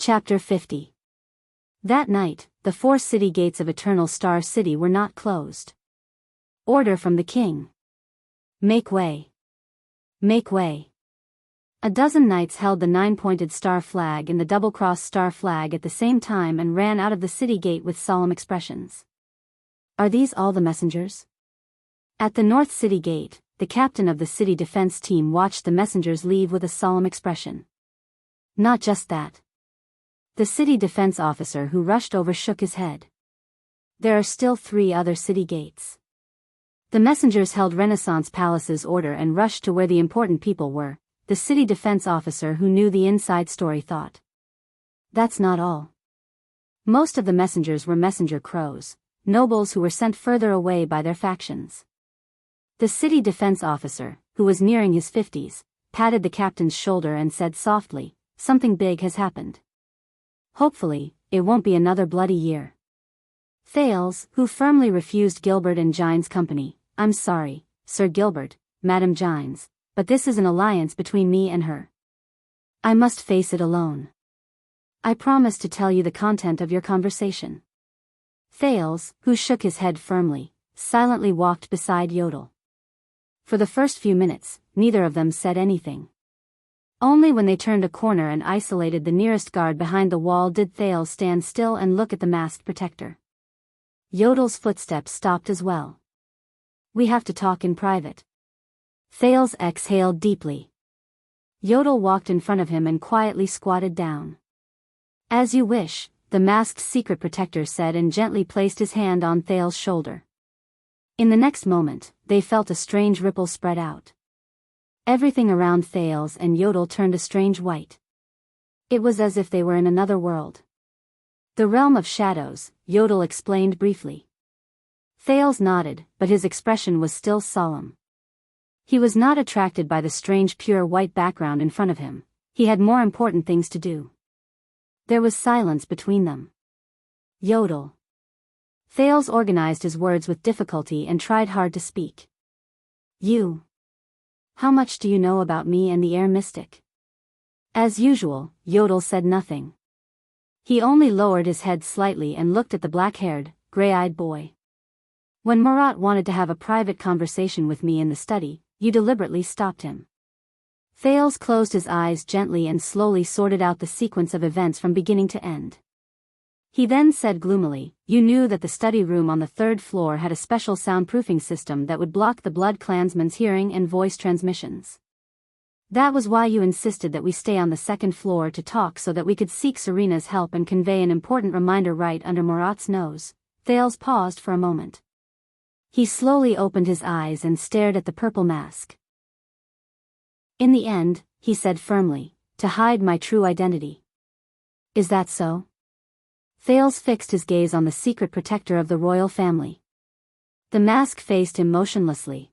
Chapter 50. That night, the 4 city gates of Eternal Star City were not closed. Order from the king. Make way. Make way. A dozen knights held the 9-pointed star flag and the double-cross star flag at the same time and ran out of the city gate with solemn expressions. Are these all the messengers? At the North City Gate, the captain of the city defense team watched the messengers leave with a solemn expression. Not just that. The city defense officer who rushed over shook his head. There are still 3 other city gates. The messengers held Renaissance Palace's order and rushed to where the important people were, the city defense officer who knew the inside story thought. That's not all. Most of the messengers were messenger crows, nobles who were sent further away by their factions. The city defense officer, who was nearing his 50s, patted the captain's shoulder and said softly, "Something big has happened. Hopefully, it won't be another bloody year." Thales, who firmly refused Gilbert and Gines's company, "I'm sorry, Sir Gilbert, Madam Gines, but this is an alliance between me and her. I must face it alone. I promise to tell you the content of your conversation." Thales, who shook his head firmly, silently walked beside Yodel. For the first few minutes, neither of them said anything. Only when they turned a corner and isolated the nearest guard behind the wall did Thales stand still and look at the masked protector. Yodel's footsteps stopped as well. "We have to talk in private." Thales exhaled deeply. Yodel walked in front of him and quietly squatted down. "As you wish," the masked secret protector said and gently placed his hand on Thales' shoulder. In the next moment, they felt a strange ripple spread out. Everything around Thales and Yodel turned a strange white. It was as if they were in another world. "The realm of shadows," Yodel explained briefly. Thales nodded, but his expression was still solemn. He was not attracted by the strange pure white background in front of him. He had more important things to do. There was silence between them. "Yodel." Thales organized his words with difficulty and tried hard to speak. "You. How much do you know about me and the air mystic?" As usual, Yodel said nothing. He only lowered his head slightly and looked at the black-haired, gray-eyed boy. "When Murat wanted to have a private conversation with me in the study, you deliberately stopped him." Thales closed his eyes gently and slowly sorted out the sequence of events from beginning to end. He then said gloomily, "You knew that the study room on the 3rd floor had a special soundproofing system that would block the Blood Clansman's hearing and voice transmissions. That was why you insisted that we stay on the 2nd floor to talk so that we could seek Serena's help and convey an important reminder right under Murat's nose." Thales paused for a moment. He slowly opened his eyes and stared at the purple mask. "In the end," he said firmly, "to hide my true identity." "Is that so?" Thales fixed his gaze on the secret protector of the royal family. The mask faced him motionlessly.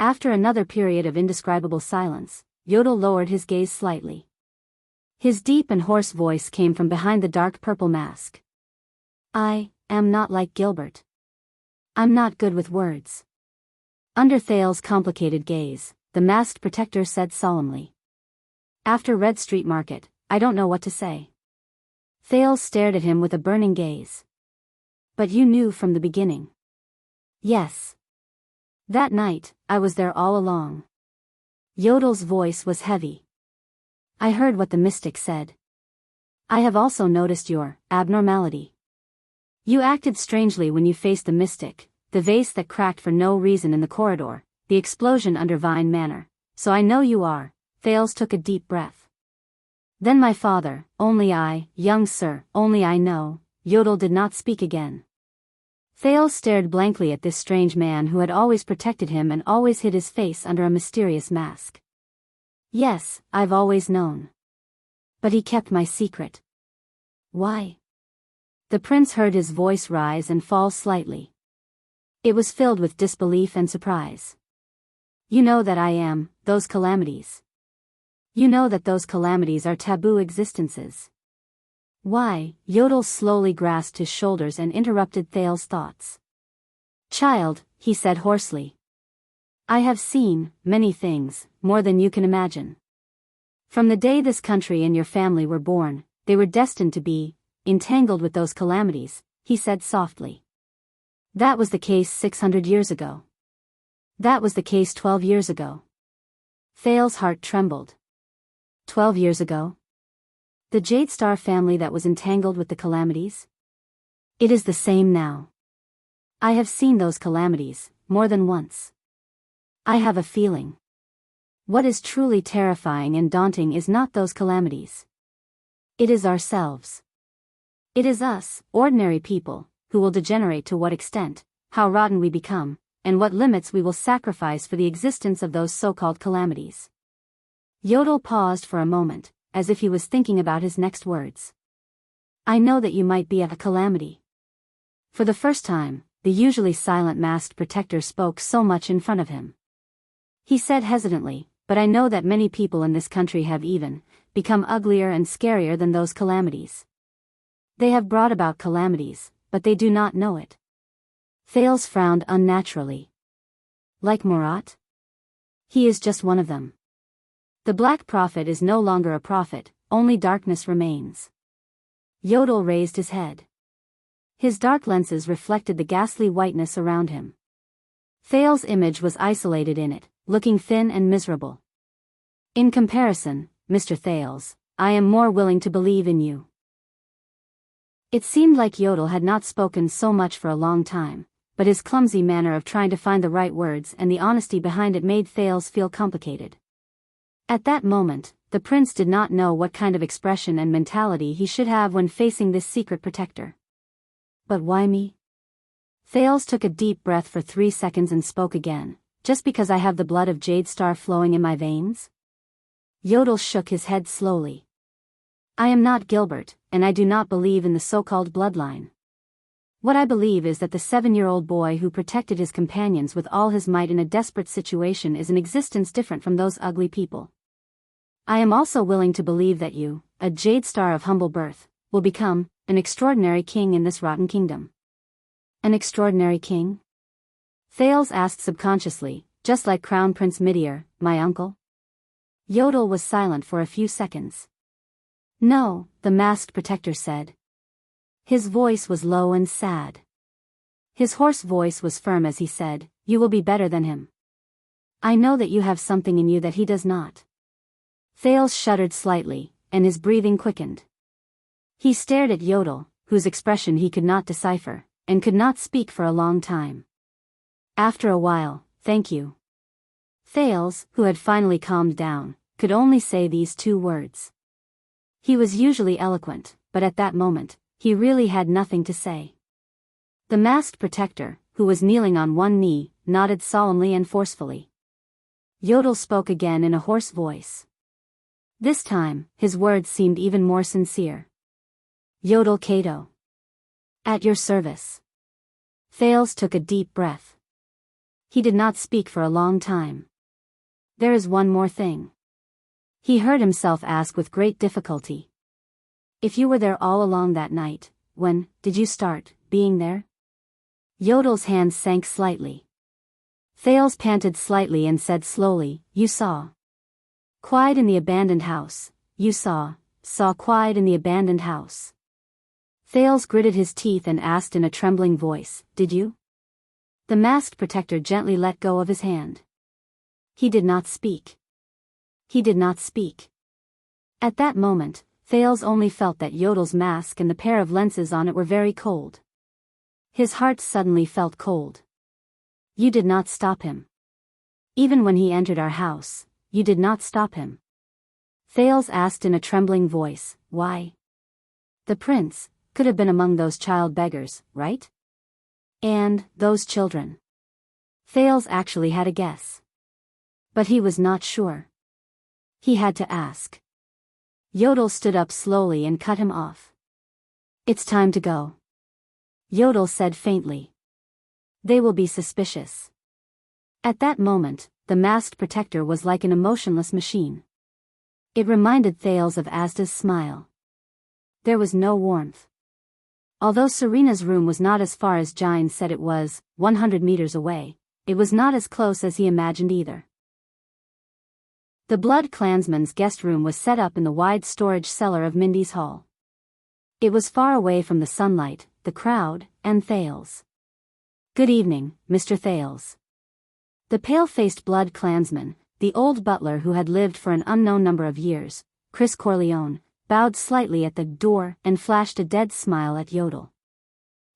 After another period of indescribable silence, Yodel lowered his gaze slightly. His deep and hoarse voice came from behind the dark purple mask. "I am not like Gilbert. I'm not good with words." Under Thales' complicated gaze, the masked protector said solemnly. "After Red Street Market, I don't know what to say." Thales stared at him with a burning gaze. "But you knew from the beginning." "Yes. That night, I was there all along." Yodel's voice was heavy. "I heard what the mystic said. I have also noticed your abnormality. You acted strangely when you faced the mystic, the vase that cracked for no reason in the corridor, the explosion under Vine Manor. So I know you are." Thales took a deep breath. "Then my father, only I, young sir, only I know." Yodel did not speak again. Thales stared blankly at this strange man who had always protected him and always hid his face under a mysterious mask. "Yes, I've always known. But he kept my secret." "Why?" The prince heard his voice rise and fall slightly. It was filled with disbelief and surprise. "You know that I am those calamities. You know that those calamities are taboo existences." "Why?" Yodel slowly grasped his shoulders and interrupted Thales' thoughts. "Child," he said hoarsely. "I have seen many things, more than you can imagine. From the day this country and your family were born, they were destined to be entangled with those calamities, he said softly. That was the case 600 years ago. That was the case 12 years ago. Thail's heart trembled. 12 years ago? The Jade Star family that was entangled with the calamities? It is the same now. I have seen those calamities, more than once. I have a feeling. What is truly terrifying and daunting is not those calamities. It is ourselves. It is us, ordinary people, who will degenerate to what extent, how rotten we become, and what limits we will sacrifice for the existence of those so-called calamities. Yodel paused for a moment, as if he was thinking about his next words. I know that you might be a calamity. For the first time, the usually silent masked protector spoke so much in front of him. He said hesitantly, but I know that many people in this country have even become uglier and scarier than those calamities. They have brought about calamities, but they do not know it. Thales frowned unnaturally. Like Murat? He is just one of them. The Black Prophet is no longer a prophet, only darkness remains. Yodel raised his head. His dark lenses reflected the ghastly whiteness around him. Thales' image was isolated in it, looking thin and miserable. In comparison, Mr. Thales, I am more willing to believe in you. It seemed like Yodel had not spoken so much for a long time, but his clumsy manner of trying to find the right words and the honesty behind it made Thales feel complicated. At that moment, the prince did not know what kind of expression and mentality he should have when facing this secret protector. But why me? Thales took a deep breath for 3 seconds and spoke again, just because I have the blood of Jade Star flowing in my veins? Yodel shook his head slowly. I am not Gilbert, and I do not believe in the so-called bloodline. What I believe is that the 7-year-old boy who protected his companions with all his might in a desperate situation is an existence different from those ugly people. I am also willing to believe that you, a Jade Star of humble birth, will become an extraordinary king in this rotten kingdom. An extraordinary king? Thales asked subconsciously, just like Crown Prince Midir, my uncle. Yodel was silent for a few seconds. No, the masked protector said. His voice was low and sad. His hoarse voice was firm as he said, you will be better than him. I know that you have something in you that he does not. Thales shuddered slightly, and his breathing quickened. He stared at Yodel, whose expression he could not decipher, and could not speak for a long time. After a while, thank you. Thales, who had finally calmed down, could only say these 2 words. He was usually eloquent, but at that moment, he really had nothing to say. The masked protector, who was kneeling on one knee, nodded solemnly and forcefully. Yodel spoke again in a hoarse voice. This time, his words seemed even more sincere. Yodel Kato. At your service. Thales took a deep breath. He did not speak for a long time. There is one more thing. He heard himself ask with great difficulty. If you were there all along that night, when did you start being there? Yodel's hands sank slightly. Thales panted slightly and said slowly, you saw. Quiet in the abandoned house, you saw quiet in the abandoned house. Thales gritted his teeth and asked in a trembling voice, did you? The masked protector gently let go of his hand. He did not speak. He did not speak. At that moment, Thales only felt that Yodel's mask and the pair of lenses on it were very cold. His heart suddenly felt cold. You did not stop him. Even when he entered our house, you did not stop him. Thales asked in a trembling voice, why? The prince could have been among those child beggars, right? And those children. Thales actually had a guess. But he was not sure. He had to ask. Yodel stood up slowly and cut him off. It's time to go. Yodel said faintly. They will be suspicious. At that moment, the masked protector was like an emotionless machine. It reminded Thales of Asda's smile. There was no warmth. Although Serena's room was not as far as Jine said it was, 100 meters away, it was not as close as he imagined either. The Blood Clansman's guest room was set up in the wide storage cellar of Mindy's hall. It was far away from the sunlight, the crowd, and Thales. "Good evening, Mr. Thales." The pale-faced blood clansman, the old butler who had lived for an unknown number of years, Chris Corleone, bowed slightly at the door and flashed a dead smile at Yodel.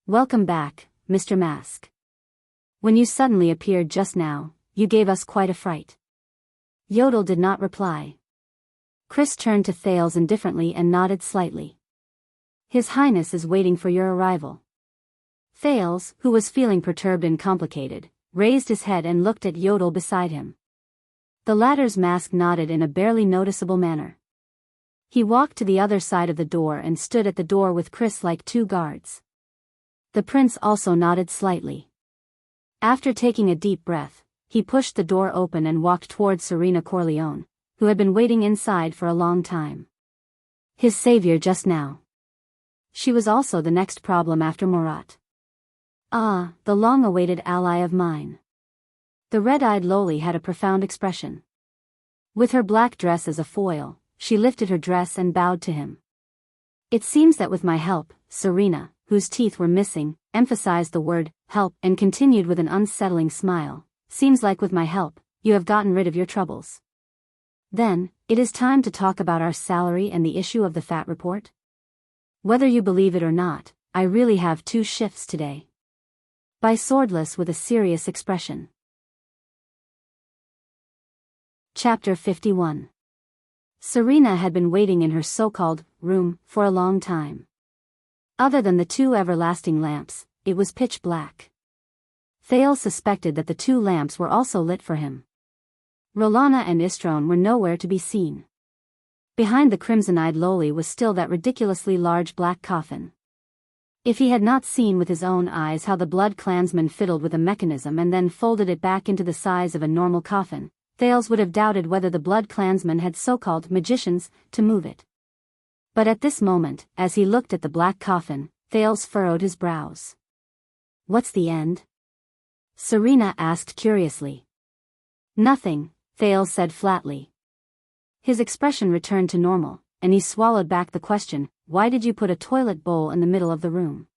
"Welcome back, Mr. Mask. When you suddenly appeared just now, you gave us quite a fright." Yodel did not reply. Chris turned to Thales indifferently and nodded slightly. "His Highness is waiting for your arrival." Thales, who was feeling perturbed and complicated, raised his head and looked at Yodel beside him. The latter's mask nodded in a barely noticeable manner. He walked to the other side of the door and stood at the door with Chris like two guards. The prince also nodded slightly. After taking a deep breath, he pushed the door open and walked towards Serena Corleone, who had been waiting inside for a long time. His savior just now. She was also the next problem after Murat. Ah, the long-awaited ally of mine. The red-eyed loli had a profound expression. With her black dress as a foil, she lifted her dress and bowed to him. "It seems that with my help," Serena, whose teeth were missing, emphasized the word, help, and continued with an unsettling smile, "Seems like with my help, you have gotten rid of your troubles. Then, it is time to talk about our salary and the issue of the fat report. Whether you believe it or not, I really have 2 shifts today." By Swordless with a serious expression. Chapter 51. Serena had been waiting in her so-called room for a long time. Other than the 2 everlasting lamps, it was pitch black. Thales suspected that the 2 lamps were also lit for him. Rolana and Istrone were nowhere to be seen. Behind the crimson-eyed loli was still that ridiculously large black coffin. If he had not seen with his own eyes how the blood clansman fiddled with a mechanism and then folded it back into the size of a normal coffin, Thales would have doubted whether the blood clansman had so-called magicians to move it. But at this moment, as he looked at the black coffin, Thales furrowed his brows. "What's the end?" Serena asked curiously. "Nothing," Thales said flatly. His expression returned to normal, and he swallowed back the question, "Why did you put a toilet bowl in the middle of the room?"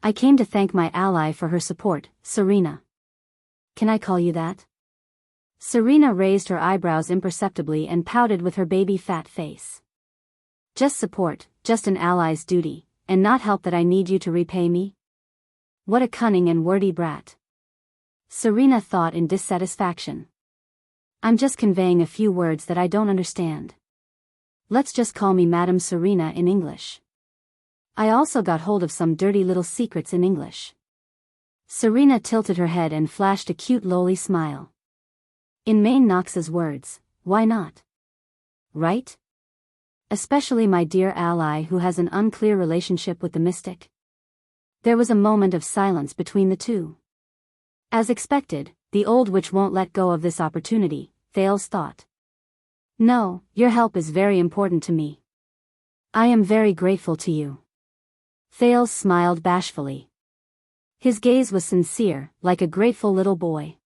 "I came to thank my ally for her support, Serena." "Can I call you that?" Serena raised her eyebrows imperceptibly and pouted with her baby fat face. "Just support, just an ally's duty, and not help that I need you to repay me?" What a cunning and wordy brat. Serena thought in dissatisfaction. "I'm just conveying a few words that I don't understand. Let's just call me Madame Serena in English. I also got hold of some dirty little secrets in English." Serena tilted her head and flashed a cute lowly smile. In Maine Knox's words, why not? Right? Especially my dear ally who has an unclear relationship with the mystic. There was a moment of silence between the 2. As expected, the old witch won't let go of this opportunity, Thales thought. "No, your help is very important to me. I am very grateful to you." Thales smiled bashfully. His gaze was sincere, like a grateful little boy.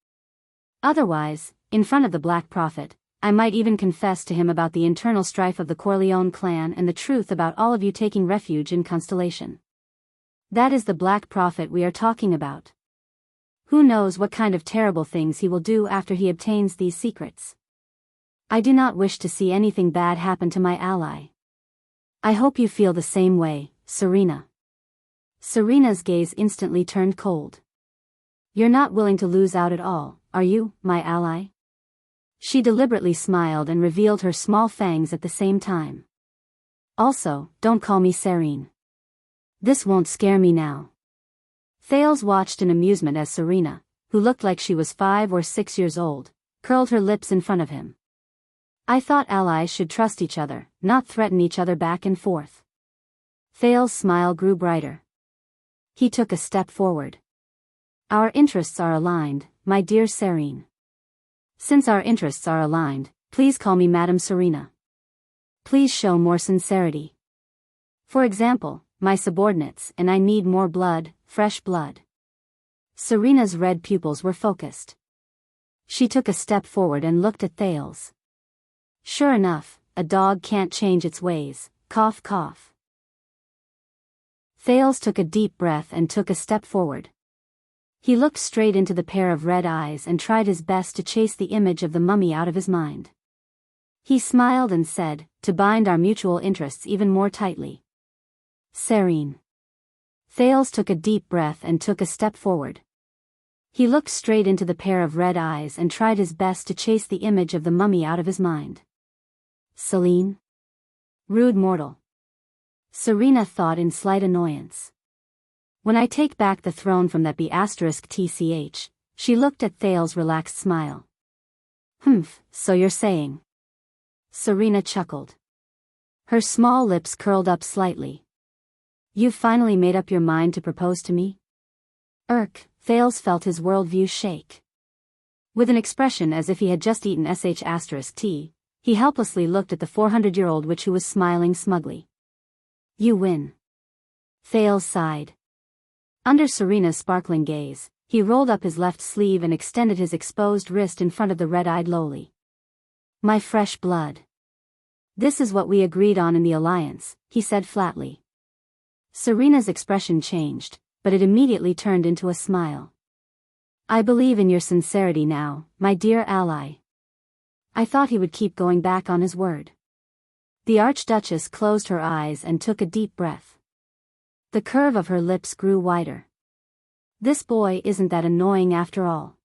"Otherwise, in front of the Black Prophet, I might even confess to him about the internal strife of the Corleone clan and the truth about all of you taking refuge in Constellation. That is the Black Prophet we are talking about. Who knows what kind of terrible things he will do after he obtains these secrets. I do not wish to see anything bad happen to my ally. I hope you feel the same way, Serena." Serena's gaze instantly turned cold. "You're not willing to lose out at all, are you, my ally?" She deliberately smiled and revealed her small fangs at the same time. "Also, don't call me Serene. This won't scare me now." Thales watched in amusement as Serena, who looked like she was 5 or 6 years old, curled her lips in front of him. "I thought allies should trust each other, not threaten each other back and forth." Thales' smile grew brighter. He took a step forward. "Our interests are aligned, my dear Serene. Since our interests are aligned, please call me Madame Serena. Please show more sincerity. For example, my subordinates and I need more blood, fresh blood." Serena's red pupils were focused. She took a step forward and looked at Thales. "Sure enough, a dog can't change its ways, cough cough." Thales took a deep breath and took a step forward. He looked straight into the pair of red eyes and tried his best to chase the image of the mummy out of his mind. He smiled and said, "To bind our mutual interests even more tightly." Serene. Thales took a deep breath and took a step forward. He looked straight into the pair of red eyes and tried his best to chase the image of the mummy out of his mind. Celine? Rude mortal. Serena thought in slight annoyance. When I take back the throne from that B*TCH, she looked at Thales' relaxed smile. Humph, so you're saying. Serena chuckled. Her small lips curled up slightly. You've finally made up your mind to propose to me? Thales felt his worldview shake. With an expression as if he had just eaten *T, he helplessly looked at the 400-year-old witch who was smiling smugly. You win. Thales sighed. Under Serena's sparkling gaze, he rolled up his left sleeve and extended his exposed wrist in front of the red-eyed lowly. My fresh blood. This is what we agreed on in the alliance, he said flatly. Serena's expression changed, but it immediately turned into a smile. I believe in your sincerity now, my dear ally. I thought he would keep going back on his word. The Archduchess closed her eyes and took a deep breath. The curve of her lips grew wider. This boy isn't that annoying after all.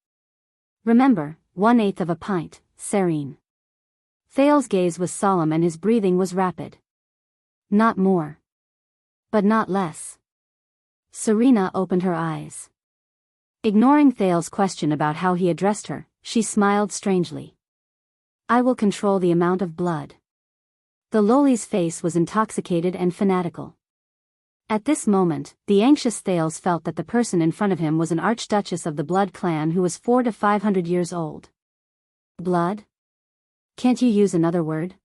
Remember, 1/8 of a pint, Serene. Thales' gaze was solemn and his breathing was rapid. Not more. But not less. Serena opened her eyes. Ignoring Thales' question about how he addressed her, she smiled strangely. I will control the amount of blood. The lowly's face was intoxicated and fanatical. At this moment, the anxious Thales felt that the person in front of him was an archduchess of the blood clan who was 400 to 500 years old. Blood? Can't you use another word?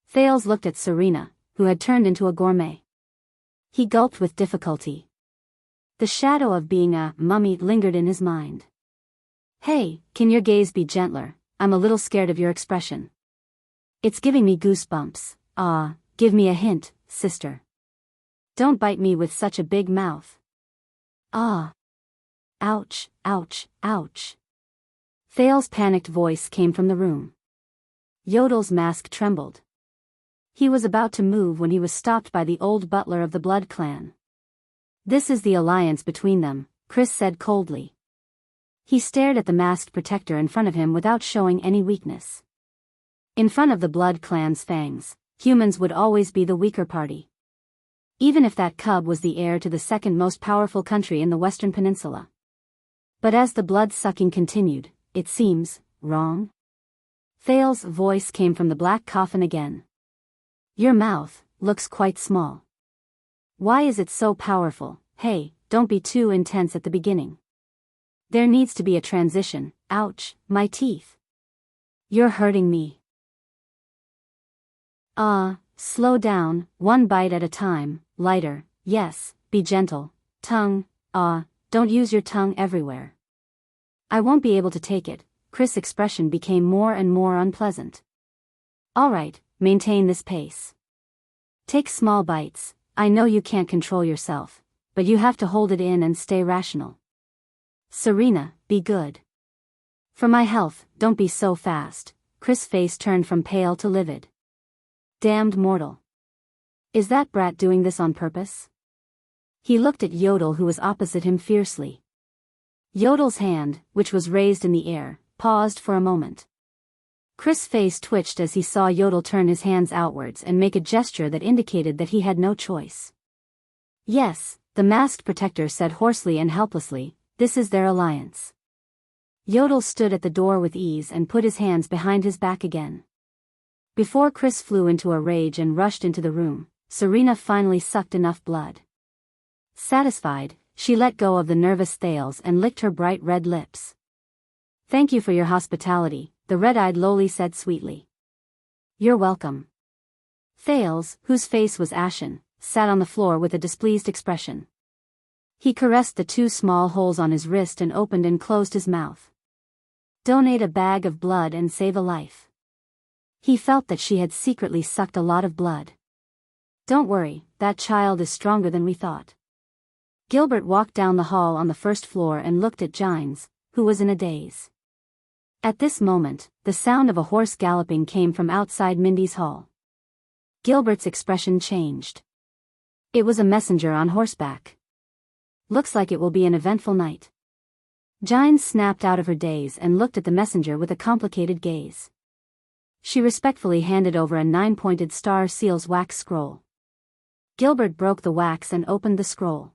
Thales looked at Serena, who had turned into a gourmet. He gulped with difficulty. The shadow of being a mummy lingered in his mind. Hey, can your gaze be gentler? I'm a little scared of your expression. It's giving me goosebumps. Give me a hint, sister. Don't bite me with such a big mouth. Ouch, ouch, ouch. Thales' panicked voice came from the room. Yodel's mask trembled. He was about to move when he was stopped by the old butler of the blood clan. This is the alliance between them, Chris said coldly. He stared at the masked protector in front of him without showing any weakness. In front of the blood clan's fangs, humans would always be the weaker party. Even if that cub was the heir to the second most powerful country in the Western Peninsula. But as the blood-sucking continued, it seems wrong. Thales' voice came from the black coffin again. Your mouth looks quite small. Why is it so powerful? Hey, don't be too intense at the beginning. There needs to be a transition. Ouch, my teeth. You're hurting me. Slow down, one bite at a time, lighter, yes, be gentle, tongue, don't use your tongue everywhere. I won't be able to take it. Chris' expression became more and more unpleasant. Alright, maintain this pace. Take small bites. I know you can't control yourself, but you have to hold it in and stay rational. Serena, be good. For my health, don't be so fast. Chris' face turned from pale to livid. Damned mortal. Is that brat doing this on purpose? He looked at Yodel who was opposite him fiercely. Yodel's hand, which was raised in the air, paused for a moment. Chris' face twitched as he saw Yodel turn his hands outwards and make a gesture that indicated that he had no choice. Yes, the masked protector said hoarsely and helplessly, this is their alliance. Yodel stood at the door with ease and put his hands behind his back again. Before Chris flew into a rage and rushed into the room, Serena finally sucked enough blood. Satisfied, she let go of the nervous Thales and licked her bright red lips. Thank you for your hospitality, the red-eyed lowly said sweetly. You're welcome. Thales, whose face was ashen, sat on the floor with a displeased expression. He caressed the 2 small holes on his wrist and opened and closed his mouth. Donate a bag of blood and save a life. He felt that she had secretly sucked a lot of blood. Don't worry, that child is stronger than we thought. Gilbert walked down the hall on the first floor and looked at Gines, who was in a daze. At this moment, the sound of a horse galloping came from outside Mindy's hall. Gilbert's expression changed. It was a messenger on horseback. Looks like it will be an eventful night. Gines snapped out of her daze and looked at the messenger with a complicated gaze. She respectfully handed over a 9-pointed star seal's wax scroll. Gilbert broke the wax and opened the scroll.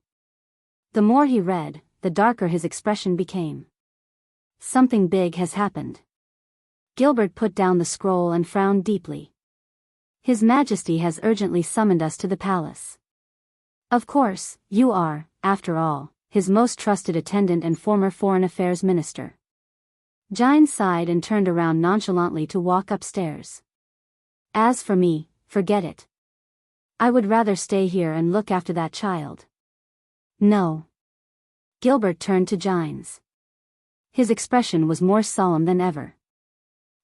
The more he read, the darker his expression became. Something big has happened. Gilbert put down the scroll and frowned deeply. His Majesty has urgently summoned us to the palace. Of course, you are, after all, his most trusted attendant and former Foreign Affairs Minister. Gines sighed and turned around nonchalantly to walk upstairs. As for me, forget it. I would rather stay here and look after that child. No. Gilbert turned to Gines. His expression was more solemn than ever.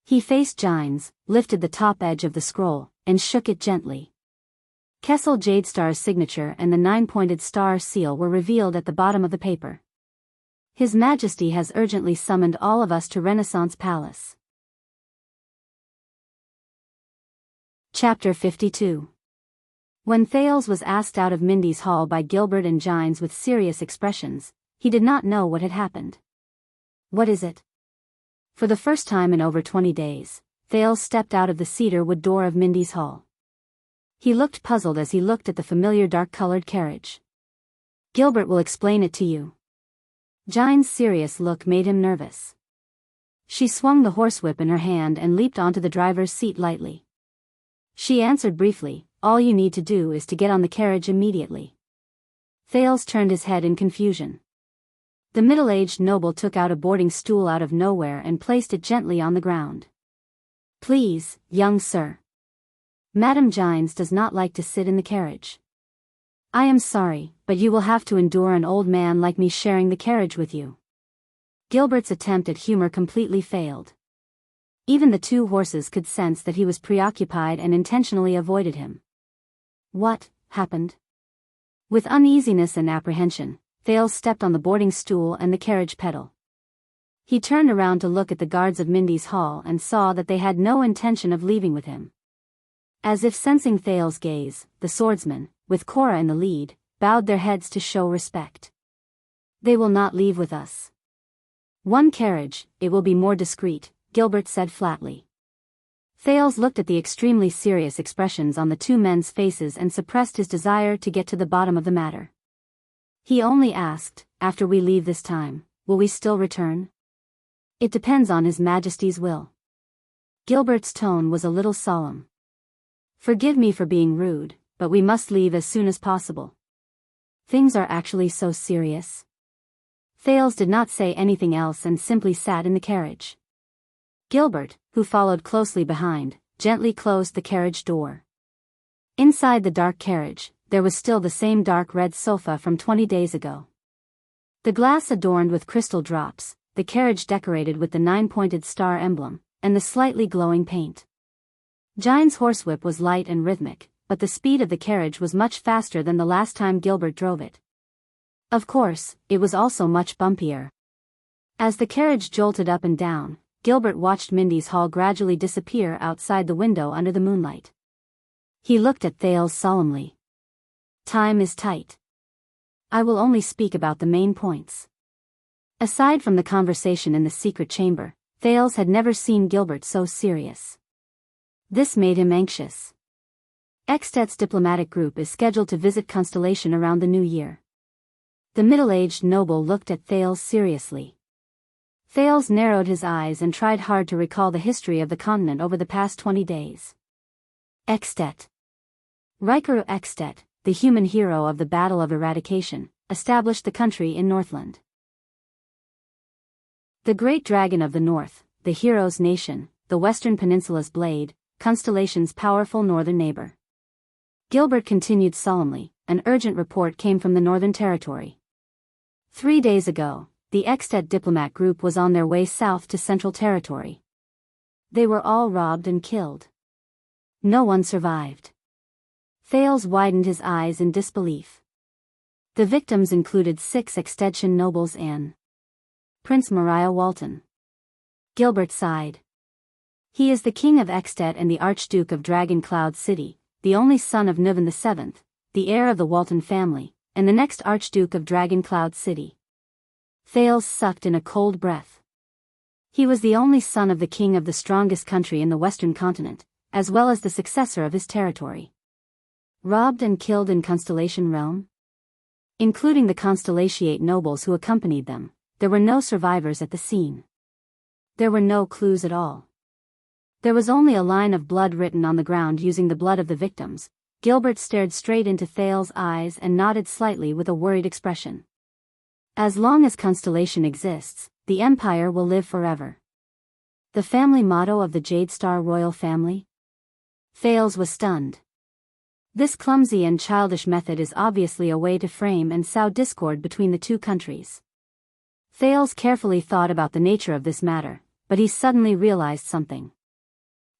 He faced Gines, lifted the top edge of the scroll, and shook it gently. Kessel Jadestar's signature and the 9-pointed star seal were revealed at the bottom of the paper. His Majesty has urgently summoned all of us to Renaissance Palace. Chapter 52. When Thales was asked out of Mindy's hall by Gilbert and Gines with serious expressions, he did not know what had happened. What is it? For the first time in over 20 days, Thales stepped out of the cedar wood door of Mindy's hall. He looked puzzled as he looked at the familiar dark-colored carriage. Gilbert will explain it to you. Gines' serious look made him nervous. She swung the horsewhip in her hand and leaped onto the driver's seat lightly. She answered briefly, all you need to do is to get on the carriage immediately. Thales turned his head in confusion. The middle-aged noble took out a boarding stool out of nowhere and placed it gently on the ground. Please, young sir. Madame Gines does not like to sit in the carriage. I am sorry, but you will have to endure an old man like me sharing the carriage with you. Gilbert's attempt at humor completely failed. Even the two horses could sense that he was preoccupied and intentionally avoided him. What happened? With uneasiness and apprehension, Thales stepped on the boarding stool and the carriage pedal. He turned around to look at the guards of Mindy's hall and saw that they had no intention of leaving with him. As if sensing Thales' gaze, the swordsmen, with Cora in the lead, bowed their heads to show respect. They will not leave with us. One carriage, it will be more discreet, Gilbert said flatly. Thales looked at the extremely serious expressions on the two men's faces and suppressed his desire to get to the bottom of the matter. He only asked, after we leave this time, will we still return? It depends on His Majesty's will. Gilbert's tone was a little solemn. Forgive me for being rude, but we must leave as soon as possible. Things are actually so serious. Thales did not say anything else and simply sat in the carriage. Gilbert, who followed closely behind, gently closed the carriage door. Inside the dark carriage, there was still the same dark red sofa from 20 days ago. The glass adorned with crystal drops, the carriage decorated with the 9-pointed star emblem, and the slightly glowing paint. Gines' horsewhip was light and rhythmic, but the speed of the carriage was much faster than the last time Gilbert drove it. Of course, it was also much bumpier. As the carriage jolted up and down, Gilbert watched Mindy's hall gradually disappear outside the window under the moonlight. He looked at Thales solemnly. Time is tight. I will only speak about the main points. Aside from the conversation in the secret chamber, Thales had never seen Gilbert so serious. This made him anxious. Ekstet's diplomatic group is scheduled to visit Constellation around the new year. The middle-aged noble looked at Thales seriously. Thales narrowed his eyes and tried hard to recall the history of the continent over the past 20 days. Ekstet. Rikaru Ekstet, the human hero of the Battle of Eradication, established the country in Northland. The great dragon of the north, the hero's nation, the western peninsula's blade, Constellation's powerful northern neighbor. Gilbert continued solemnly, an urgent report came from the Northern Territory. 3 days ago, the Ekstet diplomat group was on their way south to Central Territory. They were all robbed and killed. No one survived. Thales widened his eyes in disbelief. The victims included 6 extension nobles and Prince Maria Walton. Gilbert sighed. He is the king of Extet and the Archduke of Dragon Cloud City, the only son of Nuvan VII, the heir of the Walton family, and the next Archduke of Dragon Cloud City. Thales sucked in a cold breath. He was the only son of the king of the strongest country in the western continent, as well as the successor of his territory. Robbed and killed in Constellation Realm? Including the Constellatiate nobles who accompanied them, there were no survivors at the scene. There were no clues at all. There was only a line of blood written on the ground using the blood of the victims. Gilbert stared straight into Thales' eyes and nodded slightly with a worried expression. As long as Constellation exists, the Empire will live forever. The family motto of the Jade Star royal family? Thales was stunned. This clumsy and childish method is obviously a way to frame and sow discord between the two countries. Thales carefully thought about the nature of this matter, but he suddenly realized something.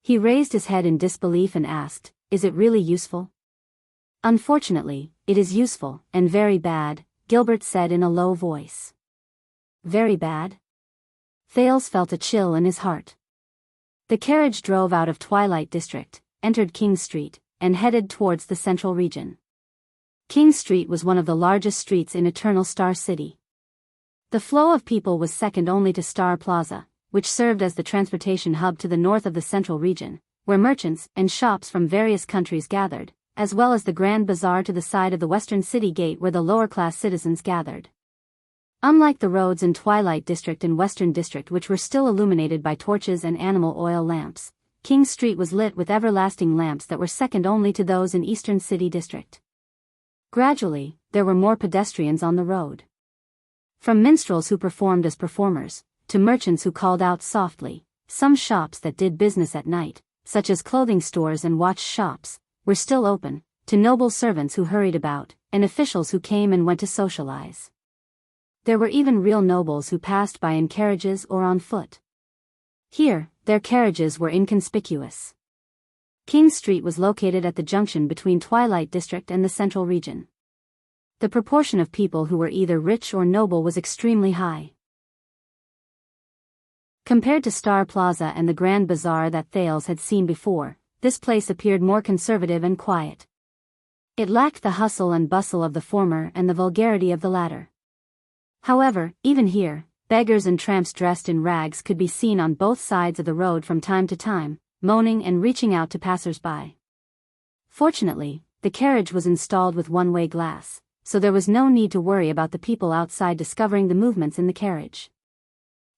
He raised his head in disbelief and asked, "Is it really useful?" "Unfortunately, it is useful, and very bad," Gilbert said in a low voice. "Very bad?" Thales felt a chill in his heart. The carriage drove out of Twilight District, entered King Street, and headed towards the central region. King Street was one of the largest streets in Eternal Star City. The flow of people was second only to Star Plaza, which served as the transportation hub to the north of the central region, where merchants and shops from various countries gathered, as well as the Grand Bazaar to the side of the Western City Gate where the lower-class citizens gathered. Unlike the roads in Twilight District and Western District, which were still illuminated by torches and animal oil lamps, King Street was lit with everlasting lamps that were second only to those in Eastern City District. Gradually, there were more pedestrians on the road. From minstrels who performed as performers, to merchants who called out softly, some shops that did business at night, such as clothing stores and watch shops, were still open, to noble servants who hurried about, and officials who came and went to socialize. There were even real nobles who passed by in carriages or on foot. Here, their carriages were inconspicuous. King Street was located at the junction between Twilight District and the Central Region. The proportion of people who were either rich or noble was extremely high. Compared to Star Plaza and the Grand Bazaar that Thales had seen before, this place appeared more conservative and quiet. It lacked the hustle and bustle of the former and the vulgarity of the latter. However, even here, beggars and tramps dressed in rags could be seen on both sides of the road from time to time, moaning and reaching out to passers-by. Fortunately, the carriage was installed with one-way glass, so there was no need to worry about the people outside discovering the movements in the carriage.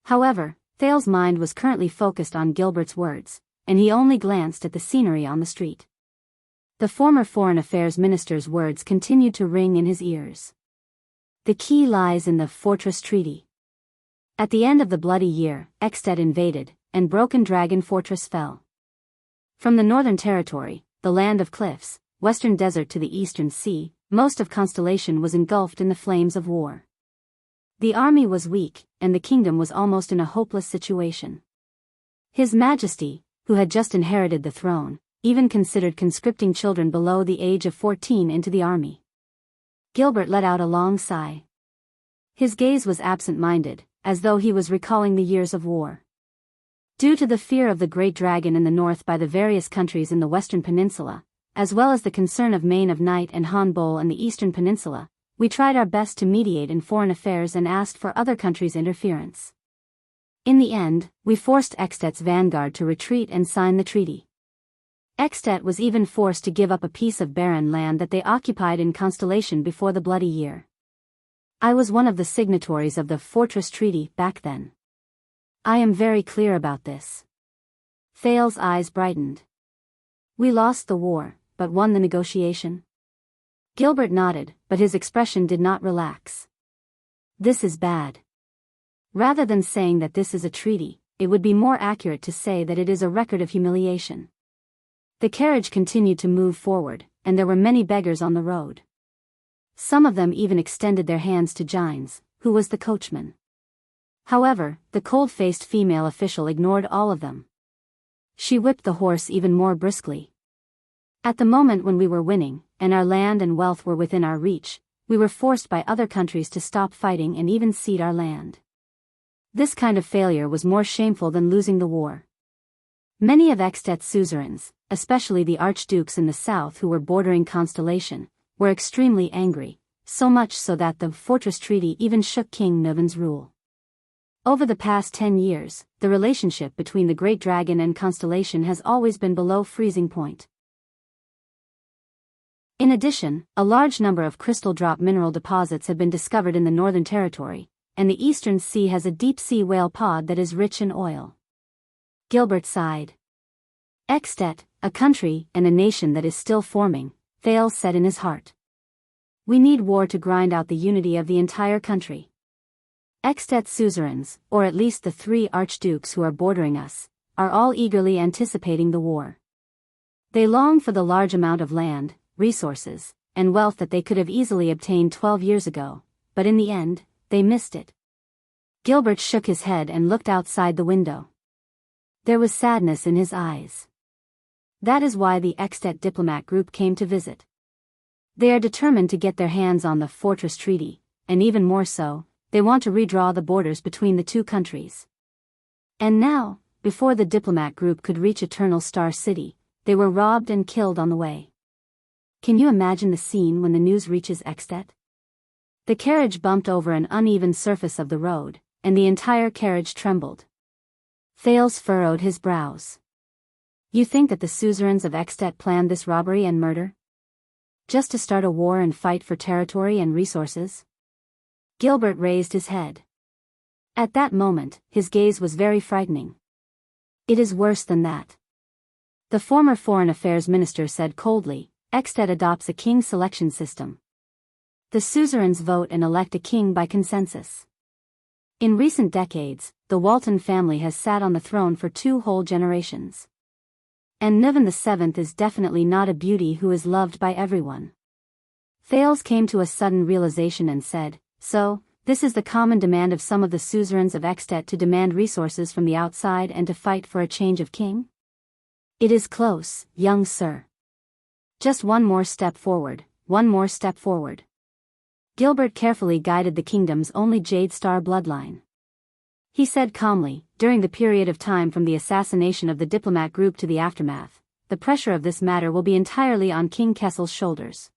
However, Thales' mind was currently focused on Gilbert's words, and he only glanced at the scenery on the street. The former Foreign Affairs Minister's words continued to ring in his ears. The key lies in the Fortress Treaty. At the end of the Bloody Year, Extet invaded, and Broken Dragon Fortress fell. From the Northern Territory, the land of cliffs, Western Desert to the Eastern Sea, most of Constellation was engulfed in the flames of war. The army was weak, and the kingdom was almost in a hopeless situation. His Majesty, who had just inherited the throne, even considered conscripting children below the age of 14 into the army. Gilbert let out a long sigh. His gaze was absent-minded, as though he was recalling the years of war. Due to the fear of the Great Dragon in the north by the various countries in the Western Peninsula, as well as the concern of Main of Night and Hanbol and the Eastern Peninsula, we tried our best to mediate in foreign affairs and asked for other countries' interference. In the end, we forced Extet's vanguard to retreat and sign the treaty. Extet was even forced to give up a piece of barren land that they occupied in Constellation before the Bloody Year. I was one of the signatories of the Fortress Treaty back then. I am very clear about this. Thales' eyes brightened. We lost the war, but won the negotiation? Gilbert nodded, but his expression did not relax. This is bad. Rather than saying that this is a treaty, it would be more accurate to say that it is a record of humiliation. The carriage continued to move forward, and there were many beggars on the road. Some of them even extended their hands to Gines, who was the coachman. However, the cold-faced female official ignored all of them. She whipped the horse even more briskly. At the moment when we were winning, and our land and wealth were within our reach, we were forced by other countries to stop fighting and even cede our land. This kind of failure was more shameful than losing the war. Many of Extet's suzerains, especially the archdukes in the south who were bordering Constellation, were extremely angry, so much so that the Fortress Treaty even shook King Nuven's rule. Over the past 10 years, the relationship between the Great Dragon and Constellation has always been below freezing point. In addition, a large number of crystal drop mineral deposits have been discovered in the Northern Territory, and the Eastern Sea has a deep-sea whale pod that is rich in oil. Gilbert sighed. Extet, a country and a nation that is still forming, Thales said in his heart. We need war to grind out the unity of the entire country. Extet's suzerains, or at least the 3 archdukes who are bordering us, are all eagerly anticipating the war. They long for the large amount of land, resources, and wealth that they could have easily obtained 12 years ago, but in the end, they missed it. Gilbert shook his head and looked outside the window. There was sadness in his eyes. That is why the Extet diplomat group came to visit. They are determined to get their hands on the Fortress Treaty, and even more so, they want to redraw the borders between the 2 countries. And now, before the diplomat group could reach Eternal Star City, they were robbed and killed on the way. Can you imagine the scene when the news reaches Extet? The carriage bumped over an uneven surface of the road, and the entire carriage trembled. Thales furrowed his brows. You think that the suzerains of Extet planned this robbery and murder? Just to start a war and fight for territory and resources? Gilbert raised his head. At that moment, his gaze was very frightening. It is worse than that. The former Foreign Affairs Minister said coldly, Extet adopts a king selection system. The suzerains vote and elect a king by consensus. In recent decades, the Walton family has sat on the throne for 2 whole generations. And Nuven VII is definitely not a beauty who is loved by everyone. Thales came to a sudden realization and said, So, this is the common demand of some of the suzerains of Extet to demand resources from the outside and to fight for a change of king? It is close, young sir. Just one more step forward, one more step forward. Gilbert carefully guided the kingdom's only Jade Star bloodline. He said calmly, during the period of time from the assassination of the diplomat group to the aftermath, the pressure of this matter will be entirely on King Kessel's shoulders.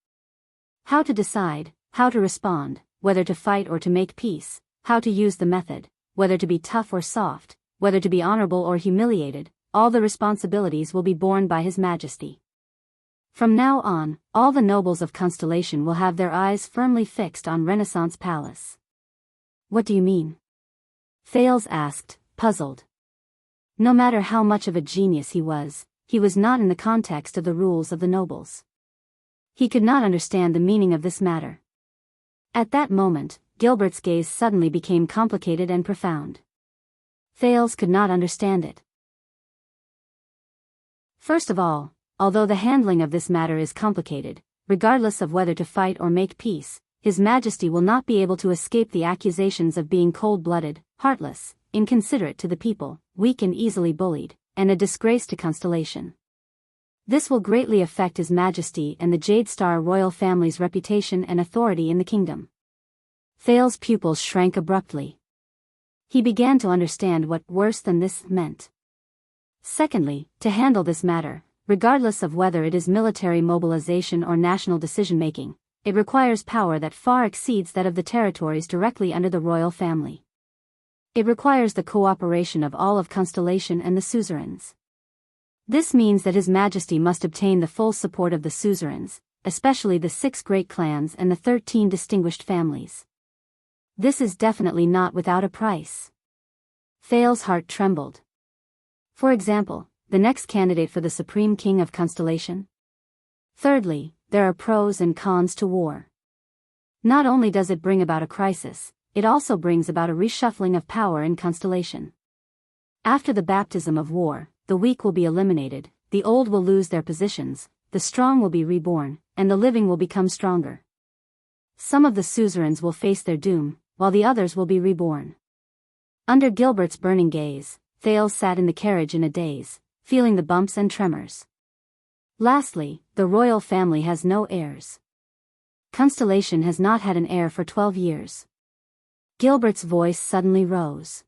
How to decide, how to respond, whether to fight or to make peace, how to use the method, whether to be tough or soft, whether to be honorable or humiliated, all the responsibilities will be borne by His Majesty. From now on, all the nobles of Constellation will have their eyes firmly fixed on Renaissance Palace. What do you mean? Thales asked, puzzled. No matter how much of a genius he was not in the context of the rules of the nobles. He could not understand the meaning of this matter. At that moment, Gilbert's gaze suddenly became complicated and profound. Thales could not understand it. First of all, although the handling of this matter is complicated, regardless of whether to fight or make peace, His Majesty will not be able to escape the accusations of being cold-blooded, heartless, inconsiderate to the people, weak and easily bullied, and a disgrace to Constellation. This will greatly affect His Majesty and the Jade Star royal family's reputation and authority in the kingdom. Thales' pupils shrank abruptly. He began to understand what worse than this meant. Secondly, to handle this matter, regardless of whether it is military mobilization or national decision-making, it requires power that far exceeds that of the territories directly under the royal family. It requires the cooperation of all of Constellation and the suzerains. This means that His Majesty must obtain the full support of the suzerains, especially the 6 great clans and the 13 distinguished families. This is definitely not without a price. Thales' heart trembled. For example, the next candidate for the Supreme King of Constellation? Thirdly, there are pros and cons to war. Not only does it bring about a crisis, it also brings about a reshuffling of power in Constellation. After the baptism of war, the weak will be eliminated, the old will lose their positions, the strong will be reborn, and the living will become stronger. Some of the suzerains will face their doom, while the others will be reborn. Under Gilbert's burning gaze, Thales sat in the carriage in a daze, feeling the bumps and tremors. Lastly, the royal family has no heirs. Constellation has not had an heir for 12 years. Gilbert's voice suddenly rose.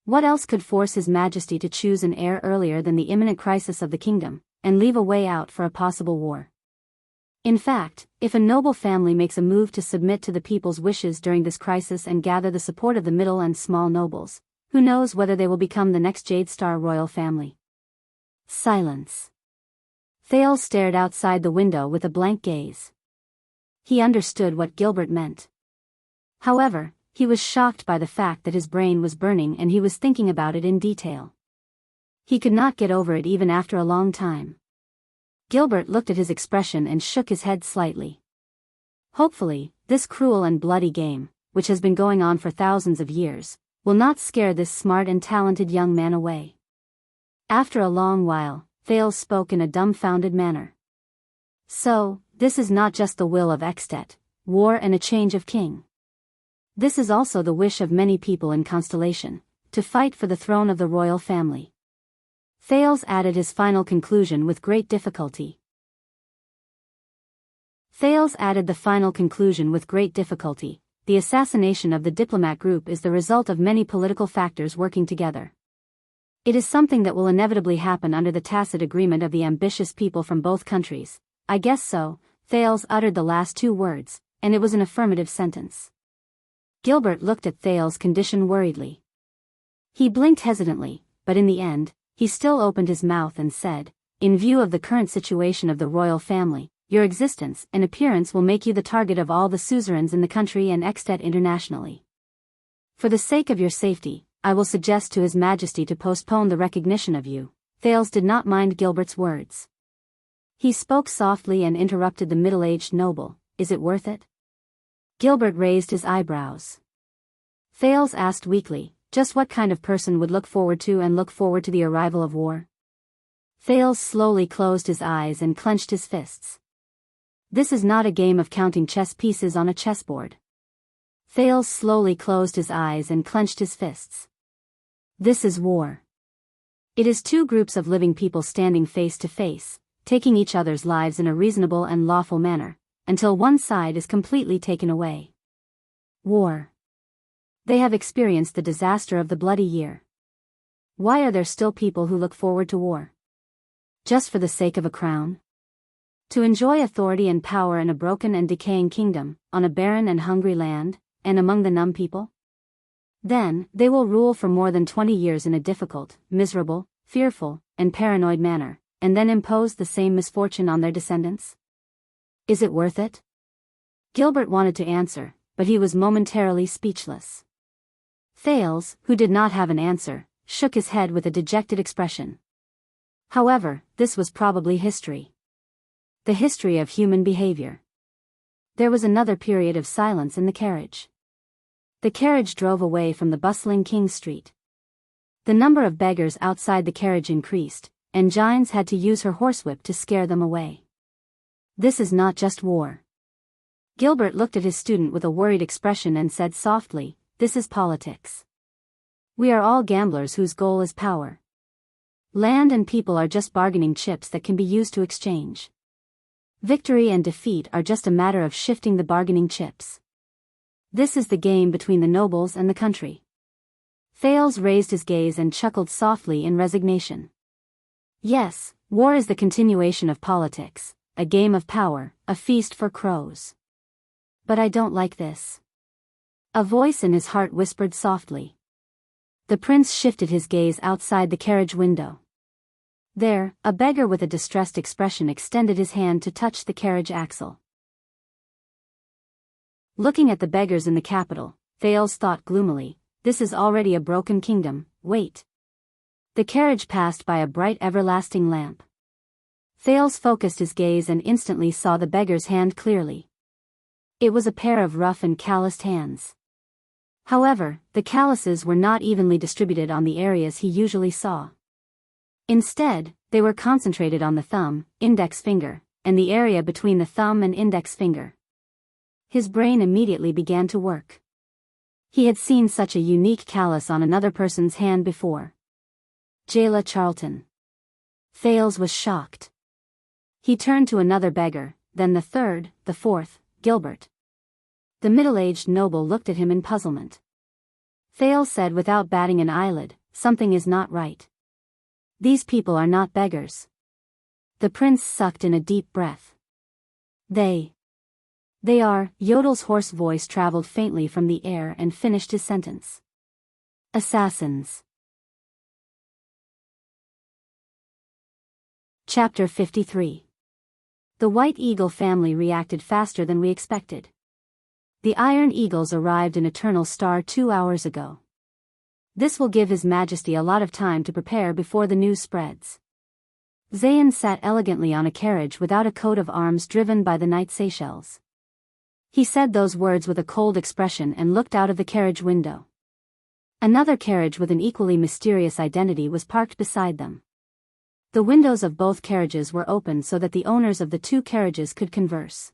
What else could force His Majesty to choose an heir earlier than the imminent crisis of the kingdom, and leave a way out for a possible war? In fact, if a noble family makes a move to submit to the people's wishes during this crisis and gather the support of the middle and small nobles, who knows whether they will become the next Jade Star royal family? Silence. Thales stared outside the window with a blank gaze. He understood what Gilbert meant. However, he was shocked by the fact that his brain was burning and he was thinking about it in detail. He could not get over it even after a long time. Gilbert looked at his expression and shook his head slightly. Hopefully, this cruel and bloody game, which has been going on for thousands of years, will not scare this smart and talented young man away. After a long while, Thales spoke in a dumbfounded manner. So, this is not just the will of Extet, war and a change of king. This is also the wish of many people in Constellation, to fight for the throne of the royal family. Thales added his final conclusion with great difficulty. Thales added the final conclusion with great difficulty. The assassination of the diplomat group is the result of many political factors working together. It is something that will inevitably happen under the tacit agreement of the ambitious people from both countries. I guess so. Thales uttered the last two words, and it was an affirmative sentence. Gilbert looked at Thales' condition worriedly. He blinked hesitantly, but in the end, he still opened his mouth and said, "In view of the current situation of the royal family, your existence and appearance will make you the target of all the suzerains in the country and Extet internationally. For the sake of your safety, I will suggest to His Majesty to postpone the recognition of you." Thales did not mind Gilbert's words. He spoke softly and interrupted the middle-aged noble. "Is it worth it?" Gilbert raised his eyebrows. Thales asked weakly, "Just what kind of person would look forward to the arrival of war?" Thales slowly closed his eyes and clenched his fists. This is not a game of counting chess pieces on a chessboard. Thales slowly closed his eyes and clenched his fists. This is war. It is two groups of living people standing face to face, taking each other's lives in a reasonable and lawful manner, until one side is completely taken away. War. They have experienced the disaster of the bloody year. Why are there still people who look forward to war? Just for the sake of a crown? To enjoy authority and power in a broken and decaying kingdom, on a barren and hungry land, and among the numb people? Then, they will rule for more than 20 years in a difficult, miserable, fearful, and paranoid manner, and then impose the same misfortune on their descendants? Is it worth it? Gilbert wanted to answer, but he was momentarily speechless. Thales, who did not have an answer, shook his head with a dejected expression. However, this was probably history. The history of human behavior. There was another period of silence in the carriage. The carriage drove away from the bustling King Street. The number of beggars outside the carriage increased, and Gines had to use her horsewhip to scare them away. This is not just war. Gilbert looked at his student with a worried expression and said softly, "This is politics. We are all gamblers whose goal is power. Land and people are just bargaining chips that can be used to exchange. Victory and defeat are just a matter of shifting the bargaining chips. This is the game between the nobles and the country." Thales raised his gaze and chuckled softly in resignation. Yes, war is the continuation of politics, a game of power, a feast for crows. But I don't like this. A voice in his heart whispered softly. The prince shifted his gaze outside the carriage window. There, a beggar with a distressed expression extended his hand to touch the carriage axle. Looking at the beggars in the capital, Thales thought gloomily, "This is already a broken kingdom, wait." The carriage passed by a bright everlasting lamp. Thales focused his gaze and instantly saw the beggar's hand clearly. It was a pair of rough and calloused hands. However, the calluses were not evenly distributed on the areas he usually saw. Instead, they were concentrated on the thumb, index finger, and the area between the thumb and index finger. His brain immediately began to work. He had seen such a unique callus on another person's hand before. Jayla Charlton. Thales was shocked. He turned to another beggar, then the third, the fourth, Gilbert. The middle-aged noble looked at him in puzzlement. Thale said without batting an eyelid, "Something is not right. These people are not beggars." The prince sucked in a deep breath. They are," Yodel's hoarse voice traveled faintly from the air and finished his sentence. "Assassins." Chapter 53. The White Eagle family reacted faster than we expected. The Iron Eagles arrived in Eternal Star 2 hours ago. This will give His Majesty a lot of time to prepare before the news spreads. Zayn sat elegantly on a carriage without a coat of arms driven by the Knight Seychelles. He said those words with a cold expression and looked out of the carriage window. Another carriage with an equally mysterious identity was parked beside them. The windows of both carriages were open so that the owners of the two carriages could converse.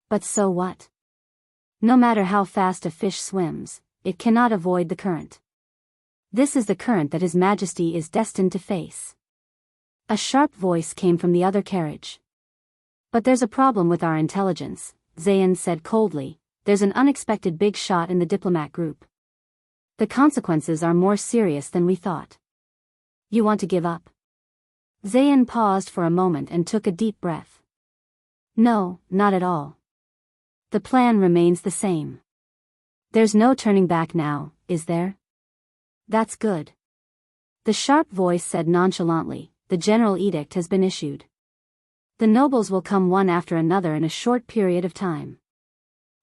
But so what? No matter how fast a fish swims, it cannot avoid the current. This is the current that His Majesty is destined to face. A sharp voice came from the other carriage. "But there's a problem with our intelligence," Zayn said coldly. "There's an unexpected big shot in the diplomat group. The consequences are more serious than we thought." "You want to give up?" Zayn paused for a moment and took a deep breath. "No, not at all. The plan remains the same. There's no turning back now, is there?" "That's good." The sharp voice said nonchalantly, "The general edict has been issued. The nobles will come one after another in a short period of time.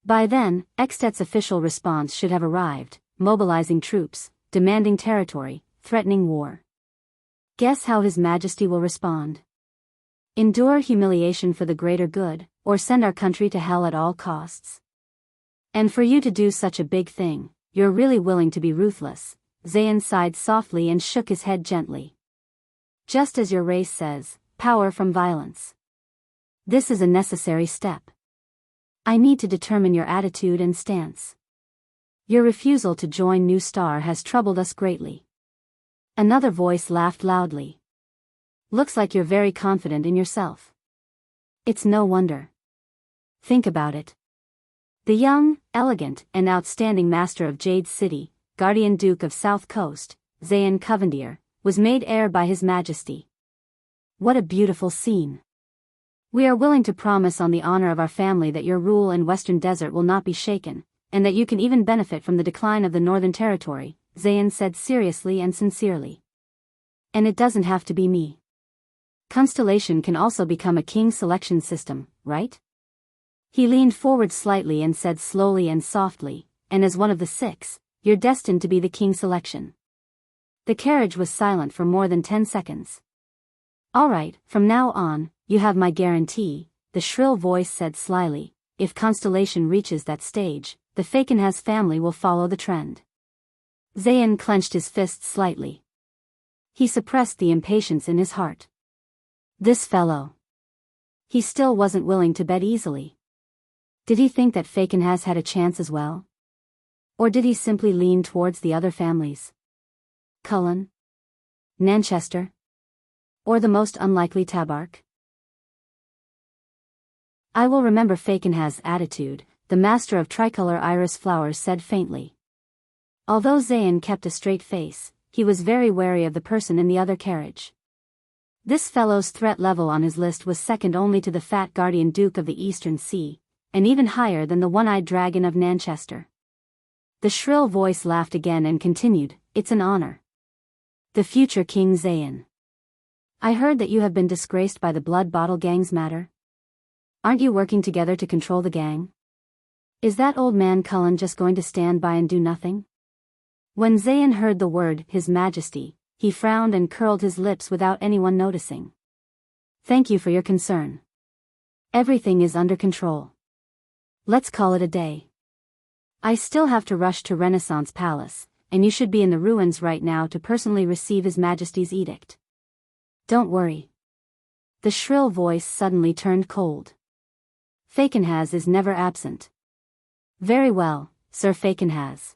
By then, Extet's official response should have arrived, mobilizing troops, demanding territory, threatening war. Guess how His Majesty will respond? Endure humiliation for the greater good, or send our country to hell at all costs? And for you to do such a big thing, you're really willing to be ruthless." Zayn sighed softly and shook his head gently. "Just as your race says, power from violence. This is a necessary step. I need to determine your attitude and stance. Your refusal to join New Star has troubled us greatly." Another voice laughed loudly. "Looks like you're very confident in yourself. It's no wonder. Think about it. The young, elegant, and outstanding master of Jade City, Guardian Duke of South Coast, Zayn Covendier, was made heir by His Majesty. What a beautiful scene. We are willing to promise on the honor of our family that your rule in Western Desert will not be shaken, and that you can even benefit from the decline of the Northern Territory," Zayn said seriously and sincerely. "And it doesn't have to be me. Constellation can also become a king selection system, right?" He leaned forward slightly and said slowly and softly, "And as one of the 6, you're destined to be the king selection." The carriage was silent for more than 10 seconds. "All right, from now on, you have my guarantee," the shrill voice said slyly. "If Constellation reaches that stage, the Fakenhas family will follow the trend." Zayn clenched his fists slightly. He suppressed the impatience in his heart. This fellow. He still wasn't willing to bet easily. Did he think that Fakenhas had a chance as well? Or did he simply lean towards the other families? Cullen? Nanchester? Or the most unlikely Tabark? "I will remember Fakenhas' attitude," the master of tricolor iris flowers said faintly. Although Zayn kept a straight face, he was very wary of the person in the other carriage. This fellow's threat level on his list was second only to the fat Guardian Duke of the Eastern Sea, and even higher than the one-eyed dragon of Nanchester. The shrill voice laughed again and continued, "It's an honor. The future King Zayn. I heard that you have been disgraced by the Blood Bottle Gang's matter. Aren't you working together to control the gang? Is that old man Cullen just going to stand by and do nothing?" When Zayn heard the word, His Majesty, he frowned and curled his lips without anyone noticing. "Thank you for your concern. Everything is under control. Let's call it a day. I still have to rush to Renaissance Palace, and you should be in the ruins right now to personally receive His Majesty's edict." "Don't worry." The shrill voice suddenly turned cold. "Fakenhas is never absent." "Very well, Sir Fakenhas.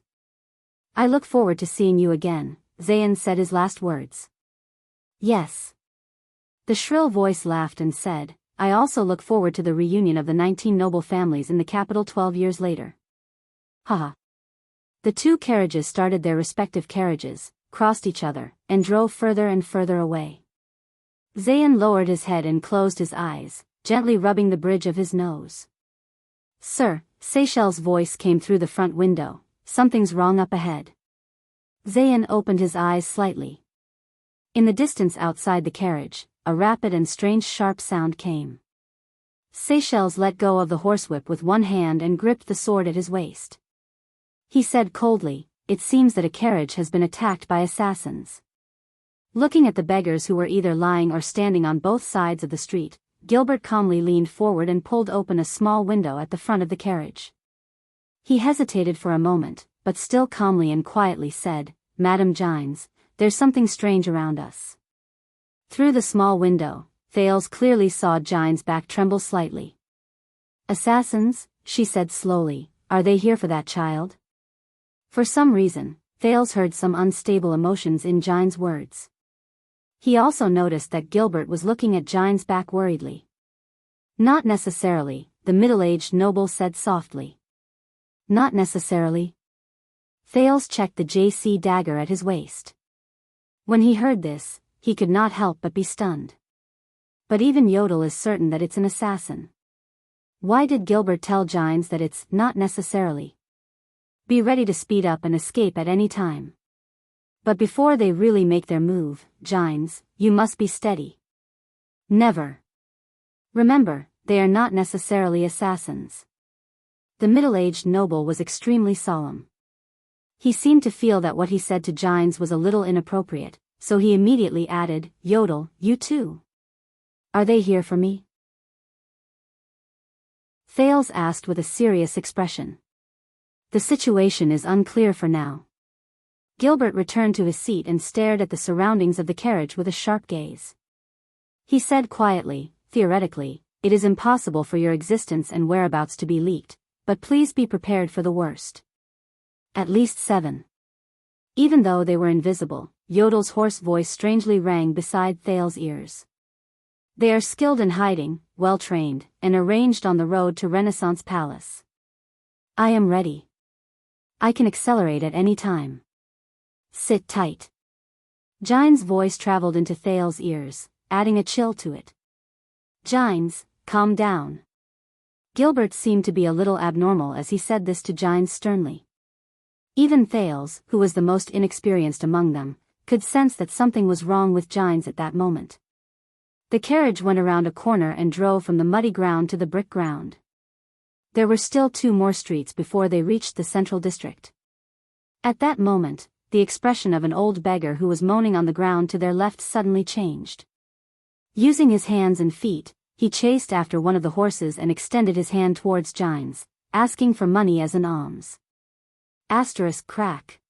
I look forward to seeing you again," Zayn said his last words. "Yes." The shrill voice laughed and said, I also look forward to the reunion of the 19 noble families in the capital 12 years later. Haha. The two carriages started their respective carriages, crossed each other, and drove further and further away. Zayan lowered his head and closed his eyes, gently rubbing the bridge of his nose. Sir, Seychelles' voice came through the front window, something's wrong up ahead. Zayan opened his eyes slightly. In the distance outside the carriage, a rapid and strange sharp sound came. Seychelles let go of the horsewhip with one hand and gripped the sword at his waist. He said coldly, "It seems that a carriage has been attacked by assassins." Looking at the beggars who were either lying or standing on both sides of the street, Gilbert calmly leaned forward and pulled open a small window at the front of the carriage. He hesitated for a moment, but still calmly and quietly said, "Madame Gines, there's something strange around us." Through the small window, Thales clearly saw Gines' back tremble slightly. "Assassins," she said slowly, "are they here for that child?" For some reason, Thales heard some unstable emotions in Gines' words. He also noticed that Gilbert was looking at Gines' back worriedly. "Not necessarily," the middle-aged noble said softly. "Not necessarily?" Thales checked the JC dagger at his waist. When he heard this, he could not help but be stunned. But even Yodel is certain that it's an assassin. Why did Gilbert tell Gines that it's not necessarily? Be ready to speed up and escape at any time. But before they really make their move, Gines, you must be steady. Never. Remember, they are not necessarily assassins. The middle-aged noble was extremely solemn. He seemed to feel that what he said to Gines was a little inappropriate, so he immediately added, "Yodel, you too. Are they here for me?" Thales asked with a serious expression. "The situation is unclear for now." Gilbert returned to his seat and stared at the surroundings of the carriage with a sharp gaze. He said quietly, "Theoretically, it is impossible for your existence and whereabouts to be leaked, but please be prepared for the worst." At least 7. Even though they were invisible, Yodel's hoarse voice strangely rang beside Thales' ears. "They are skilled in hiding, well-trained, and arranged on the road to Renaissance Palace. I am ready. I can accelerate at any time. Sit tight." Gines' voice traveled into Thales' ears, adding a chill to it. "Gines, calm down." Gilbert seemed to be a little abnormal as he said this to Gines sternly. Even Thales, who was the most inexperienced among them, could sense that something was wrong with Gines at that moment. The carriage went around a corner and drove from the muddy ground to the brick ground. There were still 2 more streets before they reached the central district. At that moment, the expression of an old beggar who was moaning on the ground to their left suddenly changed. Using his hands and feet, he chased after one of the horses and extended his hand towards Gines, asking for money as an alms. Crack.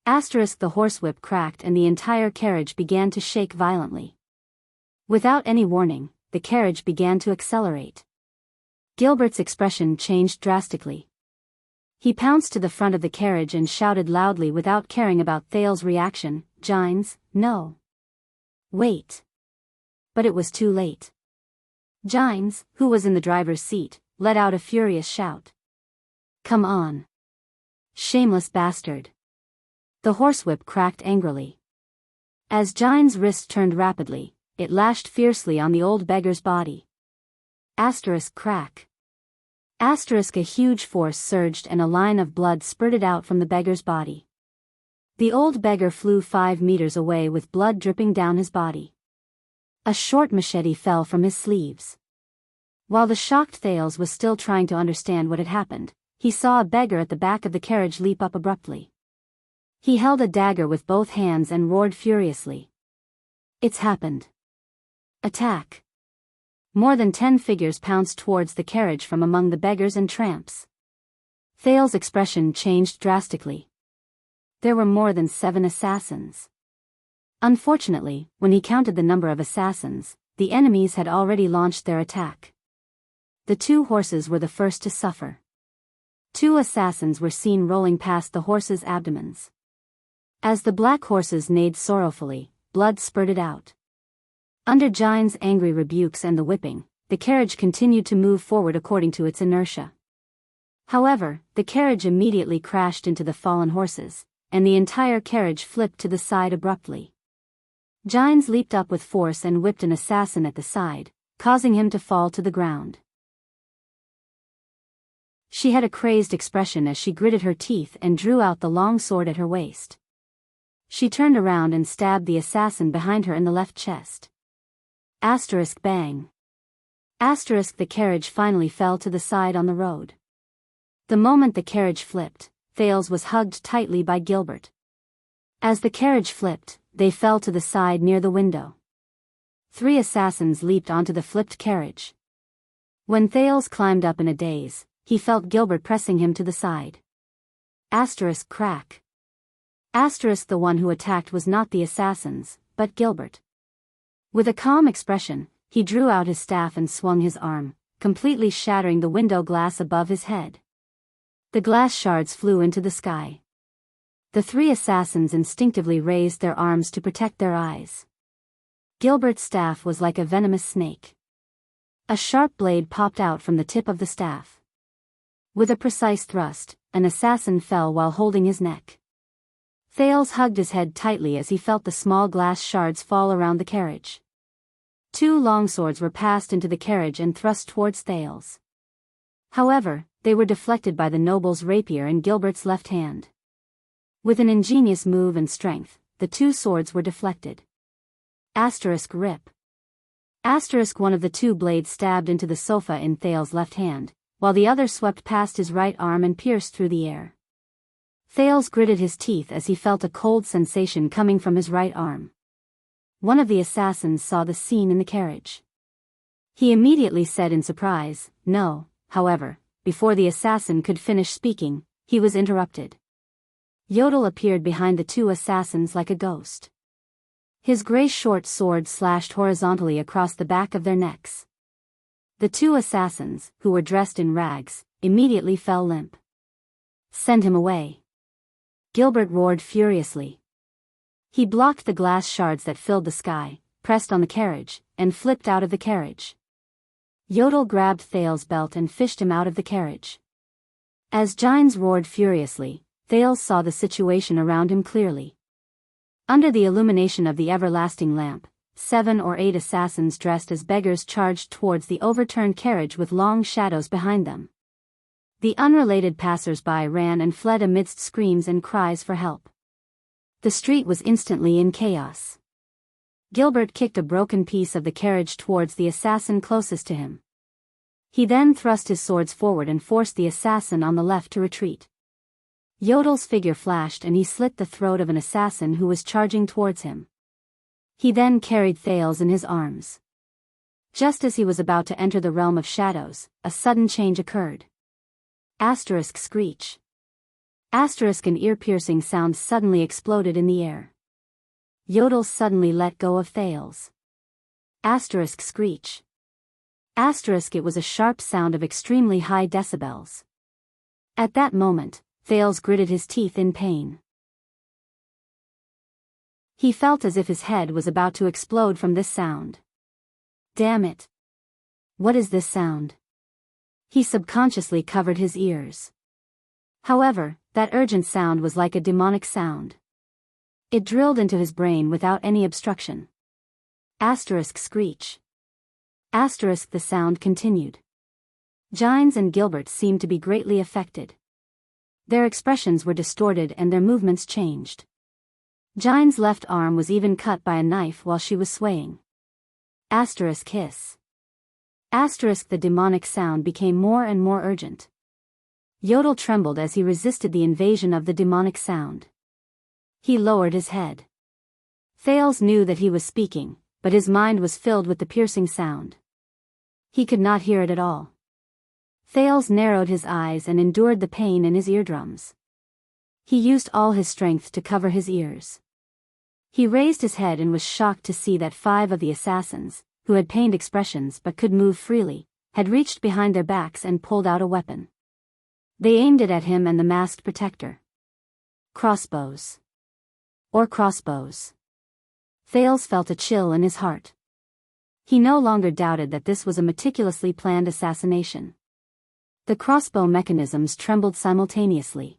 The horsewhip cracked and the entire carriage began to shake violently. Without any warning, the carriage began to accelerate. Gilbert's expression changed drastically. He pounced to the front of the carriage and shouted loudly without caring about Thales' reaction, "Gines, no. Wait." But it was too late. Gines, who was in the driver's seat, let out a furious shout. "Come on. Shameless bastard." The horsewhip cracked angrily. As Gines' wrist turned rapidly, it lashed fiercely on the old beggar's body. Crack. A huge force surged and a line of blood spurted out from the beggar's body. The old beggar flew 5 meters away with blood dripping down his body. A short machete fell from his sleeves. While the shocked Thales was still trying to understand what had happened, he saw a beggar at the back of the carriage leap up abruptly. He held a dagger with both hands and roared furiously. "It's happened. Attack." More than 10 figures pounced towards the carriage from among the beggars and tramps. Thales' expression changed drastically. There were more than 7 assassins. Unfortunately, when he counted the number of assassins, the enemies had already launched their attack. The 2 horses were the first to suffer. 2 assassins were seen rolling past the horses' abdomens. As the black horses neighed sorrowfully, blood spurted out. Under Gines' angry rebukes and the whipping, the carriage continued to move forward according to its inertia. However, the carriage immediately crashed into the fallen horses, and the entire carriage flipped to the side abruptly. Jianghu leaped up with force and whipped an assassin at the side, causing him to fall to the ground. She had a crazed expression as she gritted her teeth and drew out the long sword at her waist. She turned around and stabbed the assassin behind her in the left chest. Bang. The carriage finally fell to the side on the road. The moment the carriage flipped, Thales was hugged tightly by Gilbert. As the carriage flipped, they fell to the side near the window. 3 assassins leaped onto the flipped carriage. When Thales climbed up in a daze, he felt Gilbert pressing him to the side. Crack. The one who attacked was not the assassins, but Gilbert. With a calm expression, he drew out his staff and swung his arm, completely shattering the window glass above his head. The glass shards flew into the sky. The 3 assassins instinctively raised their arms to protect their eyes. Gilbert's staff was like a venomous snake. A sharp blade popped out from the tip of the staff. With a precise thrust, an assassin fell while holding his neck. Thales hugged his head tightly as he felt the small glass shards fall around the carriage. 2 longswords were passed into the carriage and thrust towards Thales. However, they were deflected by the noble's rapier in Gilbert's left hand. With an ingenious move and strength, the 2 swords were deflected. Rip. One of the 2 blades stabbed into the sofa in Thales' left hand, while the other swept past his right arm and pierced through the air. Thales gritted his teeth as he felt a cold sensation coming from his right arm. One of the assassins saw the scene in the carriage. He immediately said in surprise, "No." However, before the assassin could finish speaking, he was interrupted. Yodel appeared behind the 2 assassins like a ghost. His gray short sword slashed horizontally across the back of their necks. The 2 assassins, who were dressed in rags, immediately fell limp. "Send him away!" Gilbert roared furiously. He blocked the glass shards that filled the sky, pressed on the carriage, and flipped out of the carriage. Yodel grabbed Thales' belt and fished him out of the carriage. As Jianghu roared furiously, Thales saw the situation around him clearly. Under the illumination of the everlasting lamp, 7 or 8 assassins dressed as beggars charged towards the overturned carriage with long shadows behind them. The unrelated passers-by ran and fled amidst screams and cries for help. The street was instantly in chaos. Gilbert kicked a broken piece of the carriage towards the assassin closest to him. He then thrust his swords forward and forced the assassin on the left to retreat. Yodel's figure flashed and he slit the throat of an assassin who was charging towards him. He then carried Thales in his arms. Just as he was about to enter the realm of shadows, a sudden change occurred. Screech. An ear-piercing sound suddenly exploded in the air. Yodel suddenly let go of Thales. Screech. It was a sharp sound of extremely high decibels. At that moment, Thales gritted his teeth in pain. He felt as if his head was about to explode from this sound. Damn it! What is this sound? He subconsciously covered his ears. However, that urgent sound was like a demonic sound. It drilled into his brain without any obstruction. Screech. The sound continued. Jianghu and Gilbert seemed to be greatly affected. Their expressions were distorted and their movements changed. Jianghu's left arm was even cut by a knife while she was swaying. Hiss. The demonic sound became more and more urgent. Yodel trembled as he resisted the invasion of the demonic sound. He lowered his head. Thales knew that he was speaking, but his mind was filled with the piercing sound. He could not hear it at all. Thales narrowed his eyes and endured the pain in his eardrums. He used all his strength to cover his ears. He raised his head and was shocked to see that 5 of the assassins, who had pained expressions but could move freely, had reached behind their backs and pulled out a weapon. They aimed it at him and the masked protector. Crossbows. Thales felt a chill in his heart. He no longer doubted that this was a meticulously planned assassination. The crossbow mechanisms trembled simultaneously.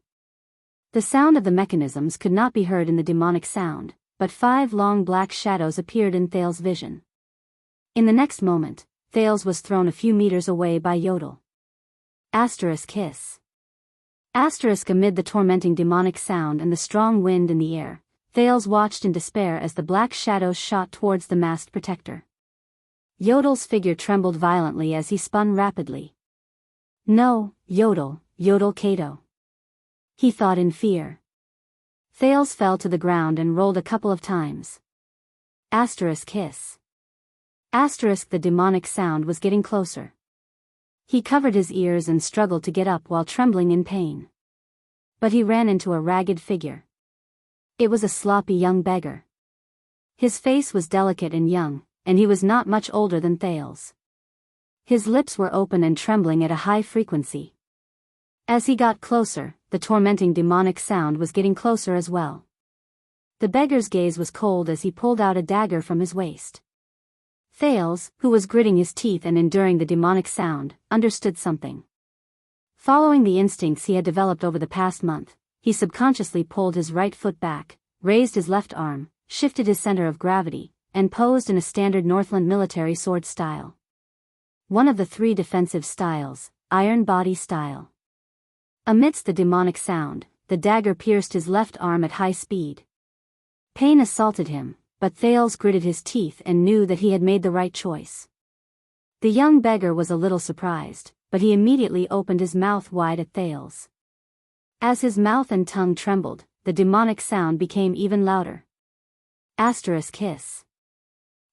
The sound of the mechanisms could not be heard in the demonic sound, but 5 long black shadows appeared in Thales's vision. In the next moment, Thales was thrown a few meters away by Yodel. Asterisk hiss. Asterisk amid the tormenting demonic sound and the strong wind in the air, Thales watched in despair as the black shadows shot towards the masked protector. Yodel's figure trembled violently as he spun rapidly. No, Yodel, Yodel Kato. He thought in fear. Thales fell to the ground and rolled a couple of times. Asterisk hiss. Asterisk the demonic sound was getting closer. He covered his ears and struggled to get up while trembling in pain. But he ran into a ragged figure. It was a sloppy young beggar. His face was delicate and young, and he was not much older than Thales. His lips were open and trembling at a high frequency. As he got closer, the tormenting demonic sound was getting closer as well. The beggar's gaze was cold as he pulled out a dagger from his waist. Thales, who was gritting his teeth and enduring the demonic sound, understood something. Following the instincts he had developed over the past month, he subconsciously pulled his right foot back, raised his left arm, shifted his center of gravity, and posed in a standard Northland military sword style. One of the 3 defensive styles, Iron Body style. Amidst the demonic sound, the dagger pierced his left arm at high speed. Pain assaulted him, but Thales gritted his teeth and knew that he had made the right choice. The young beggar was a little surprised, but he immediately opened his mouth wide at Thales. As his mouth and tongue trembled, the demonic sound became even louder. Asterisk hiss.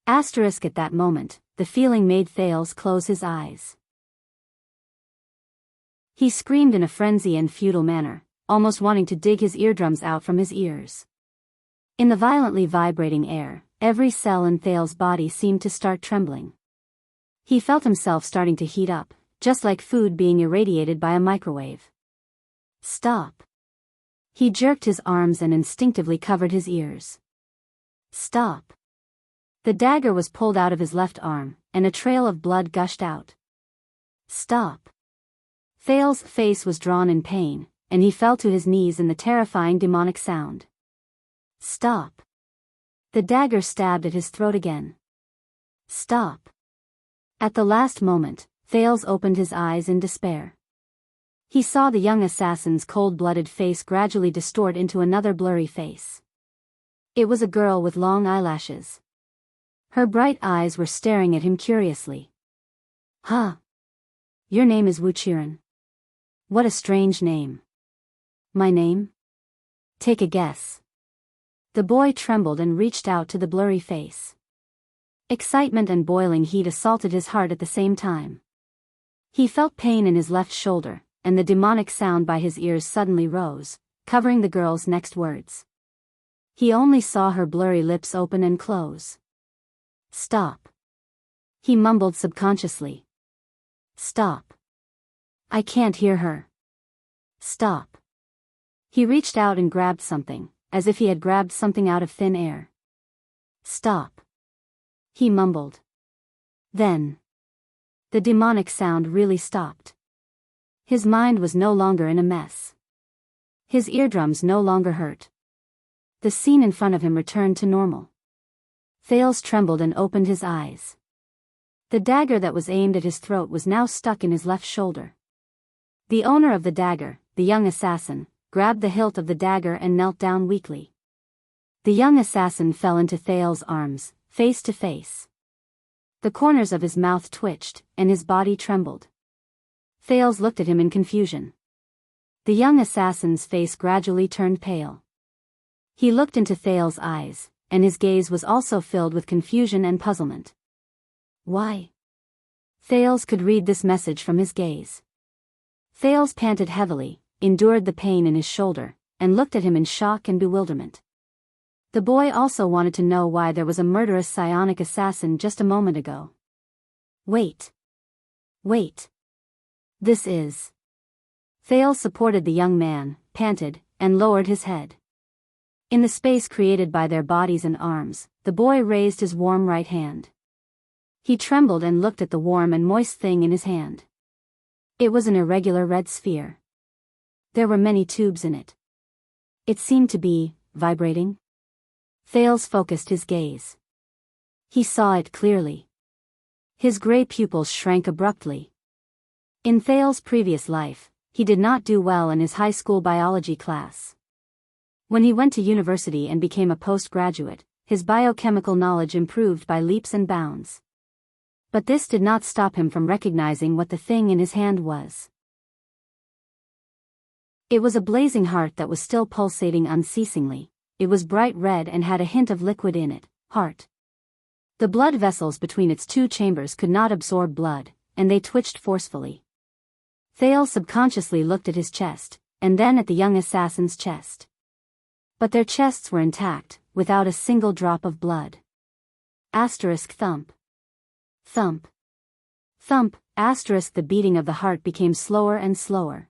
Asterisk at that moment, the feeling made Thales close his eyes. He screamed in a frenzy and futile manner, almost wanting to dig his eardrums out from his ears. In the violently vibrating air, every cell in Thales' body seemed to start trembling. He felt himself starting to heat up, just like food being irradiated by a microwave. Stop. He jerked his arms and instinctively covered his ears. Stop. The dagger was pulled out of his left arm, and a trail of blood gushed out. Stop. Thales' face was drawn in pain, and he fell to his knees in the terrifying demonic sound. Stop. The dagger stabbed at his throat again. Stop. At the last moment, Thales opened his eyes in despair. He saw the young assassin's cold-blooded face gradually distort into another blurry face. It was a girl with long eyelashes. Her bright eyes were staring at him curiously. Huh. Your name is Wuxian. What a strange name. My name? Take a guess. The boy trembled and reached out to the blurry face. Excitement and boiling heat assaulted his heart at the same time. He felt pain in his left shoulder, and the demonic sound by his ears suddenly rose, covering the girl's next words. He only saw her blurry lips open and close. Stop. He mumbled subconsciously. Stop. I can't hear her. Stop. He reached out and grabbed something, as if he had grabbed something out of thin air. Stop. He mumbled. Then. The demonic sound really stopped. His mind was no longer in a mess. His eardrums no longer hurt. The scene in front of him returned to normal. Thales trembled and opened his eyes. The dagger that was aimed at his throat was now stuck in his left shoulder. The owner of the dagger, the young assassin, grabbed the hilt of the dagger and knelt down weakly. The young assassin fell into Thales' arms, face to face. The corners of his mouth twitched, and his body trembled. Thales looked at him in confusion. The young assassin's face gradually turned pale. He looked into Thales' eyes, and his gaze was also filled with confusion and puzzlement. Why? Thales could read this message from his gaze. Thales panted heavily, endured the pain in his shoulder, and looked at him in shock and bewilderment. The boy also wanted to know why there was a murderous psionic assassin just a moment ago. Wait. Wait. This is... Thales supported the young man, panted, and lowered his head. In the space created by their bodies and arms, the boy raised his warm right hand. He trembled and looked at the warm and moist thing in his hand. It was an irregular red sphere. There were many tubes in it. It seemed to be vibrating. Thales focused his gaze. He saw it clearly. His gray pupils shrank abruptly. In Thales' previous life, he did not do well in his high school biology class. When he went to university and became a postgraduate, his biochemical knowledge improved by leaps and bounds. But this did not stop him from recognizing what the thing in his hand was. It was a blazing heart that was still pulsating unceasingly. It was bright red and had a hint of liquid in it, heart. The blood vessels between its two chambers could not absorb blood, and they twitched forcefully. Thales subconsciously looked at his chest, and then at the young assassin's chest. But their chests were intact, without a single drop of blood. Asterisk thump. Thump. Thump, asterisk the beating of the heart became slower and slower.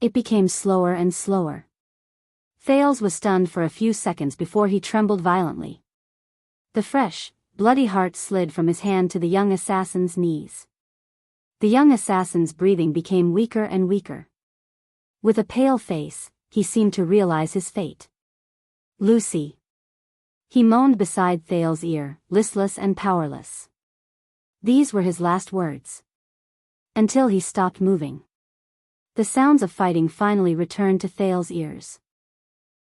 It became slower and slower. Thales was stunned for a few seconds before he trembled violently. The fresh, bloody heart slid from his hand to the young assassin's knees. The young assassin's breathing became weaker and weaker. With a pale face, he seemed to realize his fate. Lucy. He moaned beside Thales' ear, listless and powerless. These were his last words. Until he stopped moving. The sounds of fighting finally returned to Thales' ears.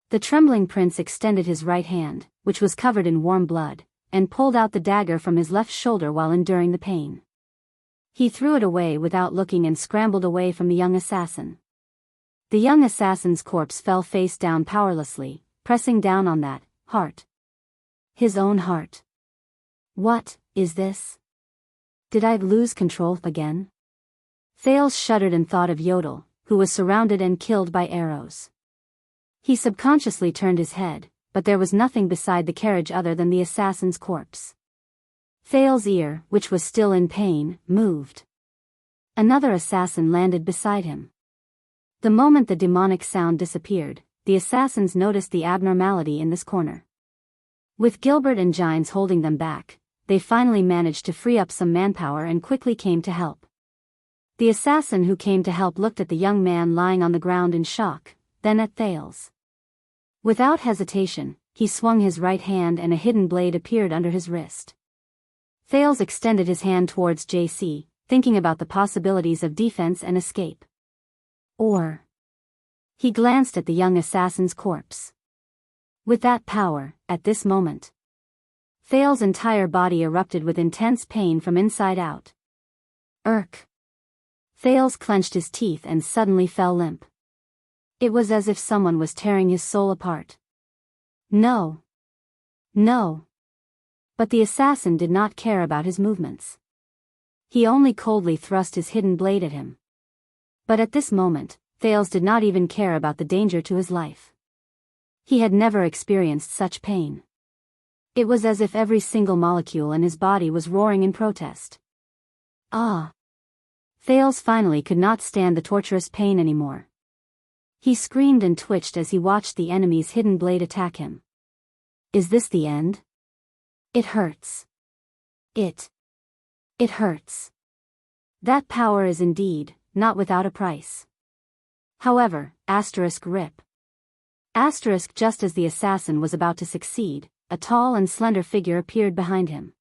The trembling prince extended his right hand, which was covered in warm blood, and pulled out the dagger from his left shoulder while enduring the pain. He threw it away without looking and scrambled away from the young assassin. The young assassin's corpse fell face down powerlessly, pressing down on that heart. His own heart. What is this? Did I lose control again? Thales shuddered and thought of Yodel, who was surrounded and killed by arrows. He subconsciously turned his head, but there was nothing beside the carriage other than the assassin's corpse. Thales' ear, which was still in pain, moved. Another assassin landed beside him. The moment the demonic sound disappeared, the assassins noticed the abnormality in this corner. With Gilbert and Gines holding them back, they finally managed to free up some manpower and quickly came to help. The assassin who came to help looked at the young man lying on the ground in shock, then at Thales. Without hesitation, he swung his right hand and a hidden blade appeared under his wrist. Thales extended his hand towards JC, thinking about the possibilities of defense and escape. Or. He glanced at the young assassin's corpse. With that power, at this moment, Thales' entire body erupted with intense pain from inside out. Irk. Thales clenched his teeth and suddenly fell limp. It was as if someone was tearing his soul apart. No. No. But the assassin did not care about his movements. He only coldly thrust his hidden blade at him. But at this moment, Thales did not even care about the danger to his life. He had never experienced such pain. It was as if every single molecule in his body was roaring in protest. Ah! Thales finally could not stand the torturous pain anymore. He screamed and twitched as he watched the enemy's hidden blade attack him. Is this the end? It hurts. It hurts. That power is indeed, not without a price. However, rip. Just as the assassin was about to succeed, a tall and slender figure appeared behind him.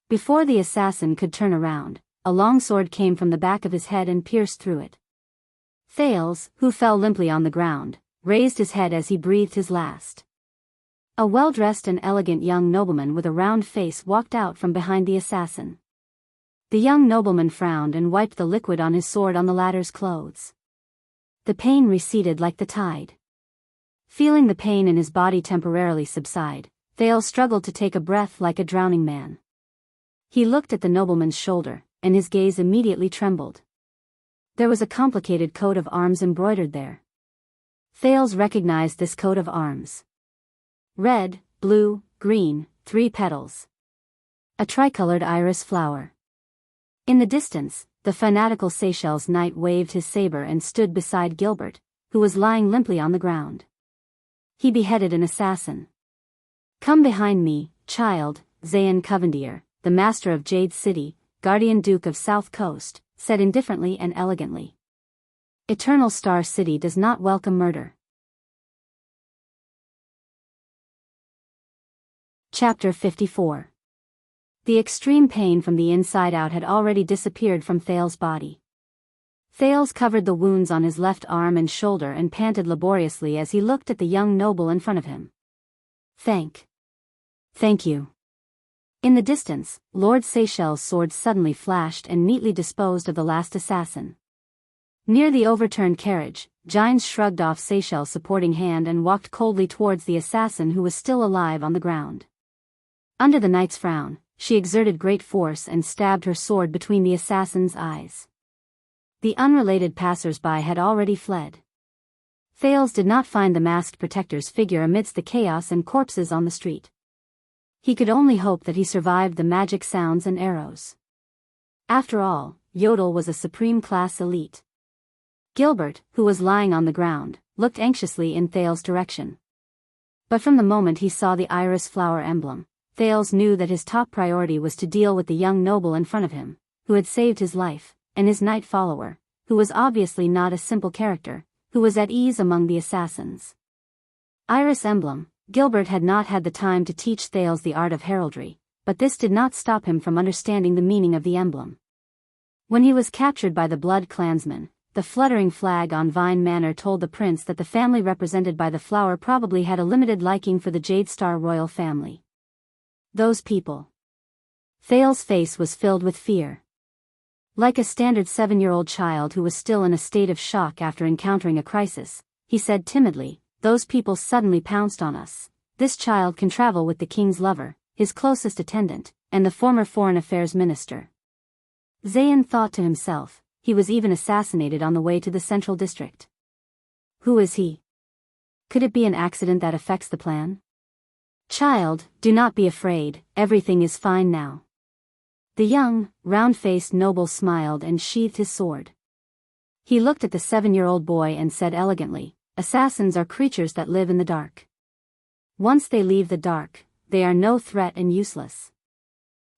Before the assassin could turn around, a long sword came from the back of his head and pierced through it. Thales, who fell limply on the ground, raised his head as he breathed his last. A well-dressed and elegant young nobleman with a round face walked out from behind the assassin. The young nobleman frowned and wiped the liquid on his sword on the latter's clothes. The pain receded like the tide. Feeling the pain in his body temporarily subside, Thales struggled to take a breath like a drowning man. He looked at the nobleman's shoulder, and his gaze immediately trembled. There was a complicated coat of arms embroidered there. Thales recognized this coat of arms. Red, blue, green, 3 petals. A tricolored iris flower. In the distance, the fanatical Seychelles knight waved his saber and stood beside Gilbert, who was lying limply on the ground. He beheaded an assassin. Come behind me, child, Zayan Covendier, the master of Jade City, guardian duke of South Coast, said indifferently and elegantly. Eternal Star City does not welcome murder. Chapter 54. The extreme pain from the inside out had already disappeared from Thales' body. Thales covered the wounds on his left arm and shoulder and panted laboriously as he looked at the young noble in front of him. Thank you. In the distance, Lord Seychelles' sword suddenly flashed and neatly disposed of the last assassin. Near the overturned carriage, Gines shrugged off Seychelles' supporting hand and walked coldly towards the assassin who was still alive on the ground. Under the knight's frown, she exerted great force and stabbed her sword between the assassin's eyes. The unrelated passers-by had already fled. Thales did not find the masked protector's figure amidst the chaos and corpses on the street. He could only hope that he survived the magic sounds and arrows. After all, Yodel was a supreme class elite. Gilbert, who was lying on the ground, looked anxiously in Thales' direction. But from the moment he saw the iris flower emblem, Thales knew that his top priority was to deal with the young noble in front of him, who had saved his life, and his knight follower, who was obviously not a simple character, who was at ease among the assassins. Iris emblem. Gilbert had not had the time to teach Thales the art of heraldry, but this did not stop him from understanding the meaning of the emblem. When he was captured by the Blood Clansmen, the fluttering flag on Vine Manor told the prince that the family represented by the flower probably had a limited liking for the Jade Star royal family. Those people. Thales' face was filled with fear. Like a standard 7-year-old child who was still in a state of shock after encountering a crisis, he said timidly, "Those people suddenly pounced on us. This child can travel with the king's lover, his closest attendant, and the former foreign affairs minister." Zayan thought to himself, he was even assassinated on the way to the central district. Who is he? Could it be an accident that affects the plan? Child, do not be afraid, everything is fine now. The young, round-faced noble smiled and sheathed his sword. He looked at the 7-year-old boy and said elegantly, "Assassins are creatures that live in the dark. Once they leave the dark, they are no threat and useless.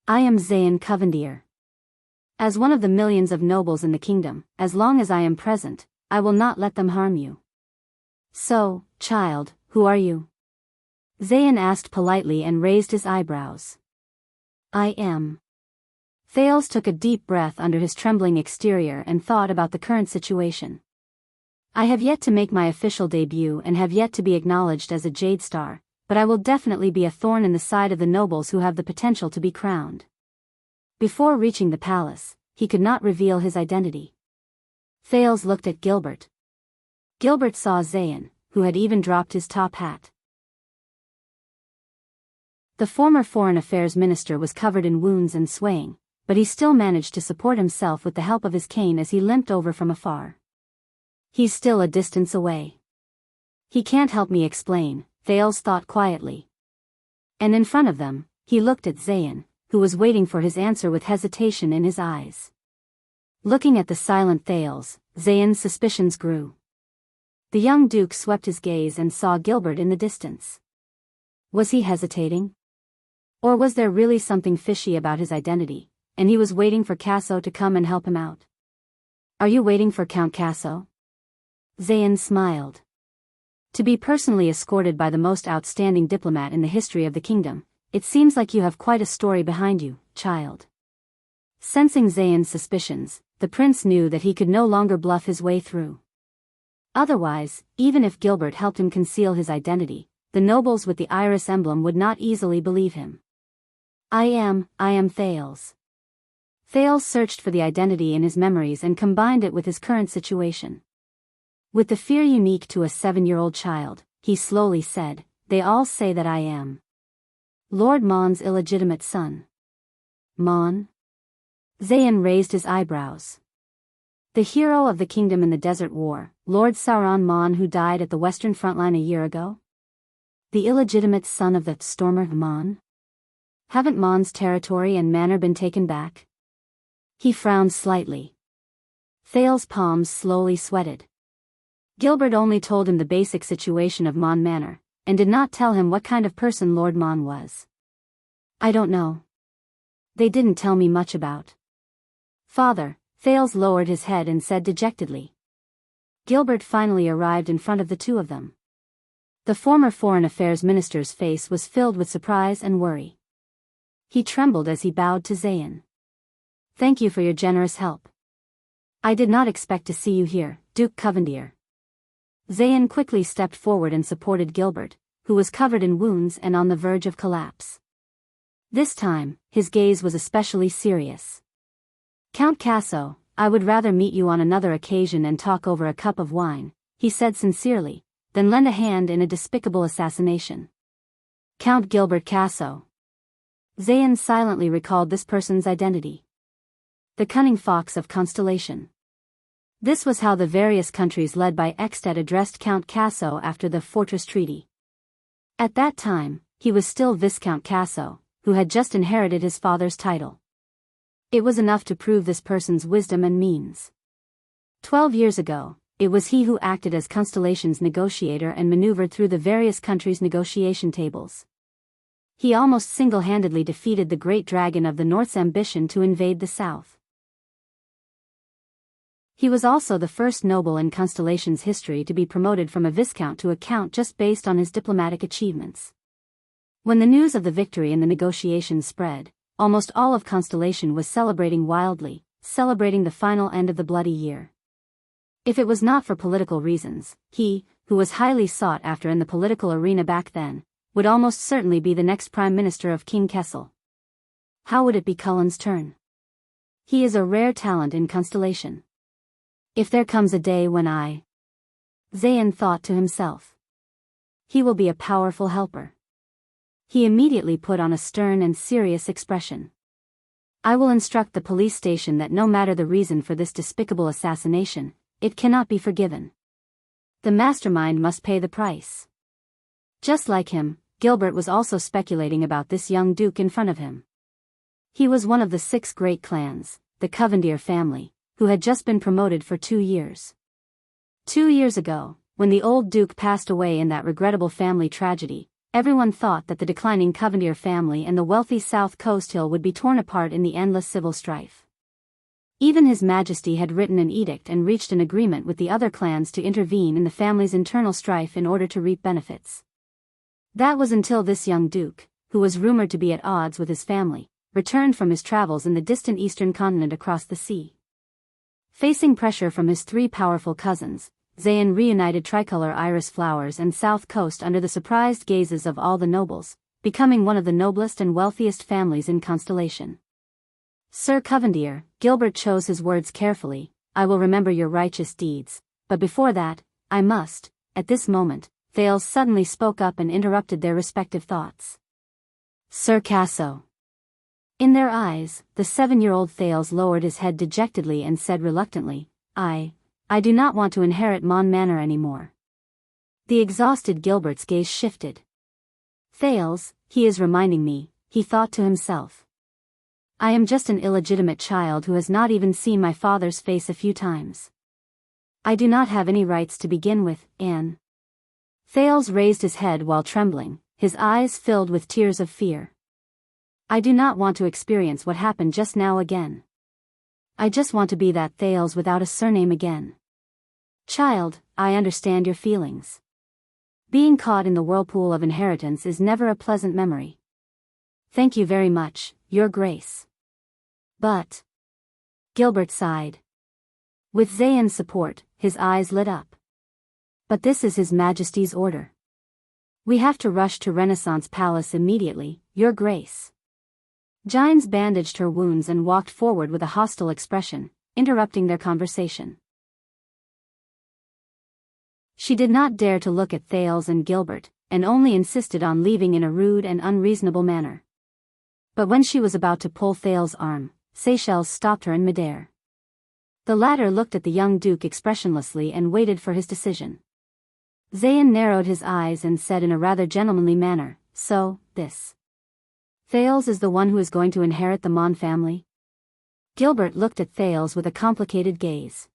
I am Zayan Covendier. As one of the millions of nobles in the kingdom, as long as I am present, I will not let them harm you." "So, child, who are you?" Zayan asked politely and raised his eyebrows. "I am." Thales took a deep breath under his trembling exterior and thought about the current situation. "I have yet to make my official debut and have yet to be acknowledged as a Jade Star, but I will definitely be a thorn in the side of the nobles who have the potential to be crowned." Before reaching the palace, he could not reveal his identity. Thales looked at Gilbert. Gilbert saw Zayan, who had even dropped his top hat. The former foreign affairs minister was covered in wounds and swaying, but he still managed to support himself with the help of his cane as he limped over from afar. "He's still a distance away. He can't help me explain," Thales thought quietly. And in front of them, he looked at Zayan, who was waiting for his answer with hesitation in his eyes. Looking at the silent Thales, Zayan's suspicions grew. The young duke swept his gaze and saw Gilbert in the distance. Was he hesitating? Or was there really something fishy about his identity, and he was waiting for Casso to come and help him out? "Are you waiting for Count Casso?" Zayan smiled. "To be personally escorted by the most outstanding diplomat in the history of the kingdom, it seems like you have quite a story behind you, child." Sensing Zayan's suspicions, the prince knew that he could no longer bluff his way through. Otherwise, even if Gilbert helped him conceal his identity, the nobles with the iris emblem would not easily believe him. I am Thales." Thales searched for the identity in his memories and combined it with his current situation. With the fear unique to a 7-year-old child, he slowly said, "They all say that I am Lord Mon's illegitimate son." "Mon?" Zayan raised his eyebrows. "The hero of the kingdom in the Desert War, Lord Sauron Mon, who died at the Western Front Line a year ago? The illegitimate son of the Stormer Mon? Haven't Mon's territory and manor been taken back?" He frowned slightly. Thales' palms slowly sweated. Gilbert only told him the basic situation of Mon Manor, and did not tell him what kind of person Lord Mon was. I don't know. They didn't tell me much about. Father, Thales lowered his head and said dejectedly. Gilbert finally arrived in front of the two of them. The former Foreign Affairs Minister's face was filled with surprise and worry. He trembled as he bowed to Zayn. Thank you for your generous help. I did not expect to see you here, Duke Covendier. Zayn quickly stepped forward and supported Gilbert, who was covered in wounds and on the verge of collapse. This time, his gaze was especially serious. Count Casso, I would rather meet you on another occasion and talk over a cup of wine, he said sincerely, than lend a hand in a despicable assassination. Count Gilbert Casso. Zayn silently recalled this person's identity. The cunning fox of Constellation. This was how the various countries led by Ekstedt addressed Count Casso after the Fortress Treaty. At that time, he was still Viscount Casso, who had just inherited his father's title. It was enough to prove this person's wisdom and means. 12 years ago, it was he who acted as Constellation's negotiator and maneuvered through the various countries' negotiation tables. He almost single-handedly defeated the great dragon of the North's ambition to invade the South. He was also the first noble in Constellation's history to be promoted from a viscount to a count just based on his diplomatic achievements. When the news of the victory in the negotiations spread, almost all of Constellation was celebrating wildly, celebrating the final end of the bloody year. If it was not for political reasons, he, who was highly sought after in the political arena back then, would almost certainly be the next Prime Minister of King Kessel. How would it be Cullen's turn? He is a rare talent in Constellation. If there comes a day when Zayn thought to himself. He will be a powerful helper. He immediately put on a stern and serious expression. I will instruct the police station that no matter the reason for this despicable assassination, it cannot be forgiven. The mastermind must pay the price. Just like him, Gilbert was also speculating about this young duke in front of him. He was one of the 6 great clans, the Covendier family, who had just been promoted for 2 years. 2 years ago, when the old duke passed away in that regrettable family tragedy, everyone thought that the declining Covendier family and the wealthy South Coast Hill would be torn apart in the endless civil strife. Even His Majesty had written an edict and reached an agreement with the other clans to intervene in the family's internal strife in order to reap benefits. That was until this young duke, who was rumored to be at odds with his family, returned from his travels in the distant eastern continent across the sea. Facing pressure from his 3 powerful cousins, Zayn reunited Tricolor Iris Flowers and South Coast under the surprised gazes of all the nobles, becoming one of the noblest and wealthiest families in Constellation. Sir Covendier, Gilbert chose his words carefully, I will remember your righteous deeds, but before that, I must, at this moment, Thales suddenly spoke up and interrupted their respective thoughts. Sir Casso. In their eyes, the 7-year-old Thales lowered his head dejectedly and said reluctantly, I do not want to inherit Mon Manor anymore. The exhausted Gilbert's gaze shifted. Thales, he is reminding me, he thought to himself. I am just an illegitimate child who has not even seen my father's face a few times. I do not have any rights to begin with, Anne. Thales raised his head while trembling, his eyes filled with tears of fear. I do not want to experience what happened just now again. I just want to be that Thales without a surname again. Child, I understand your feelings. Being caught in the whirlpool of inheritance is never a pleasant memory. Thank you very much, Your Grace. But... Gilbert sighed. With Zayn's support, his eyes lit up. But this is His Majesty's order. We have to rush to Renaissance Palace immediately, Your Grace. Gines bandaged her wounds and walked forward with a hostile expression, interrupting their conversation. She did not dare to look at Thales and Gilbert, and only insisted on leaving in a rude and unreasonable manner. But when she was about to pull Thales' arm, Seychelles stopped her in midair. The latter looked at the young duke expressionlessly and waited for his decision. Zayn narrowed his eyes and said in a rather gentlemanly manner, So, this Thales is the one who is going to inherit the Mon family? Gilbert looked at Thales with a complicated gaze.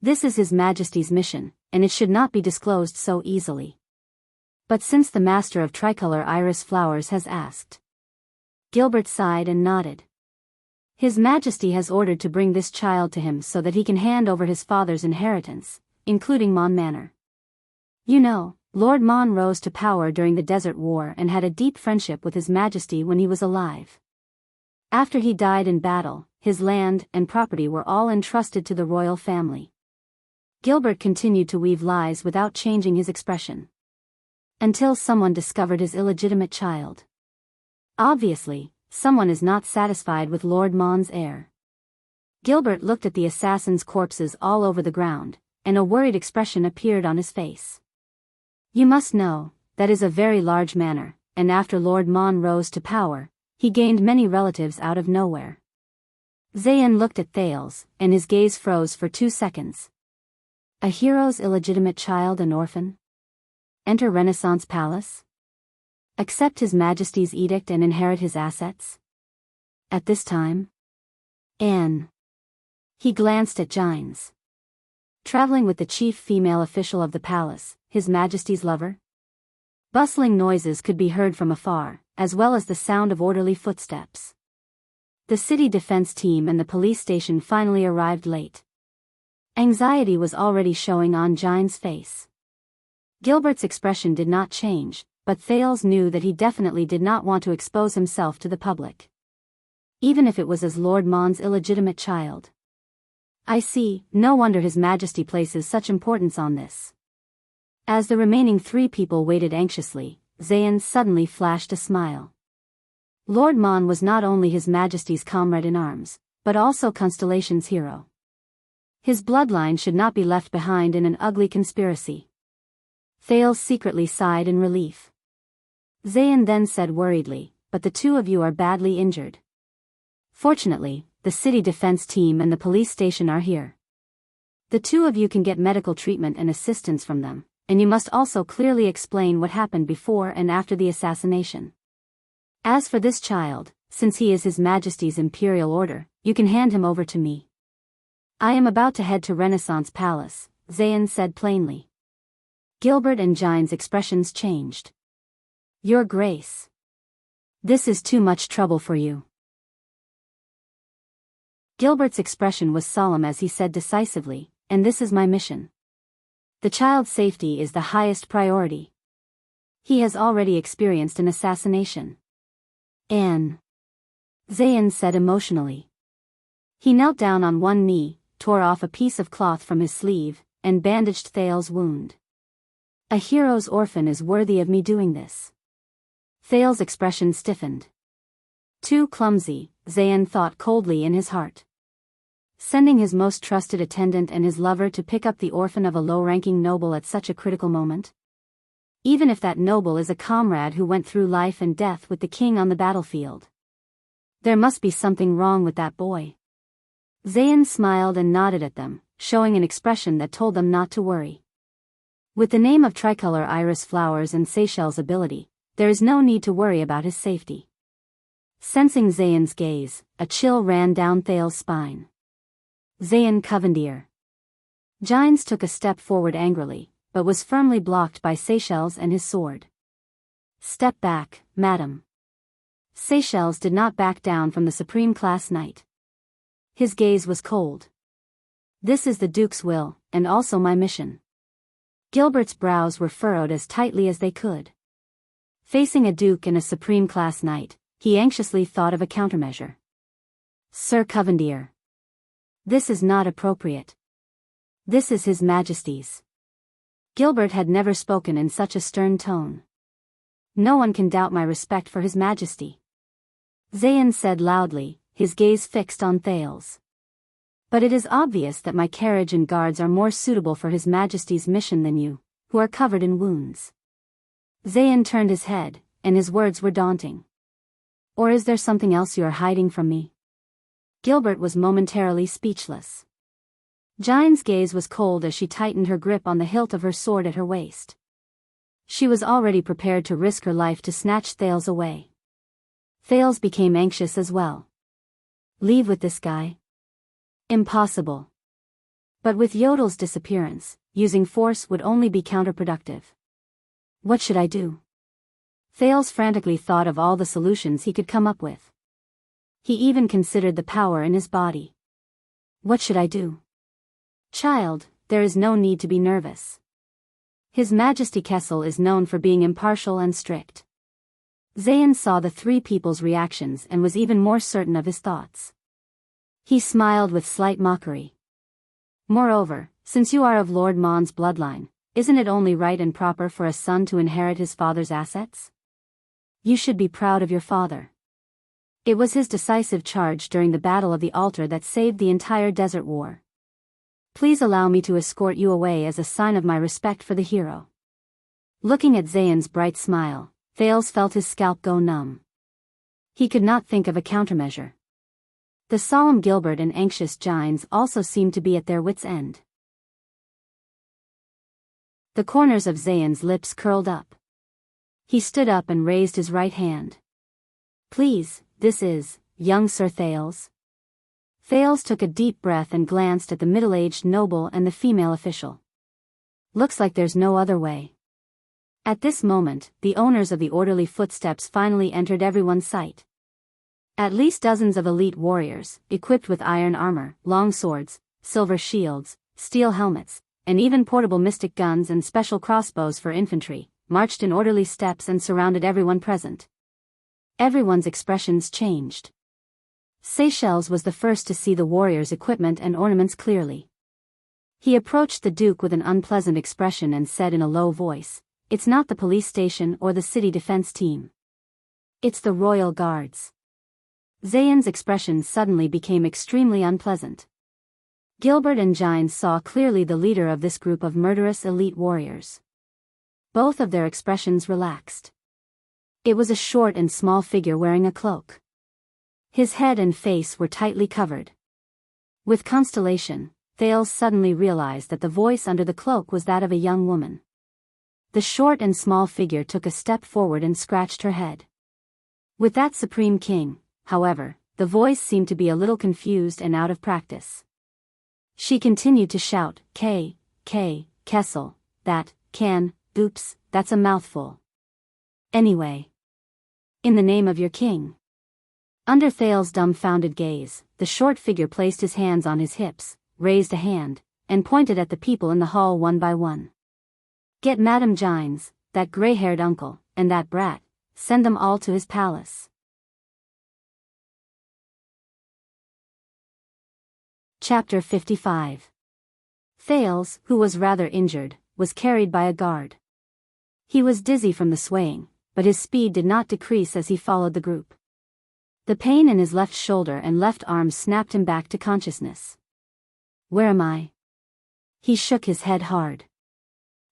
This is His Majesty's mission, and it should not be disclosed so easily. But since the Master of Tricolor Iris Flowers has asked. Gilbert sighed and nodded. His Majesty has ordered to bring this child to him so that he can hand over his father's inheritance, including Mon Manor. You know, Lord Mon rose to power during the Desert War and had a deep friendship with His Majesty when he was alive. After he died in battle, his land and property were all entrusted to the royal family. Gilbert continued to weave lies without changing his expression. Until someone discovered his illegitimate child. Obviously, someone is not satisfied with Lord Mon's heir. Gilbert looked at the assassins' corpses all over the ground, and a worried expression appeared on his face. You must know, that is a very large manor, and after Lord Mon rose to power, he gained many relatives out of nowhere. Zayn looked at Thales, and his gaze froze for 2 seconds. A hero's illegitimate child, an orphan? Enter Renaissance Palace? Accept His Majesty's edict and inherit his assets? At this time? Anne. He glanced at Gines. Traveling with the chief female official of the palace, His Majesty's lover? Bustling noises could be heard from afar, as well as the sound of orderly footsteps. The city defense team and the police station finally arrived late. Anxiety was already showing on Gines' face. Gilbert's expression did not change, but Thales knew that he definitely did not want to expose himself to the public. Even if it was as Lord Mon's illegitimate child. I see, no wonder His Majesty places such importance on this. As the remaining 3 people waited anxiously, Zayn suddenly flashed a smile. Lord Mon was not only His Majesty's comrade in arms, but also Constellation's hero. His bloodline should not be left behind in an ugly conspiracy. Thales secretly sighed in relief. Zayn then said worriedly, but the 2 of you are badly injured. Fortunately, the city defense team and the police station are here. The 2 of you can get medical treatment and assistance from them, and you must also clearly explain what happened before and after the assassination. As for this child, since he is His Majesty's imperial order, you can hand him over to me. I am about to head to Renaissance Palace, Zayn said plainly. Gilbert and Gines' expressions changed. Your Grace. This is too much trouble for you. Gilbert's expression was solemn as he said decisively, and this is my mission. The child's safety is the highest priority. He has already experienced an assassination. Anne. Zayn said emotionally. He knelt down on one knee, tore off a piece of cloth from his sleeve, and bandaged Thales' wound. A hero's orphan is worthy of me doing this. Thales' expression stiffened. Too clumsy, Zayn thought coldly in his heart. Sending his most trusted attendant and his lover to pick up the orphan of a low-ranking noble at such a critical moment? Even if that noble is a comrade who went through life and death with the king on the battlefield. There must be something wrong with that boy. Zayn smiled and nodded at them, showing an expression that told them not to worry. With the name of tricolor iris flowers and Seychelles' ability, there is no need to worry about his safety. Sensing Zayn's gaze, a chill ran down Thales' spine. Zayn Covendier. Gines took a step forward angrily, but was firmly blocked by Seychelles and his sword. Step back, madam. Seychelles did not back down from the supreme class knight. His gaze was cold. This is the Duke's will, and also my mission. Gilbert's brows were furrowed as tightly as they could. Facing a Duke and a supreme class knight, he anxiously thought of a countermeasure. Sir Covendier. This is not appropriate. This is His Majesty's. Gilbert had never spoken in such a stern tone. No one can doubt my respect for His Majesty. Zayn said loudly, his gaze fixed on Thales. But it is obvious that my carriage and guards are more suitable for His Majesty's mission than you, who are covered in wounds. Zayn turned his head, and his words were daunting. Or is there something else you are hiding from me? Gilbert was momentarily speechless. Gines' gaze was cold as she tightened her grip on the hilt of her sword at her waist. She was already prepared to risk her life to snatch Thales away. Thales became anxious as well. Leave with this guy? Impossible. But with Yodel's disappearance, using force would only be counterproductive. What should I do? Thales frantically thought of all the solutions he could come up with. He even considered the power in his body. What should I do? Child, there is no need to be nervous. His Majesty Kessel is known for being impartial and strict. Zayan saw the three people's reactions and was even more certain of his thoughts. He smiled with slight mockery. Moreover, since you are of Lord Mon's bloodline, isn't it only right and proper for a son to inherit his father's assets? You should be proud of your father. It was his decisive charge during the Battle of the Altar that saved the entire Desert War. Please allow me to escort you away as a sign of my respect for the hero. Looking at Zayan's bright smile, Thales felt his scalp go numb. He could not think of a countermeasure. The solemn Gilbert and anxious Gines also seemed to be at their wits' end. The corners of Zayan's lips curled up. He stood up and raised his right hand. Please, this is, young Sir Thales. Thales took a deep breath and glanced at the middle-aged noble and the female official. Looks like there's no other way. At this moment, the owners of the orderly footsteps finally entered everyone's sight. At least dozens of elite warriors, equipped with iron armor, long swords, silver shields, steel helmets, and even portable mystic guns and special crossbows for infantry, marched in orderly steps and surrounded everyone present. Everyone's expressions changed. Seychelles was the first to see the warriors' equipment and ornaments clearly. He approached the Duke with an unpleasant expression and said in a low voice, "It's not the police station or the city defense team. It's the Royal Guards." Zayan's expression suddenly became extremely unpleasant. Gilbert and Gines saw clearly the leader of this group of murderous elite warriors. Both of their expressions relaxed. It was a short and small figure wearing a cloak. His head and face were tightly covered. With consternation, Thales suddenly realized that the voice under the cloak was that of a young woman. The short and small figure took a step forward and scratched her head. With that supreme king, however, the voice seemed to be a little confused and out of practice. She continued to shout, Kessel, oops, that's a mouthful. Anyway. In the name of your king." Under Thales' dumbfounded gaze, the short figure placed his hands on his hips, raised a hand, and pointed at the people in the hall one by one. "Get Madame Gines, that gray-haired uncle, and that brat, send them all to his palace." Chapter 55. Thales, who was rather injured, was carried by a guard. He was dizzy from the swaying, but his speed did not decrease as he followed the group. The pain in his left shoulder and left arm snapped him back to consciousness. "Where am I?" He shook his head hard.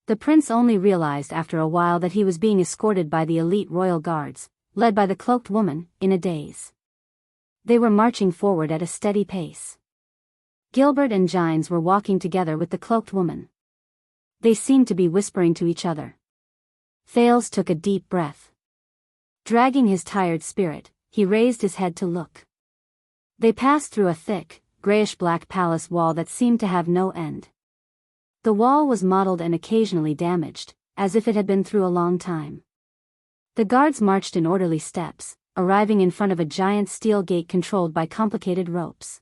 The prince only realized after a while that he was being escorted by the elite royal guards, led by the cloaked woman, in a daze. They were marching forward at a steady pace. Gilbert and Gines were walking together with the cloaked woman. They seemed to be whispering to each other. Thales took a deep breath. Dragging his tired spirit, he raised his head to look. They passed through a thick, grayish-black palace wall that seemed to have no end. The wall was mottled and occasionally damaged, as if it had been through a long time. The guards marched in orderly steps, arriving in front of a giant steel gate controlled by complicated ropes.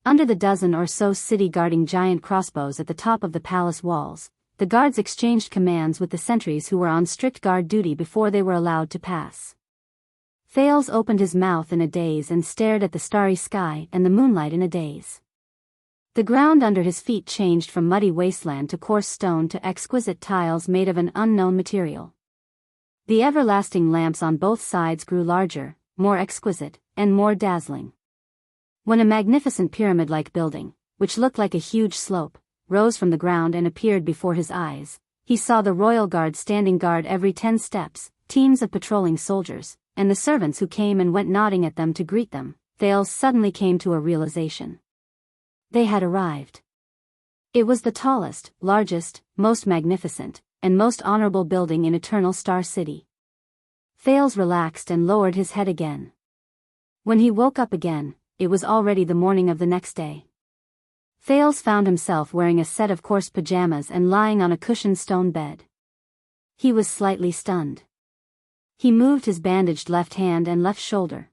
Under the dozen or so city-guarding giant crossbows at the top of the palace walls, the guards exchanged commands with the sentries who were on strict guard duty before they were allowed to pass. Thales opened his mouth in a daze and stared at the starry sky and the moonlight in a daze. The ground under his feet changed from muddy wasteland to coarse stone to exquisite tiles made of an unknown material. The everlasting lamps on both sides grew larger, more exquisite, and more dazzling. When a magnificent pyramid-like building, which looked like a huge slope, rose from the ground and appeared before his eyes, he saw the royal guard standing guard every 10 steps, teams of patrolling soldiers, and the servants who came and went nodding at them to greet them. Thales suddenly came to a realization. They had arrived. It was the tallest, largest, most magnificent, and most honorable building in Eternal Star City. Thales relaxed and lowered his head again. When he woke up again, it was already the morning of the next day. Thales found himself wearing a set of coarse pajamas and lying on a cushioned stone bed. He was slightly stunned. He moved his bandaged left hand and left shoulder.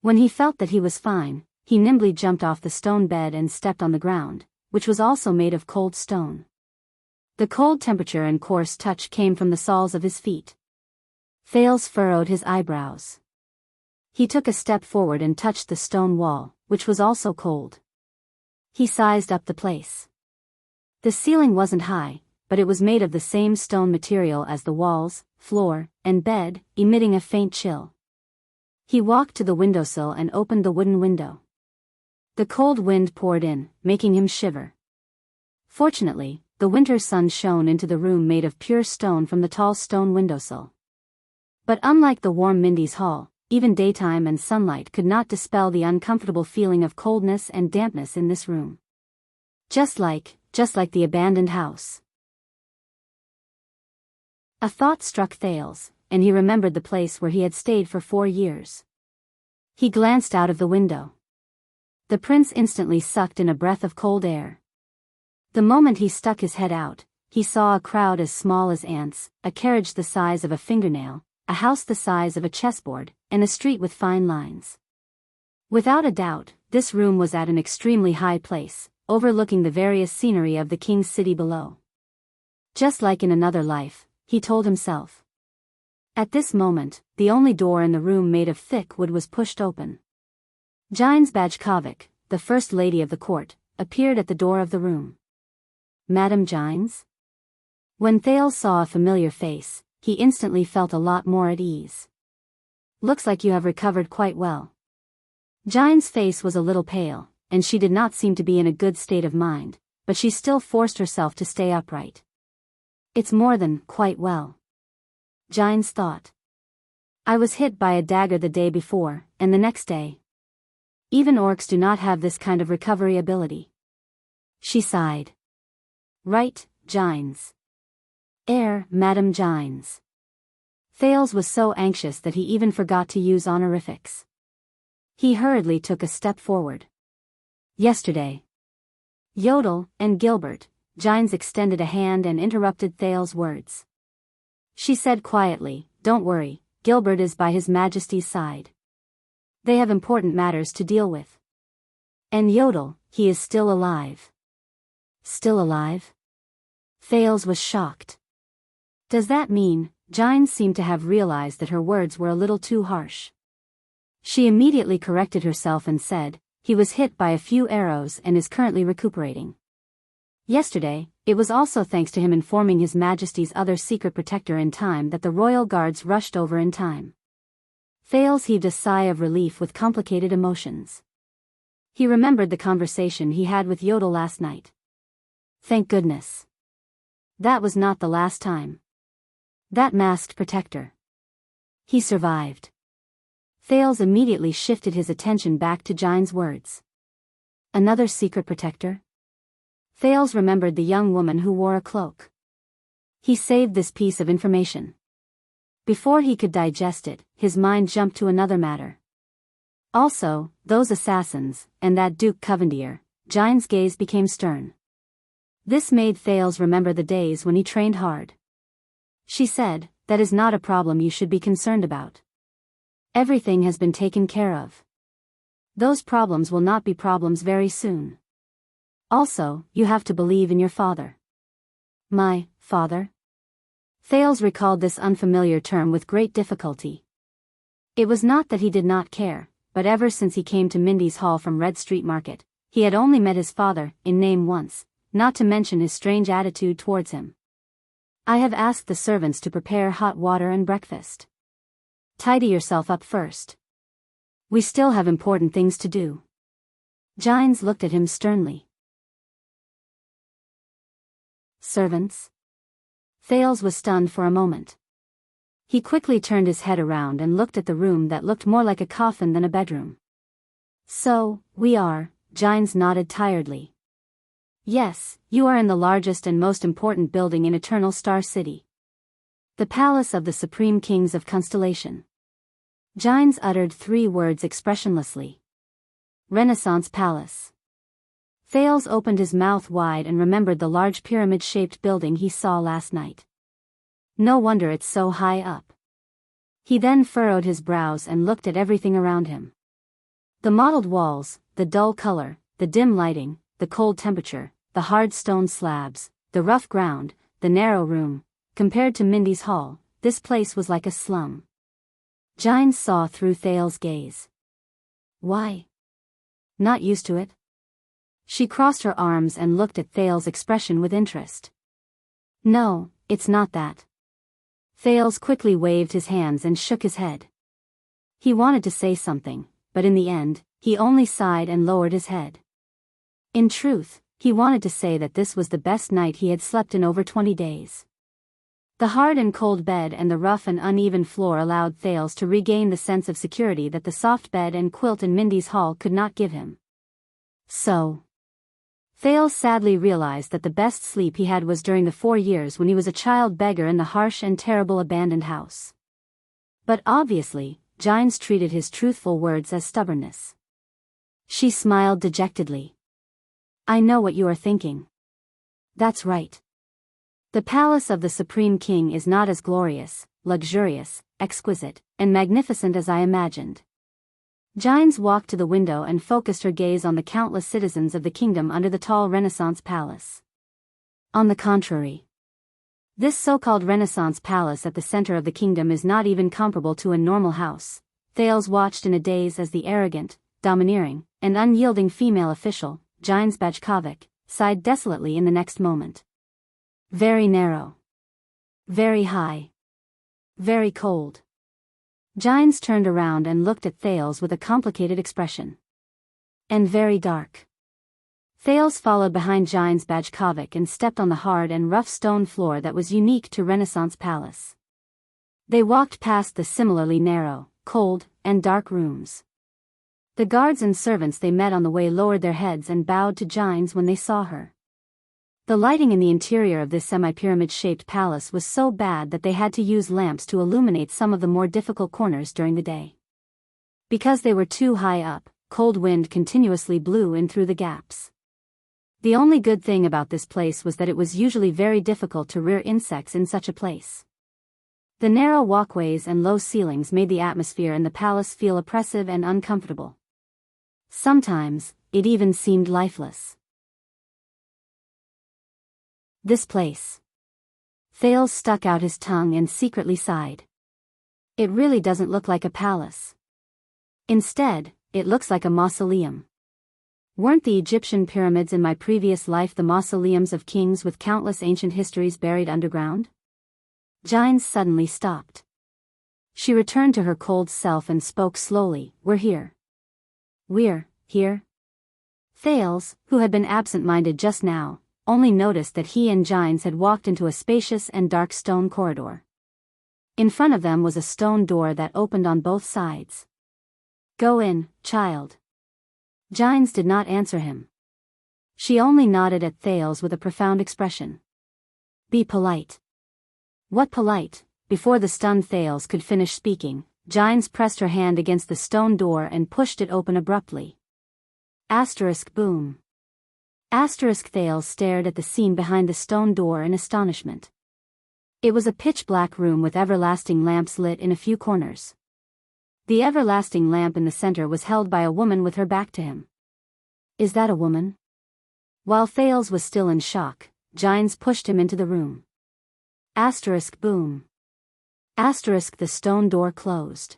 When he felt that he was fine, he nimbly jumped off the stone bed and stepped on the ground, which was also made of cold stone. The cold temperature and coarse touch came from the soles of his feet. Thales furrowed his eyebrows. He took a step forward and touched the stone wall, which was also cold. He sized up the place. The ceiling wasn't high, but it was made of the same stone material as the walls, floor, and bed, emitting a faint chill. He walked to the windowsill and opened the wooden window. The cold wind poured in, making him shiver. Fortunately, the winter sun shone into the room made of pure stone from the tall stone windowsill. But unlike the warm Mindy's hall, even daytime and sunlight could not dispel the uncomfortable feeling of coldness and dampness in this room. Just like the abandoned house. A thought struck Thales, and he remembered the place where he had stayed for 4 years. He glanced out of the window. The prince instantly sucked in a breath of cold air. The moment he stuck his head out, he saw a crowd as small as ants, a carriage the size of a fingernail, a house the size of a chessboard, and a street with fine lines. Without a doubt, this room was at an extremely high place, overlooking the various scenery of the king's city below. Just like in another life, he told himself. At this moment, the only door in the room made of thick wood was pushed open. Jianghu Bajkovic, the first lady of the court, appeared at the door of the room. Madame Jianghu? When Thales saw a familiar face, he instantly felt a lot more at ease. Looks like you have recovered quite well. Jianghu's face was a little pale, and she did not seem to be in a good state of mind, but she still forced herself to stay upright. It's more than quite well. Jianghu thought. I was hit by a dagger the day before, and the next day. Even orcs do not have this kind of recovery ability. She sighed. Right, Jianghu. Madame Jianghu. Thales was so anxious that he even forgot to use honorifics. He hurriedly took a step forward. Yesterday. Yodel and Gilbert, Jianghu extended a hand and interrupted Thales' words. She said quietly, Don't worry, Gilbert is by His Majesty's side. They have important matters to deal with. And Yodel, he is still alive. Still alive? Thales was shocked. Does that mean? Jianghu seemed to have realized that her words were a little too harsh. She immediately corrected herself and said, He was hit by a few arrows and is currently recuperating. Yesterday, it was also thanks to him informing His Majesty's other secret protector in time that the royal guards rushed over in time. Thales heaved a sigh of relief with complicated emotions. He remembered the conversation he had with Yodel last night. Thank goodness. That was not the last time. That masked protector. He survived. Thales immediately shifted his attention back to Jianghu's words. Another secret protector? Thales remembered the young woman who wore a cloak. He saved this piece of information. Before he could digest it, his mind jumped to another matter. Also, those assassins, and that Duke Covendier. Jianghu's gaze became stern. This made Thales remember the days when he trained hard. She said, That is not a problem you should be concerned about. Everything has been taken care of. Those problems will not be problems very soon. Also, you have to believe in your father. My father? Thales recalled this unfamiliar term with great difficulty. It was not that he did not care, but ever since he came to Mindy's Hall from Red Street Market, he had only met his father, in name once, not to mention his strange attitude towards him. I have asked the servants to prepare hot water and breakfast. Tidy yourself up first. We still have important things to do. Jianghu looked at him sternly. Servants? Thales was stunned for a moment. He quickly turned his head around and looked at the room that looked more like a coffin than a bedroom. So, we are, Jianghu nodded tiredly. Yes, you are in the largest and most important building in Eternal Star City. The Palace of the Supreme Kings of Constellation. Jianghu uttered 3 words expressionlessly. Renaissance Palace. Thales opened his mouth wide and remembered the large pyramid-shaped building he saw last night. No wonder it's so high up. He then furrowed his brows and looked at everything around him. The mottled walls, the dull color, the dim lighting, the cold temperature, the hard stone slabs, the rough ground, the narrow room. Compared to Mindy's hall, this place was like a slum. Giles saw through Thale's gaze. Why? Not used to it? She crossed her arms and looked at Thale's expression with interest. No, it's not that. Thales quickly waved his hands and shook his head. He wanted to say something, but in the end, he only sighed and lowered his head. In truth, he wanted to say that this was the best night he had slept in over 20 days. The hard and cold bed and the rough and uneven floor allowed Thales to regain the sense of security that the soft bed and quilt in Mindy's hall could not give him. So, Thales sadly realized that the best sleep he had was during the 4 years when he was a child beggar in the harsh and terrible abandoned house. But obviously, Giles treated his truthful words as stubbornness. She smiled dejectedly. I know what you are thinking. That's right. The palace of the Supreme King is not as glorious, luxurious, exquisite, and magnificent as I imagined. Giles walked to the window and focused her gaze on the countless citizens of the kingdom under the tall Renaissance palace. On the contrary, this so-called Renaissance palace at the center of the kingdom is not even comparable to a normal house. Thales watched in a daze as the arrogant, domineering, and unyielding female official, Giles Bajkovic, sighed desolately in the next moment. Very narrow. Very high. Very cold. Giles turned around and looked at Thales with a complicated expression. And very dark. Thales followed behind Giles Bajkovic and stepped on the hard and rough stone floor that was unique to Renaissance Palace. They walked past the similarly narrow, cold, and dark rooms. The guards and servants they met on the way lowered their heads and bowed to Giles when they saw her. The lighting in the interior of this semi-pyramid-shaped palace was so bad that they had to use lamps to illuminate some of the more difficult corners during the day. Because they were too high up, cold wind continuously blew in through the gaps. The only good thing about this place was that it was usually very difficult to rear insects in such a place. The narrow walkways and low ceilings made the atmosphere in the palace feel oppressive and uncomfortable. Sometimes, it even seemed lifeless. This place. Thales stuck out his tongue and secretly sighed. It really doesn't look like a palace. Instead, it looks like a mausoleum. Weren't the Egyptian pyramids in my previous life the mausoleums of kings with countless ancient histories buried underground? Giles suddenly stopped. She returned to her cold self and spoke slowly. We're here. We're here? Thales, who had been absent-minded just now, only noticed that he and Giles had walked into a spacious and dark stone corridor. In front of them was a stone door that opened on both sides. Go in, child. Giles did not answer him. She only nodded at Thales with a profound expression. Be polite. What polite? Before the stunned Thales could finish speaking, Giles pressed her hand against the stone door and pushed it open abruptly. Boom. Thales stared at the scene behind the stone door in astonishment. It was a pitch-black room with everlasting lamps lit in a few corners. The everlasting lamp in the center was held by a woman with her back to him. Is that a woman? While Thales was still in shock, Giles pushed him into the room. Boom. The stone door closed.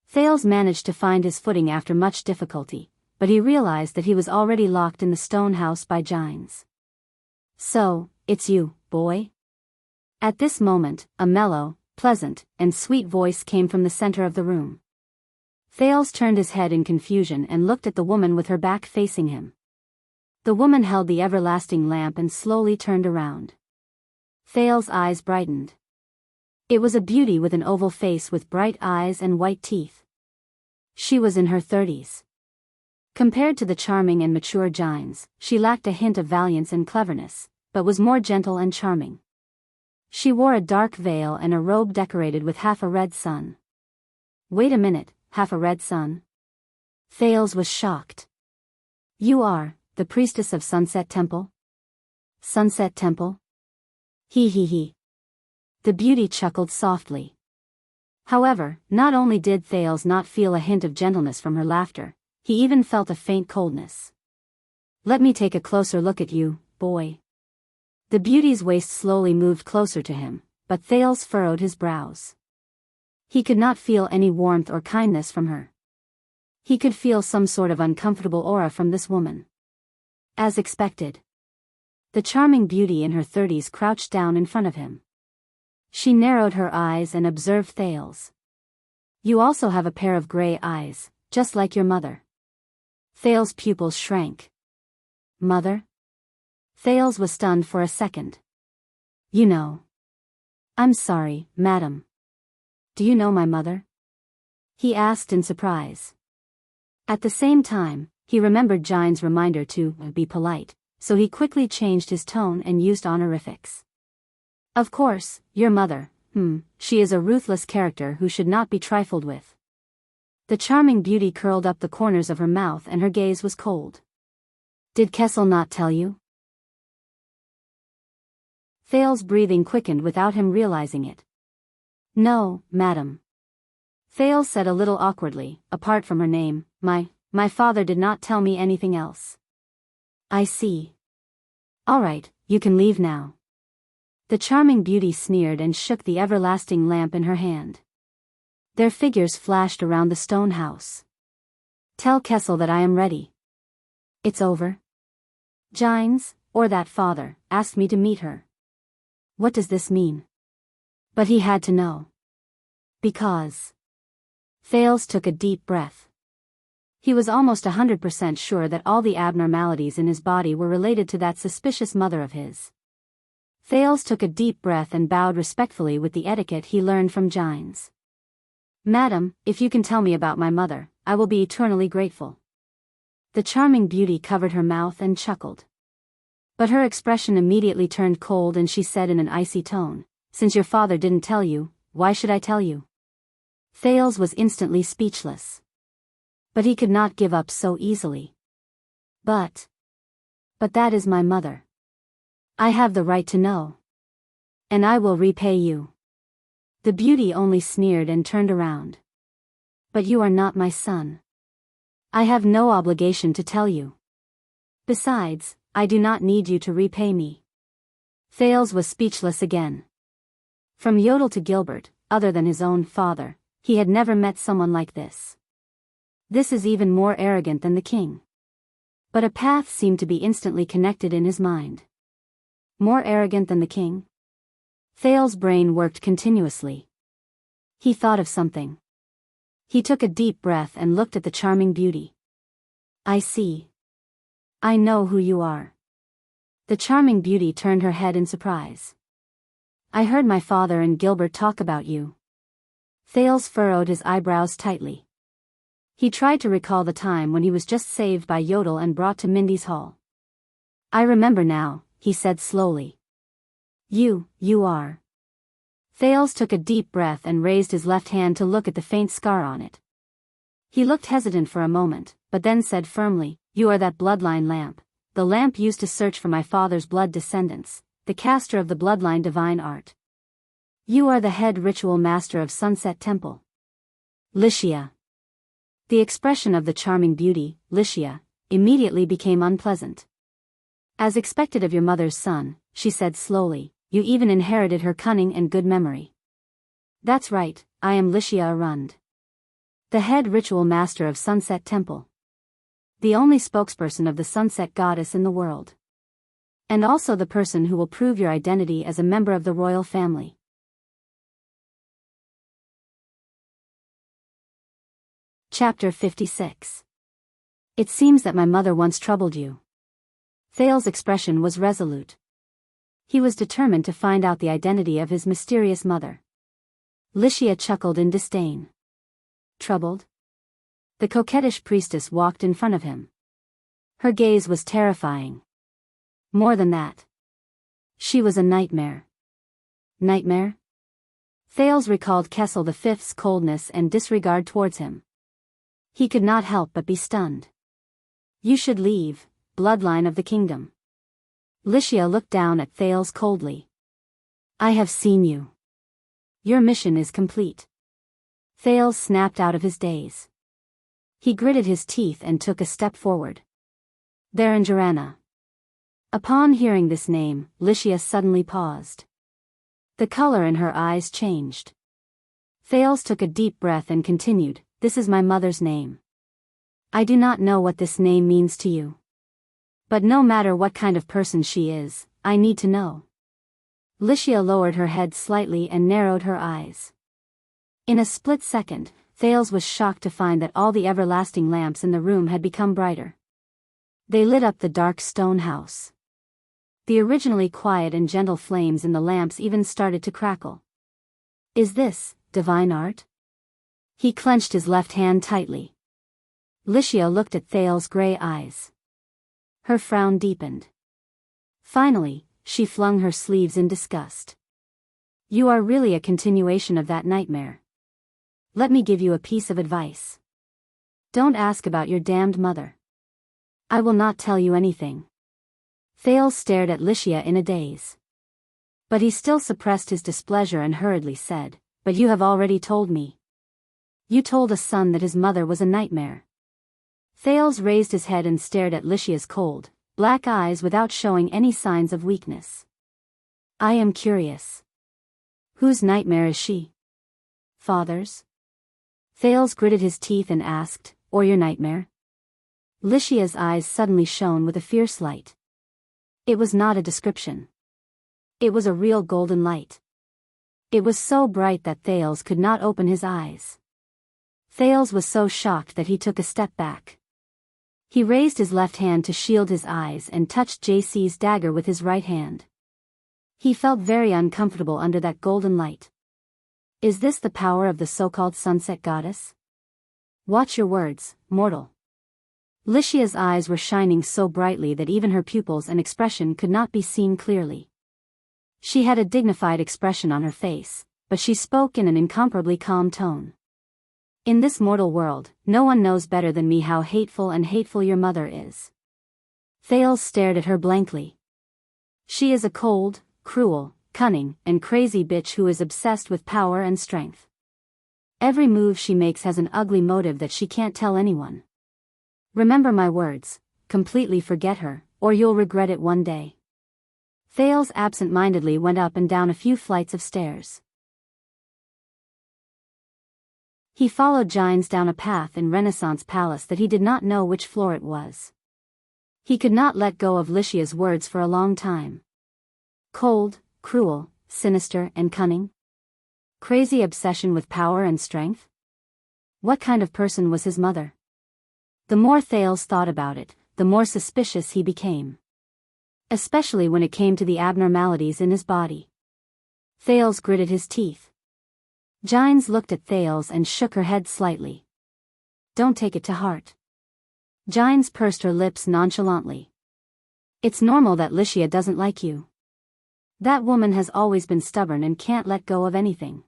Thales managed to find his footing after much difficulty, but he realized that he was already locked in the stone house by Giles. So, it's you, boy? At this moment, a mellow, pleasant, and sweet voice came from the center of the room. Thales turned his head in confusion and looked at the woman with her back facing him. The woman held the everlasting lamp and slowly turned around. Thales' eyes brightened. It was a beauty with an oval face with bright eyes and white teeth. She was in her 30s. Compared to the charming and mature Giles, she lacked a hint of valiance and cleverness, but was more gentle and charming. She wore a dark veil and a robe decorated with half a red sun. Wait a minute, half a red sun? Thales was shocked. You are, the priestess of Sunset Temple? Sunset Temple? He. The beauty chuckled softly. However, not only did Thales not feel a hint of gentleness from her laughter, he even felt a faint coldness. "Let me take a closer look at you, boy." The beauty's waist slowly moved closer to him, but Thales furrowed his brows. He could not feel any warmth or kindness from her. He could feel some sort of uncomfortable aura from this woman. As expected, the charming beauty in her 30s crouched down in front of him. She narrowed her eyes and observed Thales. "You also have a pair of gray eyes, just like your mother." Thales' pupils shrank. "Mother?" Thales was stunned for a second. "You know." "I'm sorry, madam. Do you know my mother?" he asked in surprise. At the same time, he remembered Jine's reminder to be polite, so he quickly changed his tone and used honorifics. "Of course, your mother, she is a ruthless character who should not be trifled with." The charming beauty curled up the corners of her mouth and her gaze was cold. "Did Kessel not tell you?" Thales' breathing quickened without him realizing it. "No, madam." Thales said a little awkwardly, "Apart from her name, my father did not tell me anything else." "I see. All right, you can leave now." The charming beauty sneered and shook the everlasting lamp in her hand. Their figures flashed around the stone house. "Tell Kessel that I am ready." "It's over?" "Jine's, or that father, asked me to meet her." "What does this mean?" But he had to know. Because. Thales took a deep breath. He was almost 100% sure that all the abnormalities in his body were related to that suspicious mother of his. Thales took a deep breath and bowed respectfully with the etiquette he learned from Jine's. "Madam, if you can tell me about my mother, I will be eternally grateful." The charming beauty covered her mouth and chuckled. But her expression immediately turned cold and she said in an icy tone, "Since your father didn't tell you, why should I tell you?" Thales was instantly speechless. But he could not give up so easily. But that is my mother. I have the right to know. And I will repay you." The beauty only sneered and turned around. "But you are not my son. I have no obligation to tell you. Besides, I do not need you to repay me." Thales was speechless again. From Yodel to Gilbert, other than his own father, he had never met someone like this. This is even more arrogant than the king. But a path seemed to be instantly connected in his mind. More arrogant than the king? Thales' brain worked continuously. He thought of something. He took a deep breath and looked at the charming beauty. "I see. I know who you are." The charming beauty turned her head in surprise. "I heard my father and Gilbert talk about you." Thales furrowed his eyebrows tightly. He tried to recall the time when he was just saved by Yodel and brought to Mindy's hall. "I remember now," he said slowly. You are." Thales took a deep breath and raised his left hand to look at the faint scar on it. He looked hesitant for a moment, but then said firmly, "You are that bloodline lamp, the lamp used to search for my father's blood descendants, the caster of the bloodline divine art. You are the head ritual master of Sunset Temple." "Licia." The expression of the charming beauty, Licia, immediately became unpleasant. "As expected of your mother's son," she said slowly, "you even inherited her cunning and good memory." "That's right, I am Licia Arund, the head ritual master of Sunset Temple. The only spokesperson of the Sunset Goddess in the world. And also the person who will prove your identity as a member of the royal family." Chapter 56. "It seems that my mother once troubled you." Thales' expression was resolute. He was determined to find out the identity of his mysterious mother. Licia chuckled in disdain. "Troubled?" The coquettish priestess walked in front of him. Her gaze was terrifying. More than that. She was a nightmare. Nightmare? Thales recalled Kessel V's coldness and disregard towards him. He could not help but be stunned. "You should leave, bloodline of the kingdom." Licia looked down at Thales coldly. "I have seen you. Your mission is complete. Thales snapped out of his daze. He gritted his teeth and took a step forward. Dharanjarana. Upon hearing this name, Lycius suddenly paused. The color in her eyes changed. Thales took a deep breath and continued, "This is my mother's name. I do not know what this name means to you. But no matter what kind of person she is, I need to know." Lycia lowered her head slightly and narrowed her eyes. In a split second, Thales was shocked to find that all the everlasting lamps in the room had become brighter. They lit up the dark stone house. The originally quiet and gentle flames in the lamps even started to crackle. "Is this divine art?" He clenched his left hand tightly. Lycia looked at Thales' gray eyes. Her frown deepened. Finally, she flung her sleeves in disgust. "You are really a continuation of that nightmare. Let me give you a piece of advice. Don't ask about your damned mother. I will not tell you anything." Thales stared at Lycia in a daze. But he still suppressed his displeasure and hurriedly said, "But you have already told me. You told a son that his mother was a nightmare." Thales raised his head and stared at Lycia's cold, black eyes without showing any signs of weakness. "I am curious. Whose nightmare is she?" "Father's." Thales gritted his teeth and asked, "Or your nightmare?" Lycia's eyes suddenly shone with a fierce light. It was not a description. It was a real golden light. It was so bright that Thales could not open his eyes. Thales was so shocked that he took a step back. He raised his left hand to shield his eyes and touched JC's dagger with his right hand. He felt very uncomfortable under that golden light. Is this the power of the so-called sunset goddess? Watch your words, mortal. Lycia's eyes were shining so brightly that even her pupils and expression could not be seen clearly. She had a dignified expression on her face, but she spoke in an incomparably calm tone. "In this mortal world, no one knows better than me how hateful your mother is." Thales stared at her blankly. "She is a cold, cruel, cunning, and crazy bitch who is obsessed with power and strength. Every move she makes has an ugly motive that she can't tell anyone. Remember my words, completely forget her, or you'll regret it one day." Thales absent-mindedly went up and down a few flights of stairs. He followed Gines down a path in Renaissance Palace that he did not know which floor it was. He could not let go of Lycia's words for a long time. Cold, cruel, sinister and cunning? Crazy obsession with power and strength? What kind of person was his mother? The more Thales thought about it, the more suspicious he became. Especially when it came to the abnormalities in his body. Thales gritted his teeth. Gines looked at Thales and shook her head slightly. "Don't take it to heart." Gines pursed her lips nonchalantly. "It's normal that Lycia doesn't like you. That woman has always been stubborn and can't let go of anything."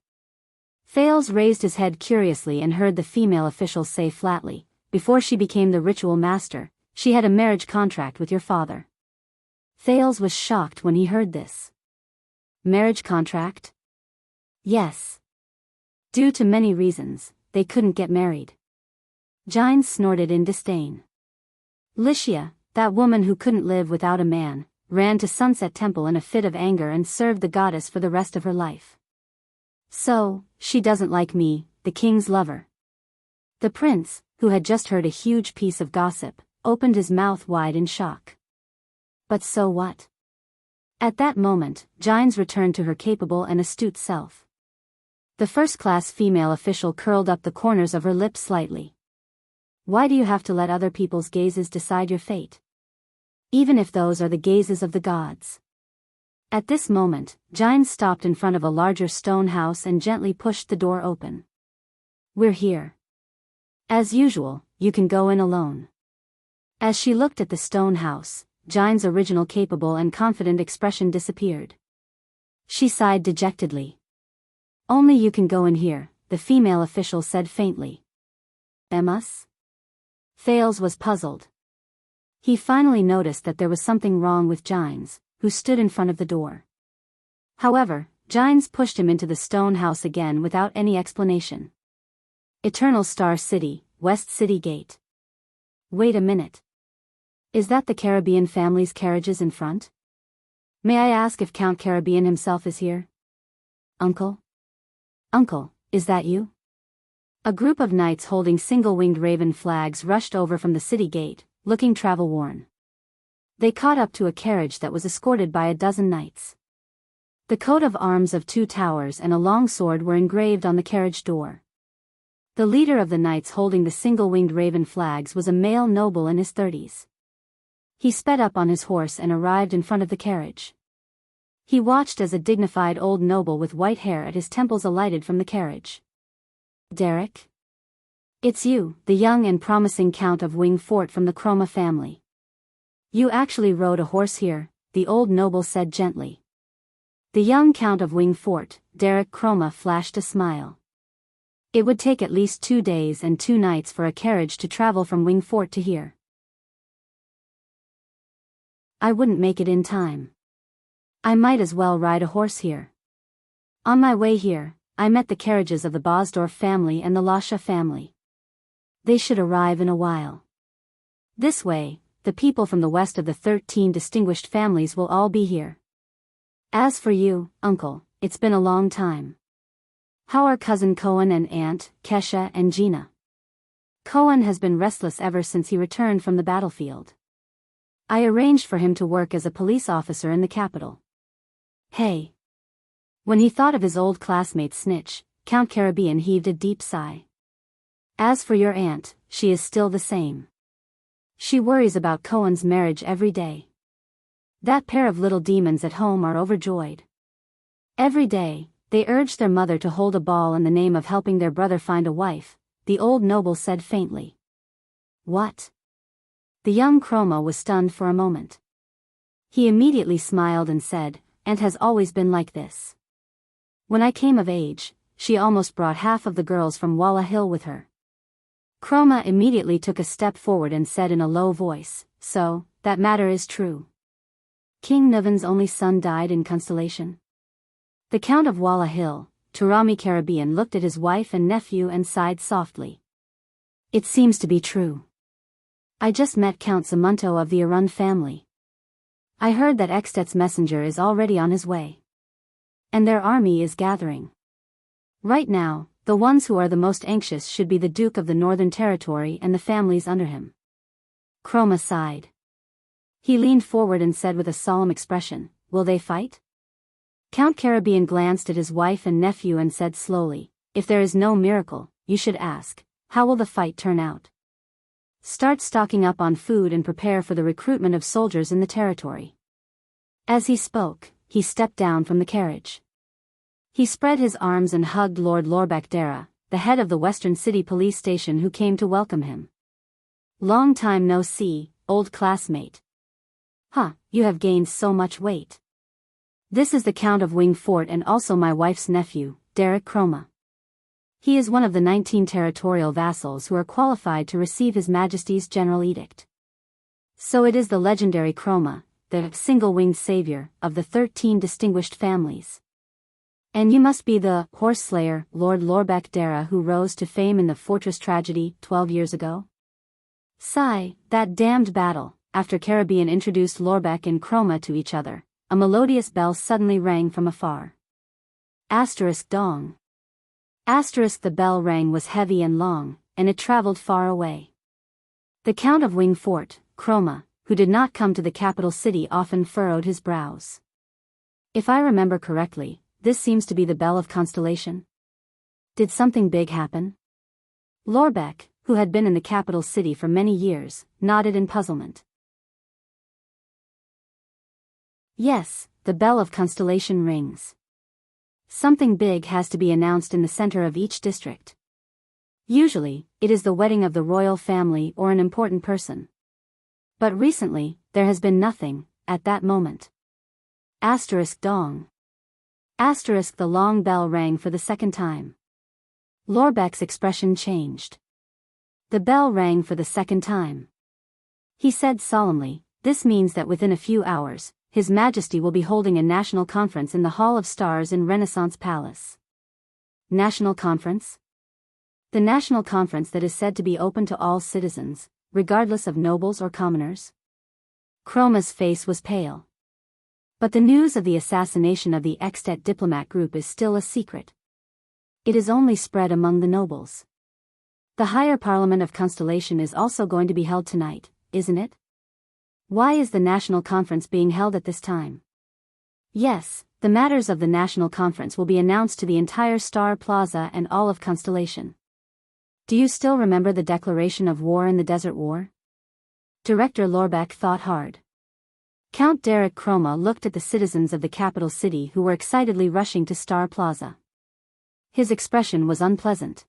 Thales raised his head curiously and heard the female official say flatly, "Before she became the ritual master, she had a marriage contract with your father." Thales was shocked when he heard this. Marriage contract? Yes. Due to many reasons, they couldn't get married. Gines snorted in disdain. Lycia, that woman who couldn't live without a man, ran to Sunset Temple in a fit of anger and served the goddess for the rest of her life. So, she doesn't like me, the king's lover. The prince, who had just heard a huge piece of gossip, opened his mouth wide in shock. But so what? At that moment, Gines returned to her capable and astute self. The first-class female official curled up the corners of her lips slightly. "Why do you have to let other people's gazes decide your fate? Even if those are the gazes of the gods." At this moment, Gines stopped in front of a larger stone house and gently pushed the door open. "We're here. As usual, you can go in alone." As she looked at the stone house, Gines' original capable and confident expression disappeared. She sighed dejectedly. "Only you can go in here," the female official said faintly. "Us?" Thales was puzzled. He finally noticed that there was something wrong with Gines, who stood in front of the door. However, Gines pushed him into the stone house again without any explanation. Eternal Star City, West City Gate. Wait a minute. Is that the Caribbean family's carriages in front? May I ask if Count Caribbean himself is here? Uncle? Uncle, is that you? A group of knights holding single-winged raven flags rushed over from the city gate, looking travel-worn. They caught up to a carriage that was escorted by a dozen knights. The coat of arms of 2 towers and a long sword were engraved on the carriage door. The leader of the knights holding the single-winged raven flags was a male noble in his 30s. He sped up on his horse and arrived in front of the carriage. He watched as a dignified old noble with white hair at his temples alighted from the carriage. Derek? It's you, the young and promising Count of Wing Fort from the Chroma family. You actually rode a horse here, the old noble said gently. The young Count of Wing Fort, Derek Chroma, flashed a smile. It would take at least 2 days and 2 nights for a carriage to travel from Wing Fort to here. I wouldn't make it in time. I might as well ride a horse here. On my way here, I met the carriages of the Bosdorf family and the Lasha family. They should arrive in a while. This way, the people from the west of the 13 distinguished families will all be here. As for you, Uncle, it's been a long time. How are Cousin Cohen and Aunt, Kesha and Gina? Cohen has been restless ever since he returned from the battlefield. I arranged for him to work as a police officer in the capital. Hey. When he thought of his old classmate Snitch, Count Caribbean heaved a deep sigh. As for your aunt, she is still the same. She worries about Cohen's marriage every day. That pair of little demons at home are overjoyed. Every day, they urge their mother to hold a ball in the name of helping their brother find a wife, the old noble said faintly. What? The young Chroma was stunned for a moment. He immediately smiled and said, "Aunt has always been like this. When I came of age, she almost brought half of the girls from Walla Hill with her." Chroma immediately took a step forward and said in a low voice, "So, that matter is true. King Nuvan's only son died in Constellation?" The Count of Walla Hill, Turami Caribbean, looked at his wife and nephew and sighed softly. It seems to be true. I just met Count Samunto of the Arun family. I heard that Ekstet's messenger is already on his way. And their army is gathering. Right now, the ones who are the most anxious should be the Duke of the Northern Territory and the families under him. Chroma sighed. He leaned forward and said with a solemn expression, "Will they fight?" Count Caribbean glanced at his wife and nephew and said slowly, "If there is no miracle, you should ask, how will the fight turn out? Start stocking up on food and prepare for the recruitment of soldiers in the territory." As he spoke, he stepped down from the carriage. He spread his arms and hugged Lord Lorbek Dara, the head of the Western City Police Station, who came to welcome him. "Long time no see, old classmate. Huh, you have gained so much weight. This is the Count of Wing Fort and also my wife's nephew, Derek Chroma. He is one of the 19 territorial vassals who are qualified to receive His Majesty's General Edict. So it is the legendary Chroma, the single-winged savior of the 13 distinguished families. And you must be the horse slayer, Lord Lorbek Dara, who rose to fame in the fortress tragedy 12 years ago? Sigh, that damned battle." After Caribbean introduced Lorbek and Chroma to each other, a melodious bell suddenly rang from afar. Asterisk dong. Asterisk the bell rang was heavy and long, and it traveled far away. The Count of Wing Fort, Chroma, who did not come to the capital city often, furrowed his brows. If I remember correctly, this seems to be the bell of Constellation. Did something big happen? Lorbek, who had been in the capital city for many years, nodded in puzzlement. Yes, the bell of Constellation rings. Something big has to be announced in the center of each district. Usually, it is the wedding of the royal family or an important person. But recently, there has been nothing, at that moment. Asterisk dong. Asterisk the long bell rang for the second time. Lorbek's expression changed. The bell rang for the second time. He said solemnly, "This means that within a few hours, His Majesty will be holding a national conference in the Hall of Stars in Renaissance Palace." National conference? The national conference that is said to be open to all citizens, regardless of nobles or commoners? Chroma's face was pale. But the news of the assassination of the extant diplomat group is still a secret. It is only spread among the nobles. The higher parliament of Constellation is also going to be held tonight, isn't it? Why is the national conference being held at this time? Yes, the matters of the national conference will be announced to the entire Star Plaza and all of Constellation. Do you still remember the declaration of war in the Desert War? Director Lorbeck thought hard. Count Derek Chroma looked at the citizens of the capital city who were excitedly rushing to Star Plaza. His expression was unpleasant.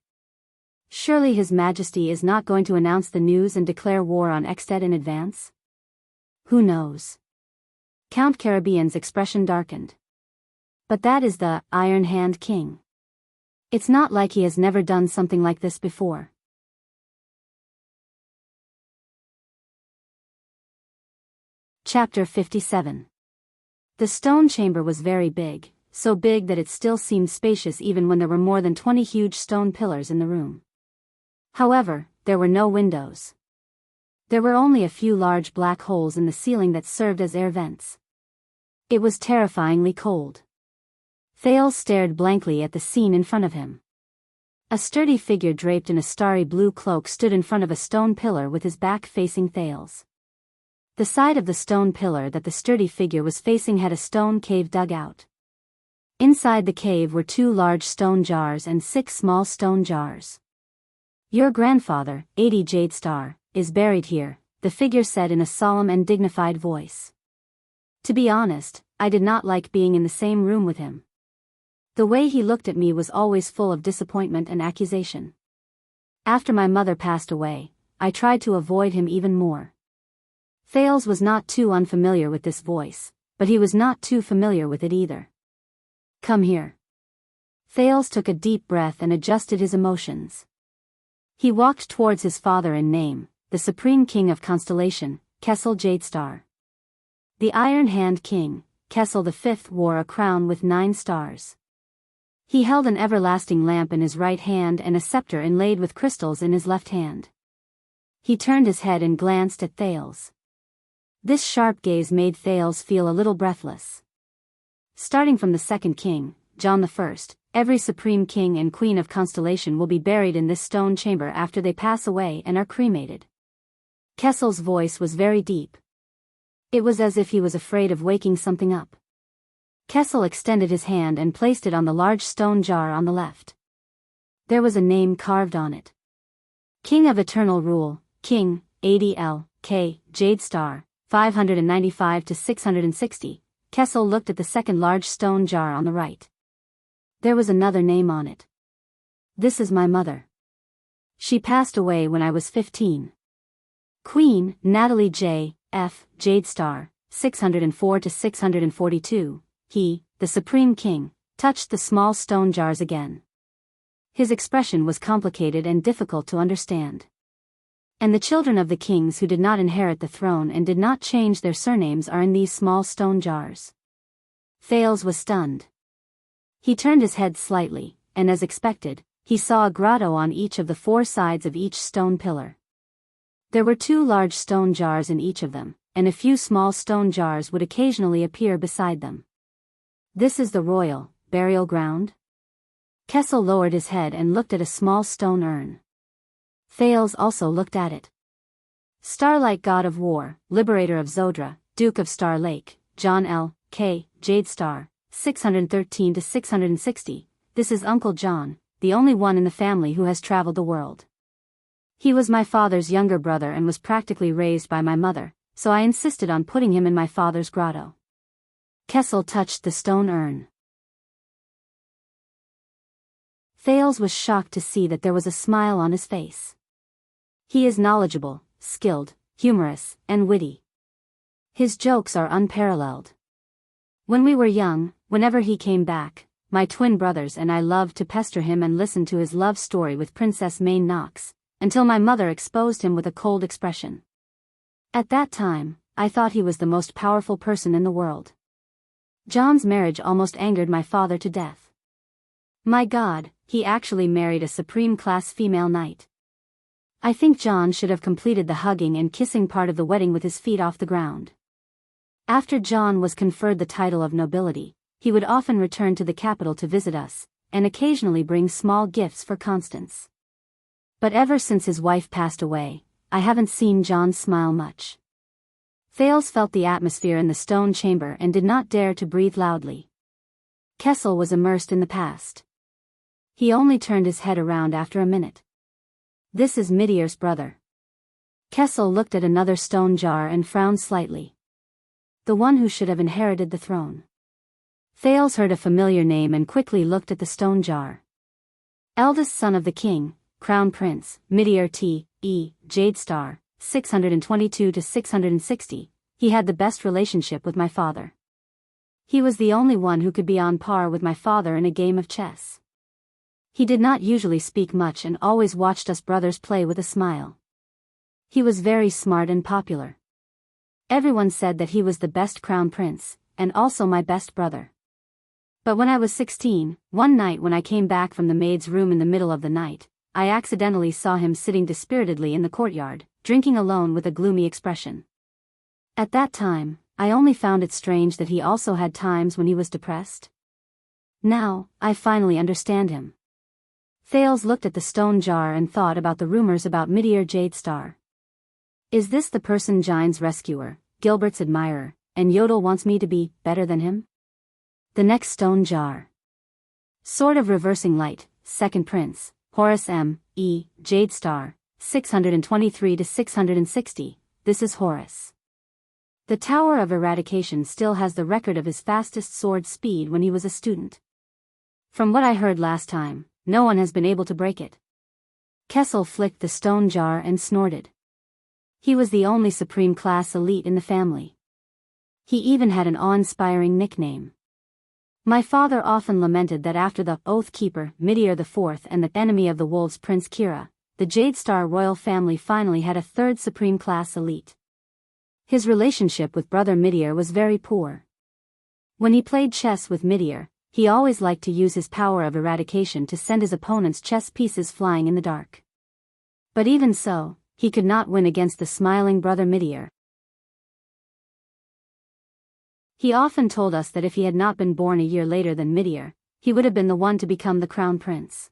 Surely His Majesty is not going to announce the news and declare war on Exted in advance? Who knows? Count Caribbean's expression darkened. But that is the Iron Hand King. It's not like he has never done something like this before. Chapter 57. The stone chamber was very big, so big that it still seemed spacious even when there were more than 20 huge stone pillars in the room. However, there were no windows. There were only a few large black holes in the ceiling that served as air vents. It was terrifyingly cold. Thales stared blankly at the scene in front of him. A sturdy figure draped in a starry blue cloak stood in front of a stone pillar with his back facing Thales. The side of the stone pillar that the sturdy figure was facing had a stone cave dug out. Inside the cave were 2 large stone jars and 6 small stone jars. Your grandfather, 80 Jade Star, is buried here, the figure said in a solemn and dignified voice. To be honest, I did not like being in the same room with him. The way he looked at me was always full of disappointment and accusation. After my mother passed away, I tried to avoid him even more. Thales was not too unfamiliar with this voice, but he was not too familiar with it either. Come here. Thales took a deep breath and adjusted his emotions. He walked towards his father in name, the Supreme King of Constellation, Kessel Jadestar. The Iron Hand King, Kessel V, wore a crown with 9 stars. He held an everlasting lamp in his right hand and a scepter inlaid with crystals in his left hand. He turned his head and glanced at Thales. This sharp gaze made Thales feel a little breathless. Starting from the second king, John I, every Supreme King and Queen of Constellation will be buried in this stone chamber after they pass away and are cremated. Kessel's voice was very deep. It was as if he was afraid of waking something up. Kessel extended his hand and placed it on the large stone jar on the left. There was a name carved on it. King of Eternal Rule, King, ADL, K, Jadestar, 595 to 660. Kessel looked at the second large stone jar on the right. There was another name on it. This is my mother. She passed away when I was 15. Queen, Natalie J, F, Jadestar, 604 to 642. He, the Supreme King, touched the small stone jars again. His expression was complicated and difficult to understand. And the children of the kings who did not inherit the throne and did not change their surnames are in these small stone jars. Thales was stunned. He turned his head slightly, and as expected, he saw a grotto on each of the 4 sides of each stone pillar. There were 2 large stone jars in each of them, and a few small stone jars would occasionally appear beside them. This is the royal burial ground? Kessel lowered his head and looked at a small stone urn. Thales also looked at it. Starlight God of War, Liberator of Zodra, Duke of Star Lake, John L. K. Jadestar, 613 to 660. This is Uncle John, the only one in the family who has traveled the world. He was my father's younger brother and was practically raised by my mother, so I insisted on putting him in my father's grotto. Kessel touched the stone urn. Thales was shocked to see that there was a smile on his face. He is knowledgeable, skilled, humorous, and witty. His jokes are unparalleled. When we were young, whenever he came back, my twin brothers and I loved to pester him and listen to his love story with Princess Maine Knox, until my mother exposed him with a cold expression. At that time, I thought he was the most powerful person in the world. John's marriage almost angered my father to death. My God, he actually married a supreme-class female knight. I think John should have completed the hugging and kissing part of the wedding with his feet off the ground. After John was conferred the title of nobility, he would often return to the capital to visit us, and occasionally bring small gifts for Constance. But ever since his wife passed away, I haven't seen John smile much. Thales felt the atmosphere in the stone chamber and did not dare to breathe loudly. Kessel was immersed in the past. He only turned his head around after a minute. This is Midier's brother. Kessel looked at another stone jar and frowned slightly. The one who should have inherited the throne. Thales heard a familiar name and quickly looked at the stone jar. Eldest son of the king, Crown Prince, Midier T.E., Jade Star, 622 to 660, he had the best relationship with my father. He was the only one who could be on par with my father in a game of chess. He did not usually speak much and always watched us brothers play with a smile. He was very smart and popular. Everyone said that he was the best crown prince, and also my best brother. But when I was 16, one night when I came back from the maid's room in the middle of the night, I accidentally saw him sitting dispiritedly in the courtyard, drinking alone with a gloomy expression. At that time, I only found it strange that he also had times when he was depressed. Now, I finally understand him. Thales looked at the stone jar and thought about the rumors about Midier Jade Star. Is this the person Gine's rescuer, Gilbert's admirer, and Yodel wants me to be better than him? The next stone jar. Sword of Reversing Light, Second Prince, Horace M.E., Jade Star, 623 to 660, this is Horace. The Tower of Eradication still has the record of his fastest sword speed when he was a student. From what I heard last time, no one has been able to break it. Kessel flicked the stone jar and snorted. He was the only supreme class elite in the family. He even had an awe-inspiring nickname. My father often lamented that after the Oath Keeper, Midier IV, and the enemy of the wolves Prince Kira, the Jade Star royal family finally had a third supreme class elite. His relationship with brother Midier was very poor. When he played chess with Midier, he always liked to use his power of eradication to send his opponent's chess pieces flying in the dark. But even so, he could not win against the smiling brother Midier. He often told us that if he had not been born a year later than Midier, he would have been the one to become the crown prince.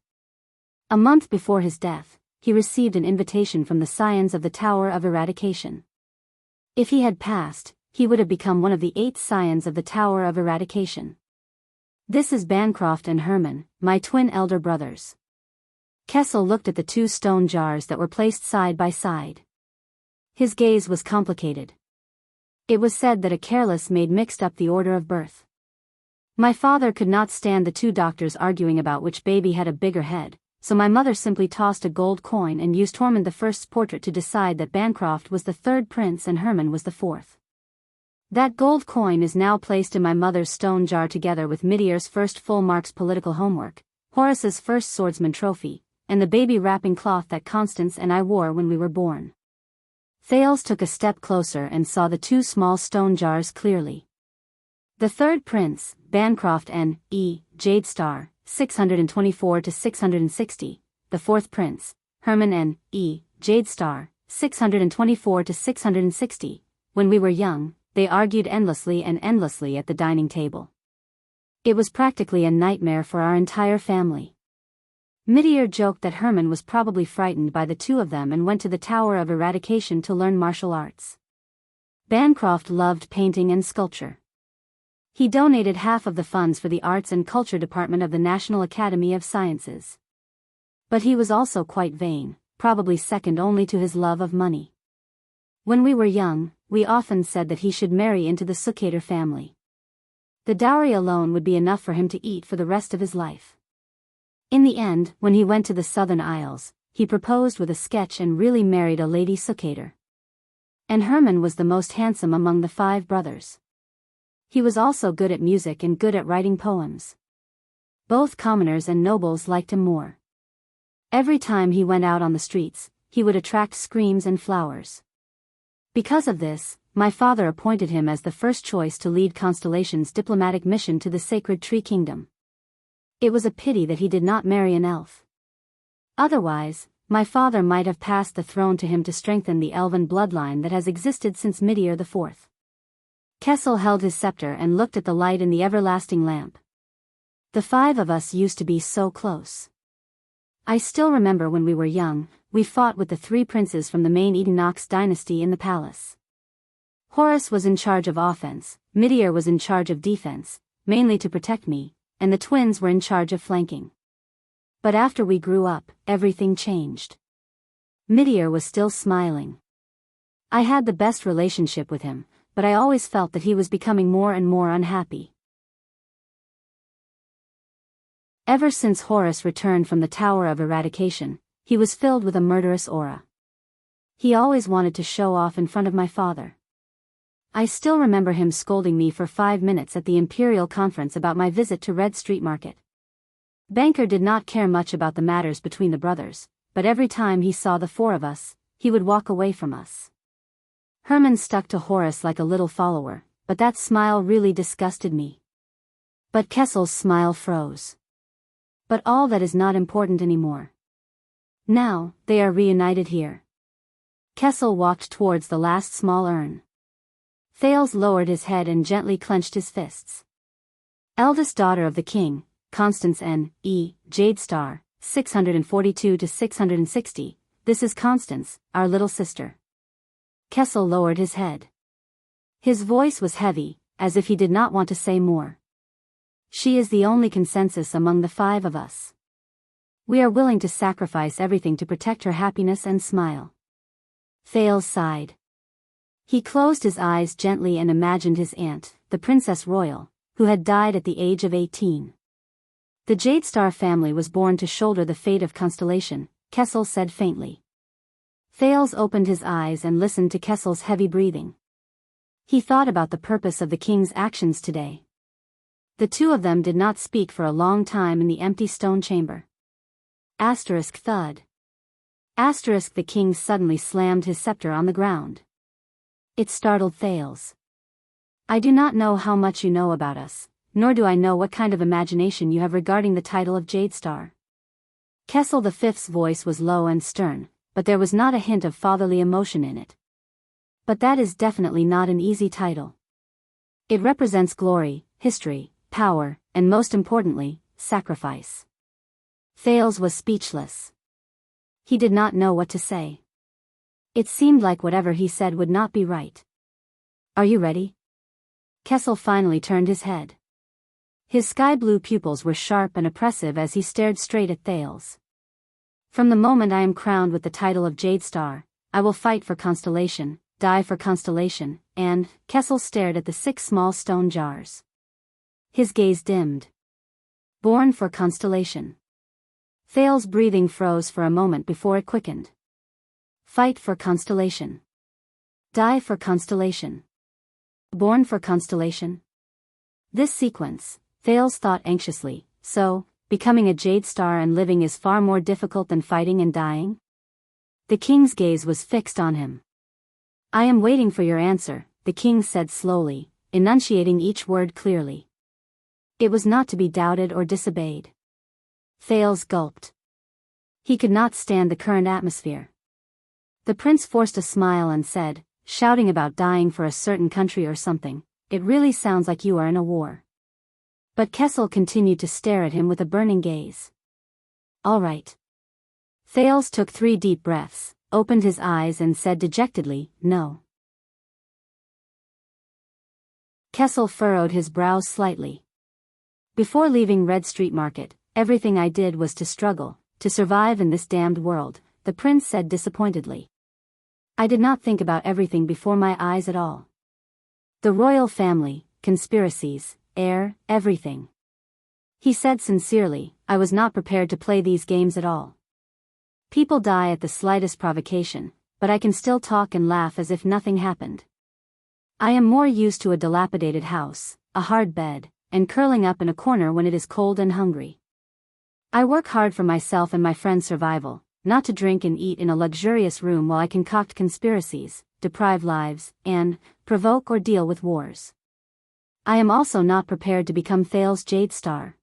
A month before his death, he received an invitation from the Scions of the Tower of Eradication. If he had passed, he would have become one of the 8 Scions of the Tower of Eradication. This is Bancroft and Herman, my twin elder brothers. Kessel looked at the 2 stone jars that were placed side by side. His gaze was complicated. It was said that a careless maid mixed up the order of birth. My father could not stand the 2 doctors arguing about which baby had a bigger head, so my mother simply tossed a gold coin and used Hormund I's portrait to decide that Bancroft was the 3rd prince and Herman was the 4th. That gold coin is now placed in my mother's stone jar together with Midier's first full marks political homework, Horace's first swordsman trophy, and the baby wrapping cloth that Constance and I wore when we were born. Thales took a step closer and saw the 2 small stone jars clearly. The 3rd prince, Bancroft N.E., Jade Star, 624 to 660, the 4th prince, Herman N.E., Jade Star, 624 to 660, when we were young, they argued endlessly at the dining table. It was practically a nightmare for our entire family. Midier joked that Herman was probably frightened by the 2 of them and went to the Tower of Eradication to learn martial arts. Bancroft loved painting and sculpture. He donated half of the funds for the Arts and Culture Department of the National Academy of Sciences. But he was also quite vain, probably second only to his love of money. When we were young, we often said that he should marry into the Sukater family. The dowry alone would be enough for him to eat for the rest of his life. In the end, when he went to the Southern Isles, he proposed with a sketch and really married a lady Sukater. And Herman was the most handsome among the 5 brothers. He was also good at music and good at writing poems. Both commoners and nobles liked him more. Every time he went out on the streets, he would attract screams and flowers. Because of this, my father appointed him as the first choice to lead Constellation's diplomatic mission to the Sacred Tree Kingdom. It was a pity that he did not marry an elf. Otherwise, my father might have passed the throne to him to strengthen the elven bloodline that has existed since Midir IV. Kessel held his scepter and looked at the light in the everlasting lamp. The five of us used to be so close. I still remember when we were young, we fought with the three princes from the main Equinox dynasty in the palace. Horus was in charge of offense, Midir was in charge of defense, mainly to protect me, and the twins were in charge of flanking. But after we grew up, everything changed. Midir was still smiling. I had the best relationship with him, but I always felt that he was becoming more and more unhappy. Ever since Horus returned from the Tower of Eradication, he was filled with a murderous aura. He always wanted to show off in front of my father. I still remember him scolding me for 5 minutes at the Imperial Conference about my visit to Red Street Market. Banker did not care much about the matters between the brothers, but every time he saw the four of us, he would walk away from us. Herman stuck to Horus like a little follower, but that smile really disgusted me. But Kessel's smile froze. But all that is not important anymore. Now, they are reunited here. Kessel walked towards the last small urn. Thales lowered his head and gently clenched his fists. Eldest daughter of the king, Constance N.E., Jade Star, 642 to 660, this is Constance, our little sister. Kessel lowered his head. His voice was heavy, as if he did not want to say more. She is the only consensus among the five of us. We are willing to sacrifice everything to protect her happiness and smile. Thales sighed. He closed his eyes gently and imagined his aunt, the Princess Royal, who had died at the age of 18. The Jade Star family was born to shoulder the fate of Constellation, Kessel said faintly. Thales opened his eyes and listened to Kessel's heavy breathing. He thought about the purpose of the king's actions today. The two of them did not speak for a long time in the empty stone chamber. Thud. The king suddenly slammed his scepter on the ground. It startled Thales. I do not know how much you know about us, nor do I know what kind of imagination you have regarding the title of Jade Star. Kessel V's voice was low and stern, but there was not a hint of fatherly emotion in it. But that is definitely not an easy title. It represents glory, history, power, and most importantly, sacrifice. Thales was speechless. He did not know what to say. It seemed like whatever he said would not be right. Are you ready? Kessel finally turned his head. His sky-blue pupils were sharp and oppressive as he stared straight at Thales. From the moment I am crowned with the title of Jade Star, I will fight for Constellation, die for Constellation, and, Kessel stared at the 6 small stone jars. His gaze dimmed. Born for Constellation. Thales' breathing froze for a moment before it quickened. Fight for Constellation. Die for Constellation. Born for Constellation. This sequence, Thales thought anxiously, so, becoming a Jade Star and living is far more difficult than fighting and dying? The king's gaze was fixed on him. I am waiting for your answer, the king said slowly, enunciating each word clearly. It was not to be doubted or disobeyed. Thales gulped. He could not stand the current atmosphere. The prince forced a smile and said, shouting about dying for a certain country or something, it really sounds like you are in a war. But Kessel continued to stare at him with a burning gaze. All right. Thales took 3 deep breaths, opened his eyes and said dejectedly, no. Kessel furrowed his brows slightly. Before leaving Red Street Market, everything I did was to struggle, to survive in this damned world, the prince said disappointedly. I did not think about everything before my eyes at all. The royal family, conspiracies, heir, everything. He said sincerely, I was not prepared to play these games at all. People die at the slightest provocation, but I can still talk and laugh as if nothing happened. I am more used to a dilapidated house, a hard bed, and curling up in a corner when it is cold and hungry. I work hard for myself and my friends' survival, not to drink and eat in a luxurious room while I concoct conspiracies, deprive lives, and provoke or deal with wars. I am also not prepared to become Thales Jade Star.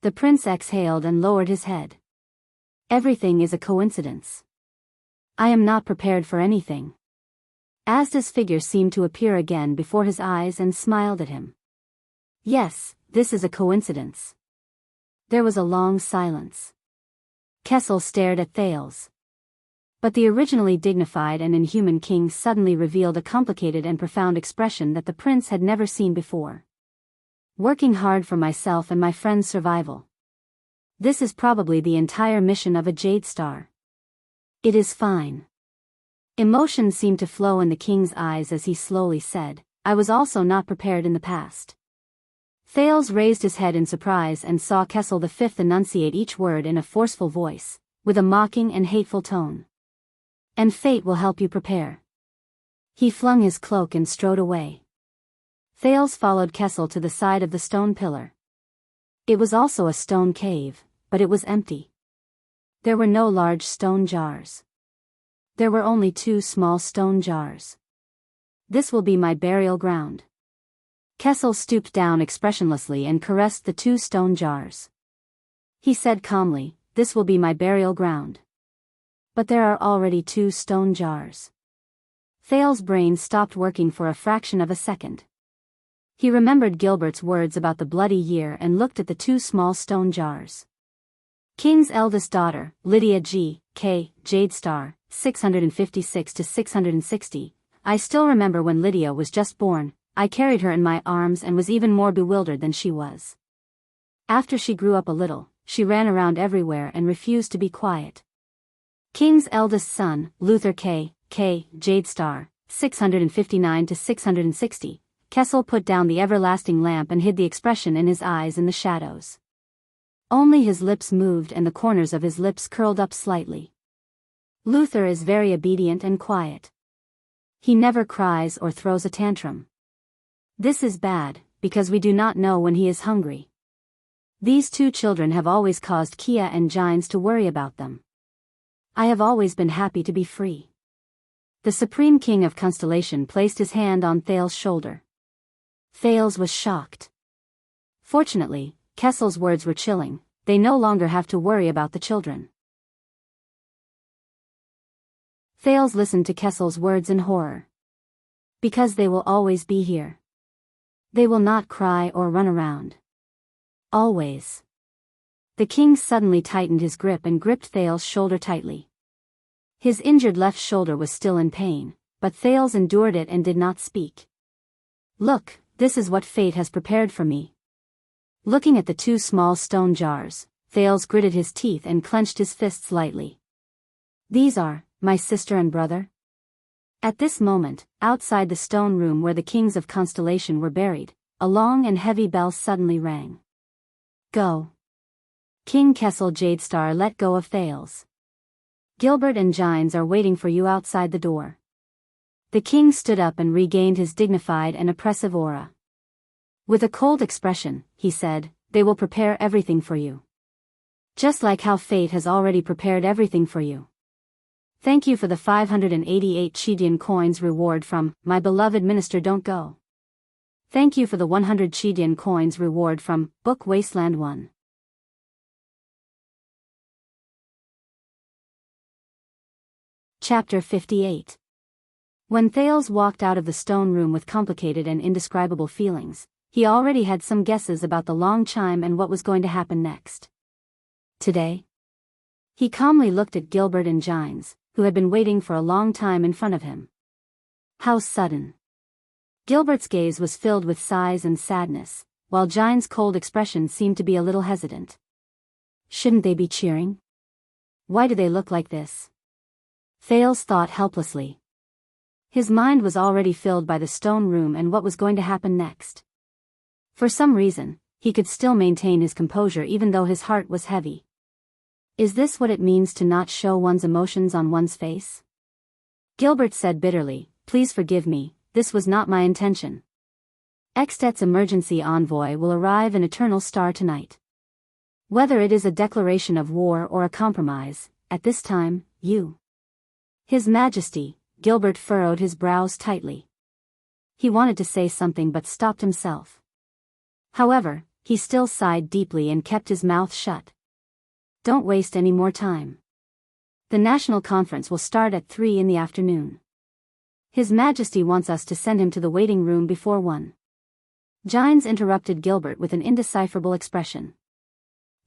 The prince exhaled and lowered his head. Everything is a coincidence. I am not prepared for anything. Asda's figure seemed to appear again before his eyes and smiled at him. Yes, this is a coincidence. There was a long silence. Kessel stared at Thales. But the originally dignified and inhuman king suddenly revealed a complicated and profound expression that the prince had never seen before. Working hard for myself and my friend's survival. This is probably the entire mission of a Jade Star. It is fine. Emotion seemed to flow in the king's eyes as he slowly said, I was also not prepared in the past. Thales raised his head in surprise and saw Kessel V enunciate each word in a forceful voice, with a mocking and hateful tone. And fate will help you prepare. He flung his cloak and strode away. Thales followed Kessel to the side of the stone pillar. It was also a stone cave, but it was empty. There were no large stone jars. There were only 2 small stone jars. This will be my burial ground. Kessel stooped down expressionlessly and caressed the 2 stone jars. He said calmly, this will be my burial ground. But there are already 2 stone jars. Thales' brain stopped working for a fraction of a second. He remembered Gilbert's words about the bloody year and looked at the 2 small stone jars. King's eldest daughter, Lydia G. K. Jade Star, 656 to 660. I still remember when Lydia was just born, I carried her in my arms and was even more bewildered than she was. After she grew up a little, she ran around everywhere and refused to be quiet. King's eldest son, Luther K. Jade Star, 659 to 660. Kessel put down the everlasting lamp and hid the expression in his eyes in the shadows. Only his lips moved and the corners of his lips curled up slightly. Luther is very obedient and quiet. He never cries or throws a tantrum. This is bad, because we do not know when he is hungry. These 2 children have always caused Kia and Gines to worry about them. I have always been happy to be free. The Supreme King of Constellation placed his hand on Thales' shoulder. Thales was shocked. Fortunately, Kessel's words were chilling, they no longer have to worry about the children. Thales listened to Kessel's words in horror. Because they will always be here. They will not cry or run around. Always. The king suddenly tightened his grip and gripped Thales' shoulder tightly. His injured left shoulder was still in pain, but Thales endured it and did not speak. Look, this is what fate has prepared for me. Looking at the 2 small stone jars, Thales gritted his teeth and clenched his fists lightly. These are, my sister and brother? At this moment, outside the stone room where the kings of Constellation were buried, a long and heavy bell suddenly rang. Go. King Kessel Jade Star let go of Thales. Gilbert and Gines are waiting for you outside the door. The king stood up and regained his dignified and oppressive aura. With a cold expression, he said, they will prepare everything for you. Just like how fate has already prepared everything for you. Thank you for the 588 Chidian coins reward from, my beloved minister don't go. Thank you for the 100 Chidian coins reward from, Book Wasteland 1. Chapter 58. When Thales walked out of the stone room with complicated and indescribable feelings, he already had some guesses about the long chime and what was going to happen next. Today? He calmly looked at Gilbert and Gines, who had been waiting for a long time in front of him. How sudden. Gilbert's gaze was filled with sighs and sadness, while Gines' cold expression seemed to be a little hesitant. Shouldn't they be cheering? Why do they look like this? Thales thought helplessly. His mind was already filled by the stone room and what was going to happen next. For some reason, he could still maintain his composure even though his heart was heavy. Is this what it means to not show one's emotions on one's face? Gilbert said bitterly, please forgive me, this was not my intention. Extet's emergency envoy will arrive in Eternal Star tonight. Whether it is a declaration of war or a compromise, at this time, you. His Majesty, Gilbert furrowed his brows tightly. He wanted to say something but stopped himself. However, he still sighed deeply and kept his mouth shut. Don't waste any more time. The national conference will start at 3 in the afternoon. His Majesty wants us to send him to the waiting room before 1. Gines interrupted Gilbert with an indecipherable expression.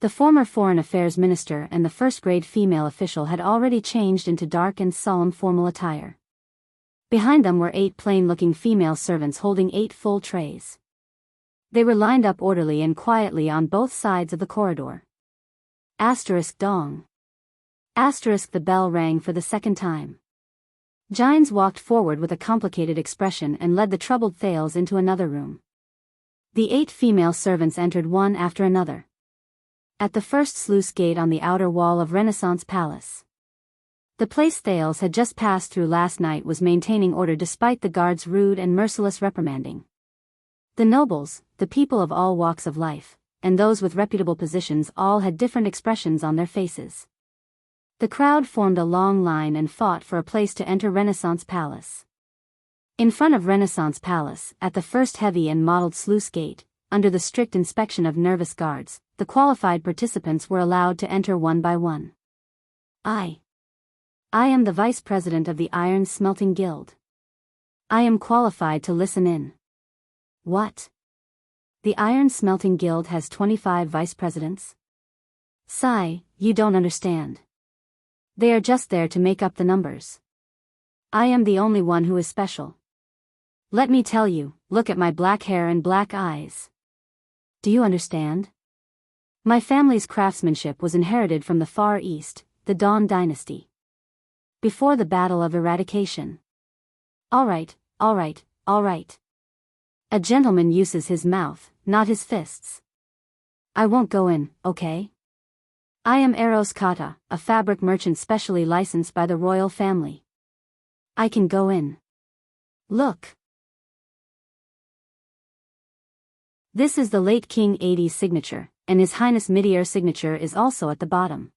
The former Foreign Affairs Minister and the first-grade female official had already changed into dark and solemn formal attire. Behind them were 8 plain-looking female servants holding 8 full trays. They were lined up orderly and quietly on both sides of the corridor. Dong. The bell rang for the second time. Gines walked forward with a complicated expression and led the troubled Thales into another room. The 8 female servants entered one after another. At the first sluice gate on the outer wall of Renaissance Palace. The place Thales had just passed through last night was maintaining order despite the guards' rude and merciless reprimanding. The nobles, the people of all walks of life, and those with reputable positions all had different expressions on their faces. The crowd formed a long line and fought for a place to enter Renaissance Palace. In front of Renaissance Palace, at the first heavy and mottled sluice gate, under the strict inspection of nervous guards, the qualified participants were allowed to enter one by one. I am the Vice President of the Iron Smelting Guild. I am qualified to listen in. What? The Iron Smelting Guild has 25 vice presidents? Sigh, you don't understand. They are just there to make up the numbers. I am the only one who is special. Let me tell you, look at my black hair and black eyes. Do you understand? My family's craftsmanship was inherited from the Far East, the Dawn Dynasty. Before the Battle of Eradication. All right. A gentleman uses his mouth, not his fists. I won't go in, okay? I am Eros Kata, a fabric merchant specially licensed by the royal family. I can go in. Look. This is the late King Adi's signature, and His Highness Midier's signature is also at the bottom.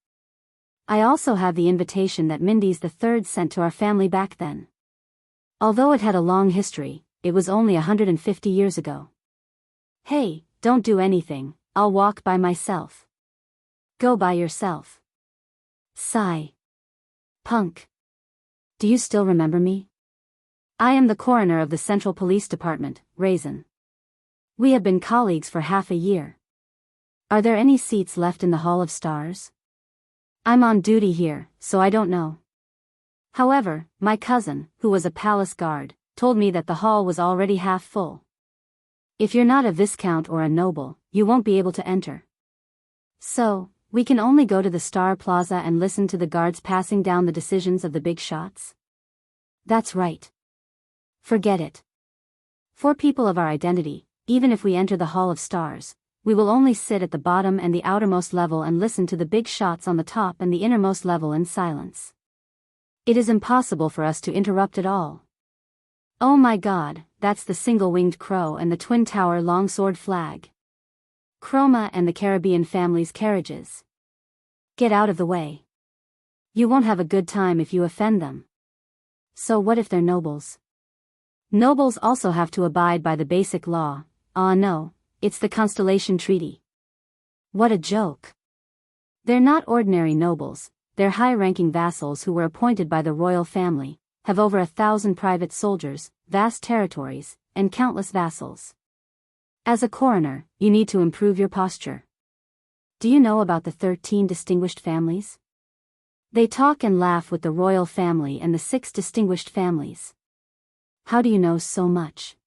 I also have the invitation that Mendes III sent to our family back then. Although it had a long history, it was only 150 years ago. Hey, don't do anything, I'll walk by myself. Go by yourself. Sigh. Punk. Do you still remember me? I am the coroner of the Central Police Department, Raisin. We have been colleagues for half a year. Are there any seats left in the Hall of Stars? I'm on duty here, so I don't know. However, my cousin, who was a palace guard, told me that the hall was already half full. If you're not a viscount or a noble, you won't be able to enter. So, we can only go to the Star Plaza and listen to the guards passing down the decisions of the big shots? That's right. Forget it. For people of our identity, even if we enter the Hall of Stars, we will only sit at the bottom and the outermost level and listen to the big shots on the top and the innermost level in silence. It is impossible for us to interrupt at all. Oh my God, that's the single-winged crow and the twin-tower longsword flag. Chroma and the Caribbean family's carriages. Get out of the way. You won't have a good time if you offend them. So what if they're nobles? Nobles also have to abide by the basic law. No, it's the Constellation Treaty. What a joke. They're not ordinary nobles, they're high-ranking vassals who were appointed by the royal family, have over 1,000 private soldiers, vast territories, and countless vassals. As a coroner, you need to improve your posture. Do you know about the 13 distinguished families? They talk and laugh with the royal family and the 6 distinguished families. How do you know so much?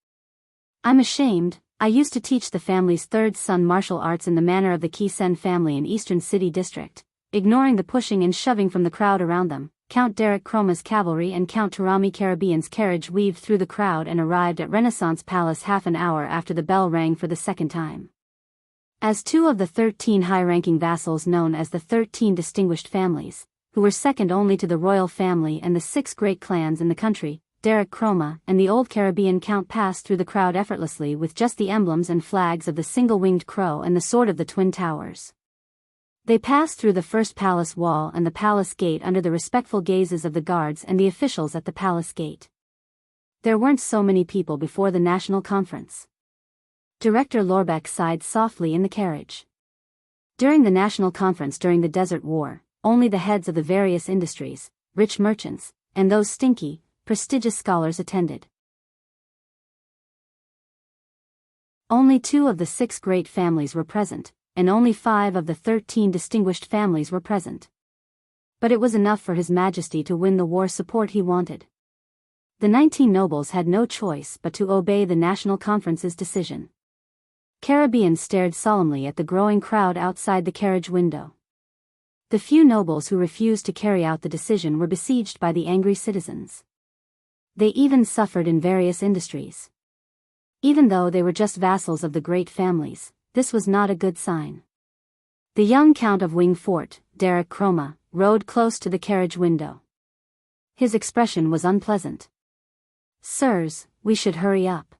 I'm ashamed. I used to teach the family's third son martial arts in the manner of the Kisen family in Eastern City District, ignoring the pushing and shoving from the crowd around them. Count Derek Chroma's cavalry and Count Tarami Caribbean's carriage weaved through the crowd and arrived at Renaissance Palace half an hour after the bell rang for the second time. As 2 of the 13 high-ranking vassals known as the 13 distinguished families, who were second only to the royal family and the 6 great clans in the country, Derek Chroma and the old Caribbean count passed through the crowd effortlessly with just the emblems and flags of the single-winged crow and the sword of the Twin Towers. They passed through the first palace wall and the palace gate under the respectful gazes of the guards and the officials at the palace gate. There weren't so many people before the national conference. Director Lorbeck sighed softly in the carriage. During the national conference during the Desert War, only the heads of the various industries, rich merchants, and those stinky, prestigious scholars attended. Only 2 of the 6 great families were present, and only 5 of the 13 distinguished families were present. But it was enough for His Majesty to win the war support he wanted. The 19 nobles had no choice but to obey the National Conference's decision. Caribbeans stared solemnly at the growing crowd outside the carriage window. The few nobles who refused to carry out the decision were besieged by the angry citizens. They even suffered in various industries. Even though they were just vassals of the great families, this was not a good sign. The young Count of Wingfort, Derek Chroma, rode close to the carriage window. His expression was unpleasant. "Sirs, we should hurry up.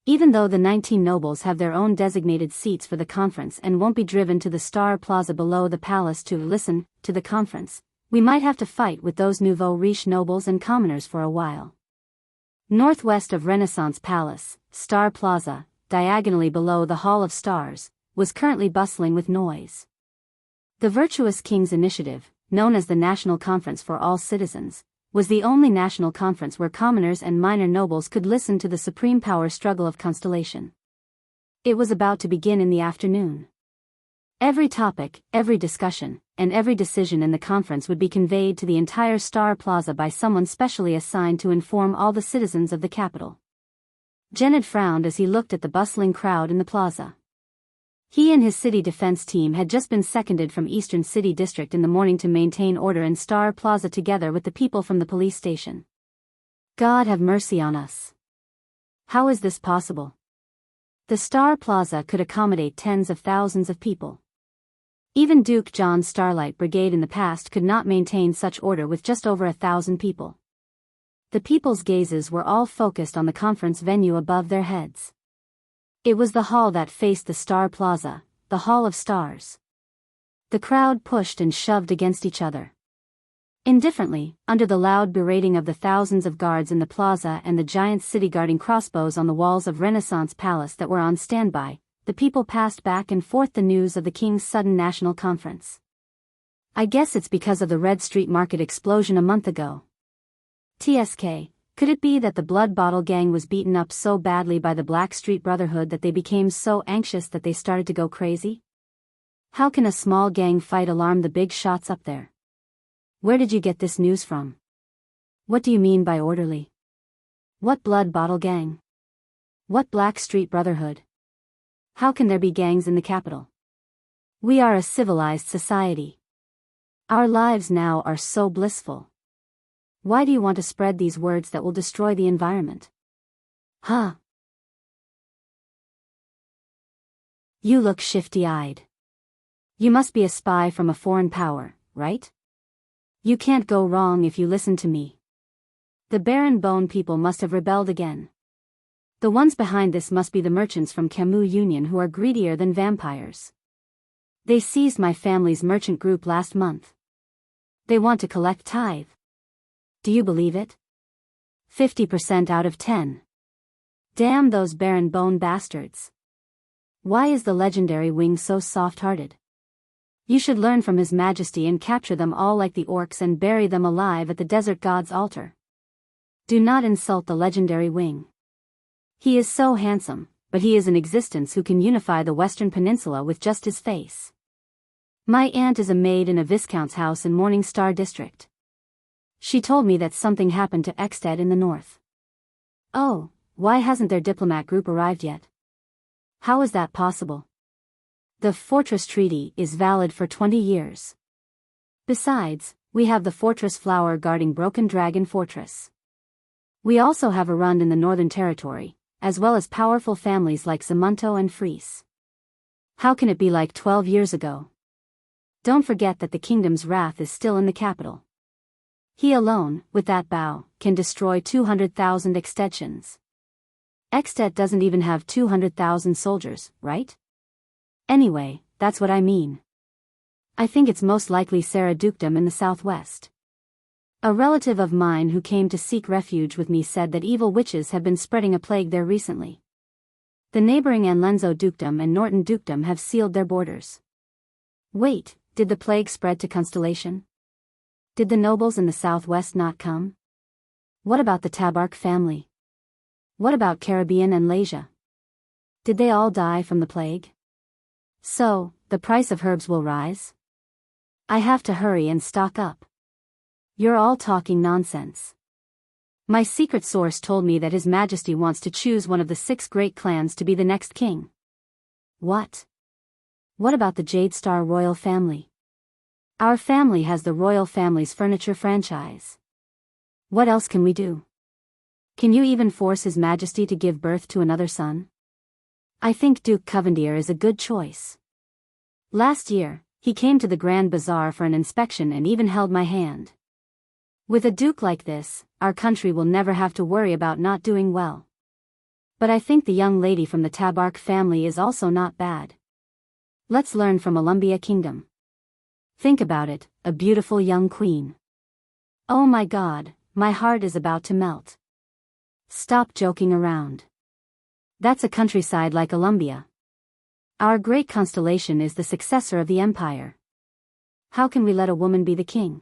Even though the 19 nobles have their own designated seats for the conference and won't be driven to the Star Plaza below the palace to listen to the conference, we might have to fight with those nouveau riche nobles and commoners for a while." Northwest of Renaissance Palace, Star Plaza, diagonally below the Hall of Stars, was currently bustling with noise. The virtuous King's Initiative, known as the National Conference for All Citizens, was the only national conference where commoners and minor nobles could listen to the supreme power struggle of Constellation. It was about to begin in the afternoon. Every topic, every discussion, and every decision in the conference would be conveyed to the entire Star Plaza by someone specially assigned to inform all the citizens of the capital. Jennard frowned as he looked at the bustling crowd in the plaza. He and his city defense team had just been seconded from Eastern City District in the morning to maintain order in Star Plaza together with the people from the police station. God have mercy on us. How is this possible? The Star Plaza could accommodate tens of thousands of people. Even Duke John's Starlight Brigade in the past could not maintain such order with just over 1,000 people. The people's gazes were all focused on the conference venue above their heads. It was the hall that faced the Star Plaza, the Hall of Stars. The crowd pushed and shoved against each other. Indifferently, under the loud berating of the thousands of guards in the plaza and the giant city-guarding crossbows on the walls of Renaissance Palace that were on standby, the people passed back and forth the news of the king's sudden national conference. "I guess it's because of the Red Street Market explosion a month ago. TSK. Could it be that the Blood Bottle Gang was beaten up so badly by the Black Street Brotherhood that they became so anxious that they started to go crazy? How can a small gang fight alarm the big shots up there? Where did you get this news from? What do you mean by orderly? What Blood Bottle Gang? What Black Street Brotherhood? How can there be gangs in the capital? We are a civilized society. Our lives now are so blissful. Why do you want to spread these words that will destroy the environment? Huh? You look shifty-eyed. You must be a spy from a foreign power, right? You can't go wrong if you listen to me. The Baron Bone people must have rebelled again. The ones behind this must be the merchants from Camus Union who are greedier than vampires. They seized my family's merchant group last month. They want to collect tithe. Do you believe it? 50% out of 10. Damn those Baron Bone bastards. Why is the legendary Wing so soft-hearted? You should learn from His Majesty and capture them all like the orcs and bury them alive at the desert god's altar. Do not insult the legendary Wing. He is so handsome, but he is an existence who can unify the Western Peninsula with just his face. My aunt is a maid in a viscount's house in Morning Star District. She told me that something happened to Ekstead in the north. Oh, why hasn't their diplomat group arrived yet? How is that possible? The Fortress Treaty is valid for 20 years. Besides, we have the Fortress Flower guarding Broken Dragon Fortress. We also have a run in the Northern Territory, as well as powerful families like Zamunto and Fries. How can it be like 12 years ago? Don't forget that the kingdom's wrath is still in the capital. He alone, with that bow, can destroy 200,000 extensions. Ekstedt doesn't even have 200,000 soldiers, right? Anyway, that's what I mean. I think it's most likely Sarah Dukedom in the southwest. A relative of mine who came to seek refuge with me said that evil witches have been spreading a plague there recently. The neighboring Anlenzo dukedom and Norton dukedom have sealed their borders. Wait, did the plague spread to Constellation? Did the nobles in the southwest not come? What about the Tabark family? What about Caribbean and Lasia? Did they all die from the plague? So, the price of herbs will rise? I have to hurry and stock up. You're all talking nonsense. My secret source told me that His Majesty wants to choose one of the 6 great clans to be the next king. What? What about the Jade Star royal family? Our family has the royal family's furniture franchise. What else can we do? Can you even force His Majesty to give birth to another son? I think Duke Covendier is a good choice. Last year, he came to the Grand Bazaar for an inspection and even held my hand. With a duke like this, our country will never have to worry about not doing well. But I think the young lady from the Tabark family is also not bad. Let's learn from Olumbia Kingdom. Think about it, a beautiful young queen. Oh my God, my heart is about to melt. Stop joking around. That's a countryside like Olumbia. Our great constellation is the successor of the empire. How can we let a woman be the king?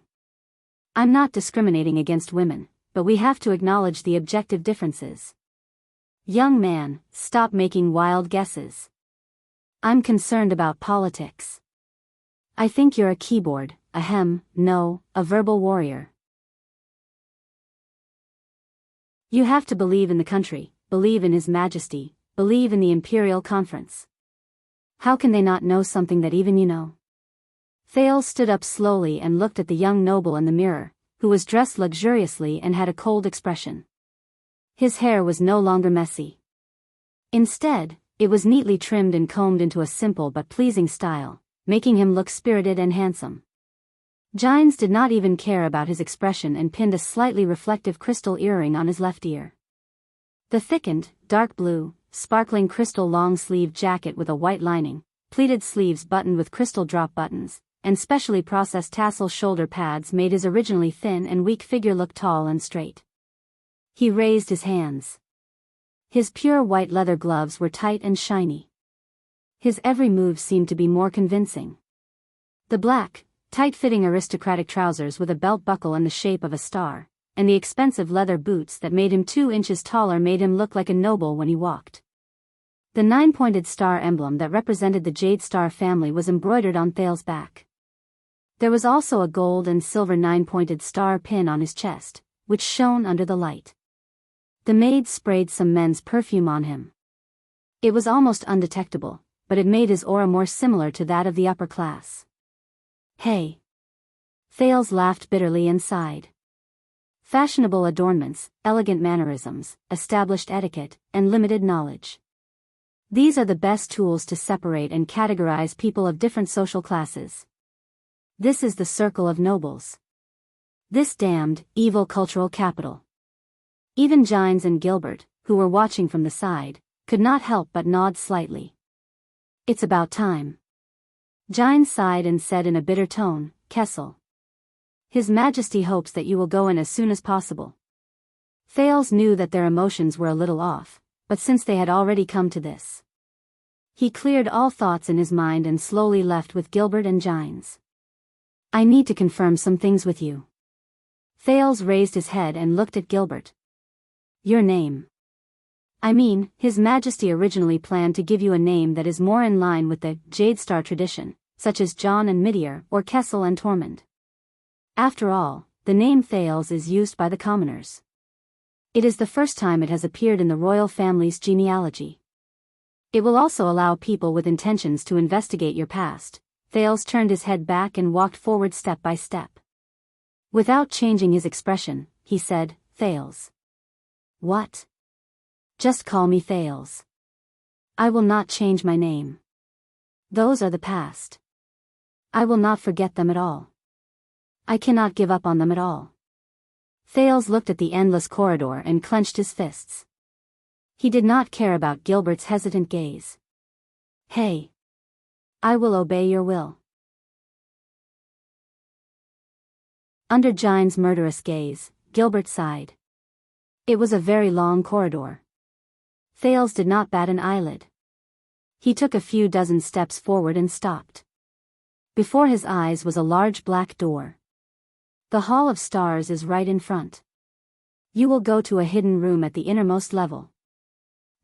I'm not discriminating against women, but we have to acknowledge the objective differences. Young man, stop making wild guesses. I'm concerned about politics. I think you're a keyboard, a verbal warrior. You have to believe in the country, believe in His Majesty, believe in the Imperial Conference. How can they not know something that even you know? Thales stood up slowly and looked at the young noble in the mirror, who was dressed luxuriously and had a cold expression. His hair was no longer messy. Instead, it was neatly trimmed and combed into a simple but pleasing style, making him look spirited and handsome. Gines did not even care about his expression and pinned a slightly reflective crystal earring on his left ear. The thickened, dark blue, sparkling crystal long-sleeved jacket with a white lining, pleated sleeves buttoned with crystal drop buttons, and specially processed tassel shoulder pads made his originally thin and weak figure look tall and straight. He raised his hands. His pure white leather gloves were tight and shiny. His every move seemed to be more convincing. The black, tight-fitting aristocratic trousers with a belt buckle in the shape of a star, and the expensive leather boots that made him 2 inches taller made him look like a noble when he walked. The 9-pointed star emblem that represented the Jade Star family was embroidered on Thales' back. There was also a gold and silver 9-pointed star pin on his chest, which shone under the light. The maid sprayed some men's perfume on him. It was almost undetectable, but it made his aura more similar to that of the upper class. Hey! Thales laughed bitterly and sighed. Fashionable adornments, elegant mannerisms, established etiquette, and limited knowledge. These are the best tools to separate and categorize people of different social classes. This is the circle of nobles. This damned, evil cultural capital. Even Gines and Gilbert, who were watching from the side, could not help but nod slightly. It's about time. Gines sighed and said in a bitter tone, Kessel. His Majesty hopes that you will go in as soon as possible. Thales knew that their emotions were a little off, but since they had already come to this. He cleared all thoughts in his mind and slowly left with Gilbert and Gines. I need to confirm some things with you. Thales raised his head and looked at Gilbert. Your name. I mean, His Majesty originally planned to give you a name that is more in line with the Jade Star tradition, such as John and Midier or Kessel and Tormund. After all, the name Thales is used by the commoners. It is the first time it has appeared in the royal family's genealogy. It will also allow people with intentions to investigate your past. Thales turned his head back and walked forward step by step. Without changing his expression, he said, Thales. What? Just call me Thales. I will not change my name. Those are the past. I will not forget them at all. I cannot give up on them at all. Thales looked at the endless corridor and clenched his fists. He did not care about Gilbert's hesitant gaze. Hey. I will obey your will. Under Gines' murderous gaze, Gilbert sighed. It was a very long corridor. Thales did not bat an eyelid. He took a few dozen steps forward and stopped. Before his eyes was a large black door. The Hall of Stars is right in front. You will go to a hidden room at the innermost level.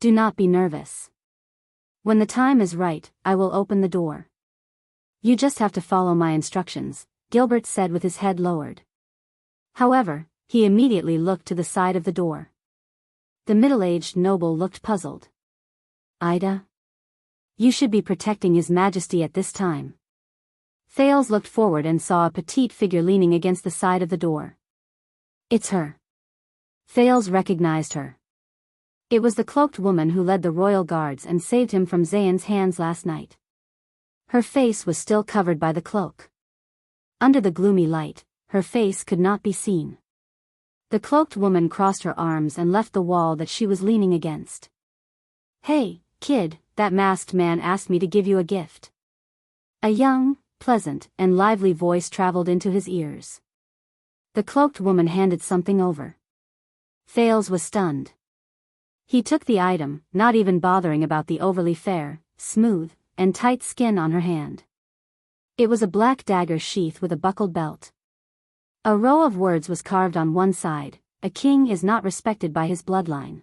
Do not be nervous. When the time is right, I will open the door. You just have to follow my instructions, Gilbert said with his head lowered. However, he immediately looked to the side of the door. The middle-aged noble looked puzzled. Ida? You should be protecting His Majesty at this time. Thales looked forward and saw a petite figure leaning against the side of the door. It's her. Thales recognized her. It was the cloaked woman who led the royal guards and saved him from Zayan's hands last night. Her face was still covered by the cloak. Under the gloomy light, her face could not be seen. The cloaked woman crossed her arms and left the wall that she was leaning against. Hey, kid, that masked man asked me to give you a gift. A young, pleasant, and lively voice traveled into his ears. The cloaked woman handed something over. Thales was stunned. He took the item, not even bothering about the overly fair, smooth, and tight skin on her hand. It was a black dagger sheath with a buckled belt. A row of words was carved on one side: a king is not respected by his bloodline.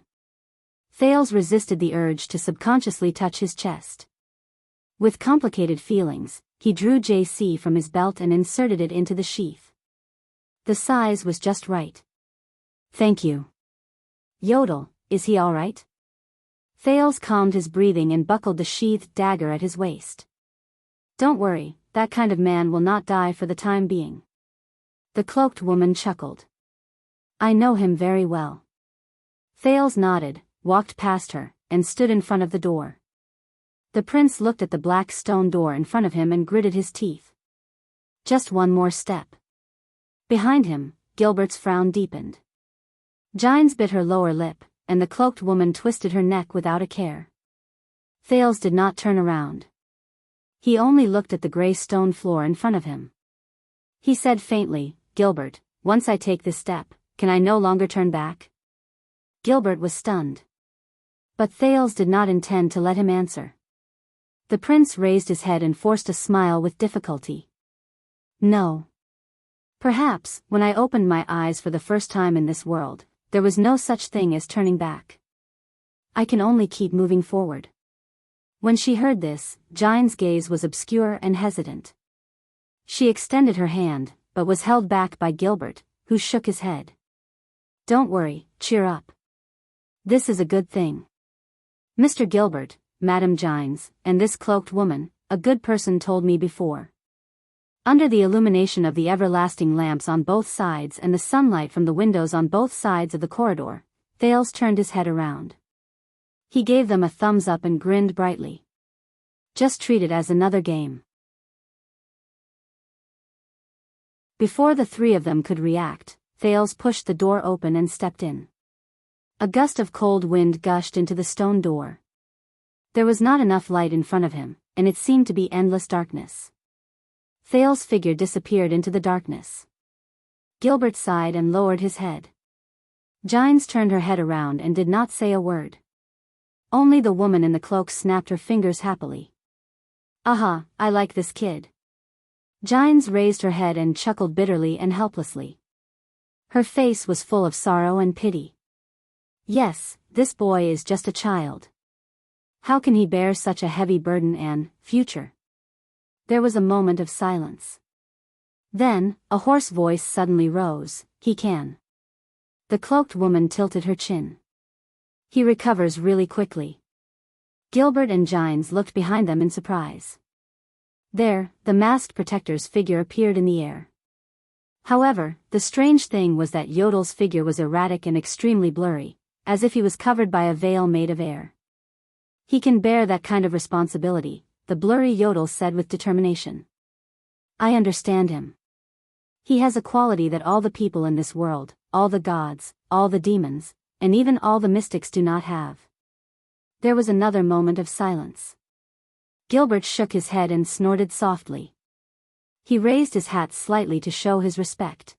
Thales resisted the urge to subconsciously touch his chest. With complicated feelings, he drew JC from his belt and inserted it into the sheath. The size was just right. Thank you. Yodel, is he all right? Thales calmed his breathing and buckled the sheathed dagger at his waist. Don't worry, that kind of man will not die for the time being. The cloaked woman chuckled. I know him very well. Thales nodded, walked past her, and stood in front of the door. The prince looked at the black stone door in front of him and gritted his teeth. Just one more step. Behind him, Gilbert's frown deepened. Gines bit her lower lip, and the cloaked woman twisted her neck without a care. Thales did not turn around. He only looked at the gray stone floor in front of him. He said faintly, Gilbert, once I take this step, can I no longer turn back? Gilbert was stunned. But Thales did not intend to let him answer. The prince raised his head and forced a smile with difficulty. No. Perhaps, when I opened my eyes for the first time in this world, there was no such thing as turning back. I can only keep moving forward. When she heard this, Gine's gaze was obscure and hesitant. She extended her hand, but was held back by Gilbert, who shook his head. Don't worry, cheer up. This is a good thing. Mr. Gilbert, Madame Gines, and this cloaked woman, a good person told me before. Under the illumination of the everlasting lamps on both sides and the sunlight from the windows on both sides of the corridor, Thales turned his head around. He gave them a thumbs up and grinned brightly. Just treat it as another game. Before the three of them could react, Thales pushed the door open and stepped in. A gust of cold wind gushed into the stone door. There was not enough light in front of him, and it seemed to be endless darkness. Thales' figure disappeared into the darkness. Gilbert sighed and lowered his head. Gines turned her head around and did not say a word. Only the woman in the cloak snapped her fingers happily. Aha, I like this kid. Gines raised her head and chuckled bitterly and helplessly. Her face was full of sorrow and pity. Yes, this boy is just a child. How can he bear such a heavy burden and future? There was a moment of silence. Then, a hoarse voice suddenly rose, he can. The cloaked woman tilted her chin. He recovers really quickly. Gilbert and Gines looked behind them in surprise. There, the masked protector's figure appeared in the air. However, the strange thing was that Yodel's figure was erratic and extremely blurry, as if he was covered by a veil made of air. He can bear that kind of responsibility, the blurry Yodel said with determination. I understand him. He has a quality that all the people in this world, all the gods, all the demons, and even all the mystics do not have. There was another moment of silence. Gilbert shook his head and snorted softly. He raised his hat slightly to show his respect.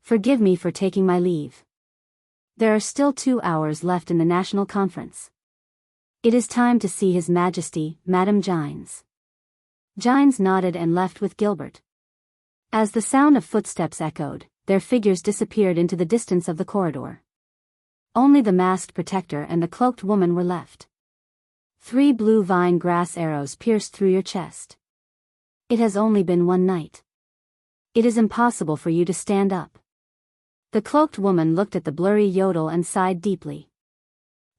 Forgive me for taking my leave. There are still 2 hours left in the national conference. It is time to see His Majesty, Madame Gines. Gines nodded and left with Gilbert. As the sound of footsteps echoed, their figures disappeared into the distance of the corridor. Only the masked protector and the cloaked woman were left. 3 blue vine grass arrows pierced through your chest. It has only been one night. It is impossible for you to stand up. The cloaked woman looked at the blurry Yodel and sighed deeply.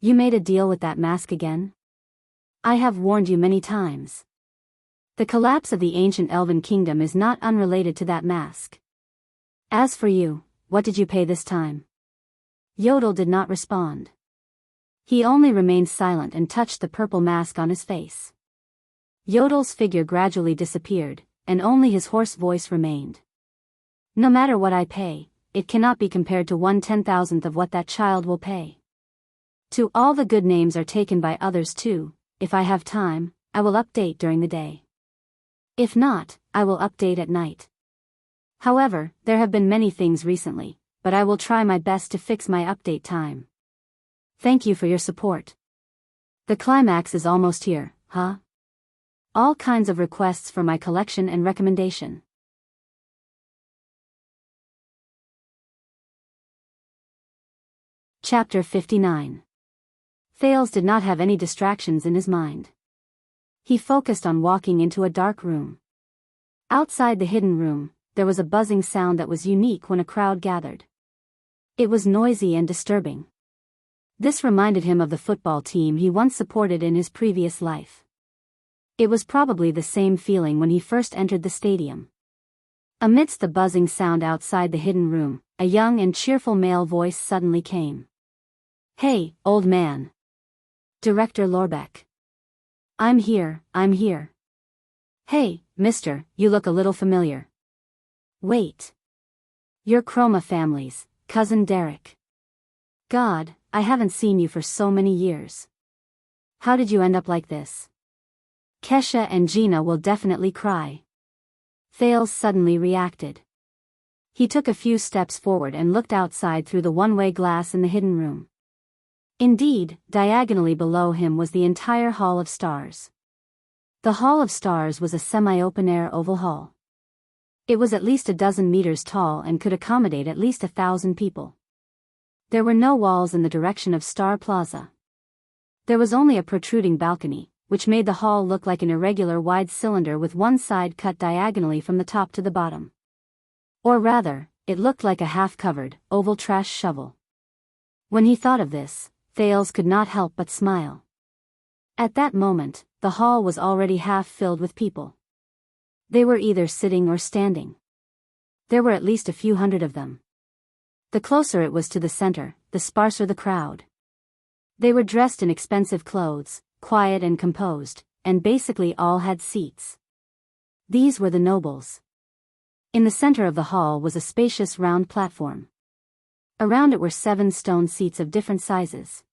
You made a deal with that mask again? I have warned you many times. The collapse of the ancient elven kingdom is not unrelated to that mask. As for you, what did you pay this time? Yodel did not respond. He only remained silent and touched the purple mask on his face. Yodel's figure gradually disappeared, and only his hoarse voice remained. No matter what I pay, it cannot be compared to 1/10,000th of what that child will pay. To all the good names are taken by others too. If I have time, I will update during the day. If not, I will update at night. However, there have been many things recently, but I will try my best to fix my update time. Thank you for your support. The climax is almost here, huh? All kinds of requests for my collection and recommendation. Chapter 59. Thales did not have any distractions in his mind. He focused on walking into a dark room. Outside the hidden room, there was a buzzing sound that was unique when a crowd gathered. It was noisy and disturbing. This reminded him of the football team he once supported in his previous life. It was probably the same feeling when he first entered the stadium. Amidst the buzzing sound outside the hidden room, a young and cheerful male voice suddenly came. Hey, old man. Director Lorbeck. I'm here. Hey, mister, you look a little familiar. Wait. You're Chroma family's cousin Derek. God, I haven't seen you for so many years. How did you end up like this? Kesha and Gina will definitely cry. Thales suddenly reacted. He took a few steps forward and looked outside through the one-way glass in the hidden room. Indeed, diagonally below him was the entire Hall of Stars. The Hall of Stars was a semi-open-air oval hall. It was at least a dozen meters tall and could accommodate at least 1,000 people. There were no walls in the direction of Star Plaza. There was only a protruding balcony, which made the hall look like an irregular wide cylinder with one side cut diagonally from the top to the bottom. Or rather, it looked like a half-covered, oval trash shovel. When he thought of this, Thales could not help but smile. At that moment, the hall was already half filled with people. They were either sitting or standing. There were at least a few hundred of them. The closer it was to the center, the sparser the crowd. They were dressed in expensive clothes, quiet and composed, and basically all had seats. These were the nobles. In the center of the hall was a spacious round platform. Around it were 7 stone seats of different sizes.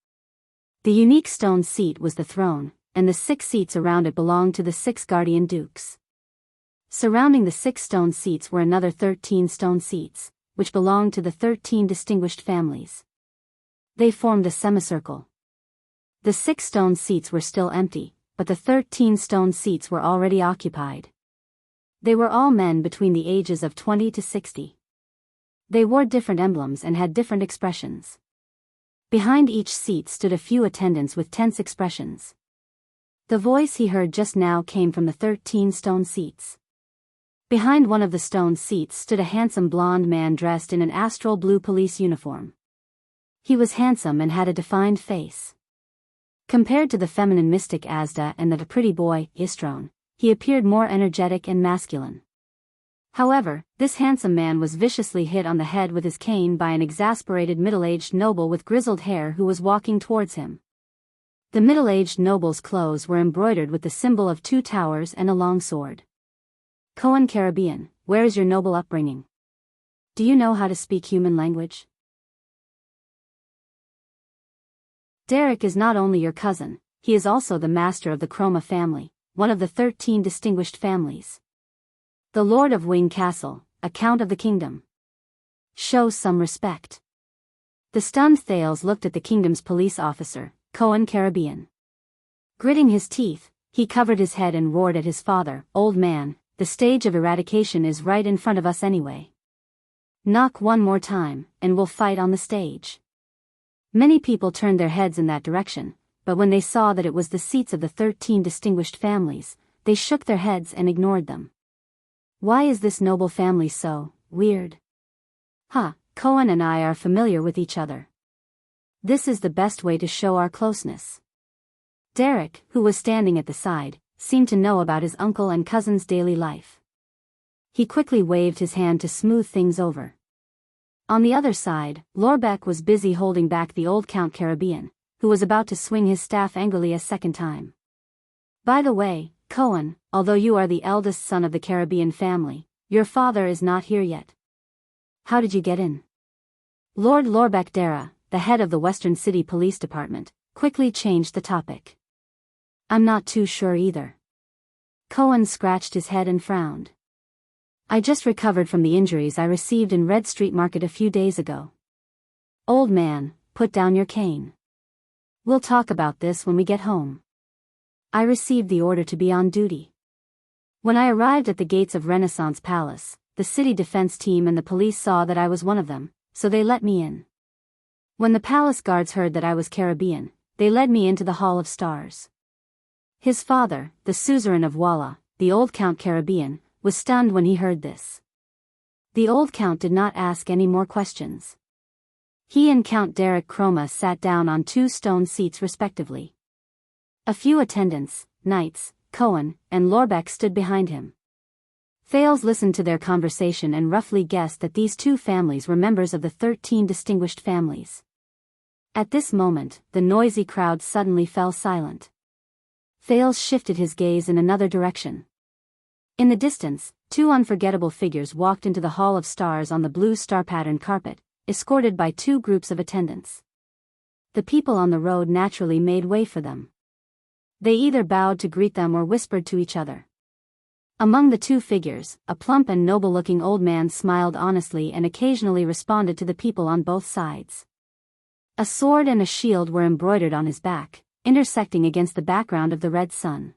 The unique stone seat was the throne, and the 6 seats around it belonged to the 6 guardian dukes. Surrounding the 6 stone seats were another 13 stone seats, which belonged to the 13 distinguished families. They formed a semicircle. The 6 stone seats were still empty, but the 13 stone seats were already occupied. They were all men between the ages of 20 to 60. They wore different emblems and had different expressions. Behind each seat stood a few attendants with tense expressions. The voice he heard just now came from the 13 stone seats. Behind one of the stone seats stood a handsome blond man dressed in an astral blue police uniform. He was handsome and had a defined face. Compared to the feminine mystic Asda and the pretty boy, Istron, he appeared more energetic and masculine. However, this handsome man was viciously hit on the head with his cane by an exasperated middle-aged noble with grizzled hair who was walking towards him. The middle-aged noble's clothes were embroidered with the symbol of 2 towers and a long sword. Cohen Caribbean, where is your noble upbringing? Do you know how to speak human language? Derek is not only your cousin, he is also the master of the Chroma family, one of the 13 distinguished families. The Lord of Wing Castle, a count of the kingdom. Show some respect. The stunned Thales looked at the kingdom's police officer, Cohen Caribbean. Gritting his teeth, he covered his head and roared at his father, "Old man, the stage of eradication is right in front of us anyway. Knock one more time, and we'll fight on the stage." Many people turned their heads in that direction, but when they saw that it was the seats of the 13 distinguished families, they shook their heads and ignored them. Why is this noble family so weird? Cohen and I are familiar with each other. This is the best way to show our closeness. Derek, who was standing at the side, seemed to know about his uncle and cousin's daily life. He quickly waved his hand to smooth things over. On the other side, Lorbeck was busy holding back the old Count Caribbean, who was about to swing his staff angrily a second time. "By the way, Cohen, although you are the eldest son of the Caribbean family, your father is not here yet. How did you get in?" Lord Lorbeck Dara, the head of the Western City Police Department, quickly changed the topic. "I'm not too sure either." Cohen scratched his head and frowned. "I just recovered from the injuries I received in Red Street Market a few days ago." "Old man, put down your cane. We'll talk about this when we get home. I received the order to be on duty." When I arrived at the gates of Renaissance Palace, the city defense team and the police saw that I was one of them, so they let me in. When the palace guards heard that I was Caribbean, they led me into the Hall of Stars. His father, the suzerain of Walla, the old Count Caribbean, was stunned when he heard this. The old Count did not ask any more questions. He and Count Derek Chroma sat down on 2 stone seats respectively. A few attendants, knights, Cohen, and Lorbeck stood behind him. Thales listened to their conversation and roughly guessed that these 2 families were members of the 13 distinguished families. At this moment, the noisy crowd suddenly fell silent. Thales shifted his gaze in another direction. In the distance, 2 unforgettable figures walked into the Hall of Stars on the blue star-patterned carpet, escorted by 2 groups of attendants. The people on the road naturally made way for them. They either bowed to greet them or whispered to each other. Among the 2 figures, a plump and noble-looking old man smiled honestly and occasionally responded to the people on both sides. A sword and a shield were embroidered on his back, intersecting against the background of the red sun.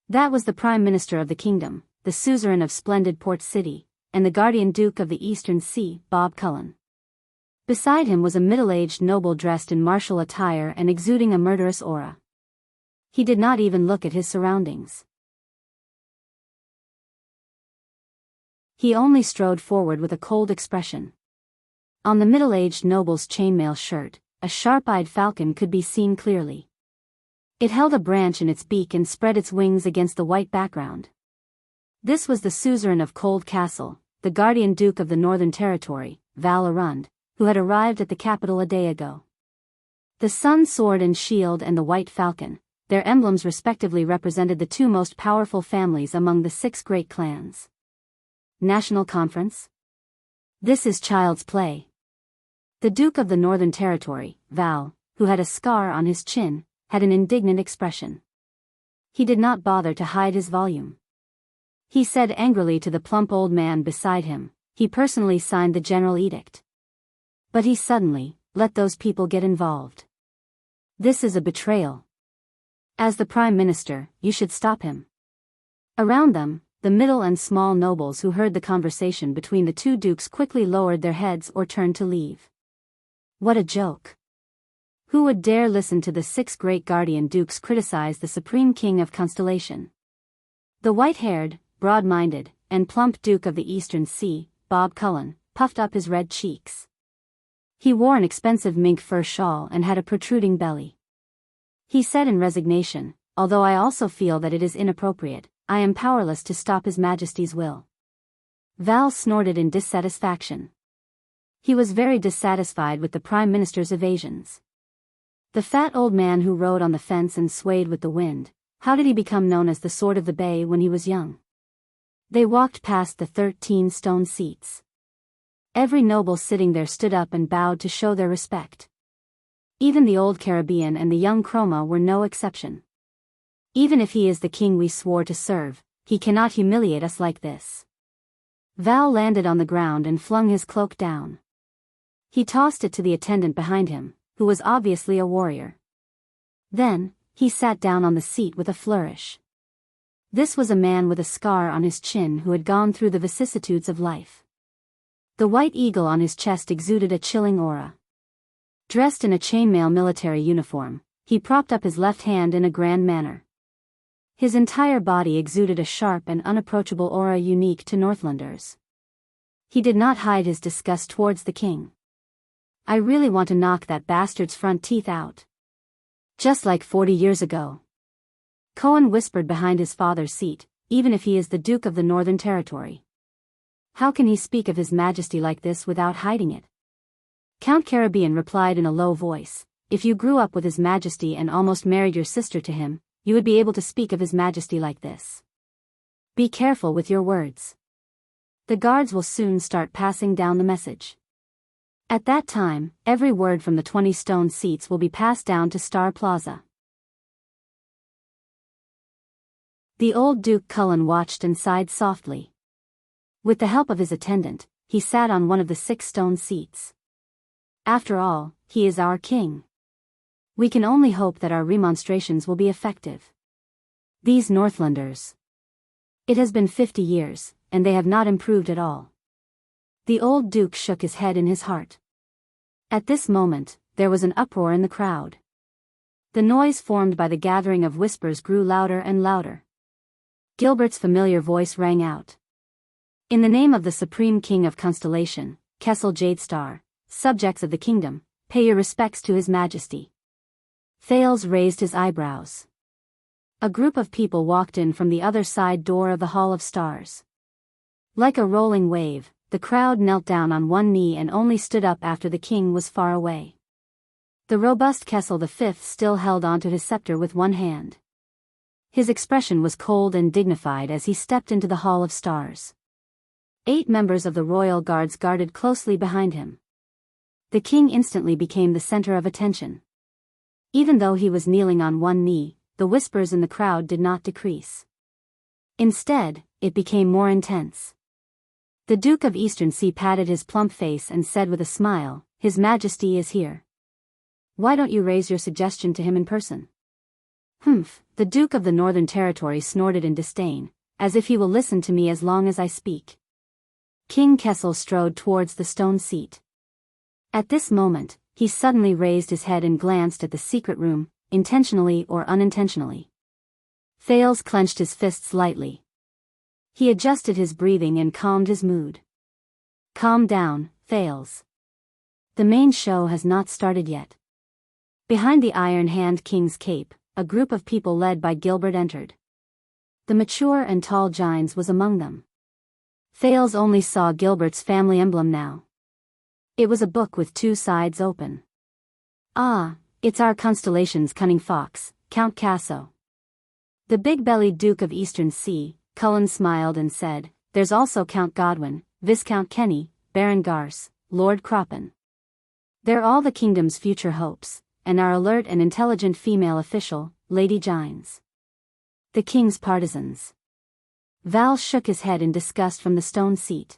That was the Prime Minister of the Kingdom, the suzerain of splendid Port City, and the Guardian Duke of the Eastern Sea, Bob Cullen. Beside him was a middle-aged noble dressed in martial attire and exuding a murderous aura. He did not even look at his surroundings. He only strode forward with a cold expression. On the middle-aged noble's chainmail shirt, a sharp-eyed falcon could be seen clearly. It held a branch in its beak and spread its wings against the white background. This was the suzerain of Cold Castle, the Guardian Duke of the Northern Territory, Val Arund, who had arrived at the capital a day ago. The sun sword and shield and the white falcon, their emblems respectively represented the 2 most powerful families among the 6 great clans. National Conference? This is child's play. The Duke of the Northern Territory, Val, who had a scar on his chin, had an indignant expression. He did not bother to hide his volume. He said angrily to the plump old man beside him, he personally signed the general edict. But he suddenly let those people get involved. This is a betrayal. As the Prime Minister, you should stop him. Around them, the middle and small nobles who heard the conversation between the 2 dukes quickly lowered their heads or turned to leave. What a joke. Who would dare listen to the 6 great guardian dukes criticize the supreme king of Constellation? The white-haired, broad-minded, and plump Duke of the Eastern Sea, Bob Cullen, puffed up his red cheeks. He wore an expensive mink fur shawl and had a protruding belly. He said in resignation, "Although I also feel that it is inappropriate, I am powerless to stop His Majesty's will." Val snorted in dissatisfaction. He was very dissatisfied with the Prime Minister's evasions. The fat old man who rode on the fence and swayed with the wind, how did he become known as the Sword of the Bay when he was young? They walked past the 13 stone seats. Every noble sitting there stood up and bowed to show their respect. Even the old Caribbean and the young Chroma were no exception. Even if he is the king we swore to serve, he cannot humiliate us like this. Val landed on the ground and flung his cloak down. He tossed it to the attendant behind him, who was obviously a warrior. Then, He sat down on the seat with a flourish. This was a man with a scar on his chin who had gone through the vicissitudes of life. The white eagle on his chest exuded a chilling aura. Dressed in a chainmail military uniform, he propped up his left hand in a grand manner. His entire body exuded a sharp and unapproachable aura unique to Northlanders. He did not hide his disgust towards the king. "I really want to knock that bastard's front teeth out. Just like 40 years ago." Cohen whispered behind his father's seat, "Even if he is the Duke of the Northern Territory. How can he speak of His Majesty like this without hiding it?" Count Caribbean replied in a low voice, "If you grew up with His Majesty and almost married your sister to him, you would be able to speak of His Majesty like this. Be careful with your words. The guards will soon start passing down the message. At that time, every word from the 20 stone seats will be passed down to Star Plaza." The old Duke Cullen watched and sighed softly. With the help of his attendant, he sat on one of the 6 stone seats. After all, he is our king. We can only hope that our remonstrations will be effective. These Northlanders. It has been 50 years, and they have not improved at all. The old Duke shook his head in his heart. At this moment, there was an uproar in the crowd. The noise formed by the gathering of whispers grew louder and louder. Gilbert's familiar voice rang out. "In the name of the Supreme King of Constellation, Kessel Jadestar, subjects of the kingdom, pay your respects to His Majesty." Thales raised his eyebrows. A group of people walked in from the other side door of the Hall of Stars. Like a rolling wave, the crowd knelt down on one knee and only stood up after the king was far away. The robust Kessel V still held onto his scepter with one hand. His expression was cold and dignified as he stepped into the Hall of Stars. 8 members of the royal guards guarded closely behind him. The king instantly became the center of attention. Even though he was kneeling on one knee, the whispers in the crowd did not decrease. Instead, it became more intense. The Duke of Eastern Sea patted his plump face and said with a smile, "His Majesty is here. Why don't you raise your suggestion to him in person?" "Humph," the Duke of the Northern Territory snorted in disdain, "as if he will listen to me as long as I speak." King Kessel strode towards the stone seat. At this moment, he suddenly raised his head and glanced at the secret room, intentionally or unintentionally. Thales clenched his fists lightly. He adjusted his breathing and calmed his mood. "Calm down, Thales. The main show has not started yet." Behind the Iron Hand King's cape, a group of people led by Gilbert entered. The mature and tall Gines was among them. Thales only saw Gilbert's family emblem now. It was a book with 2 sides open. "Ah, it's our constellation's cunning fox, Count Casso." The big-bellied Duke of Eastern Sea, Cullen smiled and said, "There's also Count Godwin, Viscount Kenny, Baron Garce, Lord Croppen. They're all the kingdom's future hopes, and our alert and intelligent female official, Lady Gines. The king's partisans." Val shook his head in disgust from the stone seat.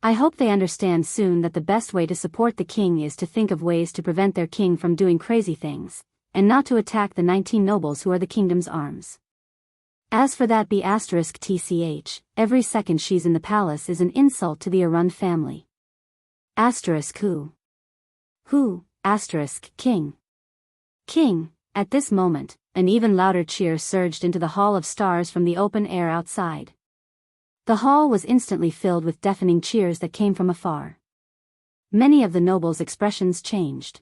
"I hope they understand soon that the best way to support the king is to think of ways to prevent their king from doing crazy things, and not to attack the 19 nobles who are the kingdom's arms. As for that B*TCH, every second she's in the palace is an insult to the Arund family. Who? Who? King. King." At this moment, an even louder cheer surged into the Hall of Stars from the open air outside. The hall was instantly filled with deafening cheers that came from afar. Many of the nobles' expressions changed.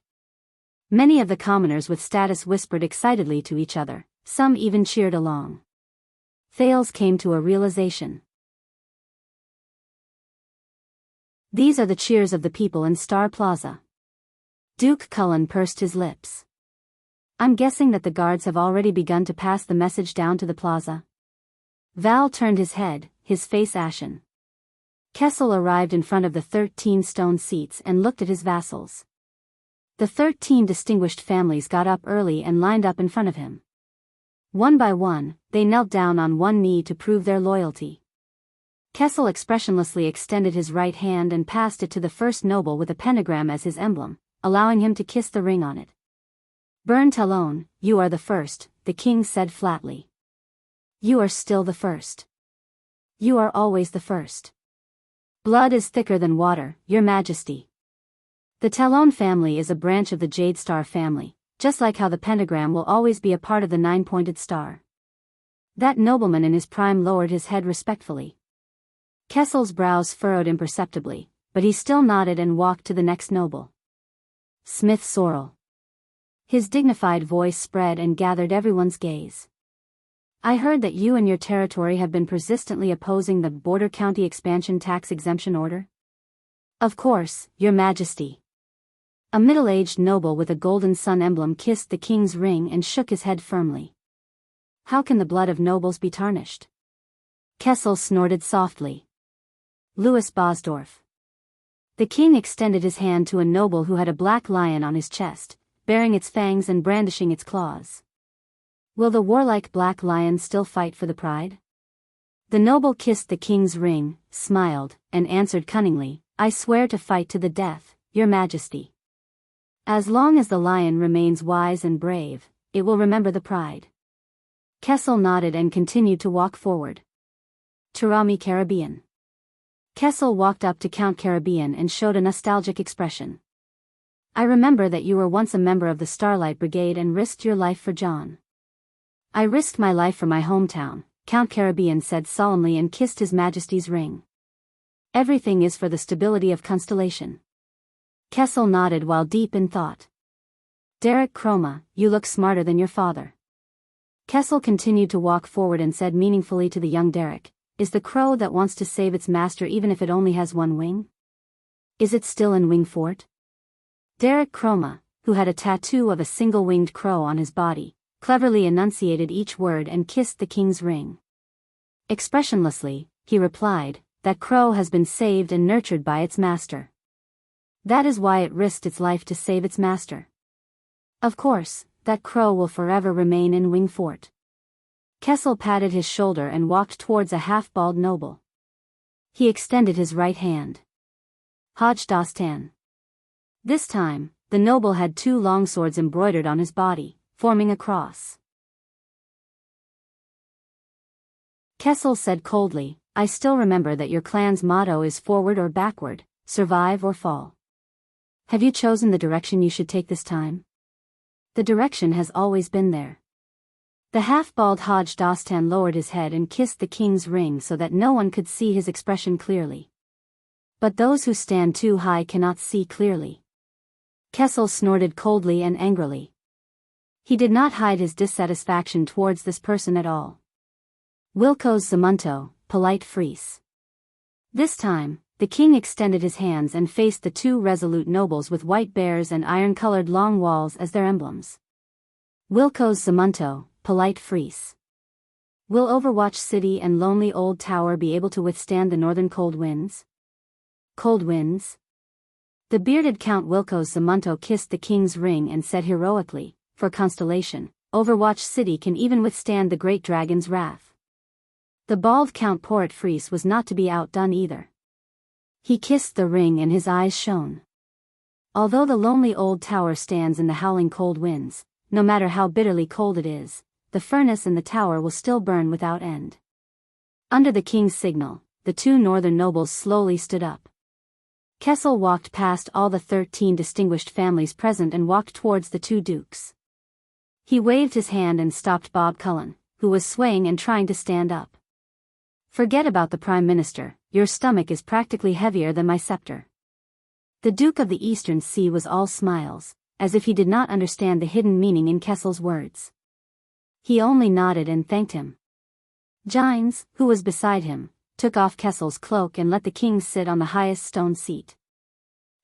Many of the commoners with status whispered excitedly to each other, some even cheered along. Thales came to a realization. These are the cheers of the people in Star Plaza. Duke Cullen pursed his lips. "I'm guessing that the guards have already begun to pass the message down to the plaza." Val turned his head, his face ashen. Kessel arrived in front of the 13 stone seats and looked at his vassals. The 13 distinguished families got up early and lined up in front of him. One by one, they knelt down on one knee to prove their loyalty. Kessel expressionlessly extended his right hand and passed it to the first noble with a pentagram as his emblem, allowing him to kiss the ring on it. Burn Talon, you are the first, the king said flatly. You are still the first. You are always the first. Blood is thicker than water, your majesty. The Talon family is a branch of the Jade Star family, just like how the pentagram will always be a part of the nine-pointed star. That nobleman in his prime lowered his head respectfully. Kessel's brows furrowed imperceptibly, but he still nodded and walked to the next noble. Smith Sorrel. His dignified voice spread and gathered everyone's gaze. I heard that you and your territory have been persistently opposing the Border County Expansion Tax Exemption Order? Of course, your majesty. A middle-aged noble with a golden sun emblem kissed the king's ring and shook his head firmly. How can the blood of nobles be tarnished? Kessel snorted softly. Louis Bosdorf. The king extended his hand to a noble who had a black lion on his chest, baring its fangs and brandishing its claws. Will the warlike black lion still fight for the pride? The noble kissed the king's ring, smiled, and answered cunningly, I swear to fight to the death, your majesty. As long as the lion remains wise and brave, it will remember the pride. Kessel nodded and continued to walk forward. Turami Caribbean. Kessel walked up to Count Caribbean and showed a nostalgic expression. I remember that you were once a member of the Starlight Brigade and risked your life for John. I risked my life for my hometown, Count Caribbean said solemnly and kissed His Majesty's ring. Everything is for the stability of Constellation. Kessel nodded while deep in thought. Derek Chroma, you look smarter than your father. Kessel continued to walk forward and said meaningfully to the young Derek, is the crow that wants to save its master even if it only has one wing? Is it still in Wing Fort? Derek Chroma, who had a tattoo of a single-winged crow on his body, cleverly enunciated each word and kissed the king's ring. Expressionlessly, he replied, that crow has been saved and nurtured by its master. That is why it risked its life to save its master. Of course, that crow will forever remain in Wing Fort. Kessel patted his shoulder and walked towards a half-bald noble. He extended his right hand. Haj Dastan. This time, the noble had two long swords embroidered on his body, forming a cross. Kessel said coldly, I still remember that your clan's motto is forward or backward, survive or fall. Have you chosen the direction you should take this time? The direction has always been there. The half-bald Haj Dastan lowered his head and kissed the king's ring so that no one could see his expression clearly. But those who stand too high cannot see clearly. Kessel snorted coldly and angrily. He did not hide his dissatisfaction towards this person at all. Wilco's Zamunto, polite Fries. This time, the king extended his hands and faced the two resolute nobles with white bears and iron-colored long walls as their emblems. Wilco's Zamunto, polite Fries. Will Overwatch City and Lonely Old Tower be able to withstand the northern cold winds? Cold winds? The bearded Count Wilco's Zamunto kissed the king's ring and said heroically, for Constellation, Overwatch City can even withstand the great dragon's wrath. The bald Count Porat Fries was not to be outdone either. He kissed the ring and his eyes shone. Although the lonely old tower stands in the howling cold winds, no matter how bitterly cold it is, the furnace in the tower will still burn without end. Under the king's signal, the two northern nobles slowly stood up. Kessel walked past all the 13 distinguished families present and walked towards the two dukes. He waved his hand and stopped Bob Cullen, who was swaying and trying to stand up. Forget about the Prime Minister, your stomach is practically heavier than my scepter. The Duke of the Eastern Sea was all smiles, as if he did not understand the hidden meaning in Kessel's words. He only nodded and thanked him. Gines, who was beside him, took off Kessel's cloak and let the king sit on the highest stone seat.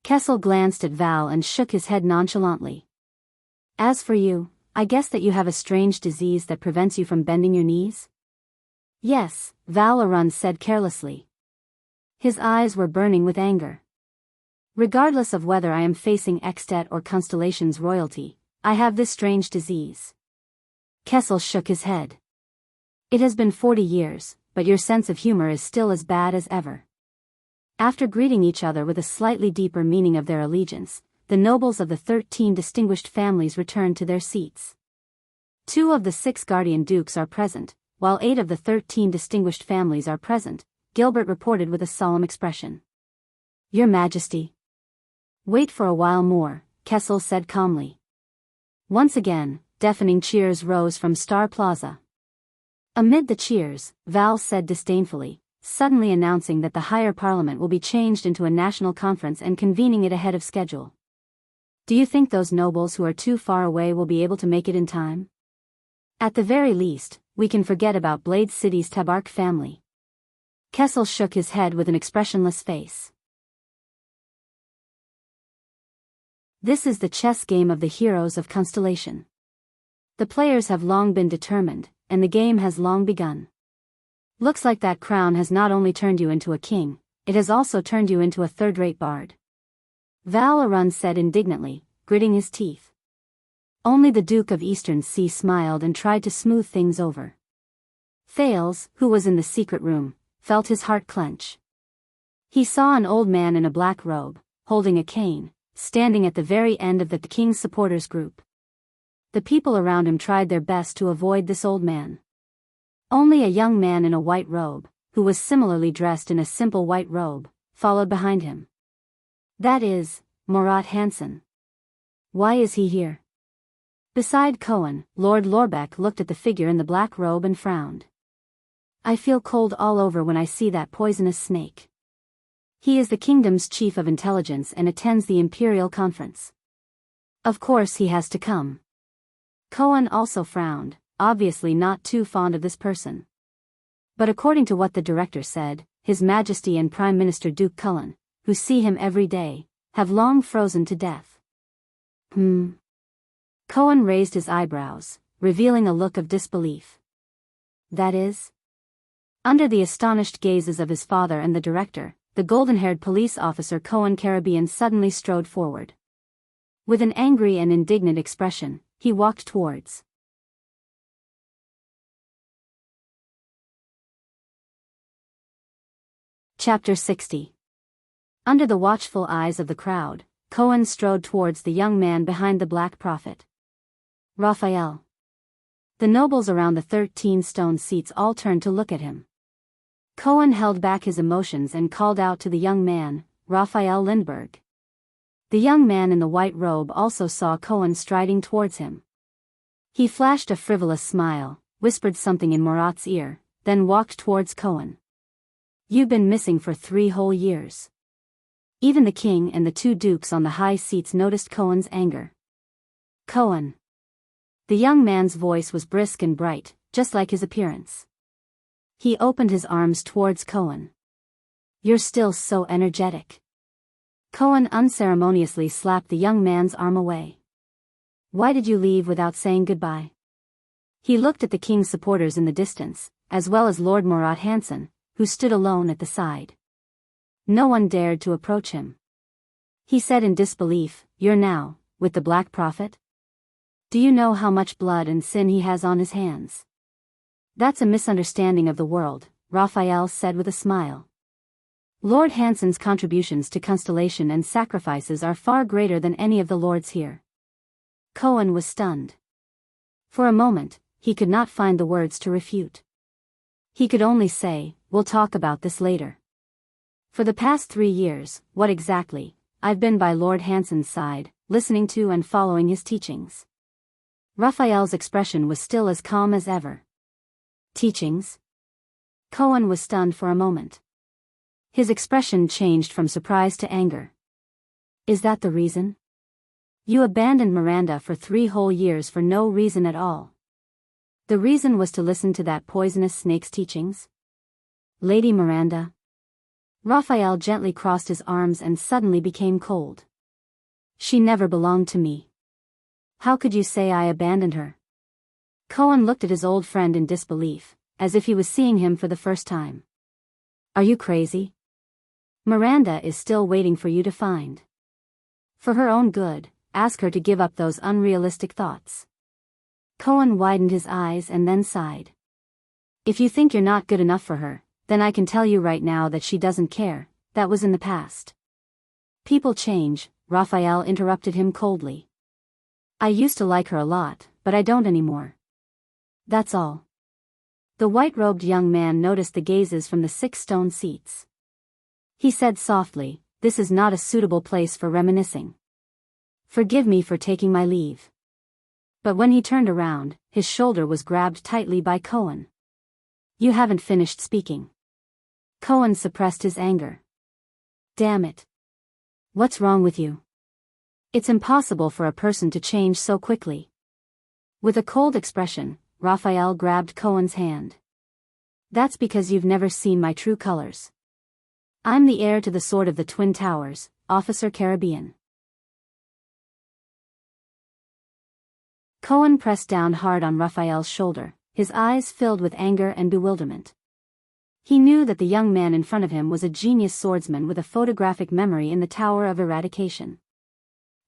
Kessel glanced at Val and shook his head nonchalantly. As for you, I guess that you have a strange disease that prevents you from bending your knees? Yes, Val Arun said carelessly. His eyes were burning with anger. Regardless of whether I am facing Extet or Constellation's royalty, I have this strange disease. Kessel shook his head. It has been 40 years, but your sense of humor is still as bad as ever. After greeting each other with a slightly deeper meaning of their allegiance, the nobles of the 13 distinguished families returned to their seats. 2 of the 6 guardian dukes are present, while 8 of the 13 distinguished families are present, Gilbert reported with a solemn expression. Your Majesty. Wait for a while more, Kessel said calmly. Once again, deafening cheers rose from Star Plaza. Amid the cheers, Val said disdainfully, suddenly announcing that the higher parliament will be changed into a national conference and convening it ahead of schedule. Do you think those nobles who are too far away will be able to make it in time? At the very least, we can forget about Blade City's Tabark family. Kessel shook his head with an expressionless face. This is the chess game of the heroes of Constellation. The players have long been determined, and the game has long begun. Looks like that crown has not only turned you into a king, it has also turned you into a third-rate bard. Val Arun said indignantly, gritting his teeth. Only the Duke of Eastern Sea smiled and tried to smooth things over. Thales, who was in the secret room, felt his heart clench. He saw an old man in a black robe, holding a cane, standing at the very end of the king's supporters group. The people around him tried their best to avoid this old man. Only a young man in a white robe, who was similarly dressed in a simple white robe, followed behind him. That is, Murat Hansen. Why is he here? Beside Cohen, Lord Lorbeck looked at the figure in the black robe and frowned. I feel cold all over when I see that poisonous snake. He is the kingdom's chief of intelligence and attends the Imperial Conference. Of course he has to come. Cohen also frowned, obviously not too fond of this person. But according to what the director said, His Majesty and Prime Minister Duke Cullen, who see him every day, have long frozen to death. Cohen raised his eyebrows, revealing a look of disbelief. That is? Under the astonished gazes of his father and the director, the golden-haired police officer Cohen Caribbean suddenly strode forward. With an angry and indignant expression, he walked towards. Chapter 60. Under the watchful eyes of the crowd, Cohen strode towards the young man behind the Black Prophet. Raphael. The nobles around the 13 stone seats all turned to look at him. Cohen held back his emotions and called out to the young man, Raphael Lindbergh. The young man in the white robe also saw Cohen striding towards him. He flashed a frivolous smile, whispered something in Murat's ear, then walked towards Cohen. You've been missing for 3 whole years. Even the king and the 2 dukes on the high seats noticed Cohen's anger. Cohen. The young man's voice was brisk and bright, just like his appearance. He opened his arms towards Cohen. You're still so energetic. Cohen unceremoniously slapped the young man's arm away. Why did you leave without saying goodbye? He looked at the king's supporters in the distance, as well as Lord Murat Hansen, who stood alone at the side. No one dared to approach him. He said in disbelief, You're now, with the Black Prophet? Do you know how much blood and sin he has on his hands? That's a misunderstanding of the world, Raphael said with a smile. Lord Hansen's contributions to Constellation and sacrifices are far greater than any of the lords here. Cohen was stunned. For a moment, he could not find the words to refute. He could only say, We'll talk about this later. For the past 3 years, what exactly? I've been by Lord Hansen's side, listening to and following his teachings. Raphael's expression was still as calm as ever. Teachings? Cohen was stunned for a moment. His expression changed from surprise to anger. Is that the reason? You abandoned Miranda for 3 whole years for no reason at all. The reason was to listen to that poisonous snake's teachings? Lady Miranda? Raphael gently crossed his arms and suddenly became cold. She never belonged to me. How could you say I abandoned her? Cohen looked at his old friend in disbelief, as if he was seeing him for the first time. Are you crazy? Miranda is still waiting for you to find. For her own good, ask her to give up those unrealistic thoughts. Cohen widened his eyes and then sighed. If you think you're not good enough for her, then I can tell you right now that she doesn't care, that was in the past. People change, Raphael interrupted him coldly. I used to like her a lot, but I don't anymore. That's all. The white-robed young man noticed the gazes from the 6 stone seats. He said softly, "This is not a suitable place for reminiscing. Forgive me for taking my leave." But when he turned around, his shoulder was grabbed tightly by Cohen. You haven't finished speaking. Cohen suppressed his anger. Damn it. What's wrong with you? It's impossible for a person to change so quickly. With a cold expression, Raphael grabbed Cohen's hand. That's because you've never seen my true colors. I'm the heir to the sword of the Twin Towers, Officer Caribbean. Cohen pressed down hard on Raphael's shoulder, his eyes filled with anger and bewilderment. He knew that the young man in front of him was a genius swordsman with a photographic memory in the Tower of Eradication.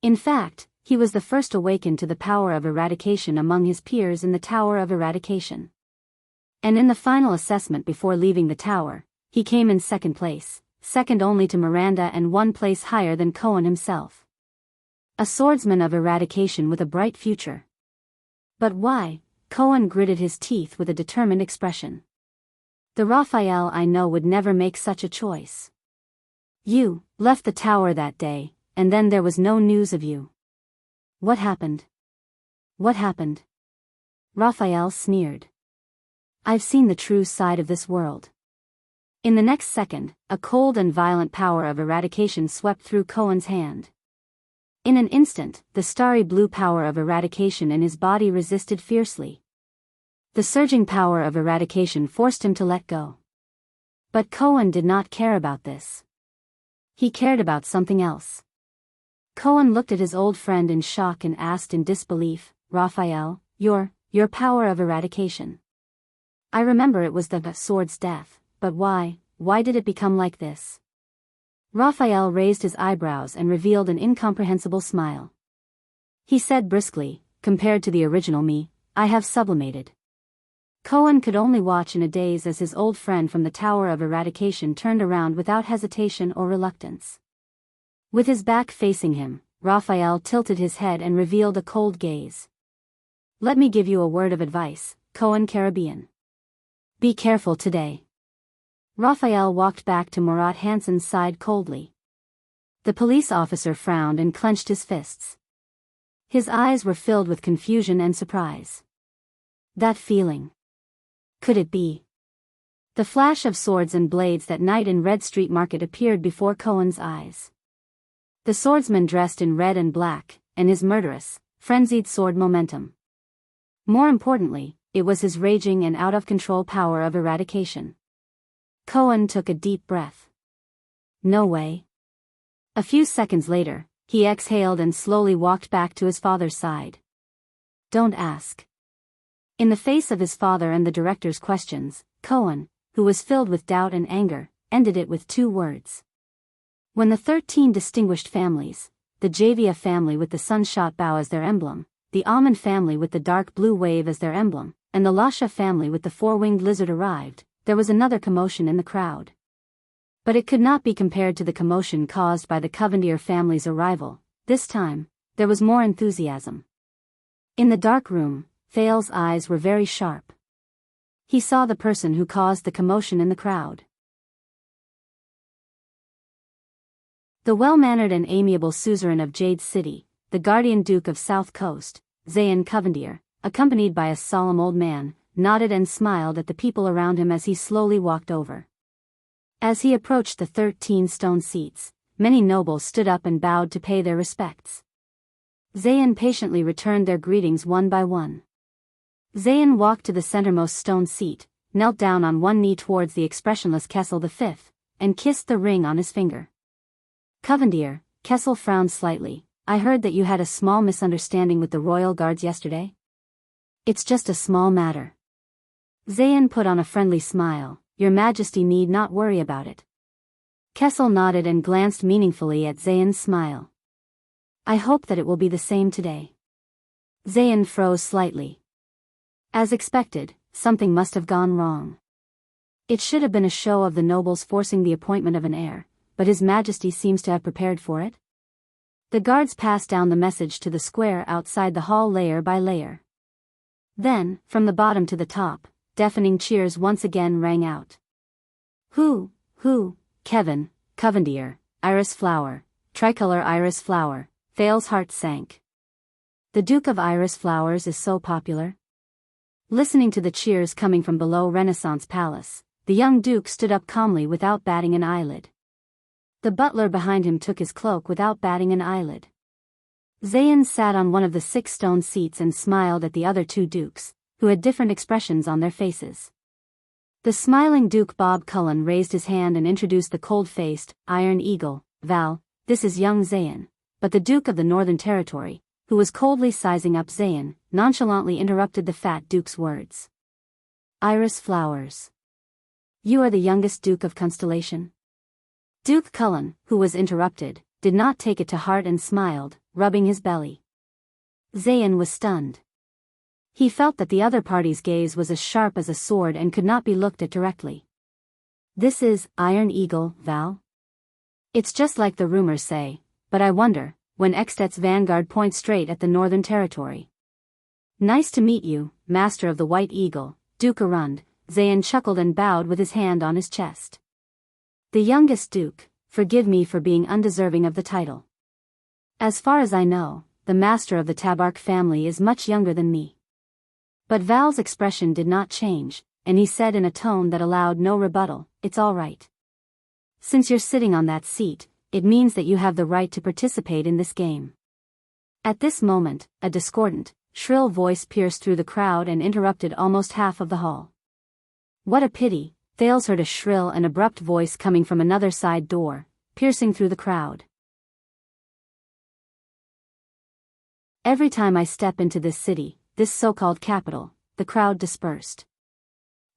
In fact, he was the first awakened to the power of eradication among his peers in the Tower of Eradication. And in the final assessment before leaving the tower, he came in second place, second only to Miranda and 1 place higher than Cohen himself. A swordsman of eradication with a bright future. But why? Cohen gritted his teeth with a determined expression. The Raphael I know would never make such a choice. You left the tower that day, and then there was no news of you. What happened? What happened? Raphael sneered. I've seen the true side of this world. In the next second, a cold and violent power of eradication swept through Cohen's hand. In an instant, the starry blue power of eradication in his body resisted fiercely. The surging power of eradication forced him to let go. But Cohen did not care about this. He cared about something else. Cohen looked at his old friend in shock and asked in disbelief, Raphael, your power of eradication. I remember it was the sword's death, but why did it become like this? Raphael raised his eyebrows and revealed an incomprehensible smile. He said briskly, compared to the original me, I have sublimated. Cohen could only watch in a daze as his old friend from the Tower of Eradication turned around without hesitation or reluctance. With his back facing him, Raphael tilted his head and revealed a cold gaze. Let me give you a word of advice, Cohen Caribbean. Be careful today. Raphael walked back to Murat Hansen's side coldly. The police officer frowned and clenched his fists. His eyes were filled with confusion and surprise. That feeling. Could it be? The flash of swords and blades that night in Red Street Market appeared before Cohen's eyes. The swordsman dressed in red and black, and his murderous, frenzied sword momentum. More importantly, it was his raging and out-of-control power of eradication. Cohen took a deep breath. No way. A few seconds later, he exhaled and slowly walked back to his father's side. Don't ask. In the face of his father and the director's questions, Cohen, who was filled with doubt and anger, ended it with 2 words. When the 13 distinguished families, the Javia family with the sunshot bow as their emblem, the almond family with the dark blue wave as their emblem, and the Lasha family with the 4-winged lizard arrived, there was another commotion in the crowd. But it could not be compared to the commotion caused by the Covendier family's arrival. This time, there was more enthusiasm. In the dark room, Thales's eyes were very sharp. He saw the person who caused the commotion in the crowd. The well-mannered and amiable suzerain of Jade City, the guardian duke of South Coast, Zayn Covendier, accompanied by a solemn old man, nodded and smiled at the people around him as he slowly walked over. As he approached the 13 stone seats, many nobles stood up and bowed to pay their respects. Zayn patiently returned their greetings one by one. Zayn walked to the centermost stone seat, knelt down on one knee towards the expressionless Kessel V, and kissed the ring on his finger. Covendier, Kessel frowned slightly. I heard that you had a small misunderstanding with the royal guards yesterday. It's just a small matter. Zayn put on a friendly smile. Your Majesty need not worry about it. Kessel nodded and glanced meaningfully at Zayn's smile. I hope that it will be the same today. Zayn froze slightly. As expected, something must have gone wrong. It should have been a show of the nobles forcing the appointment of an heir, but His Majesty seems to have prepared for it. The guards passed down the message to the square outside the hall layer by layer. Then, from the bottom to the top, deafening cheers once again rang out. Who, Kevin, Covendier, Iris Flower, Tricolor Iris Flower, Thale's heart sank. The Duke of Iris Flowers is so popular? Listening to the cheers coming from below Renaissance Palace, the young Duke stood up calmly without batting an eyelid. The butler behind him took his cloak without batting an eyelid. Zayn sat on one of the 6 stone seats and smiled at the other 2 dukes, who had different expressions on their faces. The smiling Duke Bob Cullen raised his hand and introduced the cold-faced, Iron Eagle, Val, this is young Zayn, but the Duke of the Northern Territory, who was coldly sizing up Zayn, nonchalantly interrupted the fat Duke's words. Iris Flowers. You are the youngest Duke of Constellation? Duke Cullen, who was interrupted, did not take it to heart and smiled, rubbing his belly. Zayn was stunned. He felt that the other party's gaze was as sharp as a sword and could not be looked at directly. This is Iron Eagle, Val? It's just like the rumors say, but I wonder, when Extet's vanguard points straight at the Northern Territory. Nice to meet you, Master of the White Eagle, Duke Arund, Zayn chuckled and bowed with his hand on his chest. The youngest Duke, forgive me for being undeserving of the title. As far as I know, the Master of the Tabark family is much younger than me. But Val's expression did not change, and he said in a tone that allowed no rebuttal, it's all right. Since you're sitting on that seat, it means that you have the right to participate in this game. At this moment, a discordant, shrill voice pierced through the crowd and interrupted almost half of the hall. What a pity, Thales heard a shrill and abrupt voice coming from another side door, piercing through the crowd. Every time I step into this city, this so-called capital, the crowd dispersed.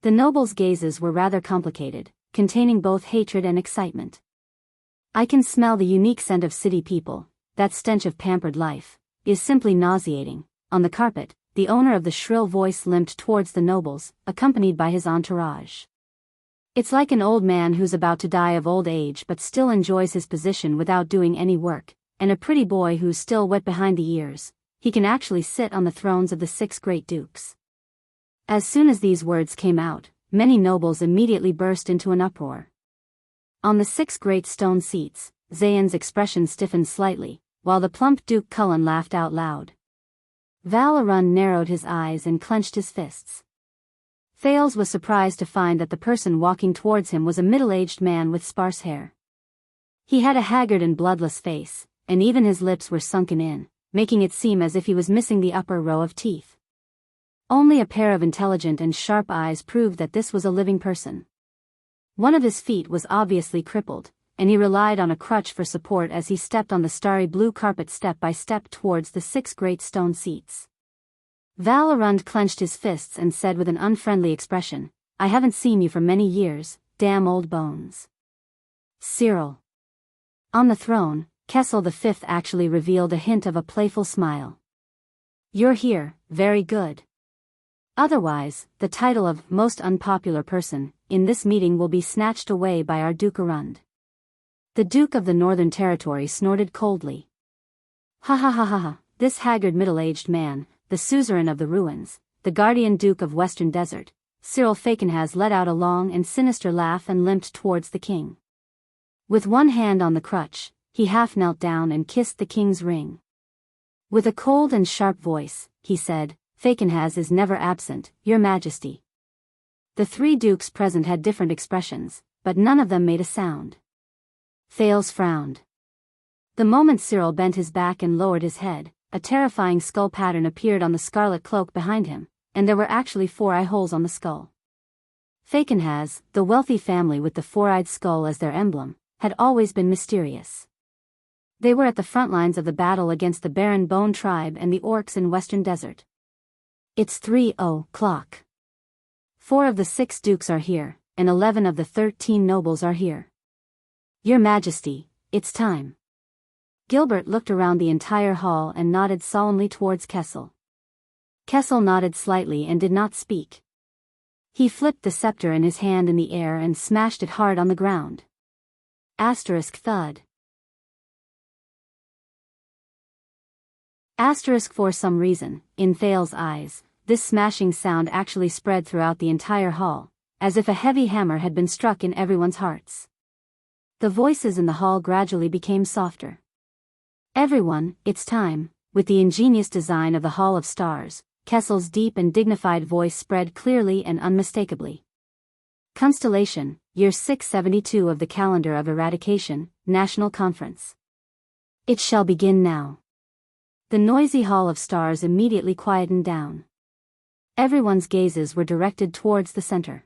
The nobles' gazes were rather complicated, containing both hatred and excitement. I can smell the unique scent of city people, that stench of pampered life, is simply nauseating. On the carpet, the owner of the shrill voice limped towards the nobles, accompanied by his entourage. It's like an old man who's about to die of old age but still enjoys his position without doing any work, and a pretty boy who's still wet behind the ears. He can actually sit on the thrones of the 6 great dukes. As soon as these words came out, many nobles immediately burst into an uproar. On the 6 great stone seats, Zayn's expression stiffened slightly, while the plump Duke Cullen laughed out loud. Val Arund narrowed his eyes and clenched his fists. Thales was surprised to find that the person walking towards him was a middle-aged man with sparse hair. He had a haggard and bloodless face, and even his lips were sunken in, making it seem as if he was missing the upper row of teeth. Only a pair of intelligent and sharp eyes proved that this was a living person. One of his feet was obviously crippled, and he relied on a crutch for support as he stepped on the starry blue carpet step by step towards the 6 great stone seats. Val Arund clenched his fists and said with an unfriendly expression, I haven't seen you for many years, damn old bones. Cyril. On the throne, Kessel V actually revealed a hint of a playful smile. You're here, very good. Otherwise, the title of most unpopular person in this meeting will be snatched away by our Duke Arund. The Duke of the Northern Territory snorted coldly. Ha ha ha ha ha, this haggard middle-aged man, the suzerain of the ruins, the guardian Duke of Western Desert, Cyril Fakenhas let out a long and sinister laugh and limped towards the king. With one hand on the crutch, he half knelt down and kissed the king's ring. With a cold and sharp voice, he said, Fakenhas is never absent, your majesty. The 3 dukes present had different expressions, but none of them made a sound. Thales frowned. The moment Cyril bent his back and lowered his head, a terrifying skull pattern appeared on the scarlet cloak behind him, and there were actually 4 eye holes on the skull. Fakenhas, the wealthy family with the 4-eyed skull as their emblem, had always been mysterious. They were at the front lines of the battle against the Baron Bone tribe and the orcs in Western Desert. It's 3:00. 4 of the 6 dukes are here, and 11 of the 13 nobles are here. Your Majesty, it's time. Gilbert looked around the entire hall and nodded solemnly towards Kessel. Kessel nodded slightly and did not speak. He flipped the scepter in his hand in the air and smashed it hard on the ground. Asterisk thud. For some reason, in Thal's eyes, this smashing sound actually spread throughout the entire hall, as if a heavy hammer had been struck in everyone's hearts. The voices in the hall gradually became softer. Everyone, it's time, with the ingenious design of the Hall of Stars, Kessel's deep and dignified voice spread clearly and unmistakably. Constellation, year 672 of the calendar of eradication, National Conference. It shall begin now. The noisy Hall of Stars immediately quietened down. Everyone's gazes were directed towards the center.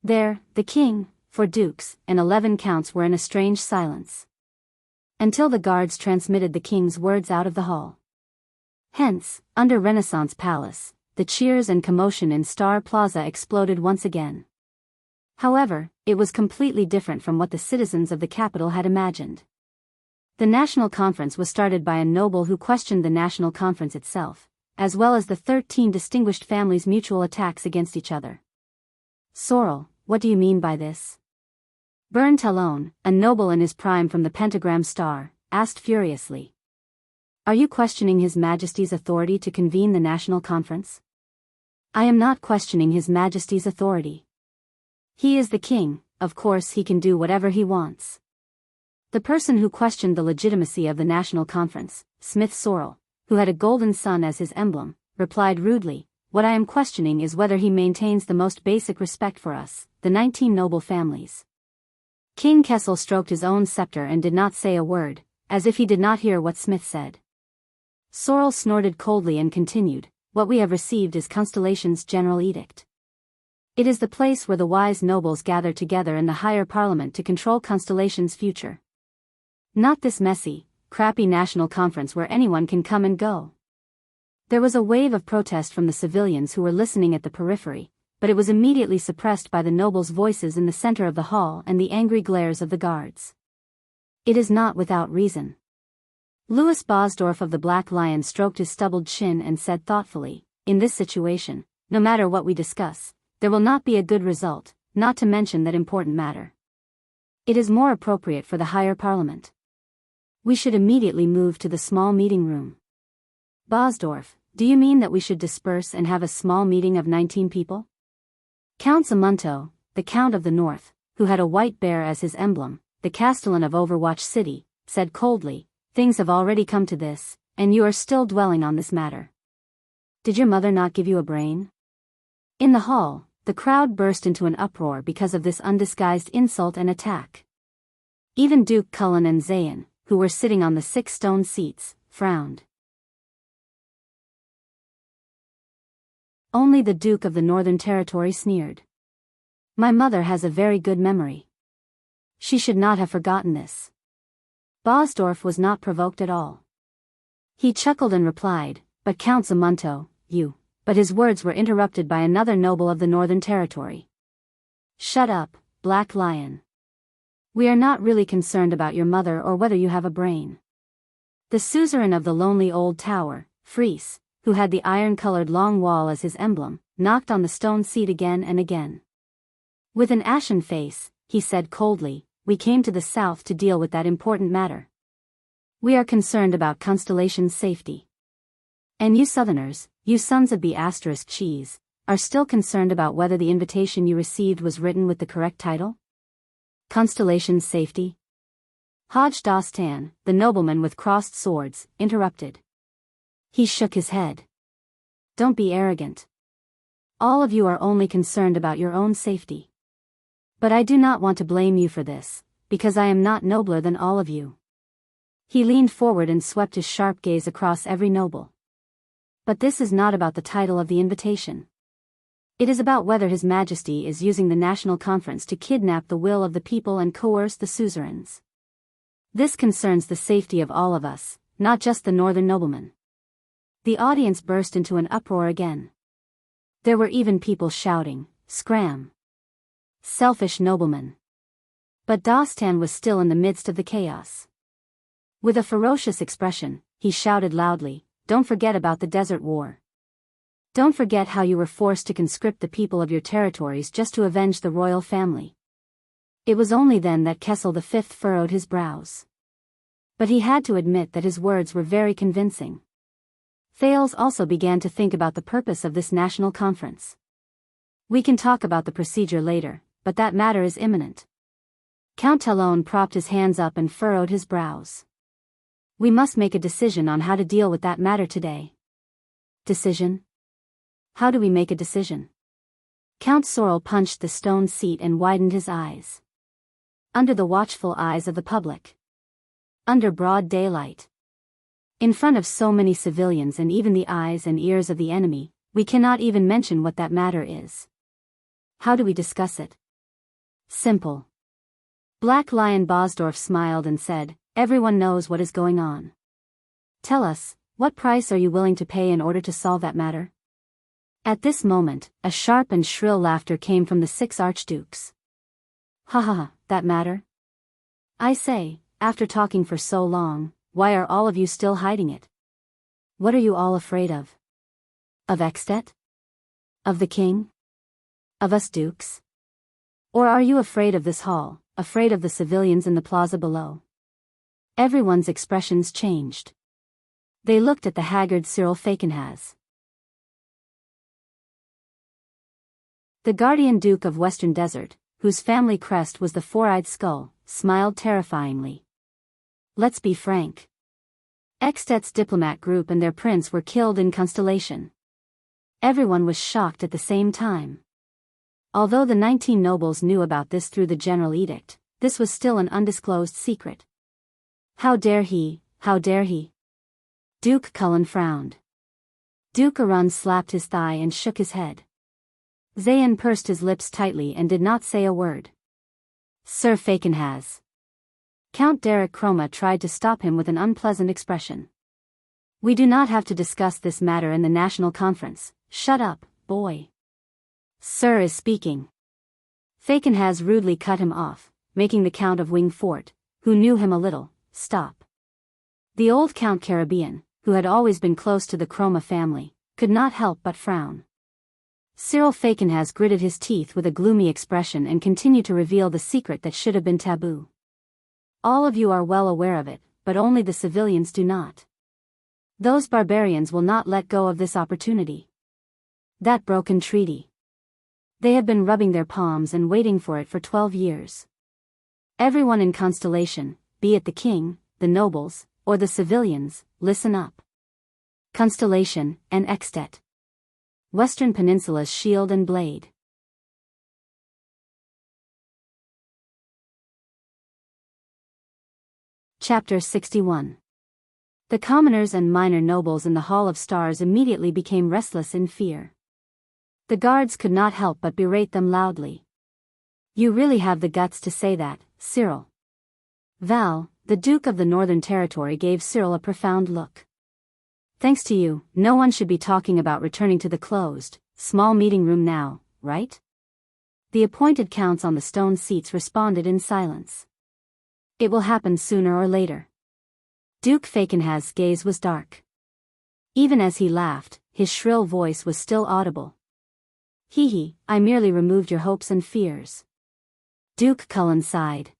There, the king, 4 dukes, and 11 counts were in a strange silence. Until the guards transmitted the king's words out of the hall. Hence, under Renaissance Palace, the cheers and commotion in Star Plaza exploded once again. However, it was completely different from what the citizens of the capital had imagined. The National Conference was started by a noble who questioned the National Conference itself, as well as the 13 distinguished families' mutual attacks against each other. Sorrel, what do you mean by this? Bern Talon, a noble in his prime from the Pentagram Star, asked furiously. Are you questioning His Majesty's authority to convene the National Conference? I am not questioning His Majesty's authority. He is the king, of course he can do whatever he wants. The person who questioned the legitimacy of the National Conference, Smith Sorrel, who had a golden sun as his emblem, replied rudely, what I am questioning is whether he maintains the most basic respect for us, the 19 noble families. King Kessel stroked his own scepter and did not say a word, as if he did not hear what Smith said. Sorrel snorted coldly and continued, what we have received is Constellation's general edict. It is the place where the wise nobles gather together in the higher parliament to control Constellation's future. Not this messy, crappy national conference where anyone can come and go. There was a wave of protest from the civilians who were listening at the periphery, but it was immediately suppressed by the nobles' voices in the center of the hall and the angry glares of the guards. It is not without reason. Louis Bosdorf of the Black Lion stroked his stubbled chin and said thoughtfully, in this situation, no matter what we discuss, there will not be a good result, not to mention that important matter. It is more appropriate for the higher parliament. We should immediately move to the small meeting room. Bosdorf, do you mean that we should disperse and have a small meeting of 19 people? Count Zamunto, the Count of the North, who had a white bear as his emblem, the Castellan of Overwatch City, said coldly, things have already come to this, and you are still dwelling on this matter. Did your mother not give you a brain? In the hall, the crowd burst into an uproar because of this undisguised insult and attack. Even Duke Cullen and Zayn, who were sitting on the 6 stone seats, frowned. Only the Duke of the Northern Territory sneered. My mother has a very good memory. She should not have forgotten this. Bosdorf was not provoked at all. He chuckled and replied, but Count Zamunto, you. But his words were interrupted by another noble of the Northern Territory. Shut up, Black Lion. We are not really concerned about your mother or whether you have a brain. The suzerain of the lonely old tower, Fries, who had the iron-colored long wall as his emblem, knocked on the stone seat again and again. With an ashen face, he said coldly, we came to the south to deal with that important matter. We are concerned about Constellation's safety. And you southerners, you sons of B*cheese, are still concerned about whether the invitation you received was written with the correct title? Constellation's safety? Hodge Dostan, the nobleman with crossed swords, interrupted. He shook his head. Don't be arrogant. All of you are only concerned about your own safety. But I do not want to blame you for this, because I am not nobler than all of you. He leaned forward and swept his sharp gaze across every noble. But this is not about the title of the invitation. It is about whether His Majesty is using the National Conference to kidnap the will of the people and coerce the suzerains. This concerns the safety of all of us, not just the northern noblemen. The audience burst into an uproar again. There were even people shouting, "Scram! Selfish nobleman!" But Dostan was still in the midst of the chaos. With a ferocious expression, he shouted loudly, "Don't forget about the Desert War. Don't forget how you were forced to conscript the people of your territories just to avenge the royal family." It was only then that Kessel V furrowed his brows. But he had to admit that his words were very convincing. Thales also began to think about the purpose of this national conference. We can talk about the procedure later, but that matter is imminent. Count Talon propped his hands up and furrowed his brows. We must make a decision on how to deal with that matter today. Decision? How do we make a decision? Count Sorrel punched the stone seat and widened his eyes. Under the watchful eyes of the public. Under broad daylight. In front of so many civilians and even the eyes and ears of the enemy, we cannot even mention what that matter is. How do we discuss it? Simple. Black Lion Bosdorf smiled and said, everyone knows what is going on. Tell us, what price are you willing to pay in order to solve that matter? At this moment, a sharp and shrill laughter came from the 6 archdukes. Ha ha ha, that matter? I say, after talking for so long, why are all of you still hiding it? What are you all afraid of? Of Ekstedt? Of the king? Of us dukes? Or are you afraid of this hall, afraid of the civilians in the plaza below? Everyone's expressions changed. They looked at the haggard Cyril Falkenhaz. The guardian duke of Western Desert, whose family crest was the four-eyed skull, smiled terrifyingly. Let's be frank. Ekstedt's diplomat group and their prince were killed in Constellation. Everyone was shocked at the same time. Although the 19 nobles knew about this through the general edict, this was still an undisclosed secret. How dare he, how dare he? Duke Cullen frowned. Duke Arun slapped his thigh and shook his head. Zayn pursed his lips tightly and did not say a word. Sir Falkenhaz. Count Derek Chroma tried to stop him with an unpleasant expression. We do not have to discuss this matter in the national conference. Shut up, boy. Sir is speaking. Falkenhaz rudely cut him off, making the Count of Wingfort, who knew him a little, stop. The old Count Caribbean, who had always been close to the Chroma family, could not help but frown. Cyril Falkenhaz gritted his teeth with a gloomy expression and continued to reveal the secret that should have been taboo. All of you are well aware of it, but only the civilians do not. Those barbarians will not let go of this opportunity. That broken treaty. They have been rubbing their palms and waiting for it for 12 years. Everyone in Constellation, be it the king, the nobles, or the civilians, listen up. Constellation and Ekstedt. Western Peninsula's shield and blade. Chapter 61. The commoners and minor nobles in the Hall of Stars immediately became restless in fear. The guards could not help but berate them loudly. You really have the guts to say that, Cyril. Val, the Duke of the Northern Territory, gave Cyril a profound look. Thanks to you, no one should be talking about returning to the closed, small meeting room now, right? The appointed counts on the stone seats responded in silence. It will happen sooner or later. Duke Falkenhaz's gaze was dark. Even as he laughed, his shrill voice was still audible. Hee hee, I merely removed your hopes and fears. Duke Cullen sighed.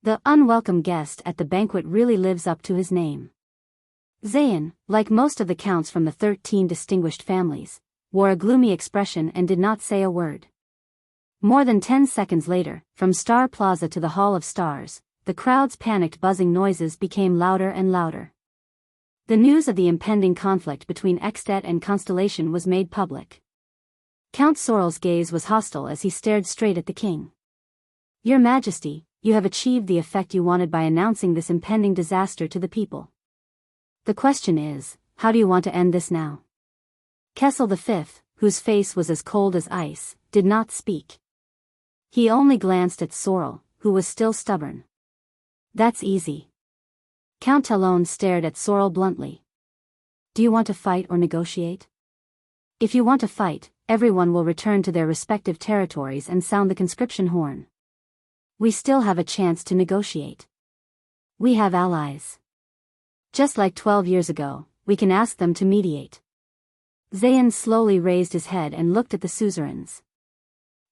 The unwelcome guest at the banquet really lives up to his name. Zayn, like most of the counts from the 13 distinguished families, wore a gloomy expression and did not say a word. More than 10 seconds later, from Star Plaza to the Hall of Stars, the crowd's panicked buzzing noises became louder and louder. The news of the impending conflict between Ekstedt and Constellation was made public. Count Sorrel's gaze was hostile as he stared straight at the king. Your Majesty, you have achieved the effect you wanted by announcing this impending disaster to the people. The question is, how do you want to end this now? Kessel V, whose face was as cold as ice, did not speak. He only glanced at Sorrel, who was still stubborn. That's easy. Count Talon stared at Sorrel bluntly. Do you want to fight or negotiate? If you want to fight, everyone will return to their respective territories and sound the conscription horn. We still have a chance to negotiate. We have allies. Just like 12 years ago, we can ask them to mediate. Zayn slowly raised his head and looked at the suzerains.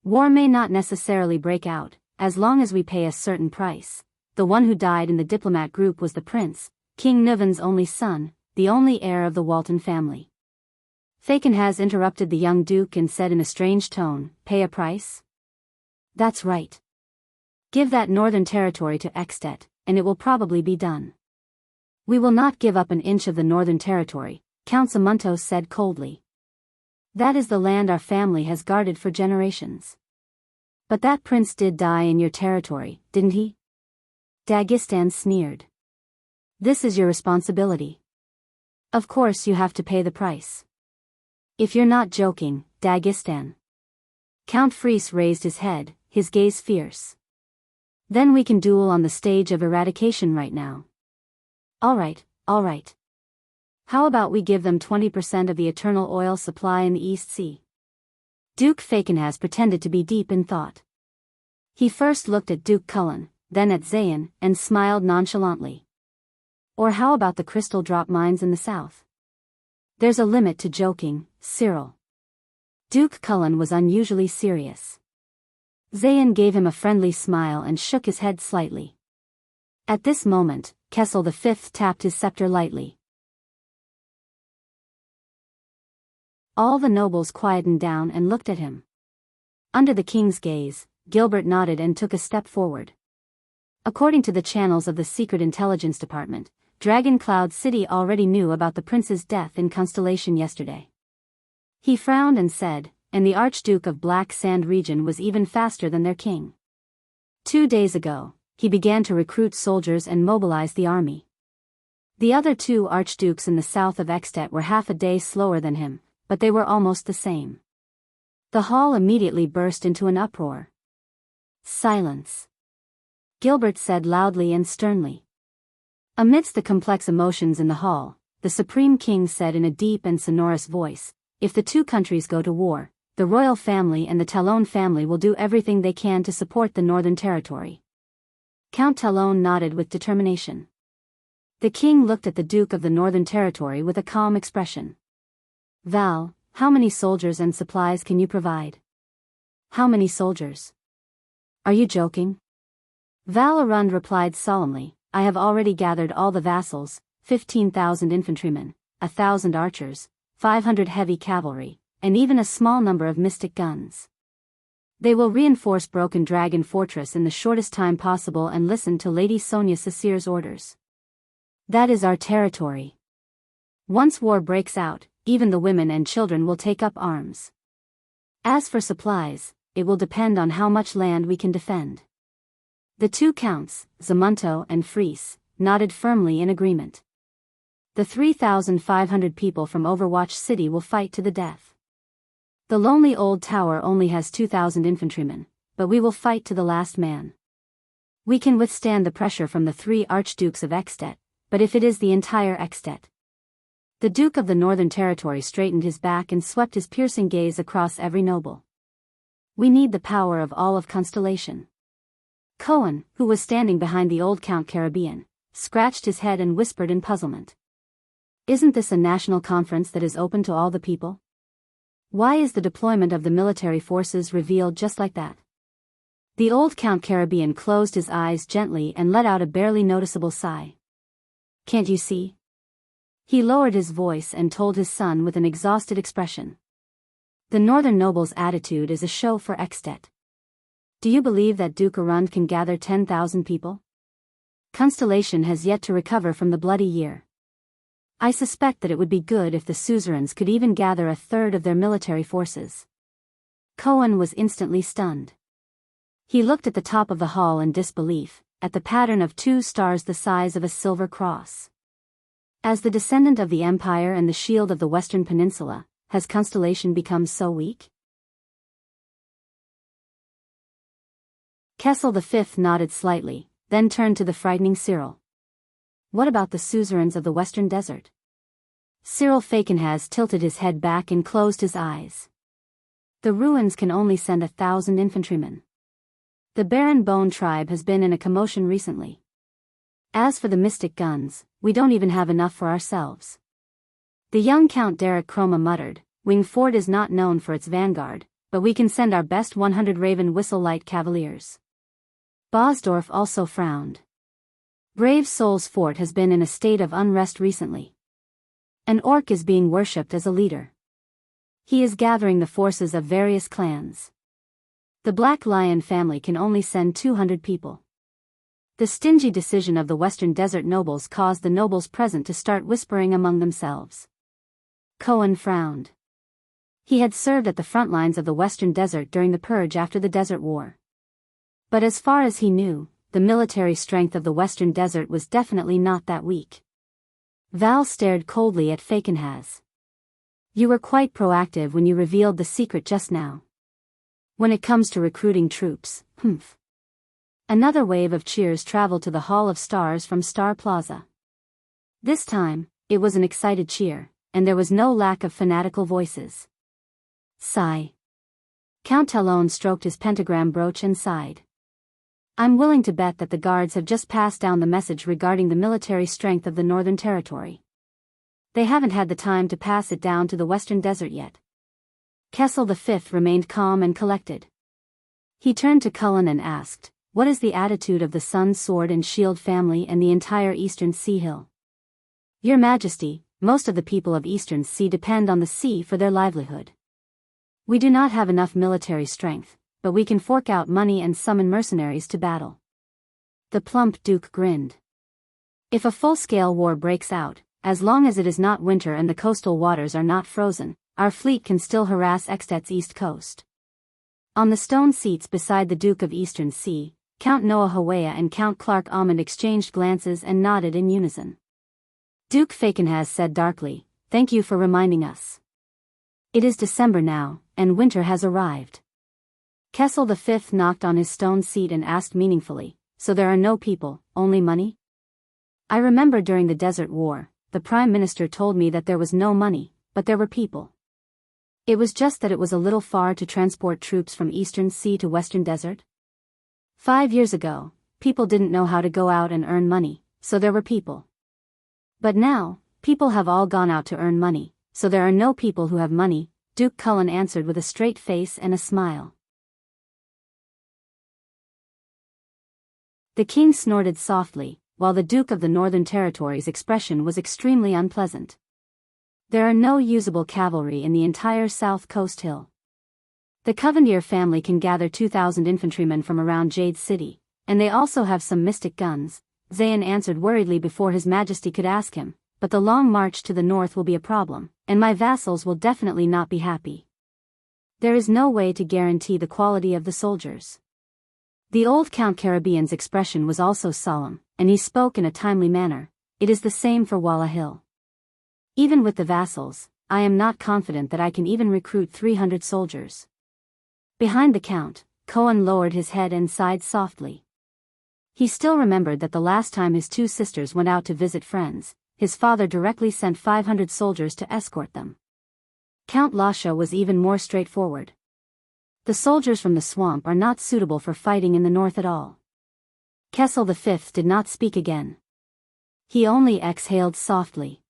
War may not necessarily break out, as long as we pay a certain price. The one who died in the diplomat group was the prince, King Nuvan's only son, the only heir of the Walton family. Falkenhaz interrupted the young duke and said in a strange tone, "Pay a price?" "That's right. Give that northern territory to Extet, and it will probably be done." "We will not give up an inch of the northern territory," Count Zamunto said coldly. "That is the land our family has guarded for generations." "But that prince did die in your territory, didn't he?" Dagestan sneered. "This is your responsibility. Of course you have to pay the price." "If you're not joking, Dagestan." Count Fries raised his head, his gaze fierce. "Then we can duel on the stage of eradication right now." All right. How about we give them 20% of the eternal oil supply in the East Sea?" Duke Falkenhaz pretended to be deep in thought. He first looked at Duke Cullen, then at Zayn, and smiled nonchalantly. "Or how about the crystal drop mines in the south?" "There's a limit to joking, Cyril." Duke Cullen was unusually serious. Zayn gave him a friendly smile and shook his head slightly. At this moment, Kessel V tapped his scepter lightly. All the nobles quietened down and looked at him. Under the king's gaze, Gilbert nodded and took a step forward. According to the channels of the Secret Intelligence Department, Dragon Cloud City already knew about the prince's death in Constellation yesterday. He frowned and said, "And the Archduke of Black Sand region was even faster than their king. 2 days ago, he began to recruit soldiers and mobilize the army. The other 2 archdukes in the south of Extet were half a day slower than him, but they were almost the same." The hall immediately burst into an uproar. "Silence," Gilbert said loudly and sternly. Amidst the complex emotions in the hall, the Supreme King said in a deep and sonorous voice, "If the 2 countries go to war, the royal family and the Talon family will do everything they can to support the Northern Territory." Count Talon nodded with determination. The king looked at the Duke of the Northern Territory with a calm expression. "Val, how many soldiers and supplies can you provide?" "How many soldiers? Are you joking?" Val Arund replied solemnly, "I have already gathered all the vassals, 15,000 infantrymen, 1,000 archers, 500 heavy cavalry, and even a small number of mystic guns. They will reinforce Broken Dragon Fortress in the shortest time possible and listen to Lady Sonia Sasir's orders. That is our territory. Once war breaks out, even the women and children will take up arms. As for supplies, it will depend on how much land we can defend." The 2 counts, Zamunto and Fries, nodded firmly in agreement. "The 3,500 people from Overwatch City will fight to the death. The lonely old tower only has 2,000 infantrymen, but we will fight to the last man. We can withstand the pressure from the 3 archdukes of Extet, but if it is the entire Extet..." The Duke of the Northern Territory straightened his back and swept his piercing gaze across every noble. "We need the power of all of Constellation." Cohen, who was standing behind the old Count Caribbean, scratched his head and whispered in puzzlement. "Isn't this a national conference that is open to all the people? Why is the deployment of the military forces revealed just like that?" The old Count Caribbean closed his eyes gently and let out a barely noticeable sigh. "Can't you see?" He lowered his voice and told his son with an exhausted expression. "The northern noble's attitude is a show for Extet. Do you believe that Duke Arund can gather 10,000 people? Constellation has yet to recover from the bloody year. I suspect that it would be good if the suzerains could even gather 1/3 of their military forces." Cohen was instantly stunned. He looked at the top of the hall in disbelief, at the pattern of 2 stars the size of a silver cross. As the descendant of the Empire and the shield of the Western Peninsula, has Constellation become so weak? Kessel V nodded slightly, then turned to the frightening Cyril. "What about the suzerains of the Western Desert?" Cyril Falkenhaz tilted his head back and closed his eyes. "The ruins can only send 1,000 infantrymen. The Baron Bone tribe has been in a commotion recently. As for the mystic guns, we don't even have enough for ourselves." The young Count Derek Chroma muttered, "Wingford is not known for its vanguard, but we can send our best 100 Raven Whistle Light Cavaliers." Bosdorf also frowned. "Brave Souls Fort has been in a state of unrest recently. An orc is being worshipped as a leader. He is gathering the forces of various clans. The Black Lion family can only send 200 people. The stingy decision of the Western Desert nobles caused the nobles present to start whispering among themselves. Cohen frowned. He had served at the front lines of the Western Desert during the purge after the Desert War. But as far as he knew, the military strength of the Western Desert was definitely not that weak. Val stared coldly at Fakenhaz. You were quite proactive when you revealed the secret just now. When it comes to recruiting troops, humph. Another wave of cheers traveled to the Hall of Stars from Star Plaza. This time, it was an excited cheer, and there was no lack of fanatical voices. Sigh. Count Talon stroked his pentagram brooch and sighed. I'm willing to bet that the guards have just passed down the message regarding the military strength of the Northern Territory. They haven't had the time to pass it down to the Western Desert yet. Kessel V remained calm and collected. He turned to Cullen and asked, what is the attitude of the Sun, Sword and Shield family and the entire Eastern Sea Hill? Your Majesty, most of the people of Eastern Sea depend on the sea for their livelihood. We do not have enough military strength, but we can fork out money and summon mercenaries to battle. The plump Duke grinned. If a full-scale war breaks out, as long as it is not winter and the coastal waters are not frozen, our fleet can still harass Extet's east coast. On the stone seats beside the Duke of Eastern Sea, Count Noah Hawea and Count Clark Almond exchanged glances and nodded in unison. Duke Fakenhaz said darkly, thank you for reminding us. It is December now, and winter has arrived. Kessel V knocked on his stone seat and asked meaningfully, so there are no people, only money? I remember during the Desert War, the Prime Minister told me that there was no money, but there were people. It was just that it was a little far to transport troops from Eastern Sea to Western Desert. 5 years ago, people didn't know how to go out and earn money, so there were people. But now, people have all gone out to earn money, so there are no people who have money, Duke Cullen answered with a straight face and a smile. The king snorted softly, while the Duke of the Northern Territory's expression was extremely unpleasant. There are no usable cavalry in the entire South Coast Hill. The Covendier family can gather 2,000 infantrymen from around Jade City, and they also have some mystic guns, Zayn answered worriedly before His Majesty could ask him, but the long march to the north will be a problem, and my vassals will definitely not be happy. There is no way to guarantee the quality of the soldiers. The old Count Caribbean's expression was also solemn, and he spoke in a timely manner. It is the same for Walla Hill. Even with the vassals, I am not confident that I can even recruit 300 soldiers. Behind the Count, Cohen lowered his head and sighed softly. He still remembered that the last time his two sisters went out to visit friends, his father directly sent 500 soldiers to escort them. Count Lasha was even more straightforward. The soldiers from the swamp are not suitable for fighting in the north at all. Kessel V did not speak again. He only exhaled softly.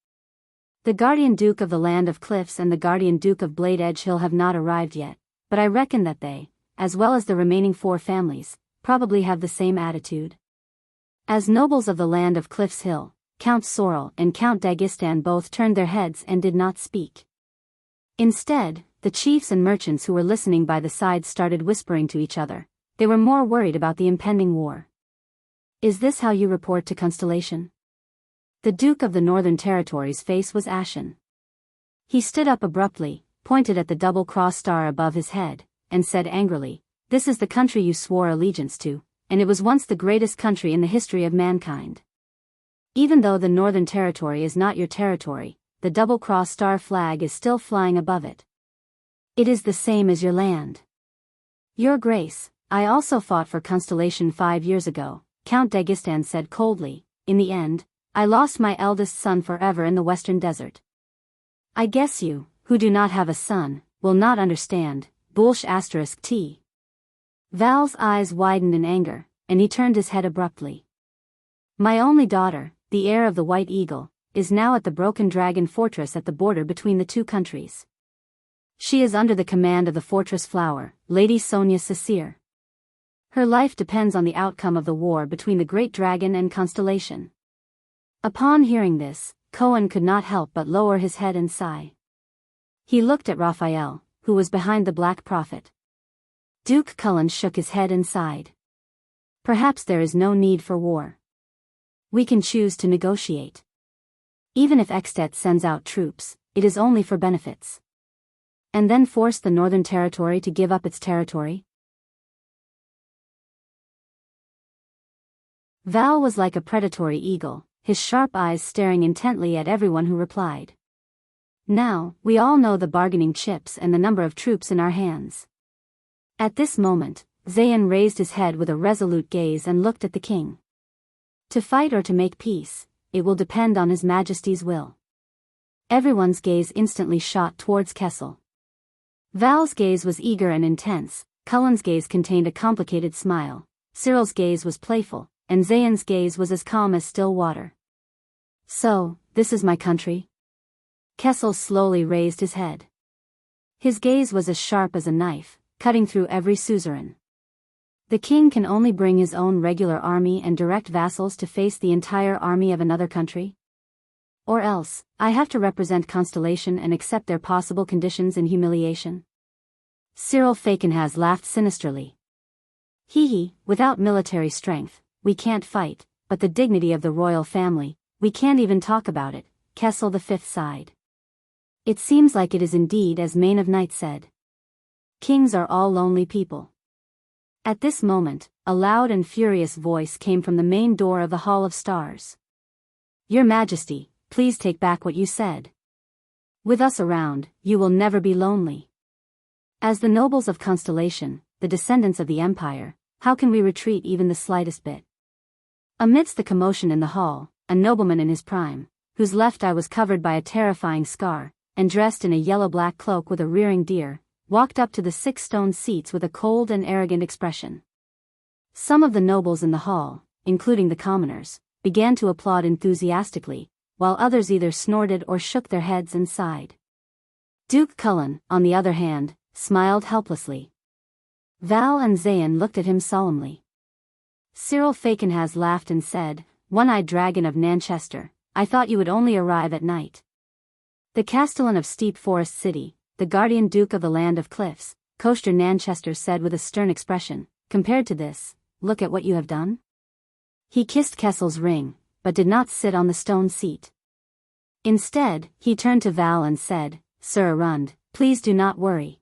The Guardian Duke of the Land of Cliffs and the Guardian Duke of Blade Edge Hill have not arrived yet, but I reckon that they, as well as the remaining 4 families, probably have the same attitude. As nobles of the Land of Cliffs Hill, Count Sorrel and Count Dagestan both turned their heads and did not speak. Instead, the chiefs and merchants who were listening by the side started whispering to each other. They were more worried about the impending war. Is this how you report to Constellation? The Duke of the Northern Territory's face was ashen. He stood up abruptly, pointed at the double-cross star above his head, and said angrily, this is the country you swore allegiance to, and it was once the greatest country in the history of mankind. Even though the Northern Territory is not your territory, the double-cross star flag is still flying above it. It is the same as your land. Your Grace, I also fought for Constellation 5 years ago, Count Dagestan said coldly. In the end, I lost my eldest son forever in the Western Desert. I guess you, who do not have a son, will not understand, Bulsh *T. Val's eyes widened in anger, and he turned his head abruptly. My only daughter, the heir of the White Eagle, is now at the Broken Dragon Fortress at the border between the two countries. She is under the command of the Fortress Flower, Lady Sonia Sasir. Her life depends on the outcome of the war between the Great Dragon and Constellation. Upon hearing this, Cohen could not help but lower his head and sigh. He looked at Raphael, who was behind the Black Prophet. Duke Cullen shook his head and sighed. Perhaps there is no need for war. We can choose to negotiate. Even if Extet sends out troops, it is only for benefits. And then force the Northern Territory to give up its territory? Val was like a predatory eagle, his sharp eyes staring intently at everyone who replied. Now, we all know the bargaining chips and the number of troops in our hands. At this moment, Zayan raised his head with a resolute gaze and looked at the king. To fight or to make peace, it will depend on His Majesty's will. Everyone's gaze instantly shot towards Kessel. Val's gaze was eager and intense, Cullen's gaze contained a complicated smile, Cyril's gaze was playful, and Zayan's gaze was as calm as still water. So, this is my country? Kessel slowly raised his head. His gaze was as sharp as a knife, cutting through every suzerain. The king can only bring his own regular army and direct vassals to face the entire army of another country? Or else, I have to represent Constellation and accept their possible conditions in humiliation? Cyril Fakenhas laughed sinisterly. Hee, without military strength, we can't fight, but the dignity of the royal family, we can't even talk about it, Kessel V sighed. It seems like it is indeed as Mane of Night said. Kings are all lonely people. At this moment, a loud and furious voice came from the main door of the Hall of Stars. Your Majesty, please take back what you said. With us around, you will never be lonely. As the nobles of Constellation, the descendants of the Empire, how can we retreat even the slightest bit? Amidst the commotion in the hall, a nobleman in his prime, whose left eye was covered by a terrifying scar, and dressed in a yellow-black cloak with a rearing deer, walked up to the 6 stone seats with a cold and arrogant expression. Some of the nobles in the hall, including the commoners, began to applaud enthusiastically, while others either snorted or shook their heads and sighed. Duke Cullen, on the other hand, smiled helplessly. Val and Zayan looked at him solemnly. Cyril Fakenhas laughed and said, One-eyed Dragon of Nanchester, I thought you would only arrive at night. The Castellan of Steep Forest City, the guardian duke of the land of cliffs, Coaster Nanchester said with a stern expression, compared to this, look at what you have done. He kissed Kessel's ring, but did not sit on the stone seat. Instead, he turned to Val and said, Sir Arund, please do not worry.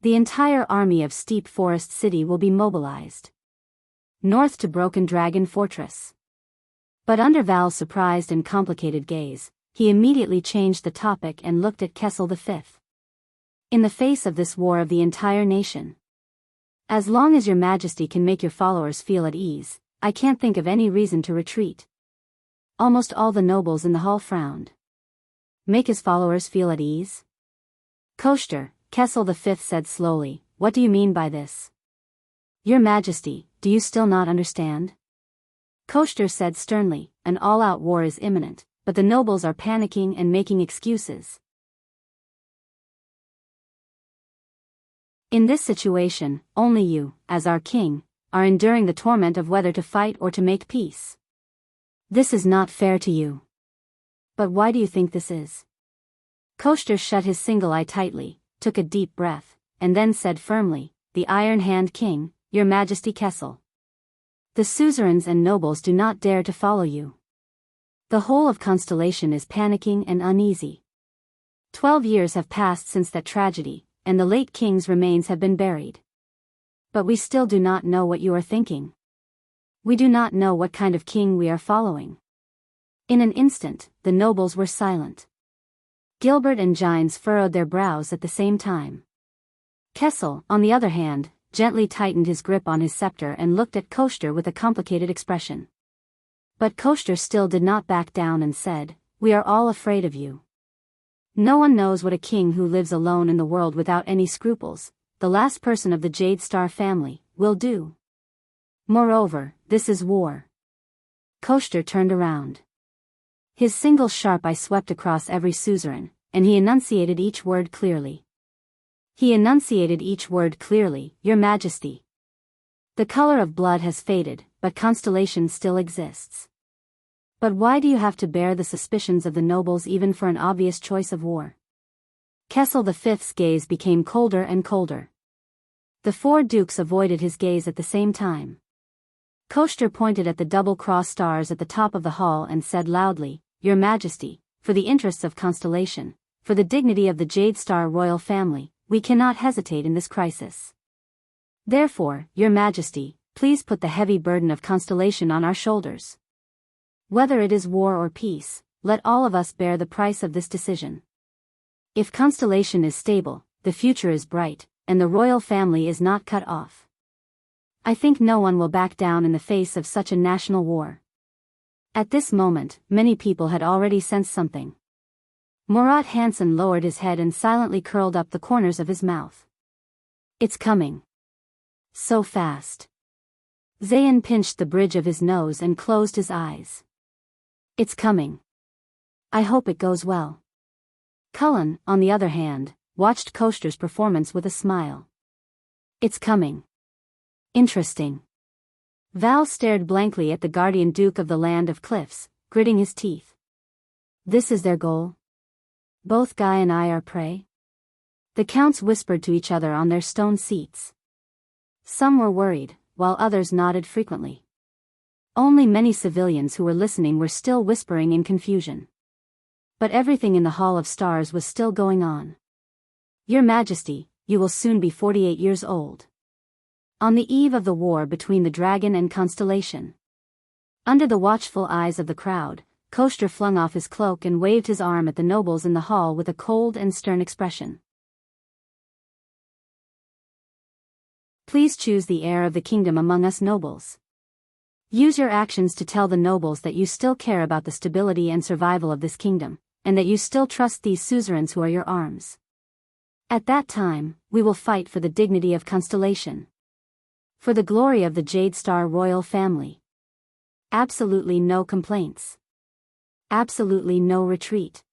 The entire army of Steep Forest City will be mobilized north to Broken Dragon Fortress. But under Val's surprised and complicated gaze, he immediately changed the topic and looked at Kessel V. In the face of this war of the entire nation. As long as your Majesty can make your followers feel at ease, I can't think of any reason to retreat. Almost all the nobles in the hall frowned. Make his followers feel at ease? Coaster, Kessel V said slowly, what do you mean by this? Your Majesty, do you still not understand? Coaster said sternly, an all-out war is imminent, but the nobles are panicking and making excuses. In this situation, only you, as our king, are enduring the torment of whether to fight or to make peace. This is not fair to you. But why do you think this is? Coaster shut his single eye tightly, took a deep breath, and then said firmly, the Iron Hand King, Your Majesty Kessel. The suzerains and nobles do not dare to follow you. The whole of Constellation is panicking and uneasy. 12 years have passed since that tragedy, and the late king's remains have been buried. But we still do not know what you are thinking. We do not know what kind of king we are following. In an instant, the nobles were silent. Gilbert and Gines furrowed their brows at the same time. Kessel, on the other hand, gently tightened his grip on his scepter and looked at Coaster with a complicated expression. But Coaster still did not back down and said, we are all afraid of you. No one knows what a king who lives alone in the world without any scruples, the last person of the Jade Star family, will do. Moreover, this is war. Coaster turned around. His single sharp eye swept across every suzerain, and he enunciated each word clearly. Your Majesty. The color of blood has faded, but Constellation still exists. But why do you have to bear the suspicions of the nobles even for an obvious choice of war? Kessel V's gaze became colder and colder. The four dukes avoided his gaze at the same time. Koster pointed at the double-cross stars at the top of the hall and said loudly, "Your Majesty, for the interests of Constellation, for the dignity of the Jade Star royal family, we cannot hesitate in this crisis. Therefore, Your Majesty, please put the heavy burden of Constellation on our shoulders. Whether it is war or peace, let all of us bear the price of this decision. If Constellation is stable, the future is bright, and the royal family is not cut off. I think no one will back down in the face of such a national war." At this moment, many people had already sensed something. Murat Hansen lowered his head and silently curled up the corners of his mouth. "It's coming. So fast." Zayn pinched the bridge of his nose and closed his eyes. "It's coming. I hope it goes well." Cullen, on the other hand, watched Koster's performance with a smile. "It's coming. Interesting." Val stared blankly at the guardian duke of the land of cliffs, gritting his teeth. "This is their goal? Both Guy and I are prey?" The counts whispered to each other on their stone seats. Some were worried, while others nodded frequently. Only many civilians who were listening were still whispering in confusion. But everything in the Hall of Stars was still going on. "Your Majesty, you will soon be 48 years old. On the eve of the war between the dragon and Constellation." Under the watchful eyes of the crowd, Koster flung off his cloak and waved his arm at the nobles in the hall with a cold and stern expression. "Please choose the heir of the kingdom among us nobles. Use your actions to tell the nobles that you still care about the stability and survival of this kingdom, and that you still trust these suzerains who are your arms. At that time, we will fight for the dignity of Constellation. For the glory of the Jade Star royal family. Absolutely no complaints. Absolutely no retreat.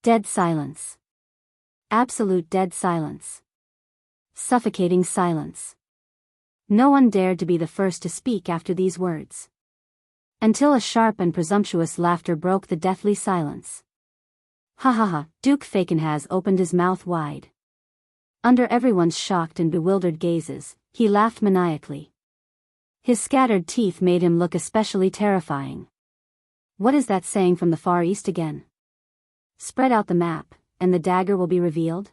Dead silence. Absolute dead silence. Suffocating silence. No one dared to be the first to speak after these words. Until a sharp and presumptuous laughter broke the deathly silence. "Ha ha ha!" Duke Fakenhaz opened his mouth wide. Under everyone's shocked and bewildered gazes, he laughed maniacally. His scattered teeth made him look especially terrifying. "What is that saying from the Far East again? Spread out the map, and the dagger will be revealed?"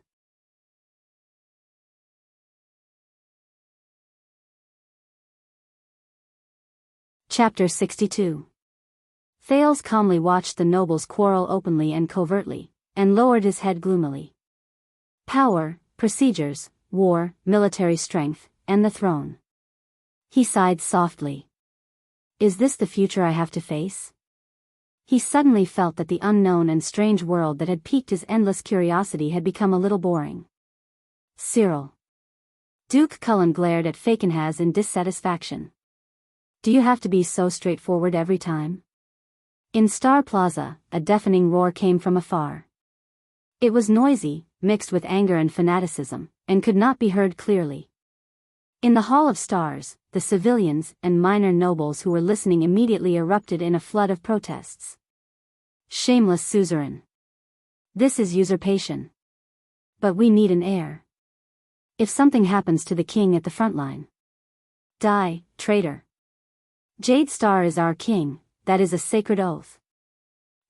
Chapter 62. Thales calmly watched the nobles quarrel openly and covertly, and lowered his head gloomily. Power, procedures, war, military strength, and the throne. He sighed softly. Is this the future I have to face? He suddenly felt that the unknown and strange world that had piqued his endless curiosity had become a little boring. Cyril. Duke Cullen glared at Fakenhaz in dissatisfaction. Do you have to be so straightforward every time? In Star Plaza, a deafening roar came from afar. It was noisy, mixed with anger and fanaticism, and could not be heard clearly. In the Hall of Stars, the civilians and minor nobles who were listening immediately erupted in a flood of protests. Shameless suzerain. This is usurpation. But we need an heir. If something happens to the king at the front line. Die, traitor. Jade Star is our king, that is a sacred oath.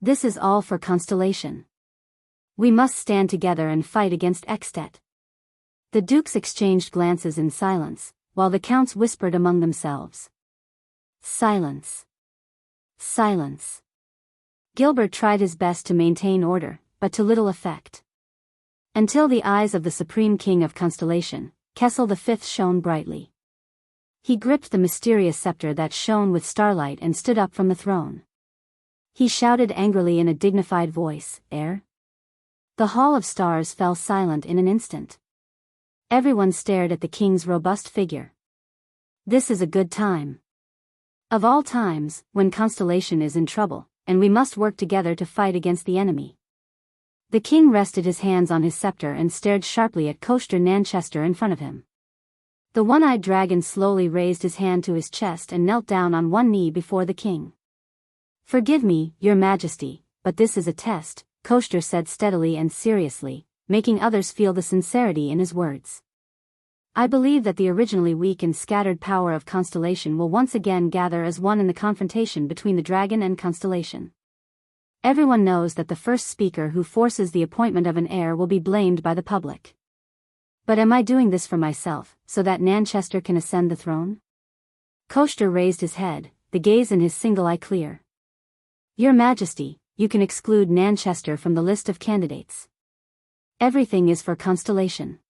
This is all for Constellation. We must stand together and fight against Extet. The dukes exchanged glances in silence, while the counts whispered among themselves. Silence. Silence. Gilbert tried his best to maintain order, but to little effect. Until the eyes of the Supreme King of Constellation, Kessel V shone brightly. He gripped the mysterious scepter that shone with starlight and stood up from the throne. He shouted angrily in a dignified voice, "Heir?" The Hall of Stars fell silent in an instant. Everyone stared at the king's robust figure. This is a good time. Of all times, when Constellation is in trouble, and we must work together to fight against the enemy. The king rested his hands on his scepter and stared sharply at Koster Nanchester in front of him. The one-eyed dragon slowly raised his hand to his chest and knelt down on one knee before the king. Forgive me, Your Majesty, but this is a test, Koster said steadily and seriously, making others feel the sincerity in his words. I believe that the originally weak and scattered power of Constellation will once again gather as one in the confrontation between the dragon and Constellation. Everyone knows that the first speaker who forces the appointment of an heir will be blamed by the public. But am I doing this for myself, so that Nanchester can ascend the throne? Koster raised his head, the gaze in his single eye clear. Your Majesty, you can exclude Nanchester from the list of candidates. Everything is for Constellation.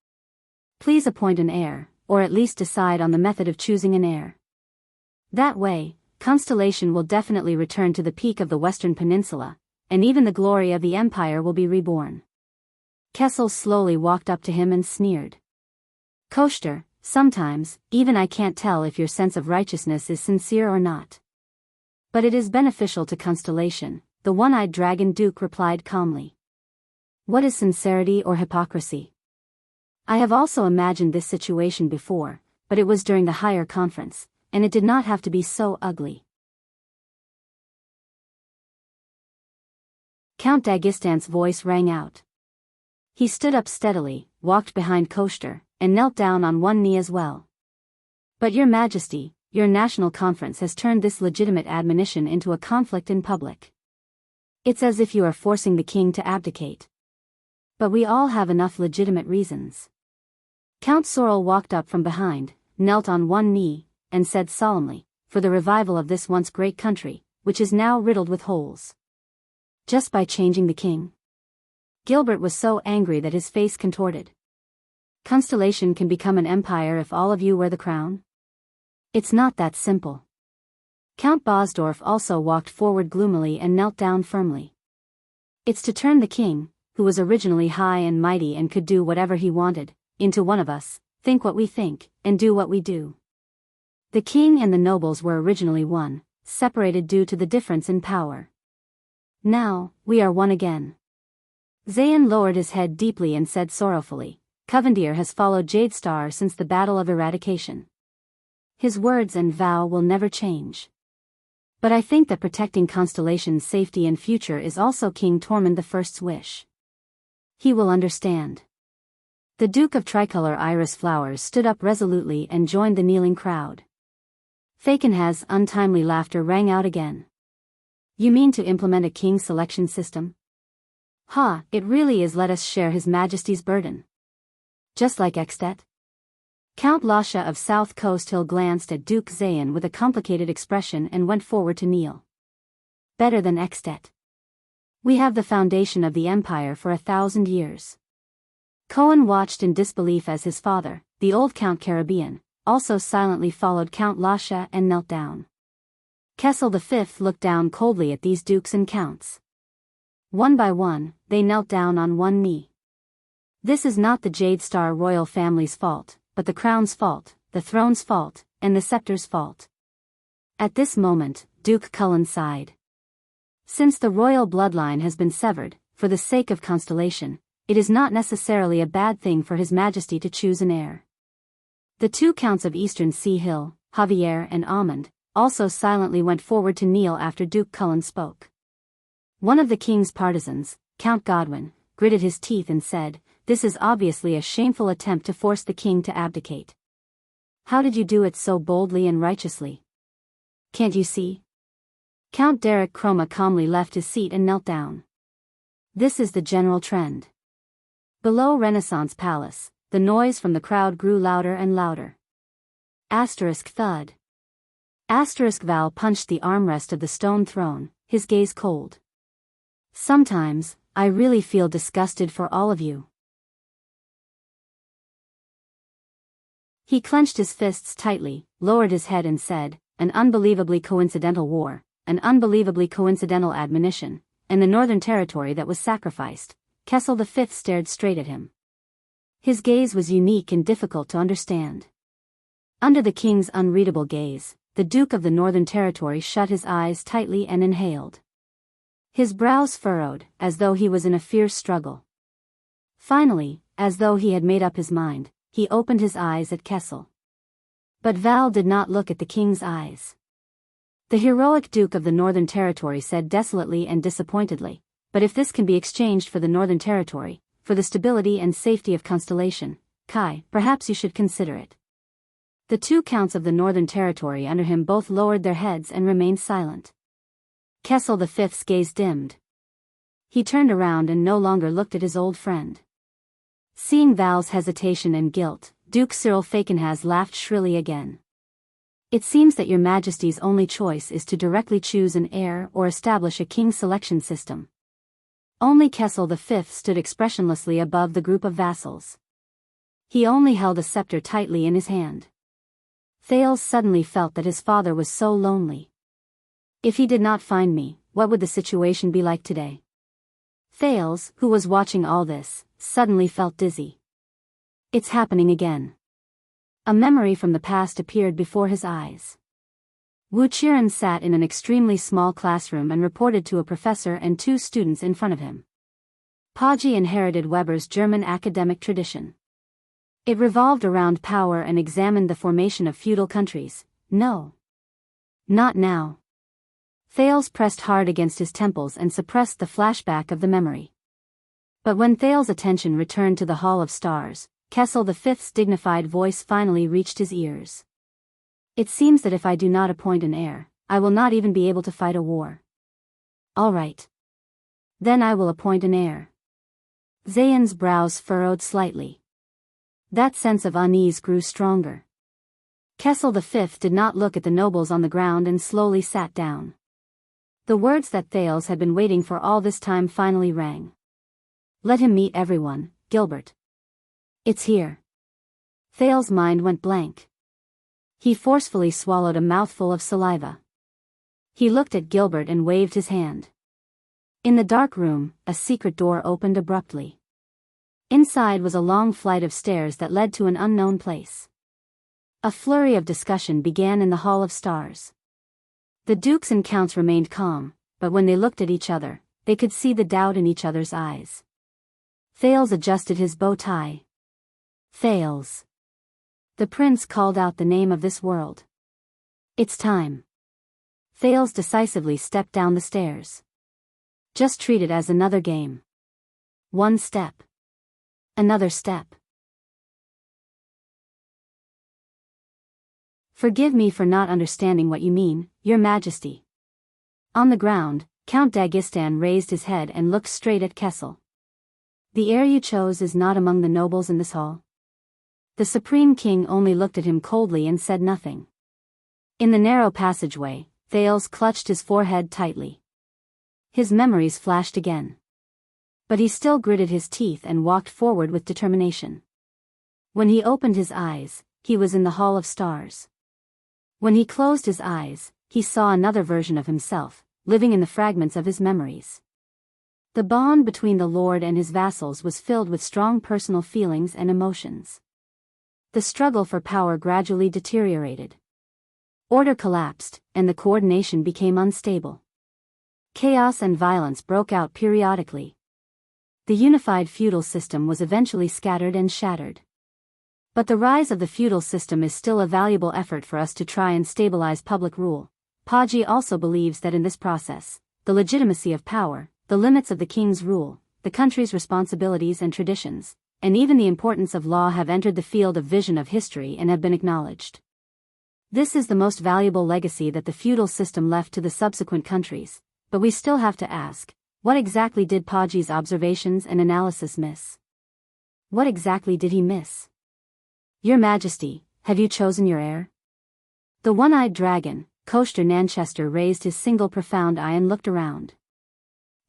Please appoint an heir, or at least decide on the method of choosing an heir. That way, Constellation will definitely return to the peak of the Western Peninsula, and even the glory of the Empire will be reborn. Kessel slowly walked up to him and sneered. Koster, sometimes, even I can't tell if your sense of righteousness is sincere or not. But it is beneficial to Constellation, the one-eyed dragon Duke replied calmly. What is sincerity or hypocrisy? I have also imagined this situation before, but it was during the higher conference, and it did not have to be so ugly. Count Dagestan's voice rang out. He stood up steadily, walked behind Koster, and knelt down on one knee as well. But Your Majesty, your national conference has turned this legitimate admonition into a conflict in public. It's as if you are forcing the king to abdicate. But we all have enough legitimate reasons. Count Sorrel walked up from behind, knelt on one knee, and said solemnly, for the revival of this once great country, which is now riddled with holes. Just by changing the king? Gilbert was so angry that his face contorted. Constellation can become an empire if all of you wear the crown? It's not that simple. Count Bosdorf also walked forward gloomily and knelt down firmly. It's to turn the king, who was originally high and mighty and could do whatever he wanted, into one of us, think what we think, and do what we do. The king and the nobles were originally one, separated due to the difference in power. Now, we are one again. Zayn lowered his head deeply and said sorrowfully, Covendier has followed Jadestar since the Battle of Eradication. His words and vow will never change. But I think that protecting Constellation's safety and future is also King Tormund I's wish. He will understand. The Duke of Tricolor Iris Flowers stood up resolutely and joined the kneeling crowd. Fakenhaz's untimely laughter rang out again. You mean to implement a king selection system? Ha, it really is. Let us share His Majesty's burden. Just like Extet? Count Lasha of South Coast Hill glanced at Duke Zayn with a complicated expression and went forward to kneel. Better than Extet. We have the foundation of the empire for 1,000 years. Cohen watched in disbelief as his father, the old Count Caribbean, also silently followed Count Lasha and knelt down. Kessel V looked down coldly at these dukes and counts. One by one, they knelt down on one knee. This is not the Jadestar royal family's fault, but the crown's fault, the throne's fault, and the scepter's fault. At this moment, Duke Cullen sighed. Since the royal bloodline has been severed, for the sake of Constellation, it is not necessarily a bad thing for His Majesty to choose an heir. The two counts of Eastern Sea Hill, Javier and Amund, also silently went forward to kneel after Duke Cullen spoke. One of the king's partisans, Count Godwin, gritted his teeth and said, This is obviously a shameful attempt to force the king to abdicate. How did you do it so boldly and righteously? Can't you see? Count Derek Chroma calmly left his seat and knelt down. This is the general trend. Below Renaissance Palace, the noise from the crowd grew louder and louder. Thud. Val punched the armrest of the stone throne, his gaze cold. Sometimes, I really feel disgusted for all of you. He clenched his fists tightly, lowered his head and said, An unbelievably coincidental war, an unbelievably coincidental admonition, and the Northern Territory that was sacrificed. Kessel V stared straight at him. His gaze was unique and difficult to understand. Under the king's unreadable gaze, the Duke of the Northern Territory shut his eyes tightly and inhaled. His brows furrowed, as though he was in a fierce struggle. Finally, as though he had made up his mind, he opened his eyes at Kessel. But Val did not look at the king's eyes. The heroic Duke of the Northern Territory said desolately and disappointedly, but if this can be exchanged for the Northern Territory, for the stability and safety of Constellation, Kai, perhaps you should consider it. The two counts of the Northern Territory under him both lowered their heads and remained silent. Kessel V's gaze dimmed. He turned around and no longer looked at his old friend. Seeing Val's hesitation and guilt, Duke Cyril Falkenhaz laughed shrilly again. It seems that your Majesty's only choice is to directly choose an heir or establish a king selection system. Only Kessel V stood expressionlessly above the group of vassals. He only held a scepter tightly in his hand. Thales suddenly felt that his father was so lonely. If he did not find me, what would the situation be like today? Thales, who was watching all this, suddenly felt dizzy. It's happening again. A memory from the past appeared before his eyes. Wuxian sat in an extremely small classroom and reported to a professor and two students in front of him. Paji inherited Weber's German academic tradition. It revolved around power and examined the formation of feudal countries. No. Not now. Thales pressed hard against his temples and suppressed the flashback of the memory. But when Thales' attention returned to the Hall of Stars, Kessel V's dignified voice finally reached his ears. It seems that if I do not appoint an heir, I will not even be able to fight a war. All right. Then I will appoint an heir. Zayan's brows furrowed slightly. That sense of unease grew stronger. Kessel V did not look at the nobles on the ground and slowly sat down. The words that Thales had been waiting for all this time finally rang. Let him meet everyone, Gilbert. It's here. Thales' mind went blank. He forcefully swallowed a mouthful of saliva. He looked at Gilbert and waved his hand. In the dark room, a secret door opened abruptly. Inside was a long flight of stairs that led to an unknown place. A flurry of discussion began in the Hall of Stars. The dukes and counts remained calm, but when they looked at each other, they could see the doubt in each other's eyes. Thales adjusted his bow tie. Thales. The prince called out the name of this world. It's time. Thales decisively stepped down the stairs. Just treat it as another game. One step. Another step. Forgive me for not understanding what you mean, Your Majesty. On the ground, Count Dagestan raised his head and looked straight at Kessel. The heir you chose is not among the nobles in this hall. The Supreme King only looked at him coldly and said nothing. In the narrow passageway, Thales clutched his forehead tightly. His memories flashed again. But he still gritted his teeth and walked forward with determination. When he opened his eyes, he was in the Hall of Stars. When he closed his eyes, he saw another version of himself, living in the fragments of his memories. The bond between the lord and his vassals was filled with strong personal feelings and emotions. The struggle for power gradually deteriorated. Order collapsed, and the coordination became unstable. Chaos and violence broke out periodically. The unified feudal system was eventually scattered and shattered. But the rise of the feudal system is still a valuable effort for us to try and stabilize public rule. Paji also believes that in this process, the legitimacy of power, the limits of the king's rule, the country's responsibilities and traditions, and even the importance of law have entered the field of vision of history and have been acknowledged. This is the most valuable legacy that the feudal system left to the subsequent countries, but we still have to ask, what exactly did Paji's observations and analysis miss? What exactly did he miss? Your Majesty, have you chosen your heir? The one-eyed dragon, Koster Nanchester raised his single profound eye and looked around.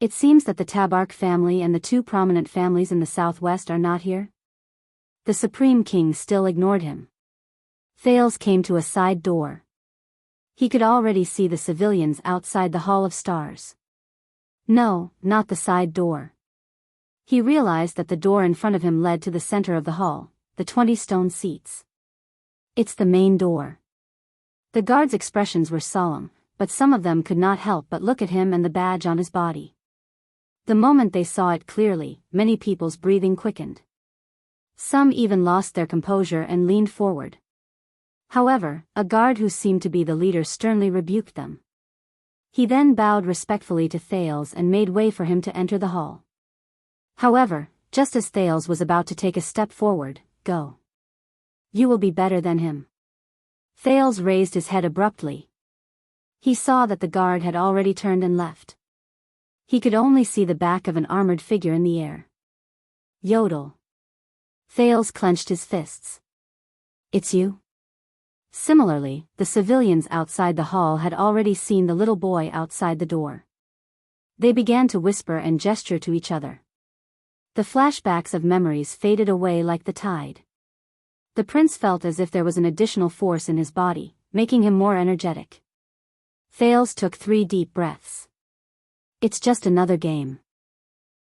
It seems that the Tabark family and the two prominent families in the southwest are not here. The Supreme King still ignored him. Thales came to a side door. He could already see the civilians outside the Hall of Stars. No, not the side door. He realized that the door in front of him led to the center of the hall, the 20 stone seats. It's the main door. The guards' expressions were solemn, but some of them could not help but look at him and the badge on his body. The moment they saw it clearly, many people's breathing quickened. Some even lost their composure and leaned forward. However, a guard who seemed to be the leader sternly rebuked them. He then bowed respectfully to Thales and made way for him to enter the hall. However, just as Thales was about to take a step forward, "Go. You will be better than him." Thales raised his head abruptly. He saw that the guard had already turned and left. He could only see the back of an armored figure in the air. Yodel. Thales clenched his fists. "It's you?" Similarly, the civilians outside the hall had already seen the little boy outside the door. They began to whisper and gesture to each other. The flashbacks of memories faded away like the tide. The prince felt as if there was an additional force in his body, making him more energetic. Thales took 3 deep breaths. It's just another game.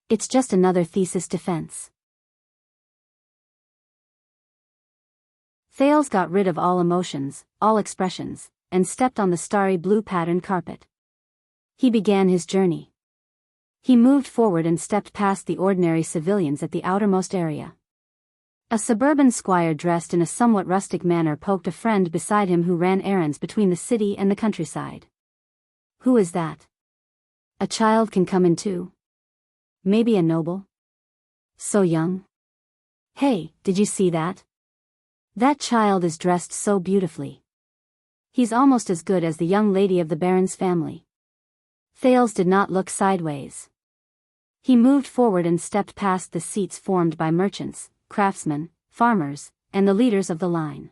It's just another thesis defense. Thales got rid of all emotions, all expressions, and stepped on the starry blue patterned carpet. He began his journey. He moved forward and stepped past the ordinary civilians at the outermost area. A suburban squire dressed in a somewhat rustic manner poked a friend beside him who ran errands between the city and the countryside. "Who is that? A child can come in too. Maybe a noble? So young? Hey, did you see that? That child is dressed so beautifully. He's almost as good as the young lady of the baron's family." Thales did not look sideways. He moved forward and stepped past the seats formed by merchants, craftsmen, farmers, and the leaders of the line.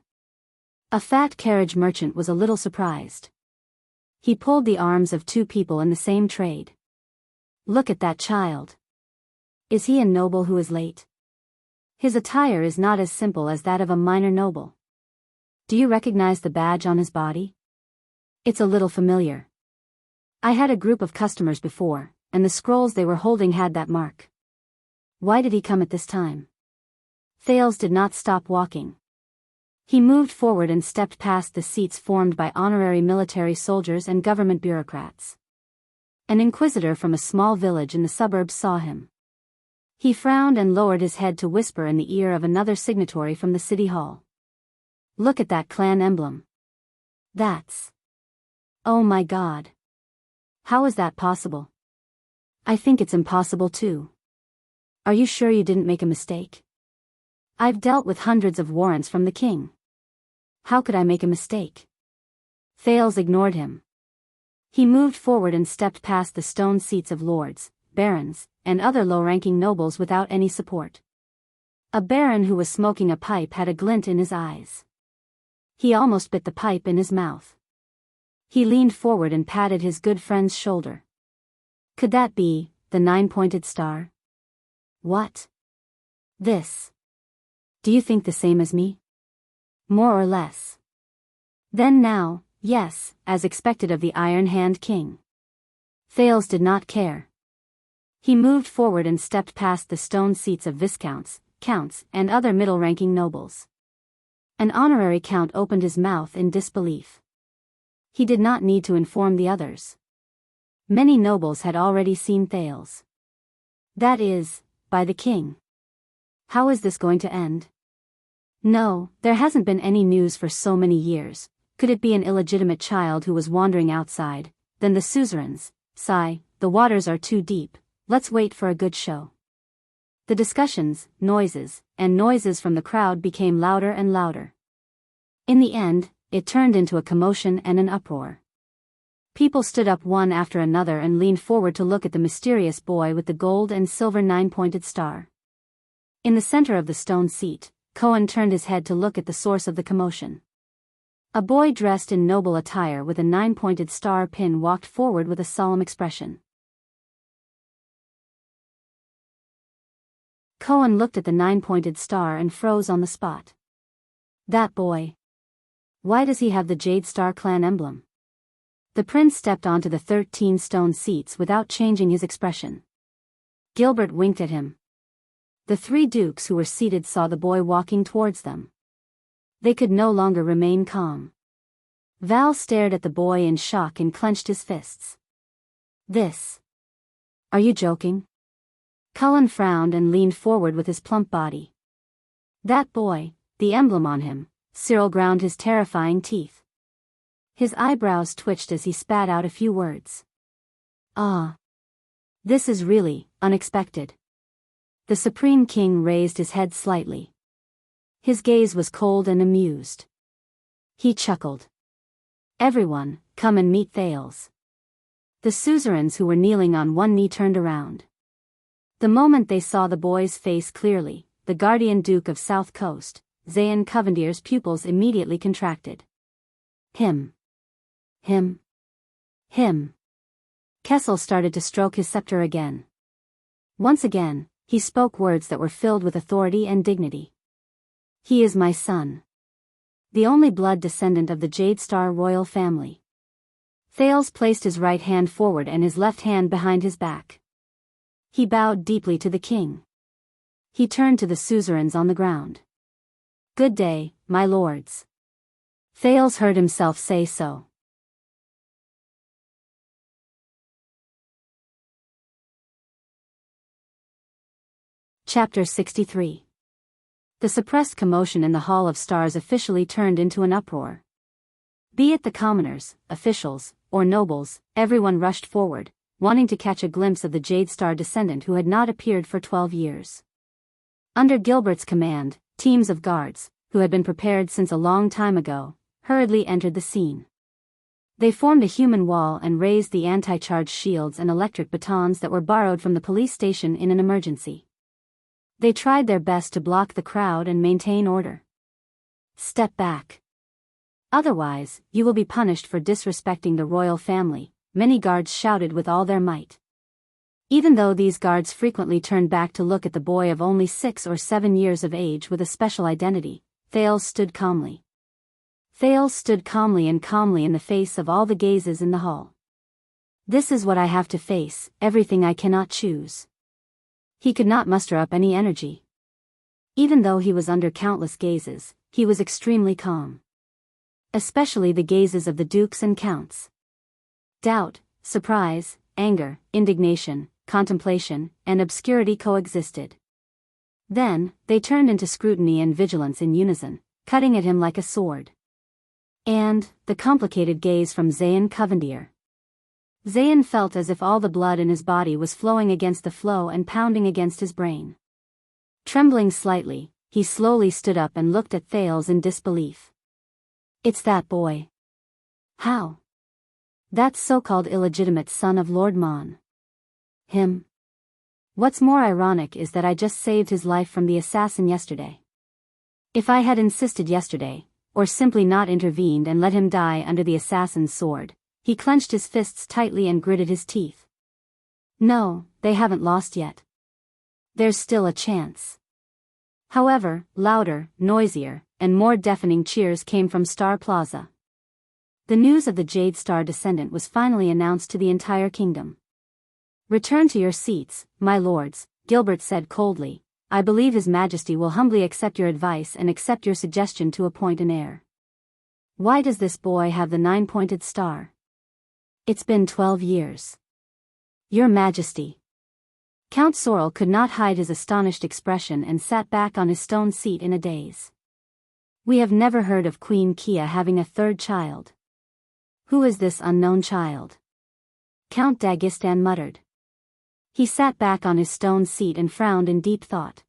A fat carriage merchant was a little surprised. He pulled the arms of 2 people in the same trade. "Look at that child. Is he a noble who is late? His attire is not as simple as that of a minor noble. Do you recognize the badge on his body? It's a little familiar. I had a group of customers before, and the scrolls they were holding had that mark. Why did he come at this time?" Thales did not stop walking. He moved forward and stepped past the seats formed by honorary military soldiers and government bureaucrats. An inquisitor from a small village in the suburbs saw him. He frowned and lowered his head to whisper in the ear of another signatory from the city hall. "Look at that clan emblem. That's... Oh my God. How is that possible? I think it's impossible too. Are you sure you didn't make a mistake? I've dealt with hundreds of warrants from the king. How could I make a mistake?" Thales ignored him. He moved forward and stepped past the stone seats of lords, barons, and other low-ranking nobles without any support. A baron who was smoking a pipe had a glint in his eyes. He almost bit the pipe in his mouth. He leaned forward and patted his good friend's shoulder. Could that be the 9-pointed star? What? This. Do you think the same as me? More or less. Then now, yes, as expected of the Iron Hand King. Thales did not care. He moved forward and stepped past the stone seats of viscounts, counts, and other middle-ranking nobles. An honorary count opened his mouth in disbelief. He did not need to inform the others. Many nobles had already seen Thales. That is, by the king. How is this going to end? No, there hasn't been any news for so many years. Could it be an illegitimate child who was wandering outside? Then the suzerains, sigh, the waters are too deep, let's wait for a good show. The discussions, noises, and noises from the crowd became louder and louder. In the end, it turned into a commotion and an uproar. People stood up one after another and leaned forward to look at the mysterious boy with the gold and silver 9-pointed star. In the center of the stone seat, Cohen turned his head to look at the source of the commotion. A boy dressed in noble attire with a 9-pointed star pin walked forward with a solemn expression. Cohen looked at the 9-pointed star and froze on the spot. That boy. Why does he have the Jade Star clan emblem? The prince stepped onto the 13 stone seats without changing his expression. Gilbert winked at him. The 3 dukes who were seated saw the boy walking towards them. They could no longer remain calm. Val stared at the boy in shock and clenched his fists. This. Are you joking? Cullen frowned and leaned forward with his plump body. That boy, the emblem on him. Cyril ground his terrifying teeth. His eyebrows twitched as he spat out a few words. Ah. This is really unexpected. The Supreme King raised his head slightly. His gaze was cold and amused. He chuckled. Everyone, come and meet Thales. The suzerains who were kneeling on one knee turned around. The moment they saw the boy's face clearly, the guardian Duke of South Coast, Zayn Covendier's pupils immediately contracted. Him. Kessel started to stroke his scepter again. Once again, he spoke words that were filled with authority and dignity. He is my son. The only blood descendant of the Jade Star royal family. Thales placed his right hand forward and his left hand behind his back. He bowed deeply to the king. He turned to the suzerains on the ground. Good day, my lords. Thales heard himself say so. Chapter 63. The suppressed commotion in the Hall of Stars officially turned into an uproar. Be it the commoners, officials, or nobles, everyone rushed forward, wanting to catch a glimpse of the Jade Star descendant who had not appeared for 12 years. Under Gilbert's command, teams of guards, who had been prepared since a long time ago, hurriedly entered the scene. They formed a human wall and raised the anti-charge shields and electric batons that were borrowed from the police station in an emergency. They tried their best to block the crowd and maintain order. Step back. Otherwise, you will be punished for disrespecting the royal family, many guards shouted with all their might. Even though these guards frequently turned back to look at the boy of only 6 or 7 years of age with a special identity, Thales stood calmly. Thales stood calmly in the face of all the gazes in the hall. This is what I have to face, everything I cannot choose. He could not muster up any energy. Even though he was under countless gazes, he was extremely calm. Especially the gazes of the dukes and counts. Doubt, surprise, anger, indignation, contemplation, and obscurity coexisted. Then, they turned into scrutiny and vigilance in unison, cutting at him like a sword. And, the complicated gaze from Zayn Covendier. Zayn felt as if all the blood in his body was flowing against the flow and pounding against his brain. Trembling slightly, he slowly stood up and looked at Thales in disbelief. It's that boy. How? That so-called illegitimate son of Lord Mon. Him. What's more ironic is that I just saved his life from the assassin yesterday. If I had insisted yesterday, or simply not intervened and let him die under the assassin's sword, he clenched his fists tightly and gritted his teeth. No, they haven't lost yet. There's still a chance. However, louder, noisier, and more deafening cheers came from Star Plaza. The news of the Jade Star descendant was finally announced to the entire kingdom. Return to your seats, my lords, Gilbert said coldly. I believe His Majesty will humbly accept your advice and accept your suggestion to appoint an heir. Why does this boy have the 9-pointed star? It's been 12 years. Your Majesty. Count Sorrel could not hide his astonished expression and sat back on his stone seat in a daze. We have never heard of Queen Kia having a third child. Who is this unknown child? Count Dagestan muttered. He sat back on his stone seat and frowned in deep thought.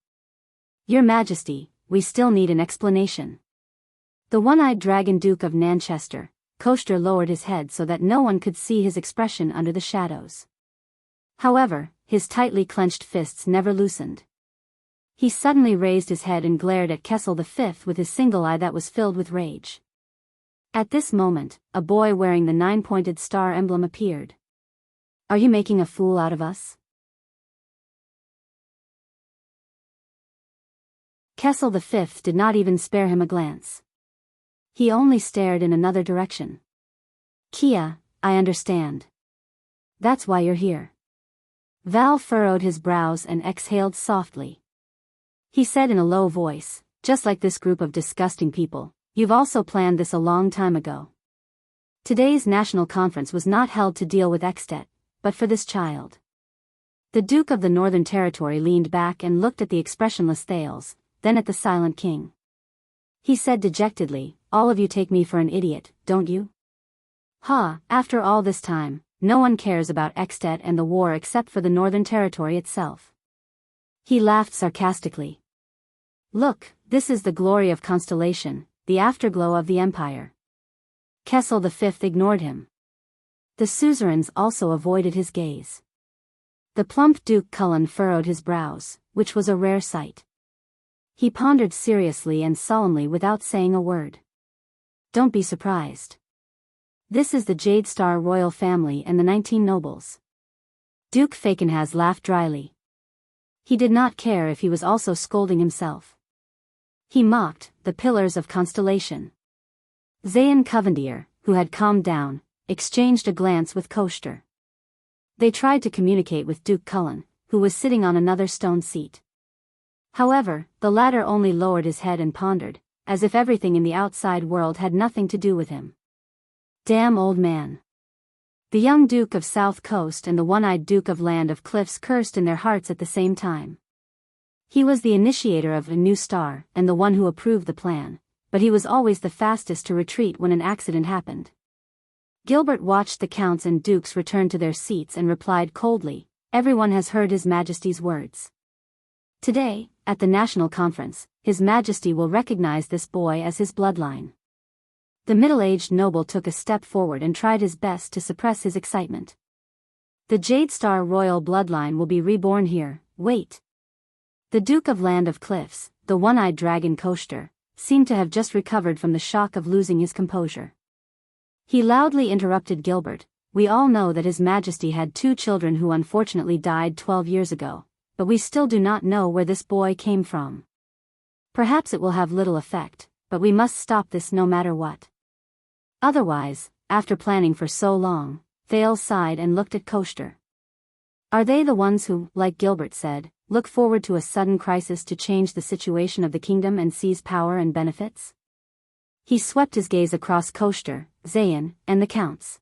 Your Majesty, we still need an explanation. The one-eyed dragon Duke of Nanchester, Koester lowered his head so that no one could see his expression under the shadows. However, his tightly clenched fists never loosened. He suddenly raised his head and glared at Kessel V with his single eye that was filled with rage. At this moment, a boy wearing the 9-pointed star emblem appeared. Are you making a fool out of us? Kessel V did not even spare him a glance. He only stared in another direction. Kia, I understand. That's why you're here. Val furrowed his brows and exhaled softly. He said in a low voice, just like this group of disgusting people, you've also planned this a long time ago. Today's national conference was not held to deal with Extet, but for this child. The Duke of the Northern Territory leaned back and looked at the expressionless Thales, then at the silent king. He said dejectedly, all of you take me for an idiot, don't you? Ha, after all this time, no one cares about Extet and the war except for the Northern Territory itself. He laughed sarcastically. Look, this is the glory of Constellation, the afterglow of the Empire. Kessel V ignored him. The suzerains also avoided his gaze. The plump Duke Cullen furrowed his brows, which was a rare sight. He pondered seriously and solemnly without saying a word. Don't be surprised. This is the Jade Star royal family and the 19 nobles. Duke Fakenhaz laughed dryly. He did not care if he was also scolding himself. He mocked, the pillars of Constellation. Zayn Covendier, who had calmed down, exchanged a glance with Koster. They tried to communicate with Duke Cullen, who was sitting on another stone seat. However, the latter only lowered his head and pondered, as if everything in the outside world had nothing to do with him. Damn old man. The young Duke of South Coast and the one-eyed Duke of Land of Cliffs cursed in their hearts at the same time. He was the initiator of a new star and the one who approved the plan, but he was always the fastest to retreat when an accident happened. Gilbert watched the counts and dukes return to their seats and replied coldly, "Everyone has heard His Majesty's words. Today, at the National Conference, His Majesty will recognize this boy as his bloodline." The middle-aged noble took a step forward and tried his best to suppress his excitement. "The Jade Star royal bloodline will be reborn here, wait." The Duke of Land of Cliffs, the one-eyed dragon Koster, seemed to have just recovered from the shock of losing his composure. He loudly interrupted Gilbert, "We all know that His Majesty had 2 children who unfortunately died 12 years ago, but we still do not know where this boy came from. Perhaps it will have little effect, but we must stop this no matter what. Otherwise, after planning for so long," Thales sighed and looked at Koster. "Are they the ones who, like Gilbert said, look forward to a sudden crisis to change the situation of the kingdom and seize power and benefits?" He swept his gaze across Koster, Zayn, and the counts.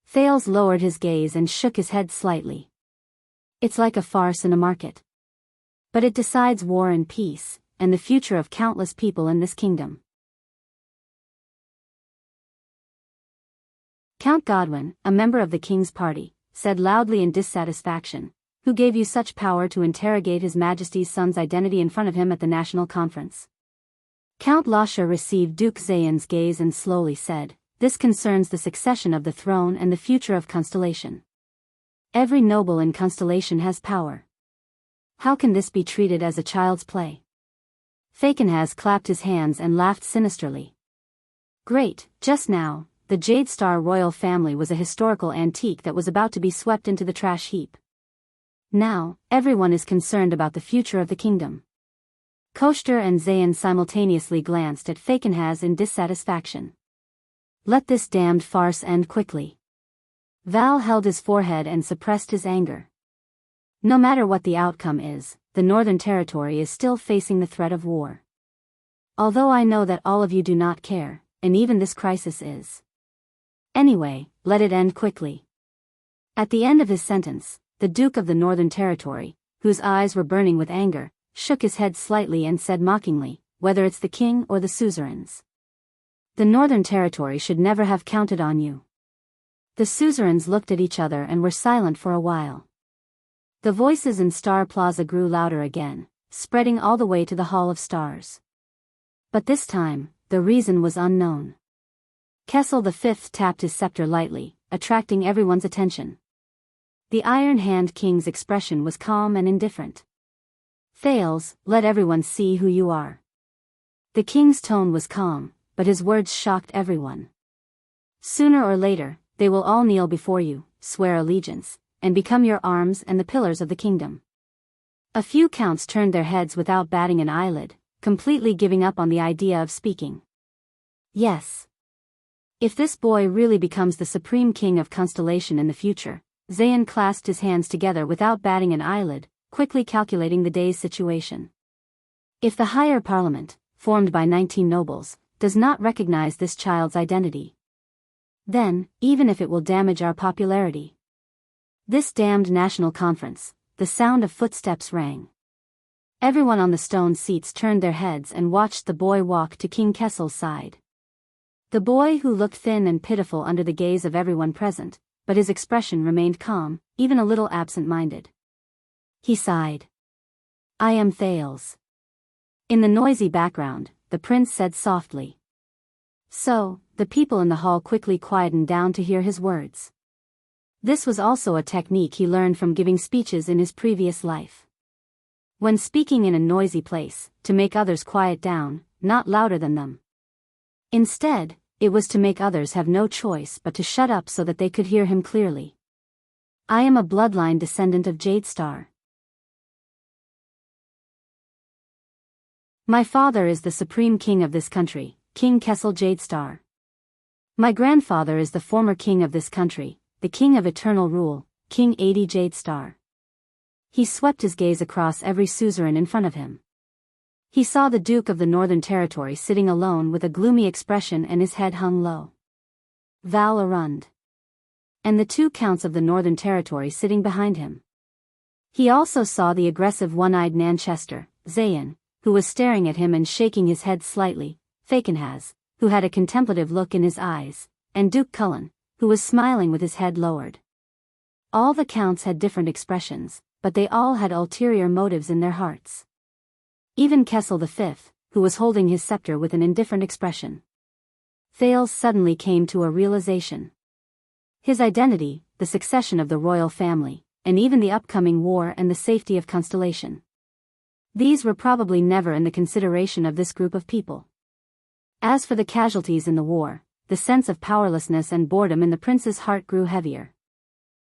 Thales lowered his gaze and shook his head slightly. "It's like a farce in a market. But it decides war and peace, and the future of countless people in this kingdom." Count Godwin, a member of the king's party, said loudly in dissatisfaction, "Who gave you such power to interrogate His Majesty's son's identity in front of him at the national conference?" Count Lasha received Duke Zayn's gaze and slowly said, "This concerns the succession of the throne and the future of Constellation. Every noble in Constellation has power. How can this be treated as a child's play?" Fakenhaz clapped his hands and laughed sinisterly. "Great, just now, the Jade Star royal family was a historical antique that was about to be swept into the trash heap. Now, everyone is concerned about the future of the kingdom." Koster and Zayn simultaneously glanced at Fakenhaz in dissatisfaction. "Let this damned farce end quickly." Val held his forehead and suppressed his anger. "No matter what the outcome is, the Northern Territory is still facing the threat of war. Although I know that all of you do not care, and even this crisis is. Anyway, let it end quickly." At the end of his sentence, the Duke of the Northern Territory, whose eyes were burning with anger, shook his head slightly and said mockingly, "Whether it's the king or the suzerains. The Northern Territory should never have counted on you." The suzerains looked at each other and were silent for a while. The voices in Star Plaza grew louder again, spreading all the way to the Hall of Stars. But this time, the reason was unknown. Kessel V tapped his scepter lightly, attracting everyone's attention. The Iron Hand King's expression was calm and indifferent. "Thales, let everyone see who you are." The king's tone was calm, but his words shocked everyone. "Sooner or later, they will all kneel before you, swear allegiance, and become your arms and the pillars of the kingdom." A few counts turned their heads without batting an eyelid, completely giving up on the idea of speaking. "Yes. If this boy really becomes the supreme king of Constellation in the future," Zayn clasped his hands together without batting an eyelid, quickly calculating the day's situation. "If the higher parliament, formed by 19 nobles, does not recognize this child's identity, then, even if it will damage our popularity. This damned national conference," the sound of footsteps rang. Everyone on the stone seats turned their heads and watched the boy walk to King Kessel's side. The boy, who looked thin and pitiful under the gaze of everyone present, but his expression remained calm, even a little absent-minded. He sighed. "I am Thales." In the noisy background, the prince said softly. So, the people in the hall quickly quietened down to hear his words. This was also a technique he learned from giving speeches in his previous life. When speaking in a noisy place, to make others quiet down, not louder than them. Instead, it was to make others have no choice but to shut up so that they could hear him clearly. "I am a bloodline descendant of Jade Star. My father is the supreme king of this country, King Kessel Jade Star. My grandfather is the former king of this country, the king of eternal rule, King 80 Jade Star." He swept his gaze across every suzerain in front of him. He saw the Duke of the Northern Territory sitting alone with a gloomy expression and his head hung low. Val Arund. And the 2 counts of the Northern Territory sitting behind him. He also saw the aggressive one-eyed Nanchester, Zayan, who was staring at him and shaking his head slightly, Fakenhaz, who had a contemplative look in his eyes, and Duke Cullen, who was smiling with his head lowered. All the counts had different expressions, but they all had ulterior motives in their hearts. Even Kessel V, who was holding his scepter with an indifferent expression. Thales suddenly came to a realization. His identity, the succession of the royal family, and even the upcoming war and the safety of Constellation. These were probably never in the consideration of this group of people. As for the casualties in the war, the sense of powerlessness and boredom in the prince's heart grew heavier.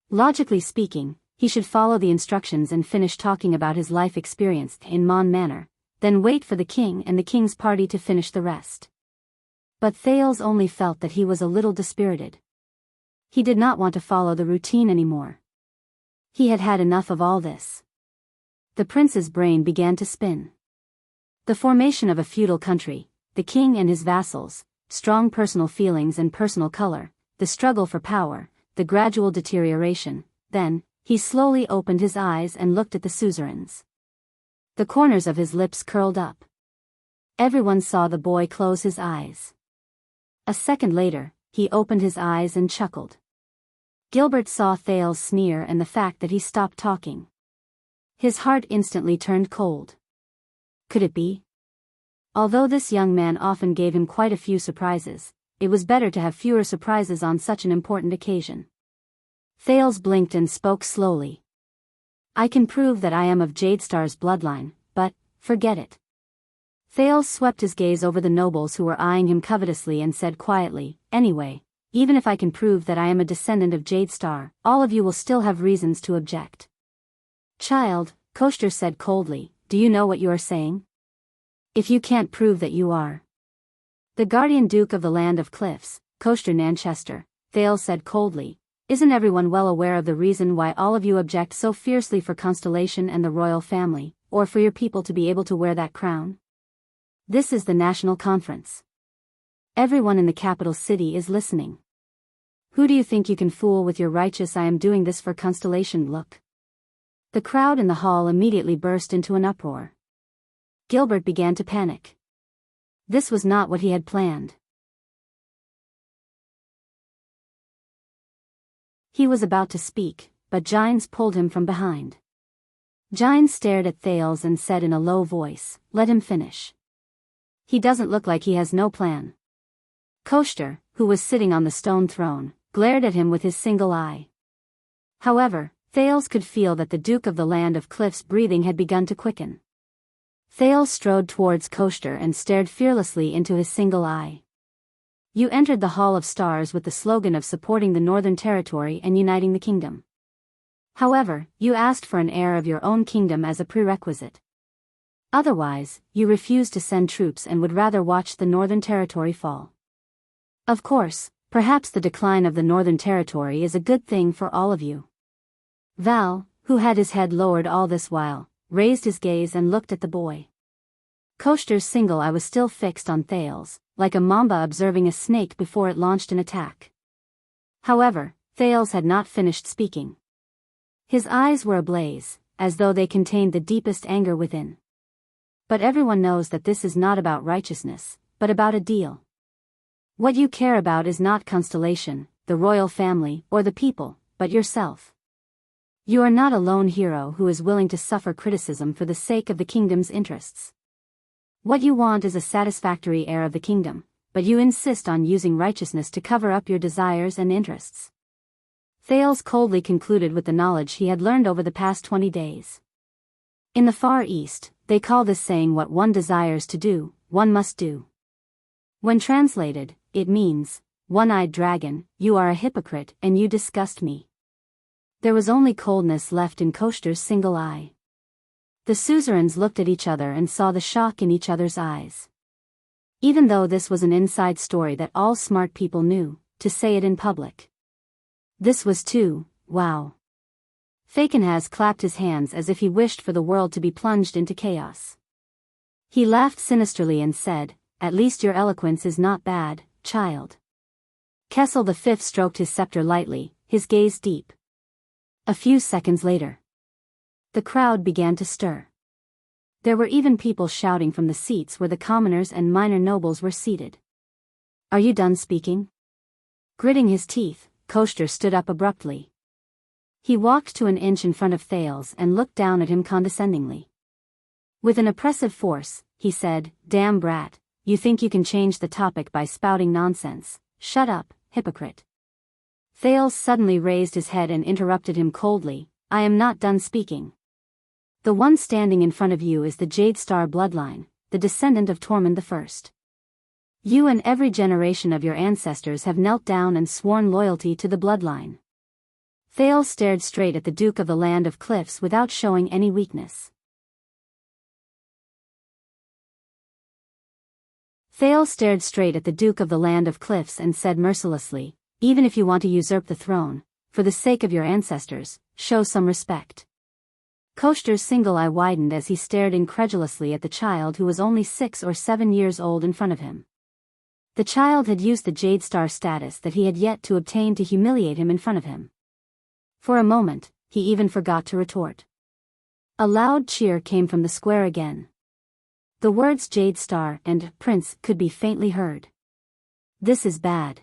Logically speaking, he should follow the instructions and finish talking about his life experience in Mon Manor, then wait for the king and the king's party to finish the rest. But Thales only felt that he was a little dispirited. He did not want to follow the routine anymore. He had had enough of all this. The prince's brain began to spin. The formation of a feudal country, the king and his vassals, strong personal feelings and personal color, the struggle for power, the gradual deterioration, then, he slowly opened his eyes and looked at the suzerains. The corners of his lips curled up. Everyone saw the boy close his eyes. A second later, he opened his eyes and chuckled. Gilbert saw Thales sneer and the fact that he stopped talking. His heart instantly turned cold. Could it be? Although this young man often gave him quite a few surprises, it was better to have fewer surprises on such an important occasion. Thales blinked and spoke slowly. "I can prove that I am of Jade Star's bloodline, but, forget it." Thales swept his gaze over the nobles who were eyeing him covetously and said quietly, "Anyway, even if I can prove that I am a descendant of Jade Star, all of you will still have reasons to object." "Child," Koster said coldly, "do you know what you are saying? If you can't prove that you are the guardian duke of the land of cliffs, Koster Nanchester," Thales said coldly, "isn't everyone well aware of the reason why all of you object so fiercely for Constellation and the royal family, or for your people to be able to wear that crown? This is the national conference. Everyone in the capital city is listening. Who do you think you can fool with your righteous 'I am doing this for Constellation' look?" The crowd in the hall immediately burst into an uproar. Gilbert began to panic. This was not what he had planned. He was about to speak, but Gines pulled him from behind. Gines stared at Thales and said in a low voice, "Let him finish. He doesn't look like he has no plan." Koster, who was sitting on the stone throne, glared at him with his single eye. However, Thales could feel that the Duke of the Land of Cliff's breathing had begun to quicken. Thales strode towards Koster and stared fearlessly into his single eye. "You entered the Hall of Stars with the slogan of supporting the Northern Territory and uniting the kingdom. However, you asked for an heir of your own kingdom as a prerequisite. Otherwise, you refused to send troops and would rather watch the Northern Territory fall. Of course, perhaps the decline of the Northern Territory is a good thing for all of you." Val, who had his head lowered all this while, raised his gaze and looked at the boy. Koster's single eye was still fixed on Thales, like a mamba observing a snake before it launched an attack. However, Thales had not finished speaking. His eyes were ablaze, as though they contained the deepest anger within. "But everyone knows that this is not about righteousness, but about a deal. What you care about is not Constellation, the royal family, or the people, but yourself. You are not a lone hero who is willing to suffer criticism for the sake of the kingdom's interests. What you want is a satisfactory heir of the kingdom, but you insist on using righteousness to cover up your desires and interests. Thales coldly concluded with the knowledge he had learned over the past 20 days. In the Far East, they call this saying what one desires to do, one must do. When translated, it means, one-eyed dragon, you are a hypocrite and you disgust me. There was only coldness left in Koshter's single eye. The suzerains looked at each other and saw the shock in each other's eyes. Even though this was an inside story that all smart people knew, to say it in public. This was too, wow. Fakenhaz clapped his hands as if he wished for the world to be plunged into chaos. He laughed sinisterly and said, "At least your eloquence is not bad, child." Kessel V stroked his scepter lightly, his gaze deep. A few seconds later, the crowd began to stir. There were even people shouting from the seats where the commoners and minor nobles were seated. "Are you done speaking?" Gritting his teeth, Koshter stood up abruptly. He walked to an inch in front of Thales and looked down at him condescendingly. With an oppressive force, he said, "Damn brat, you think you can change the topic by spouting nonsense. Shut up, hypocrite." Thales suddenly raised his head and interrupted him coldly, "I am not done speaking. The one standing in front of you is the Jade Star bloodline, the descendant of Tormund I. You and every generation of your ancestors have knelt down and sworn loyalty to the bloodline." Thales stared straight at the Duke of the Land of Cliffs without showing any weakness. Thales stared straight at the Duke of the Land of Cliffs and said mercilessly, "Even if you want to usurp the throne, for the sake of your ancestors, show some respect." Koshter's single eye widened as he stared incredulously at the child who was only 6 or 7 years old in front of him. The child had used the Jade Star status that he had yet to obtain to humiliate him in front of him. For a moment, he even forgot to retort. A loud cheer came from the square again. The words Jade Star and Prince could be faintly heard. "This is bad.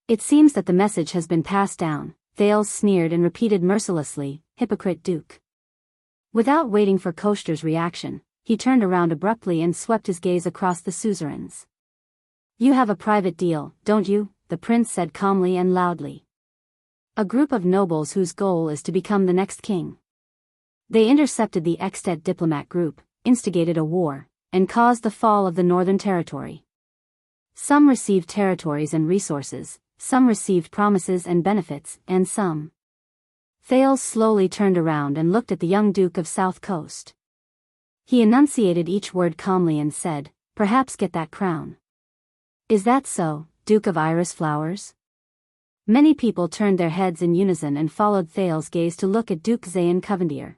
It seems that the message has been passed down," Thales sneered and repeated mercilessly, "Hypocrite Duke." Without waiting for Koshter's reaction, he turned around abruptly and swept his gaze across the suzerains. "You have a private deal, don't you?" the prince said calmly and loudly. "A group of nobles whose goal is to become the next king. They intercepted the Extet diplomat group, instigated a war, and caused the fall of the Northern Territory. Some received territories and resources, some received promises and benefits, and some..." Thales slowly turned around and looked at the young Duke of South Coast. He enunciated each word calmly and said, "Perhaps get that crown." "Is that so, Duke of Iris Flowers?" Many people turned their heads in unison and followed Thales' gaze to look at Duke Zayn Covendier.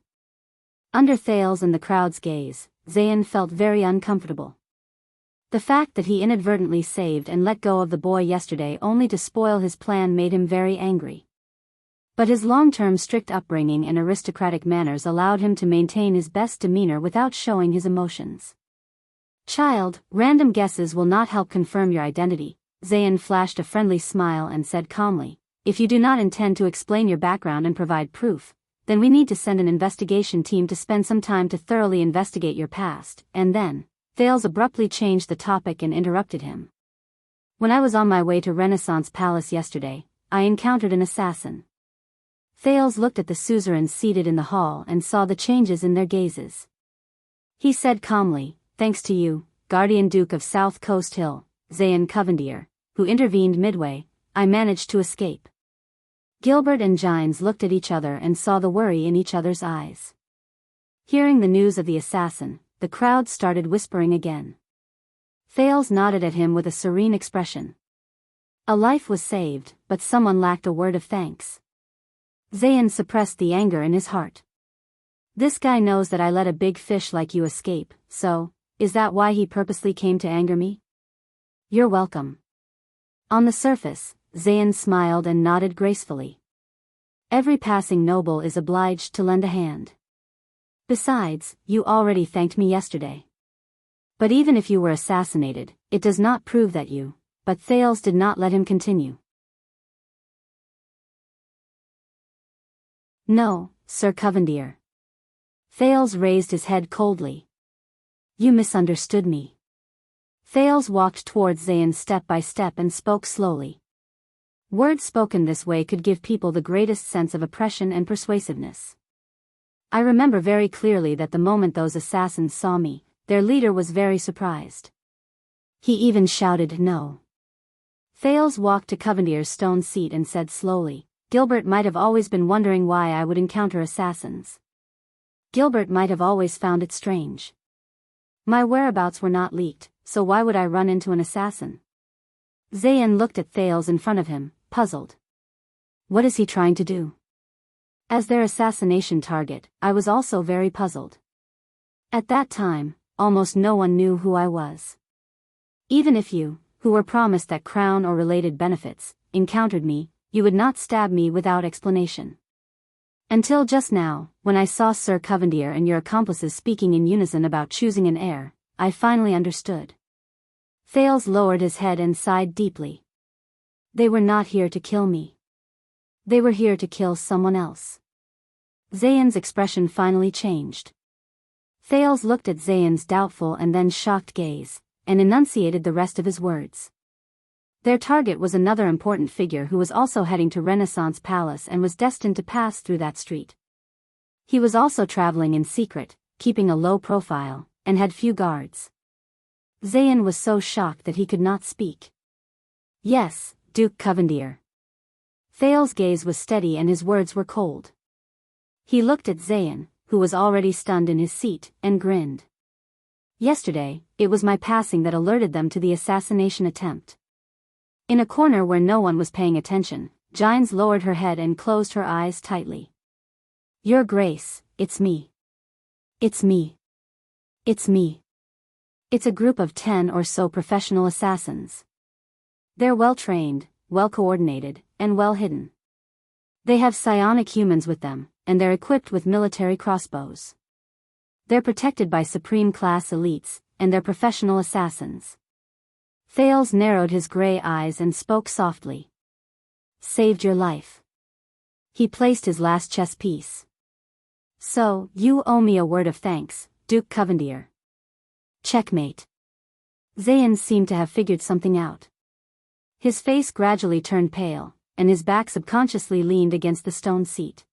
Under Thales and the crowd's gaze, Zayn felt very uncomfortable. The fact that he inadvertently saved and let go of the boy yesterday only to spoil his plan made him very angry. But his long-term strict upbringing and aristocratic manners allowed him to maintain his best demeanor without showing his emotions. "Child, random guesses will not help confirm your identity," Zayn flashed a friendly smile and said calmly, "If you do not intend to explain your background and provide proof, then we need to send an investigation team to spend some time to thoroughly investigate your past," and then, Thales abruptly changed the topic and interrupted him. "When I was on my way to Renaissance Palace yesterday, I encountered an assassin." Thales looked at the suzerains seated in the hall and saw the changes in their gazes. He said calmly, "Thanks to you, Guardian Duke of South Coast Hill, Zayn Covendier, who intervened midway, I managed to escape." Gilbert and Gines looked at each other and saw the worry in each other's eyes. Hearing the news of the assassin, the crowd started whispering again. Thales nodded at him with a serene expression. A life was saved, but someone lacked a word of thanks. Zayn suppressed the anger in his heart. "This guy knows that I let a big fish like you escape, so, is that why he purposely came to anger me?" "You're welcome." On the surface, Zayn smiled and nodded gracefully. Every passing noble is obliged to lend a hand. Besides, you already thanked me yesterday. But even if you were assassinated, it does not prove that you... But Thales did not let him continue. No, Sir Covendier. Thales raised his head coldly. You misunderstood me. Thales walked towards Zayn step by step and spoke slowly. Words spoken this way could give people the greatest sense of oppression and persuasiveness. I remember very clearly that the moment those assassins saw me, their leader was very surprised. He even shouted no. Thales walked to Covendier's stone seat and said slowly, Gilbert might have always been wondering why I would encounter assassins. Gilbert might have always found it strange. My whereabouts were not leaked, so why would I run into an assassin? Zayn looked at Thales in front of him, puzzled. What is he trying to do? As their assassination target, I was also very puzzled. At that time, almost no one knew who I was. Even if you, who were promised that crown or related benefits, encountered me, you would not stab me without explanation. Until just now, when I saw Sir Covendier and your accomplices speaking in unison about choosing an heir, I finally understood. Thales lowered his head and sighed deeply. They were not here to kill me. They were here to kill someone else. Zayn's expression finally changed. Thales looked at Zayn's doubtful and then shocked gaze, and enunciated the rest of his words. Their target was another important figure who was also heading to Renaissance Palace and was destined to pass through that street. He was also traveling in secret, keeping a low profile, and had few guards. Zayn was so shocked that he could not speak. Yes, Duke Covendier. Thales' gaze was steady and his words were cold. He looked at Zayn, who was already stunned in his seat, and grinned. Yesterday, it was my passing that alerted them to the assassination attempt. In a corner where no one was paying attention, Gines lowered her head and closed her eyes tightly. Your Grace, it's me. It's me. It's me. It's a group of 10 or so professional assassins. They're well-trained, well-coordinated, and well-hidden. They have psionic humans with them, and they're equipped with military crossbows. They're protected by supreme-class elites, and they're professional assassins. Thales narrowed his gray eyes and spoke softly. Saved your life. He placed his last chess piece. So, you owe me a word of thanks, Duke Covendier. Checkmate. Zayn seemed to have figured something out. His face gradually turned pale, and his back subconsciously leaned against the stone seat.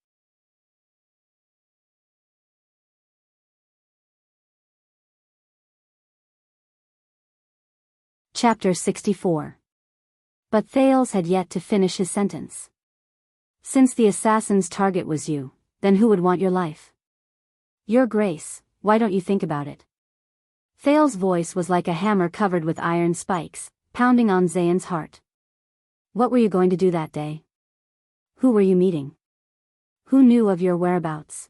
Chapter 64. But Thales had yet to finish his sentence. Since the assassin's target was you, then who would want your life? Your Grace, why don't you think about it? Thales' voice was like a hammer covered with iron spikes, pounding on Zayn's heart. What were you going to do that day? Who were you meeting? Who knew of your whereabouts?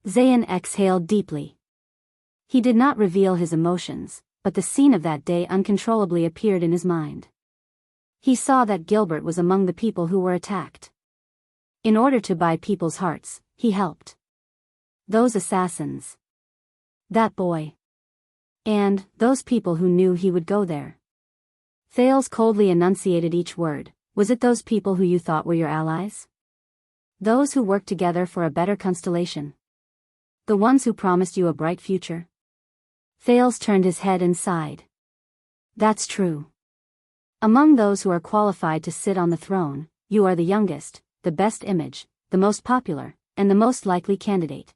Zayn exhaled deeply. He did not reveal his emotions, but the scene of that day uncontrollably appeared in his mind. He saw that Gilbert was among the people who were attacked. In order to buy people's hearts, he helped. Those assassins. That boy. And those people who knew he would go there. Thales coldly enunciated each word. Was it those people who you thought were your allies? Those who worked together for a better constellation? The ones who promised you a bright future? Thales turned his head and sighed. That's true. Among those who are qualified to sit on the throne, you are the youngest, the best image, the most popular, and the most likely candidate.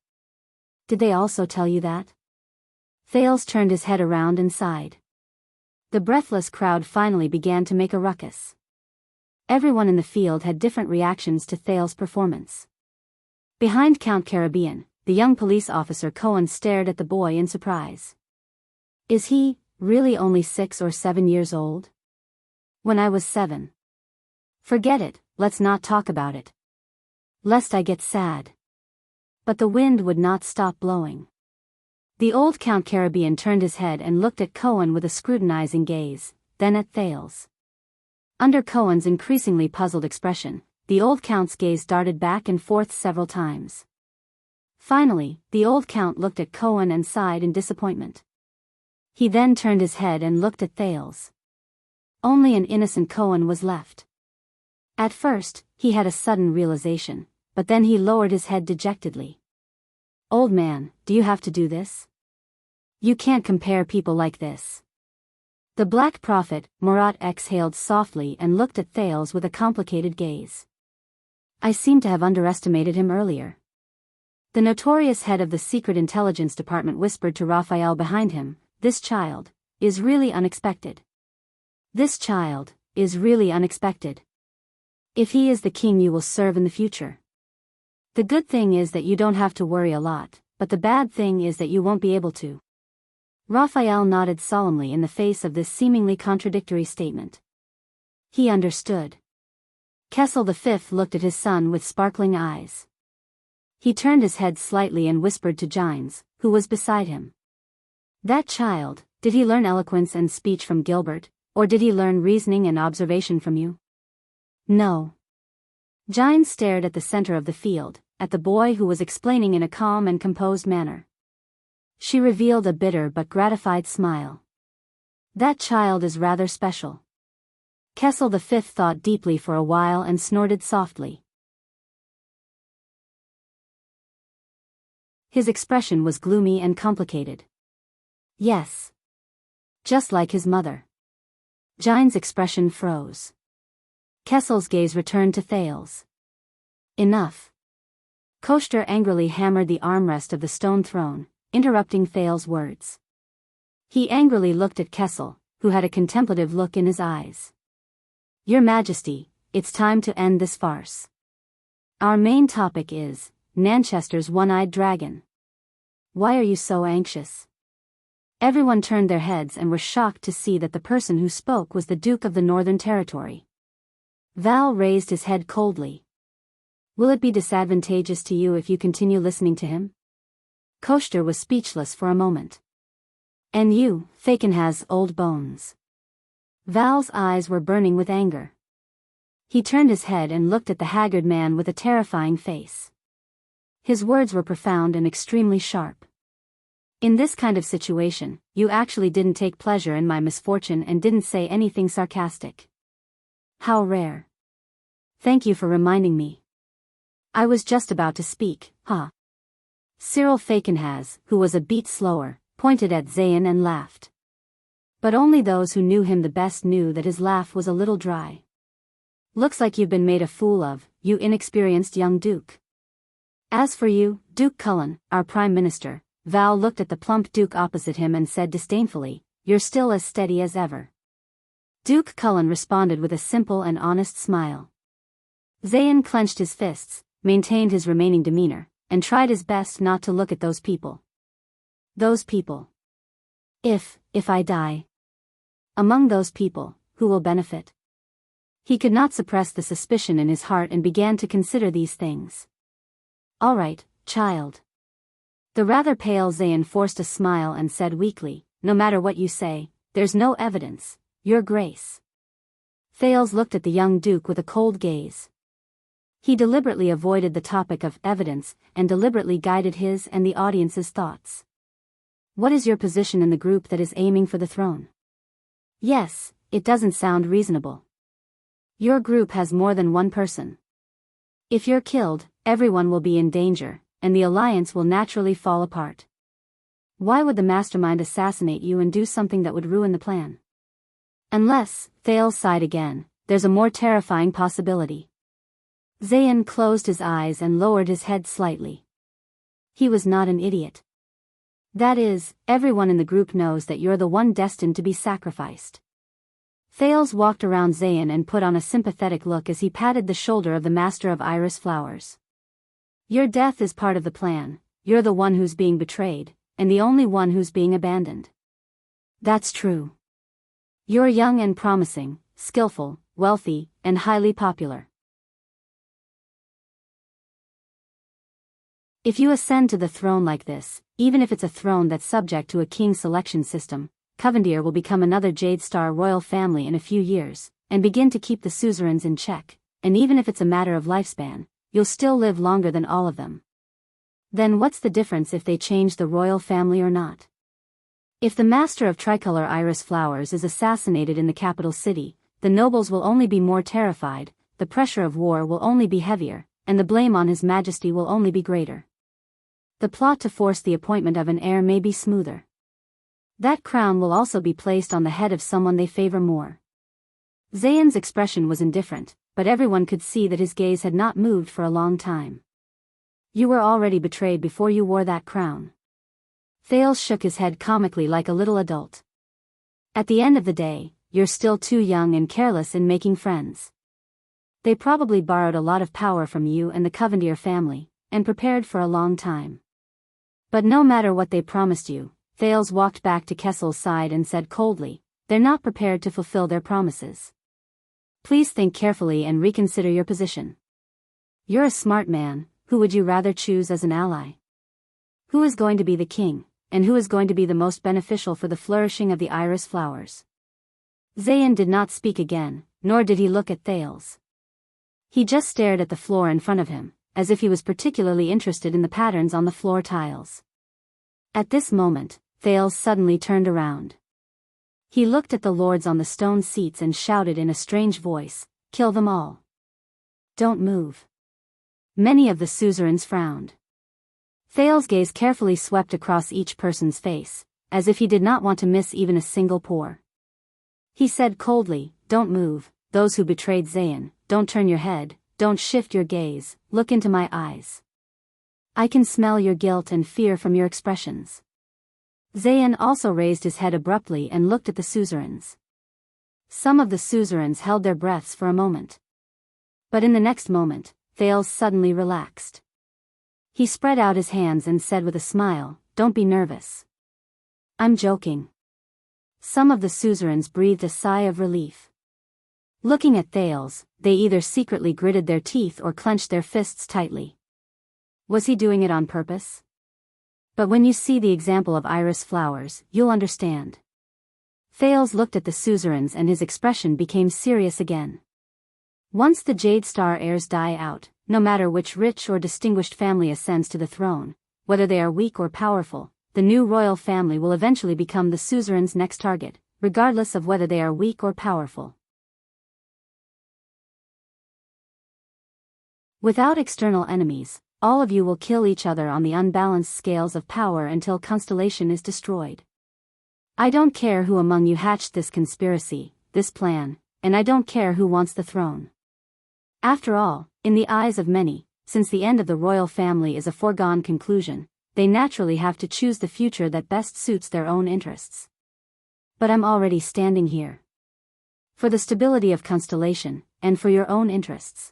Did they also tell you that? Thales turned his head around and sighed. The breathless crowd finally began to make a ruckus. Everyone in the field had different reactions to Thales' performance. Behind Count Caribbean, the young police officer Cohen stared at the boy in surprise. Is he, really only 6 or 7 years old? When I was 7. Forget it, let's not talk about it. Lest I get sad. But the wind would not stop blowing. The old Count Caribbean turned his head and looked at Cohen with a scrutinizing gaze, then at Thales. Under Cohen's increasingly puzzled expression, the old Count's gaze darted back and forth several times. Finally, the old Count looked at Cohen and sighed in disappointment. He then turned his head and looked at Thales. Only an innocent Cohen was left. At first, he had a sudden realization. but then he lowered his head dejectedly. Old man, do you have to do this? You can't compare people like this. The Black Prophet, Murat, exhaled softly and looked at Thales with a complicated gaze. I seem to have underestimated him earlier. The notorious head of the Secret Intelligence Department whispered to Raphael behind him, this child is really unexpected. This child is really unexpected. If he is the king you will serve in the future. The good thing is that you don't have to worry a lot, but the bad thing is that you won't be able to. Raphael nodded solemnly in the face of this seemingly contradictory statement. He understood. Kessel V looked at his son with sparkling eyes. He turned his head slightly and whispered to Gines, who was beside him. That child, did he learn eloquence and speech from Gilbert, or did he learn reasoning and observation from you? No. Gines stared at the center of the field, at the boy who was explaining in a calm and composed manner. She revealed a bitter but gratified smile. That child is rather special. Kessel V thought deeply for a while and snorted softly. His expression was gloomy and complicated. Yes. Just like his mother. Gines' expression froze. Kessel's gaze returned to Thales. Enough. Koster angrily hammered the armrest of the stone throne, interrupting Thales' words. He angrily looked at Kessel, who had a contemplative look in his eyes. Your Majesty, it's time to end this farce. Our main topic is Manchester's one-eyed dragon. Why are you so anxious? Everyone turned their heads and were shocked to see that the person who spoke was the Duke of the Northern Territory. Val raised his head coldly. Will it be disadvantageous to you if you continue listening to him? Koster was speechless for a moment. And you, Faken has old bones. Val's eyes were burning with anger. He turned his head and looked at the haggard man with a terrifying face. His words were profound and extremely sharp. In this kind of situation, you actually didn't take pleasure in my misfortune and didn't say anything sarcastic. How rare. Thank you for reminding me. I was just about to speak, huh? Cyril Fakenhaz, who was a beat slower, pointed at Zayn and laughed. But only those who knew him the best knew that his laugh was a little dry. Looks like you've been made a fool of, you inexperienced young Duke. As for you, Duke Cullen, our Prime Minister, Val looked at the plump Duke opposite him and said disdainfully, you're still as steady as ever. Duke Cullen responded with a simple and honest smile. Zayn clenched his fists, maintained his remaining demeanor, and tried his best not to look at those people. Those people. If I die. Among those people, who will benefit? He could not suppress the suspicion in his heart and began to consider these things. All right, child. The rather pale Zayn forced a smile and said weakly, no matter what you say, there's no evidence, Your Grace. Thales looked at the young Duke with a cold gaze. He deliberately avoided the topic of evidence and deliberately guided his and the audience's thoughts. What is your position in the group that is aiming for the throne? Yes, it doesn't sound reasonable. Your group has more than one person. If you're killed, everyone will be in danger, and the alliance will naturally fall apart. Why would the mastermind assassinate you and do something that would ruin the plan? Unless, Thales sighed again, there's a more terrifying possibility. Zayn closed his eyes and lowered his head slightly. He was not an idiot. That is, everyone in the group knows that you're the one destined to be sacrificed. Thales walked around Zayn and put on a sympathetic look as he patted the shoulder of the master of iris flowers. Your death is part of the plan, you're the one who's being betrayed, and the only one who's being abandoned. That's true. You're young and promising, skillful, wealthy, and highly popular. If you ascend to the throne like this, even if it's a throne that's subject to a king selection system, Covendier will become another Jade Star royal family in a few years, and begin to keep the suzerains in check, and even if it's a matter of lifespan, you'll still live longer than all of them. Then what's the difference if they change the royal family or not? If the master of tricolor iris flowers is assassinated in the capital city, the nobles will only be more terrified, the pressure of war will only be heavier, and the blame on His Majesty will only be greater. The plot to force the appointment of an heir may be smoother. That crown will also be placed on the head of someone they favor more. Zayan's expression was indifferent, but everyone could see that his gaze had not moved for a long time. You were already betrayed before you wore that crown. Thales shook his head comically like a little adult. At the end of the day, you're still too young and careless in making friends. They probably borrowed a lot of power from you and the Covendier family, and prepared for a long time. But no matter what they promised you, Thales walked back to Kessel's side and said coldly, they're not prepared to fulfill their promises. Please think carefully and reconsider your position. You're a smart man, who would you rather choose as an ally? Who is going to be the king, and who is going to be the most beneficial for the flourishing of the iris flowers? Zayan did not speak again, nor did he look at Thales. He just stared at the floor in front of him, as if he was particularly interested in the patterns on the floor tiles. At this moment, Thales suddenly turned around. He looked at the lords on the stone seats and shouted in a strange voice, kill them all. Don't move. Many of the suzerains frowned. Thales' gaze carefully swept across each person's face, as if he did not want to miss even a single pore. He said coldly, don't move, those who betrayed Zayan, don't turn your head, don't shift your gaze, look into my eyes. I can smell your guilt and fear from your expressions. Zayan also raised his head abruptly and looked at the suzerains. Some of the suzerains held their breaths for a moment. But in the next moment, Thales suddenly relaxed. He spread out his hands and said with a smile, don't be nervous. I'm joking. Some of the suzerains breathed a sigh of relief. Looking at Thales, they either secretly gritted their teeth or clenched their fists tightly. Was he doing it on purpose? But when you see the example of iris flowers, you'll understand. Thales looked at the suzerains and his expression became serious again. Once the Jade Star heirs die out, no matter which rich or distinguished family ascends to the throne, whether they are weak or powerful, the new royal family will eventually become the suzerain's next target, regardless of whether they are weak or powerful. Without external enemies, all of you will kill each other on the unbalanced scales of power until Constellation is destroyed. I don't care who among you hatched this conspiracy, this plan, and I don't care who wants the throne. After all, in the eyes of many, since the end of the royal family is a foregone conclusion, they naturally have to choose the future that best suits their own interests. But I'm already standing here. For the stability of Constellation, and for your own interests.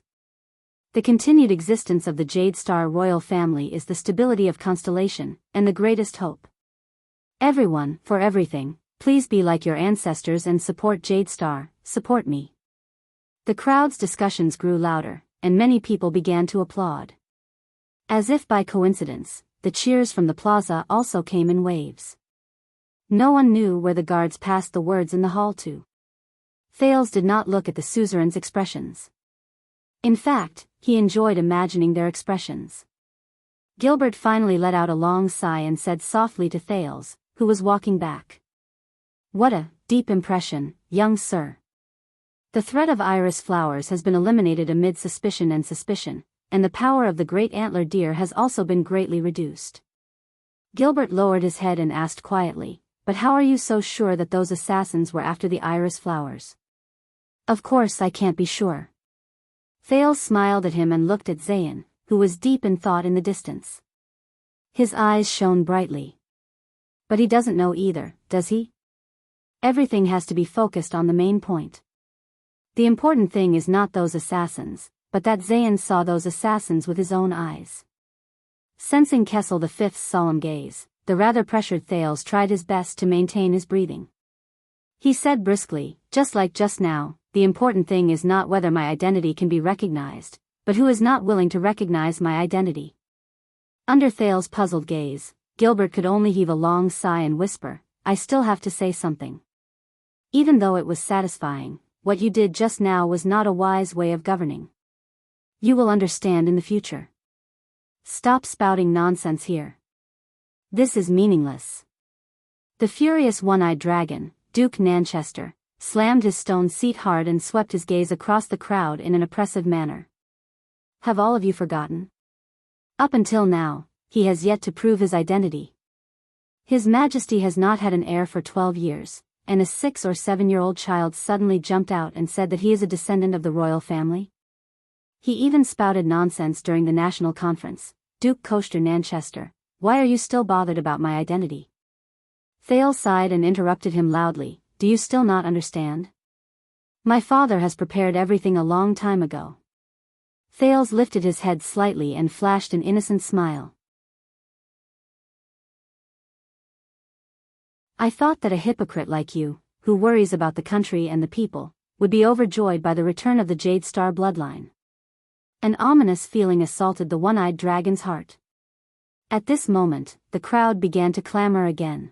The continued existence of the Jade Star royal family is the stability of Constellation, and the greatest hope. Everyone, for everything, please be like your ancestors and support Jade Star, support me. The crowd's discussions grew louder, and many people began to applaud. As if by coincidence, the cheers from the plaza also came in waves. No one knew where the guards passed the words in the hall to. Thales did not look at the suzerains' expressions. In fact, he enjoyed imagining their expressions. Gilbert finally let out a long sigh and said softly to Thales, who was walking back. What a deep impression, young sir. The threat of iris flowers has been eliminated amid suspicion, and the power of the great antler deer has also been greatly reduced. Gilbert lowered his head and asked quietly, but how are you so sure that those assassins were after the iris flowers? Of course I can't be sure. Thales smiled at him and looked at Zayan, who was deep in thought in the distance. His eyes shone brightly. But he doesn't know either, does he? Everything has to be focused on the main point. The important thing is not those assassins, but that Zayan saw those assassins with his own eyes. Sensing Kessel V's solemn gaze, the rather pressured Thales tried his best to maintain his breathing. He said briskly, just like just now, the important thing is not whether my identity can be recognized, but who is not willing to recognize my identity. Under Thales' puzzled gaze, Gilbert could only heave a long sigh and whisper, I still have to say something. Even though it was satisfying, what you did just now was not a wise way of governing. You will understand in the future. Stop spouting nonsense here. This is meaningless. The furious one-eyed dragon, Duke Nanchester, slammed his stone seat hard and swept his gaze across the crowd in an oppressive manner. Have all of you forgotten? Up until now, he has yet to prove his identity. His Majesty has not had an heir for 12 years, and a 6 or 7-year-old child suddenly jumped out and said that he is a descendant of the royal family. He even spouted nonsense during the national conference. Duke Coaster Nanchester, why are you still bothered about my identity? Thales sighed and interrupted him loudly, do you still not understand? My father has prepared everything a long time ago. Thales lifted his head slightly and flashed an innocent smile. I thought that a hypocrite like you, who worries about the country and the people, would be overjoyed by the return of the Jade Star bloodline. An ominous feeling assaulted the one-eyed dragon's heart. At this moment, the crowd began to clamor again.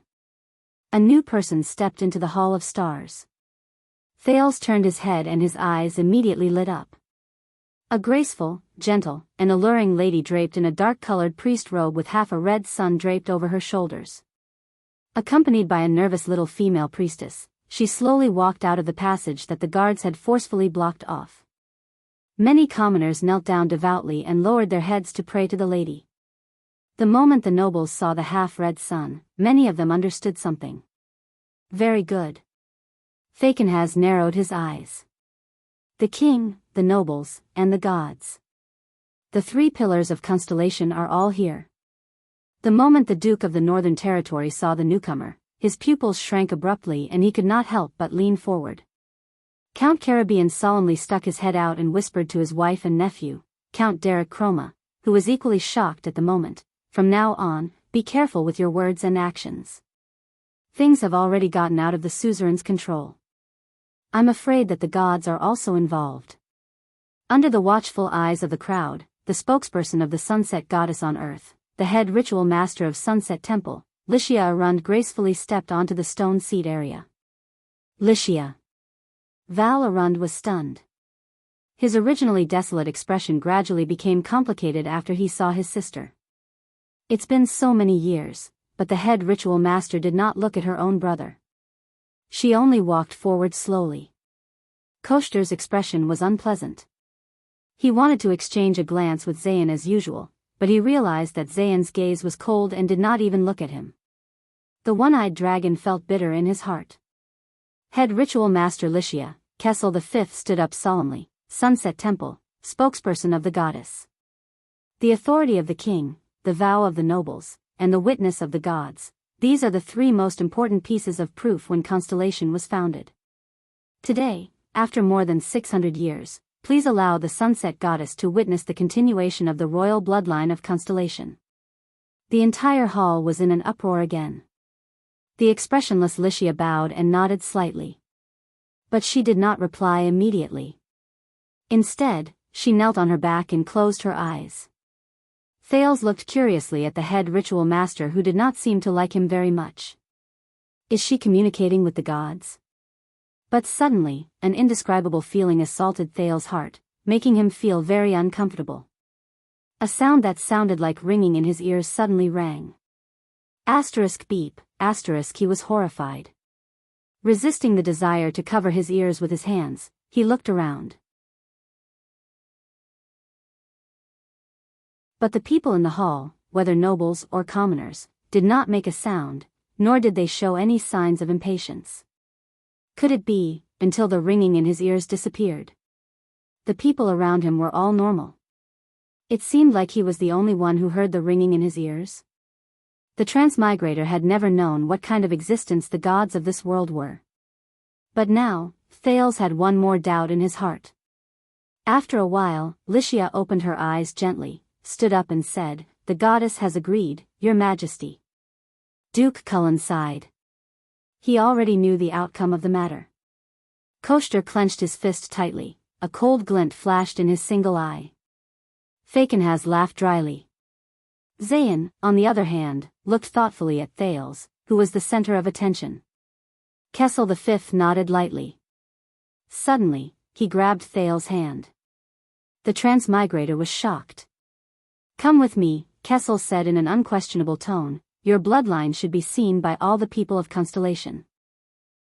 A new person stepped into the Hall of Stars. Thales turned his head and his eyes immediately lit up. A graceful, gentle, and alluring lady draped in a dark-colored priest robe with half a red sun draped over her shoulders. Accompanied by a nervous little female priestess, she slowly walked out of the passage that the guards had forcefully blocked off. Many commoners knelt down devoutly and lowered their heads to pray to the lady. The moment the nobles saw the half-red sun, many of them understood something. Very good. Fakenhas narrowed his eyes. The king, the nobles, and the gods. The 3 pillars of constellation are all here. The moment the Duke of the Northern Territory saw the newcomer, his pupils shrank abruptly and he could not help but lean forward. Count Caribbean solemnly stuck his head out and whispered to his wife and nephew, Count Derek Chroma, who was equally shocked at the moment, from now on, be careful with your words and actions. Things have already gotten out of the suzerain's control. I'm afraid that the gods are also involved. Under the watchful eyes of the crowd, the spokesperson of the Sunset Goddess on Earth, the head ritual master of Sunset Temple, Wuxia Arund gracefully stepped onto the stone seat area. Wuxia. Val Arund was stunned. His originally desolate expression gradually became complicated after he saw his sister. It's been so many years, but the head ritual master did not look at her own brother. She only walked forward slowly. Koshter's expression was unpleasant. He wanted to exchange a glance with Zayn as usual, but he realized that Zayn's gaze was cold and did not even look at him. The one-eyed dragon felt bitter in his heart. Head ritual master Wuxia, Kessel V stood up solemnly, Sunset Temple, spokesperson of the goddess. The authority of the king, the vow of the nobles, and the witness of the gods, these are the 3 most important pieces of proof when Constellation was founded. Today, after more than 600 years, please allow the Sunset Goddess to witness the continuation of the royal bloodline of Constellation. The entire hall was in an uproar again. The expressionless Wuxia bowed and nodded slightly. But she did not reply immediately. Instead, she knelt on her back and closed her eyes. Thales looked curiously at the head ritual master who did not seem to like him very much. Is she communicating with the gods? But suddenly, an indescribable feeling assaulted Thales' heart, making him feel very uncomfortable. A sound that sounded like ringing in his ears suddenly rang. Beep, he was horrified. Resisting the desire to cover his ears with his hands, he looked around. But the people in the hall, whether nobles or commoners, did not make a sound, nor did they show any signs of impatience. Could it be, until the ringing in his ears disappeared? The people around him were all normal. It seemed like he was the only one who heard the ringing in his ears. The transmigrator had never known what kind of existence the gods of this world were. But now, Thales had one more doubt in his heart. After a while, Wuxia opened her eyes gently, stood up and said, "The goddess has agreed, Your Majesty." Duke Cullen sighed. He already knew the outcome of the matter. Koshter clenched his fist tightly, a cold glint flashed in his single eye. Fakenhas laughed dryly. Zayn, on the other hand, looked thoughtfully at Thales, who was the center of attention. Kessel V nodded lightly. Suddenly, he grabbed Thales' hand. The transmigrator was shocked. "Come with me," Kessel said in an unquestionable tone, "your bloodline should be seen by all the people of Constellation."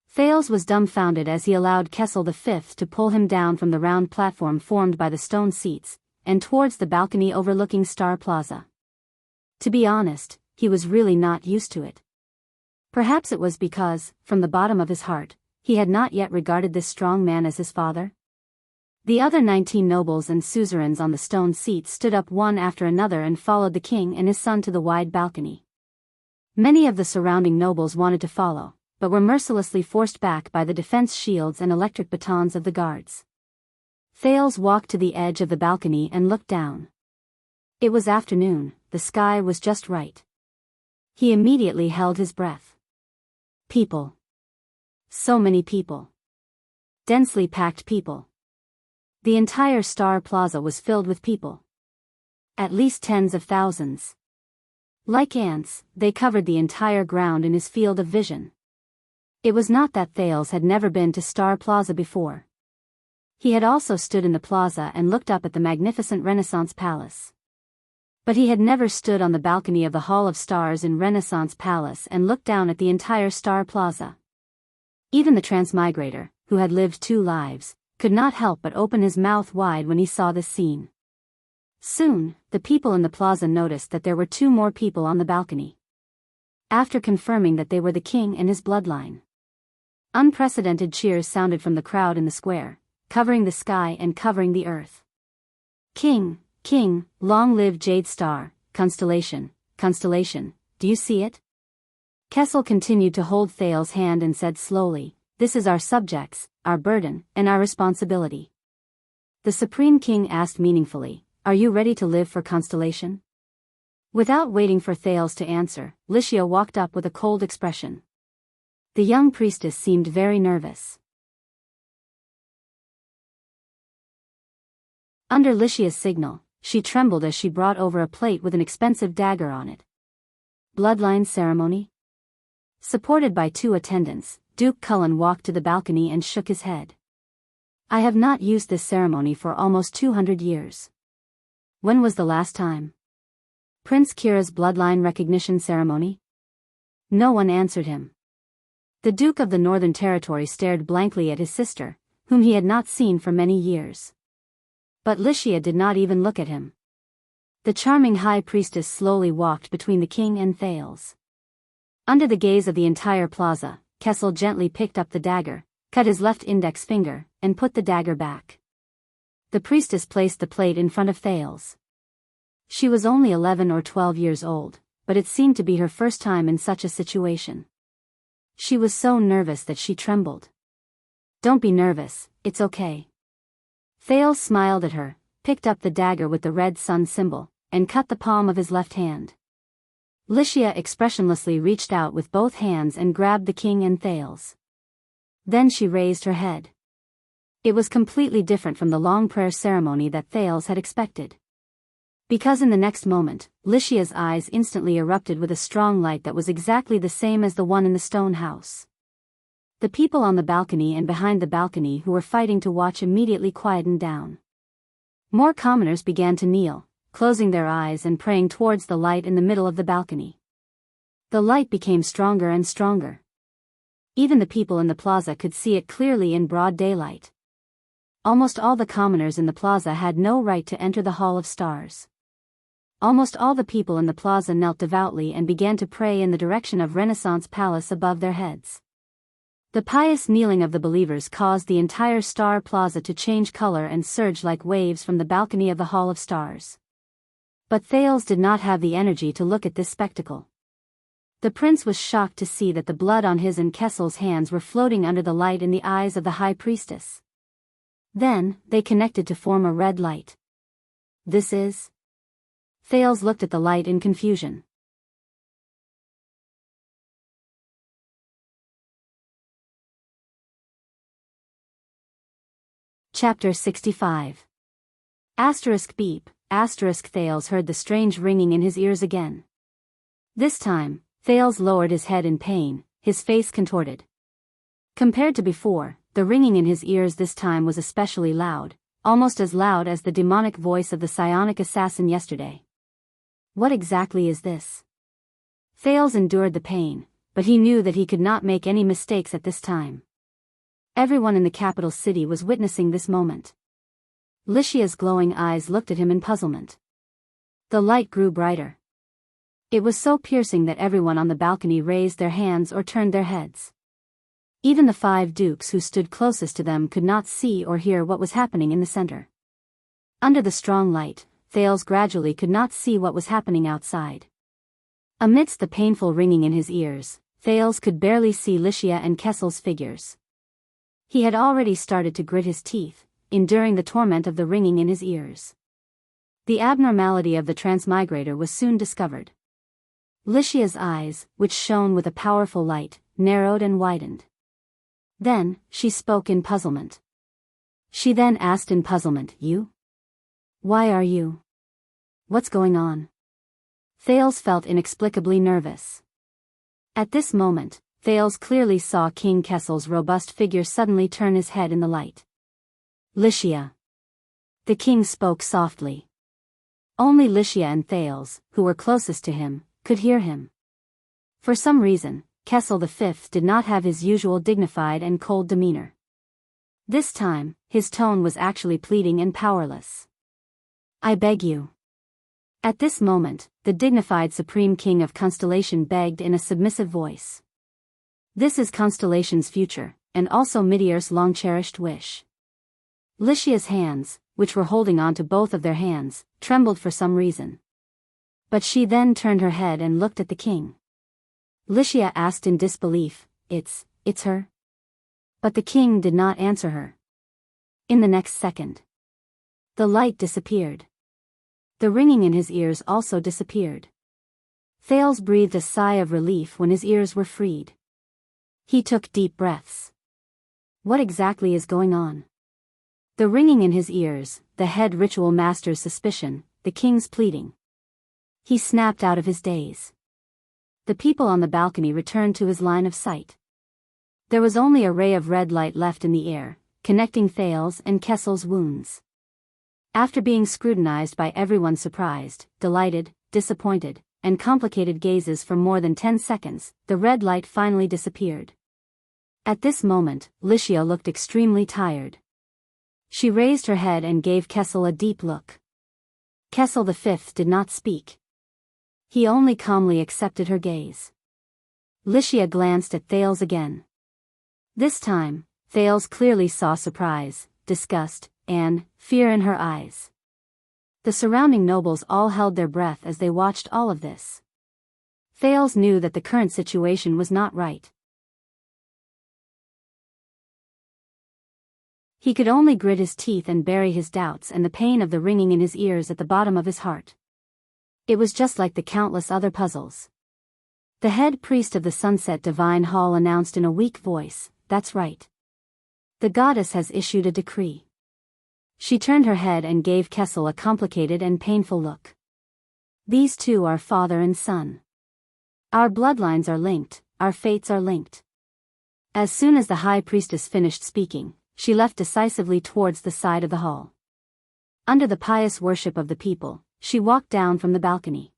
Thales was dumbfounded as he allowed Kessel V to pull him down from the round platform formed by the stone seats, and towards the balcony overlooking Star Plaza. To be honest, he was really not used to it. Perhaps it was because, from the bottom of his heart, he had not yet regarded this strong man as his father. The other 19 nobles and suzerains on the stone seats stood up one after another and followed the king and his son to the wide balcony. Many of the surrounding nobles wanted to follow, but were mercilessly forced back by the defense shields and electric batons of the guards. Thales walked to the edge of the balcony and looked down. It was afternoon, the sky was just right. He immediately held his breath. People. So many people. Densely packed people. The entire Star Plaza was filled with people. At least tens of thousands. Like ants, they covered the entire ground in his field of vision. It was not that Thales had never been to Star Plaza before. He had also stood in the plaza and looked up at the magnificent Renaissance Palace. But he had never stood on the balcony of the Hall of Stars in Renaissance Palace and looked down at the entire Star Plaza. Even the transmigrator, who had lived 2 lives, could not help but open his mouth wide when he saw this scene. Soon, the people in the plaza noticed that there were 2 more people on the balcony. After confirming that they were the king and his bloodline. Unprecedented cheers sounded from the crowd in the square, covering the sky and covering the earth. King, king, long live Jade Star, Constellation, Constellation, do you see it? Kessel continued to hold Thales' hand and said slowly, this is our subjects, our burden, and our responsibility. The Supreme King asked meaningfully, are you ready to live for Constellation? Without waiting for Thales to answer, Wuxia walked up with a cold expression. The young priestess seemed very nervous. Under Wuxia's signal, she trembled as she brought over a plate with an expensive dagger on it. Bloodline ceremony? Supported by 2 attendants, Duke Cullen walked to the balcony and shook his head. I have not used this ceremony for almost 200 years. When was the last time? Prince Kira's bloodline recognition ceremony? No one answered him. The Duke of the Northern Territory stared blankly at his sister, whom he had not seen for many years. But Wuxia did not even look at him. The charming high priestess slowly walked between the king and Thales. Under the gaze of the entire plaza, Kessel gently picked up the dagger, cut his left index finger, and put the dagger back. The priestess placed the plate in front of Thales. She was only 11 or 12 years old, but it seemed to be her first time in such a situation. She was so nervous that she trembled. Don't be nervous, it's okay. Thales smiled at her, picked up the dagger with the red sun symbol, and cut the palm of his left hand. Wuxia expressionlessly reached out with both hands and grabbed the king and Thales. Then she raised her head. It was completely different from the long prayer ceremony that Thales had expected. Because in the next moment, Wuxia's eyes instantly erupted with a strong light that was exactly the same as the one in the stone house. The people on the balcony and behind the balcony who were fighting to watch immediately quietened down. More commoners began to kneel, closing their eyes and praying towards the light in the middle of the balcony. The light became stronger and stronger. Even the people in the plaza could see it clearly in broad daylight. Almost all the commoners in the plaza had no right to enter the Hall of Stars. Almost all the people in the plaza knelt devoutly and began to pray in the direction of Renaissance Palace above their heads. The pious kneeling of the believers caused the entire Star Plaza to change color and surge like waves from the balcony of the Hall of Stars. But Thales did not have the energy to look at this spectacle. The prince was shocked to see that the blood on his and Kessel's hands were floating under the light in the eyes of the high priestess. Then, they connected to form a red light. This is... Thales looked at the light in confusion. Chapter 65. Beep, Thales heard the strange ringing in his ears again. This time, Thales lowered his head in pain, his face contorted. Compared to before, the ringing in his ears this time was especially loud, almost as loud as the demonic voice of the psionic assassin yesterday. What exactly is this? Thales endured the pain, but he knew that he could not make any mistakes at this time. Everyone in the capital city was witnessing this moment. Licia's glowing eyes looked at him in puzzlement. The light grew brighter. It was so piercing that everyone on the balcony raised their hands or turned their heads. Even the 5 dukes who stood closest to them could not see or hear what was happening in the center. Under the strong light, Thales gradually could not see what was happening outside. Amidst the painful ringing in his ears, Thales could barely see Licia and Kessel's figures. He had already started to grit his teeth, enduring the torment of the ringing in his ears. The abnormality of the transmigrator was soon discovered. Licia's eyes, which shone with a powerful light, narrowed and widened. Then, she spoke in puzzlement. She then asked in puzzlement, "You? Why are you? What's going on?" Thales felt inexplicably nervous. At this moment, Thales clearly saw King Kessel's robust figure suddenly turn his head in the light. "Licia." The king spoke softly. Only Licia and Thales, who were closest to him, could hear him. For some reason, Kessel V did not have his usual dignified and cold demeanor. This time, his tone was actually pleading and powerless. "I beg you." At this moment, the dignified Supreme King of Constellation begged in a submissive voice. This is Constellation's future, and also Midiar's long-cherished wish. Licia's hands, which were holding on to both of their hands, trembled for some reason. But she then turned her head and looked at the king. Licia asked in disbelief, It's her?" But the king did not answer her. In the next second, the light disappeared. The ringing in his ears also disappeared. Thales breathed a sigh of relief when his ears were freed. He took deep breaths. What exactly is going on? The ringing in his ears, the head ritual master's suspicion, the king's pleading. He snapped out of his daze. The people on the balcony returned to his line of sight. There was only a ray of red light left in the air, connecting Thales and Kessel's wounds. After being scrutinized by everyone surprised, delighted, disappointed, and complicated gazes for more than 10 seconds, the red light finally disappeared. At this moment, Licia looked extremely tired. She raised her head and gave Kessel a deep look. Kessel V did not speak. He only calmly accepted her gaze. Licia glanced at Thales again. This time, Thales clearly saw surprise, disgust, and fear in her eyes. The surrounding nobles all held their breath as they watched all of this. Thales knew that the current situation was not right. He could only grit his teeth and bury his doubts and the pain of the ringing in his ears at the bottom of his heart. It was just like the countless other puzzles. The head priest of the Sunset Divine Hall announced in a weak voice, "That's right. The goddess has issued a decree." She turned her head and gave Kessel a complicated and painful look. "These two are father and son. Our bloodlines are linked, our fates are linked." As soon as the high priestess finished speaking, she left decisively towards the side of the hall. Under the pious worship of the people, she walked down from the balcony.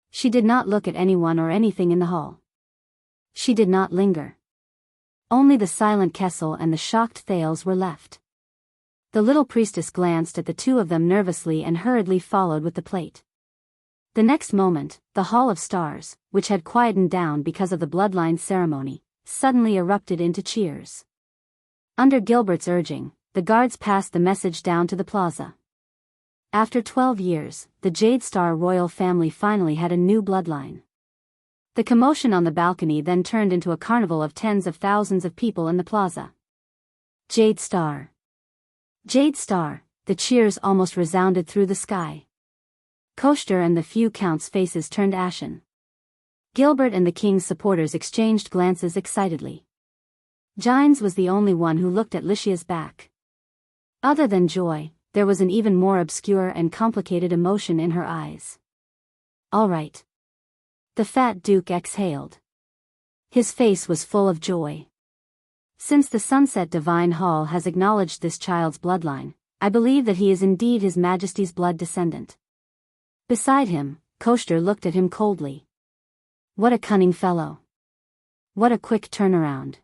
She did not look at anyone or anything in the hall. She did not linger. Only the silent Kessel and the shocked Thales were left. The little priestess glanced at the two of them nervously and hurriedly followed with the plate. The next moment, the Hall of Stars, which had quietened down because of the bloodline ceremony, suddenly erupted into cheers. Under Gilbert's urging, the guards passed the message down to the plaza. After 12 years, the Jade Star royal family finally had a new bloodline. The commotion on the balcony then turned into a carnival of tens of thousands of people in the plaza. Jade Star. Jade Star, the cheers almost resounded through the sky. Koster and the few counts' faces turned ashen. Gilbert and the king's supporters exchanged glances excitedly. Gines was the only one who looked at Licia's back. Other than joy, there was an even more obscure and complicated emotion in her eyes. "All right." The fat duke exhaled. His face was full of joy. "Since the Sunset Divine Hall has acknowledged this child's bloodline, I believe that he is indeed His Majesty's blood descendant." Beside him, Koster looked at him coldly. What a cunning fellow. What a quick turnaround.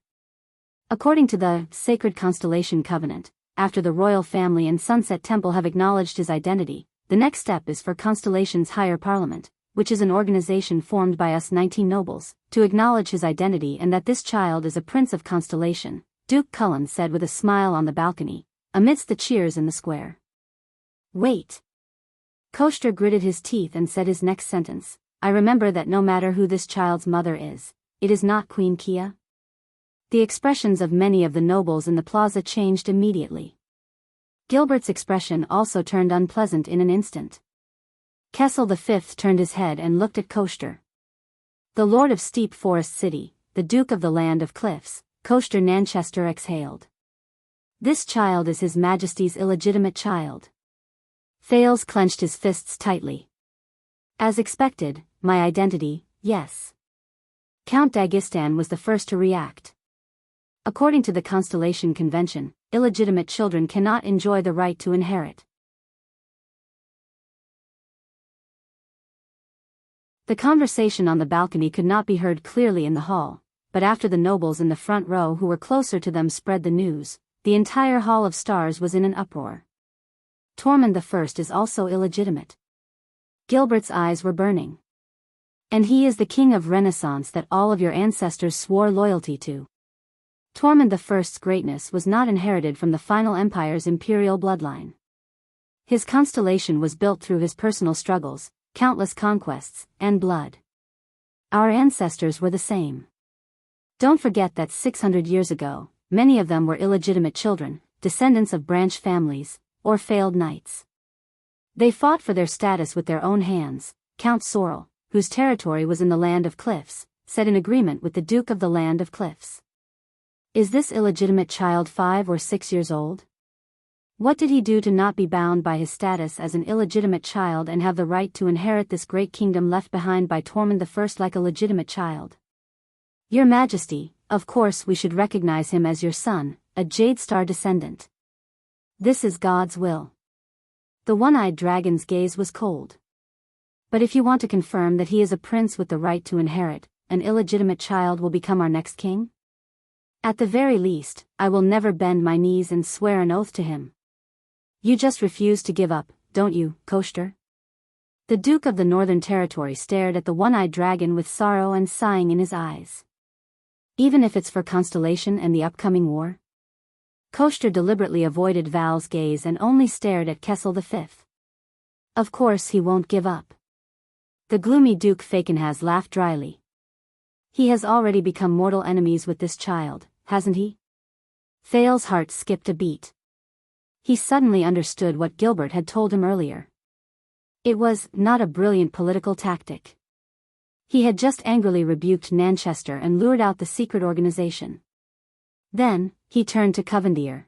According to the Sacred Constellation Covenant, after the royal family and Sunset Temple have acknowledged his identity, the next step is for Constellation's higher parliament, which is an organization formed by us 19 nobles, to acknowledge his identity and that this child is a prince of Constellation, Duke Cullen said with a smile on the balcony, amidst the cheers in the square. Wait. Koster gritted his teeth and said his next sentence, I remember that no matter who this child's mother is, it is not Queen Kia. The expressions of many of the nobles in the plaza changed immediately. Gilbert's expression also turned unpleasant in an instant. Kessel V turned his head and looked at Koster. The Lord of Steep Forest City, the Duke of the Land of Cliffs, Koster Nanchester exhaled. This child is His Majesty's illegitimate child. Thales clenched his fists tightly. As expected, my identity, yes. Count Dagestan was the first to react. According to the Constellation Convention, illegitimate children cannot enjoy the right to inherit. The conversation on the balcony could not be heard clearly in the hall, but after the nobles in the front row who were closer to them spread the news, the entire Hall of Stars was in an uproar. Tormund I is also illegitimate. Gilbert's eyes were burning. And he is the king of Renaissance that all of your ancestors swore loyalty to. Tormund I's greatness was not inherited from the final empire's imperial bloodline. His constellation was built through his personal struggles, countless conquests, and blood. Our ancestors were the same. Don't forget that 600 years ago, many of them were illegitimate children, descendants of branch families, or failed knights. They fought for their status with their own hands. Count Sorrel, whose territory was in the Land of Cliffs, said in agreement with the Duke of the Land of Cliffs. Is this illegitimate child 5 or 6 years old? What did he do to not be bound by his status as an illegitimate child and have the right to inherit this great kingdom left behind by Tormund I like a legitimate child? Your Majesty, of course we should recognize him as your son, a Jade Star descendant. This is God's will. The one-eyed dragon's gaze was cold. But if you want to confirm that he is a prince with the right to inherit, an illegitimate child will become our next king? At the very least, I will never bend my knees and swear an oath to him. You just refuse to give up, don't you, Koster? The Duke of the Northern Territory stared at the one-eyed dragon with sorrow and sighing in his eyes. Even if it's for Constellation and the upcoming war? Koster deliberately avoided Val's gaze and only stared at Kessel V. Of course he won't give up. The gloomy Duke Fakenhas laughed dryly. He has already become mortal enemies with this child, hasn't he? Thale's heart skipped a beat. He suddenly understood what Gilbert had told him earlier. It was not a brilliant political tactic. He had just angrily rebuked Nanchester and lured out the secret organization. Then, he turned to Covendier.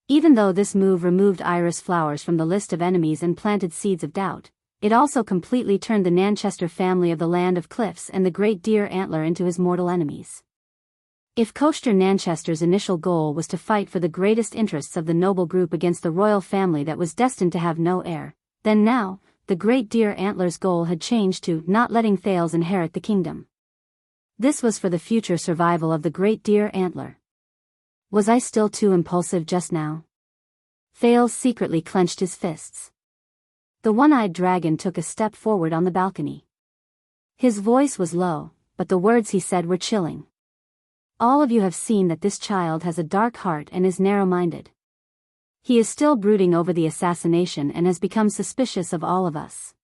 Even though this move removed Iris Flowers from the list of enemies and planted seeds of doubt, it also completely turned the Nanchester family of the Land of Cliffs and the Great Deer Antler into his mortal enemies. If Koster Nanchester's initial goal was to fight for the greatest interests of the noble group against the royal family that was destined to have no heir, then now, the Great Deer Antler's goal had changed to not letting Thales inherit the kingdom. This was for the future survival of the Great Deer Antler. Was I still too impulsive just now? Thales secretly clenched his fists. The one-eyed dragon took a step forward on the balcony. His voice was low, but the words he said were chilling. All of you have seen that this child has a dark heart and is narrow-minded. He is still brooding over the assassination and has become suspicious of all of us.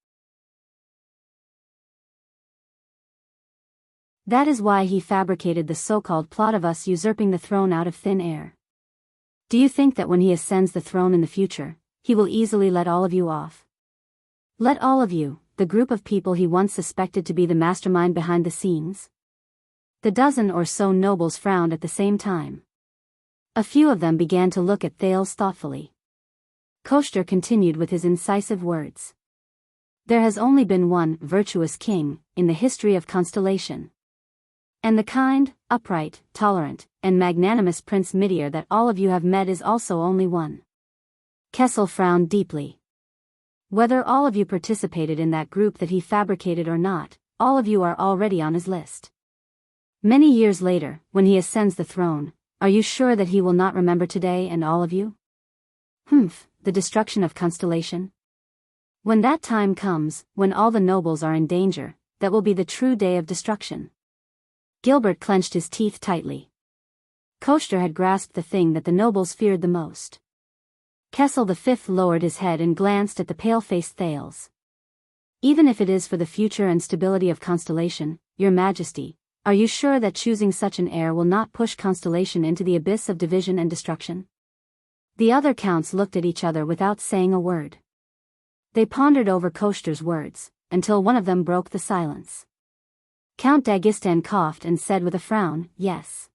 That is why he fabricated the so-called plot of us usurping the throne out of thin air. Do you think that when he ascends the throne in the future, he will easily let all of you off? Let all of you, the group of people he once suspected to be the mastermind behind the scenes? The dozen or so nobles frowned at the same time. A few of them began to look at Thales thoughtfully. Koster continued with his incisive words. There has only been one virtuous king in the history of Constellation. And the kind, upright, tolerant, and magnanimous Prince Midir that all of you have met is also only one. Kessel frowned deeply. Whether all of you participated in that group that he fabricated or not, all of you are already on his list. Many years later, when he ascends the throne, are you sure that he will not remember today and all of you? The destruction of Constellation? When that time comes, when all the nobles are in danger, that will be the true day of destruction. Gilbert clenched his teeth tightly. Koster had grasped the thing that the nobles feared the most. Kessel V lowered his head and glanced at the pale-faced Thales. Even if it is for the future and stability of Constellation, Your Majesty, are you sure that choosing such an heir will not push Constellation into the abyss of division and destruction? The other counts looked at each other without saying a word. They pondered over Koster's words, until one of them broke the silence. Count Dagestan coughed and said with a frown, "Yes.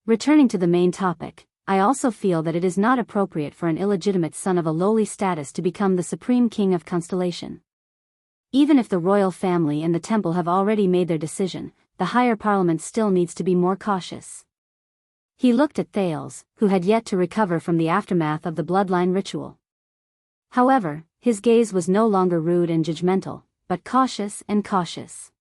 Returning to the main topic, I also feel that it is not appropriate for an illegitimate son of a lowly status to become the supreme king of Constellation. Even if the royal family and the temple have already made their decision, the higher parliament still needs to be more cautious." He looked at Thales, who had yet to recover from the aftermath of the bloodline ritual. However, his gaze was no longer rude and judgmental, but cautious and cautious.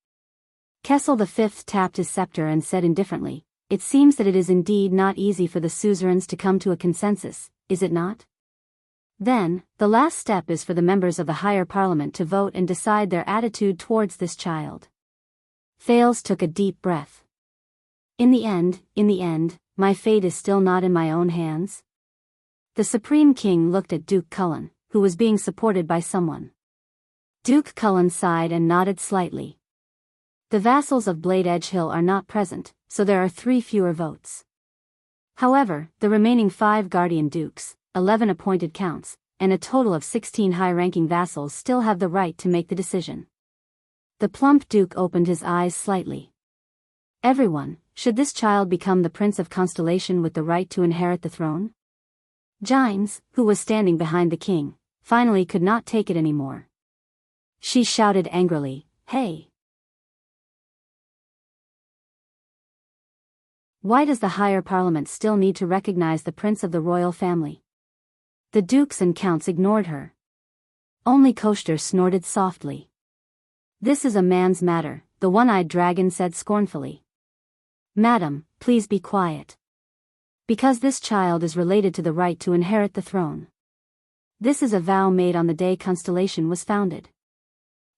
Kessel V tapped his scepter and said indifferently, "It seems that it is indeed not easy for the suzerains to come to a consensus, is it not? Then, the last step is for the members of the higher parliament to vote and decide their attitude towards this child." Thales took a deep breath. In the end, my fate is still not in my own hands? The Supreme King looked at Duke Cullen, who was being supported by someone. Duke Cullen sighed and nodded slightly. The vassals of Blade Edge Hill are not present, so there are 3 fewer votes. However, the remaining 5 guardian dukes, 11 appointed counts, and a total of 16 high-ranking vassals still have the right to make the decision. The plump duke opened his eyes slightly. Everyone, should this child become the Prince of Constellation with the right to inherit the throne? Gines, who was standing behind the king, finally could not take it anymore. She shouted angrily, "Hey! Why does the higher parliament still need to recognize the prince of the royal family?" The dukes and counts ignored her. Only Koster snorted softly. "This is a man's matter," the one-eyed dragon said scornfully. "Madam, please be quiet. Because this child is related to the right to inherit the throne. This is a vow made on the day Constellation was founded."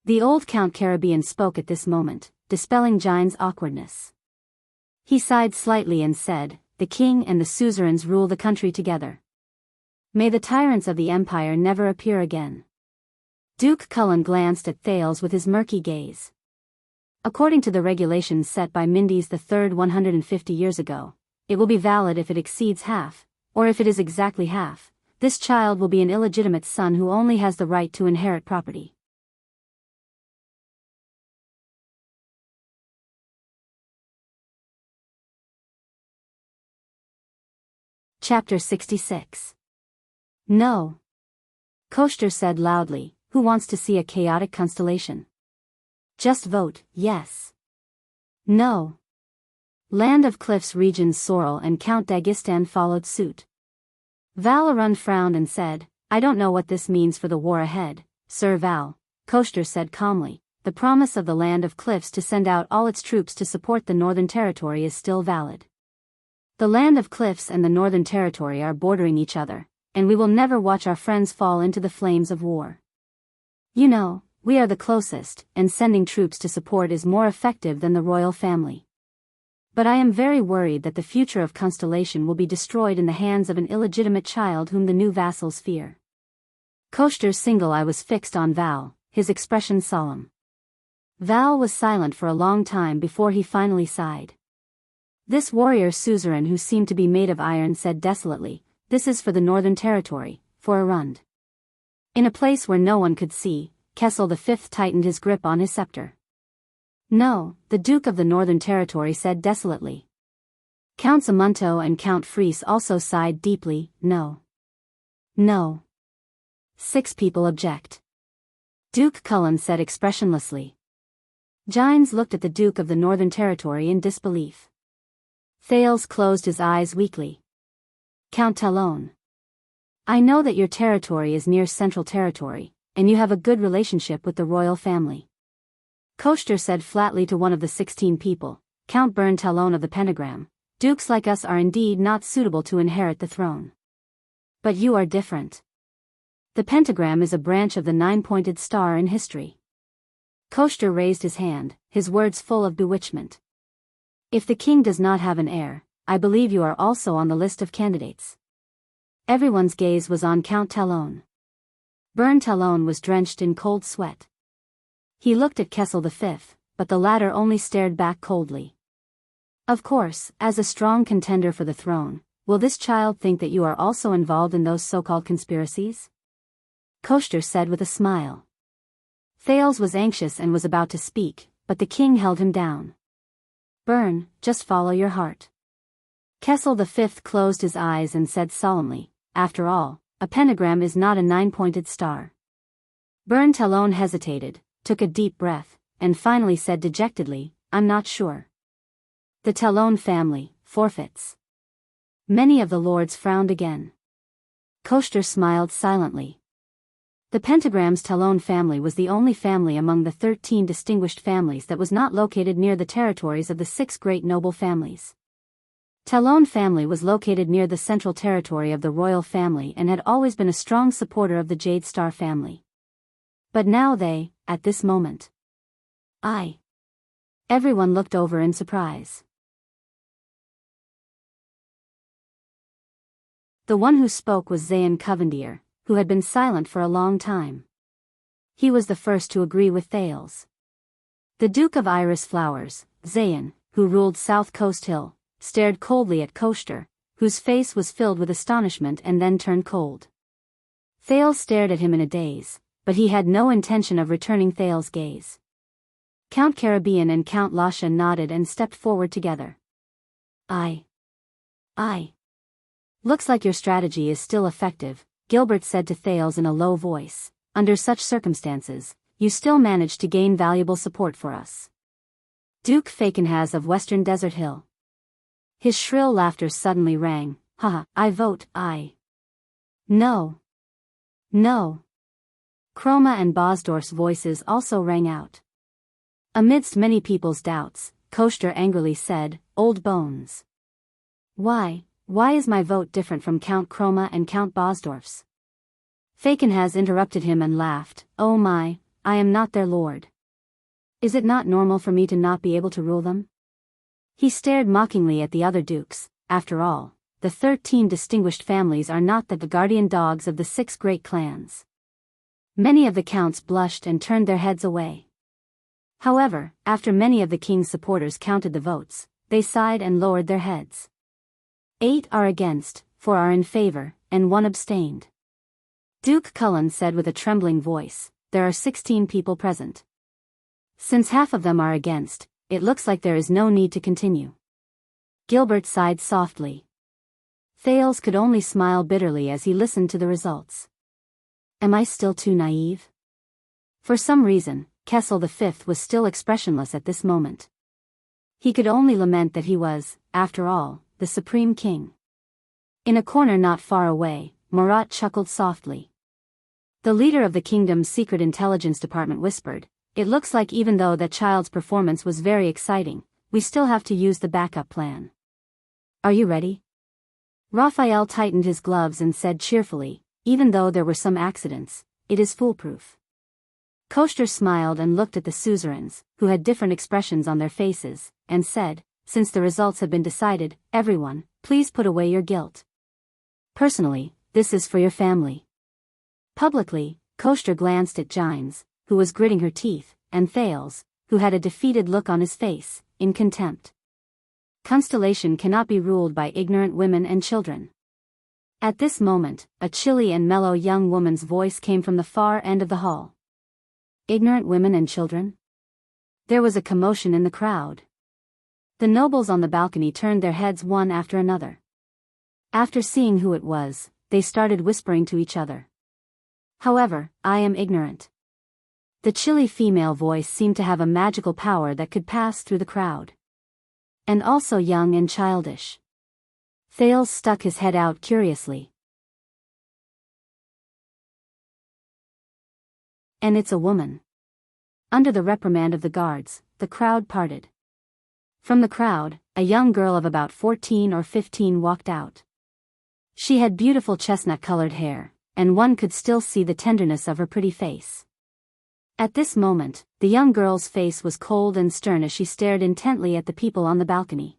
The old Count Caribbean spoke at this moment, dispelling Gine's awkwardness. He sighed slightly and said, "The king and the suzerains rule the country together. May the tyrants of the empire never appear again." Duke Cullen glanced at Thales with his murky gaze. According to the regulations set by Mindys III 150 years ago, it will be valid if it exceeds half, or if it is exactly half, this child will be an illegitimate son who only has the right to inherit property. Chapter 66. No. Koster said loudly, "Who wants to see a chaotic constellation? Just vote, yes. No." Land of Cliffs Regions Sorrel and Count Dagestan followed suit. Val Arun frowned and said, "I don't know what this means for the war ahead, Sir Val." Koster said calmly, "The promise of the Land of Cliffs to send out all its troops to support the Northern Territory is still valid. The Land of Cliffs and the Northern Territory are bordering each other, and we will never watch our friends fall into the flames of war. You know, we are the closest, and sending troops to support is more effective than the royal family. But I am very worried that the future of Constellation will be destroyed in the hands of an illegitimate child whom the new vassals fear." Koster's single eye was fixed on Val, his expression solemn. Val was silent for a long time before he finally sighed. This warrior suzerain who seemed to be made of iron said desolately, "This is for the Northern Territory, for Arund." In a place where no one could see, Kessel V tightened his grip on his scepter. "No," the Duke of the Northern Territory said desolately. Counts Amunto and Count Fries also sighed deeply, "No. No. 6 people object." Duke Cullen said expressionlessly. Gines looked at the Duke of the Northern Territory in disbelief. Thales closed his eyes weakly. "Count Talon. I know that your territory is near Central Territory, and you have a good relationship with the royal family." Koster said flatly to one of the 16 people, "Count Bern Talon of the Pentagram, dukes like us are indeed not suitable to inherit the throne. But you are different. The pentagram is a branch of the nine-pointed star in history. Koshter raised his hand, his words full of bewitchment. If the king does not have an heir, I believe you are also on the list of candidates. Everyone's gaze was on Count Talon. Bern Talon was drenched in cold sweat. He looked at Kessel V, but the latter only stared back coldly. Of course, as a strong contender for the throne, will this child think that you are also involved in those so-called conspiracies? Koshter said with a smile. Thales was anxious and was about to speak, but the king held him down. Bern, just follow your heart. Kessel V closed his eyes and said solemnly, after all, a pentagram is not a nine-pointed star. Bern Talon hesitated, took a deep breath, and finally said dejectedly, I'm not sure. The Talon family forfeits. Many of the lords frowned again. Koshter smiled silently. The pentagram's Talon family was the only family among the 13 distinguished families that was not located near the territories of the 6 great noble families. Talon family was located near the central territory of the royal family and had always been a strong supporter of the Jade Star family. But now they, at this moment. Everyone looked over in surprise. The one who spoke was Zayn Covendier, who had been silent for a long time. He was the first to agree with Thales. The Duke of Iris Flowers, Zayn, who ruled South Coast Hill, stared coldly at Koshter, whose face was filled with astonishment and then turned cold. Thales stared at him in a daze, but he had no intention of returning Thales' gaze. Count Caribbean and Count Lasha nodded and stepped forward together. Looks like your strategy is still effective, Gilbert said to Thales in a low voice. Under such circumstances, you still manage to gain valuable support for us. Duke Fakenhaz of Western Desert Hill. His shrill laughter suddenly rang. Haha, I vote aye. No. No. Chroma and Bosdorf's voices also rang out. Amidst many people's doubts, Koshter angrily said, Old bones. Why is my vote different from Count Chroma and Count Bosdorf's? Fakenhaz interrupted him and laughed. Oh my, I am not their lord. Is it not normal for me to not be able to rule them? He stared mockingly at the other dukes. After all, the 13 distinguished families are not the guardian dogs of the 6 great clans. Many of the counts blushed and turned their heads away. However, after many of the king's supporters counted the votes, they sighed and lowered their heads. 8 are against, 4 are in favor, and 1 abstained. Duke Cullen said with a trembling voice, there are 16 people present. Since half of them are against, it looks like there is no need to continue. Gilbert sighed softly. Thales could only smile bitterly as he listened to the results. Am I still too naive? For some reason, Kessel V was still expressionless at this moment. He could only lament that he was, after all, the supreme king. In a corner not far away, Marat chuckled softly. The leader of the kingdom's secret intelligence department whispered, It looks like even though that child's performance was very exciting, we still have to use the backup plan. Are you ready? Raphael tightened his gloves and said cheerfully, even though there were some accidents, it is foolproof. Koshter smiled and looked at the suzerains, who had different expressions on their faces, and said, since the results have been decided, everyone, please put away your guilt. Personally, this is for your family. Publicly, Koshter glanced at Gines, who was gritting her teeth, and Thales, who had a defeated look on his face, in contempt. Constellation cannot be ruled by ignorant women and children. At this moment, a chilly and mellow young woman's voice came from the far end of the hall. Ignorant women and children? There was a commotion in the crowd. The nobles on the balcony turned their heads one after another. After seeing who it was, they started whispering to each other. However, I am ignorant. The chilly female voice seemed to have a magical power that could pass through the crowd. And also young and childish. Thales stuck his head out curiously. And it's a woman. Under the reprimand of the guards, the crowd parted. From the crowd, a young girl of about 14 or 15 walked out. She had beautiful chestnut-colored hair, and one could still see the tenderness of her pretty face. At this moment, the young girl's face was cold and stern as she stared intently at the people on the balcony.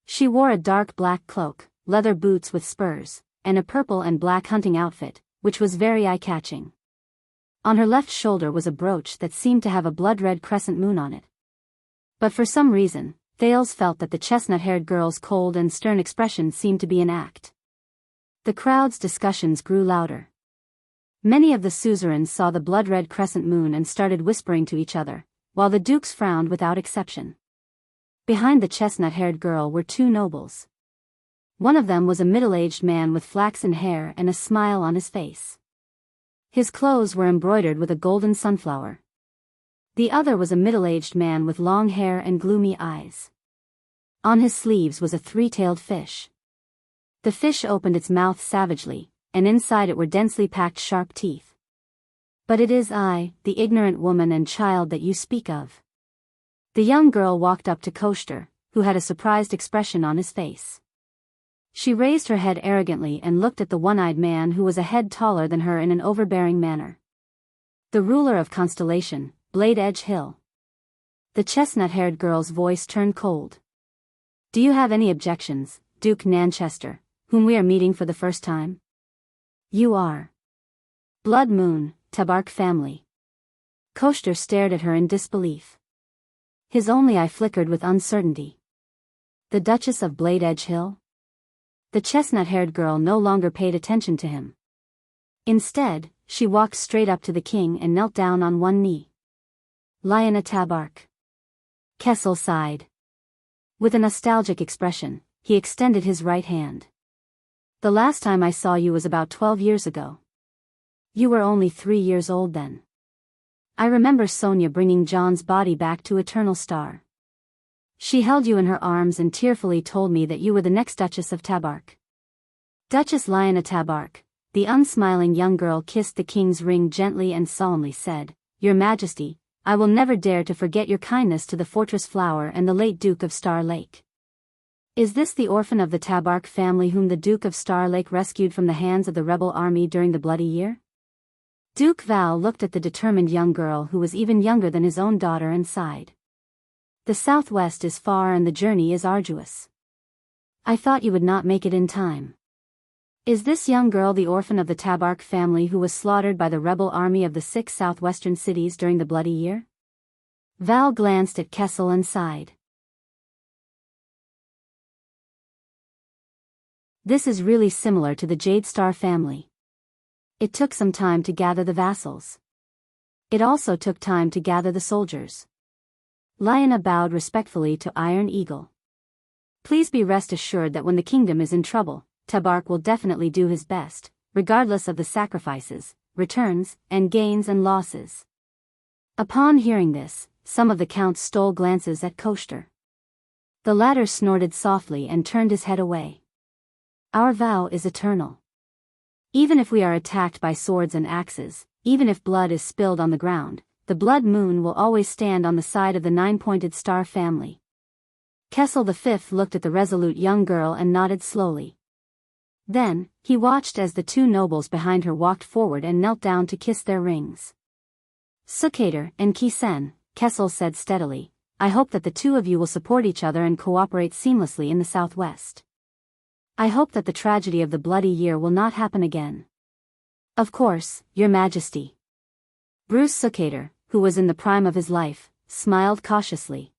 She wore a dark black cloak, leather boots with spurs, and a purple and black hunting outfit, which was very eye-catching. On her left shoulder was a brooch that seemed to have a blood-red crescent moon on it. But for some reason, Thales felt that the chestnut-haired girl's cold and stern expression seemed to be an act. The crowd's discussions grew louder. Many of the suzerains saw the blood-red crescent moon and started whispering to each other, while the dukes frowned without exception. Behind the chestnut-haired girl were two nobles. One of them was a middle-aged man with flaxen hair and a smile on his face. His clothes were embroidered with a golden sunflower. The other was a middle-aged man with long hair and gloomy eyes. On his sleeves was a three-tailed fish. The fish opened its mouth savagely, and inside it were densely packed sharp teeth. "But it is I, the ignorant woman and child that you speak of." The young girl walked up to Koshter, who had a surprised expression on his face. She raised her head arrogantly and looked at the one-eyed man who was a head taller than her in an overbearing manner. "The ruler of Constellation, Blade Edge Hill." The chestnut-haired girl's voice turned cold. "Do you have any objections, Duke Nanchester, whom we are meeting for the first time? You are Blood Moon, Tabark family." Koshter stared at her in disbelief. His only eye flickered with uncertainty. The Duchess of Blade Edge Hill? The chestnut-haired girl no longer paid attention to him. Instead, she walked straight up to the king and knelt down on one knee. "Lionel Tabark." Kessel sighed. With a nostalgic expression, he extended his right hand. "The last time I saw you was about 12 years ago. You were only 3 years old then. I remember Sonia bringing John's body back to Eternal Star. She held you in her arms and tearfully told me that you were the next Duchess of Tabark." Duchess Lionel Tabark, the unsmiling young girl, kissed the king's ring gently and solemnly said, "Your Majesty, I will never dare to forget your kindness to the Fortress Flower and the late Duke of Star Lake." "Is this the orphan of the Tabark family whom the Duke of Star Lake rescued from the hands of the rebel army during the Bloody Year?" Duke Val looked at the determined young girl who was even younger than his own daughter and sighed. "The southwest is far and the journey is arduous. I thought you would not make it in time. Is this young girl the orphan of the Tabark family who was slaughtered by the rebel army of the 6 southwestern cities during the Bloody Year?" Val glanced at Kessel and sighed. "This is really similar to the Jade Star family. It took some time to gather the vassals. It also took time to gather the soldiers." Lionel bowed respectfully to Iron Eagle. "Please be rest assured that when the kingdom is in trouble, Tabark will definitely do his best, regardless of the sacrifices, returns, and gains and losses." Upon hearing this, some of the counts stole glances at Koshter. The latter snorted softly and turned his head away. "Our vow is eternal. Even if we are attacked by swords and axes, even if blood is spilled on the ground, the Blood Moon will always stand on the side of the Nine-Pointed Star family." Kessel V looked at the resolute young girl and nodded slowly. Then, he watched as the two nobles behind her walked forward and knelt down to kiss their rings. "Sukater and Kisen," Kessel said steadily, "I hope that the two of you will support each other and cooperate seamlessly in the southwest. I hope that the tragedy of the Bloody Year will not happen again." "Of course, Your Majesty." Bruce Sukater, who was in the prime of his life, smiled cautiously.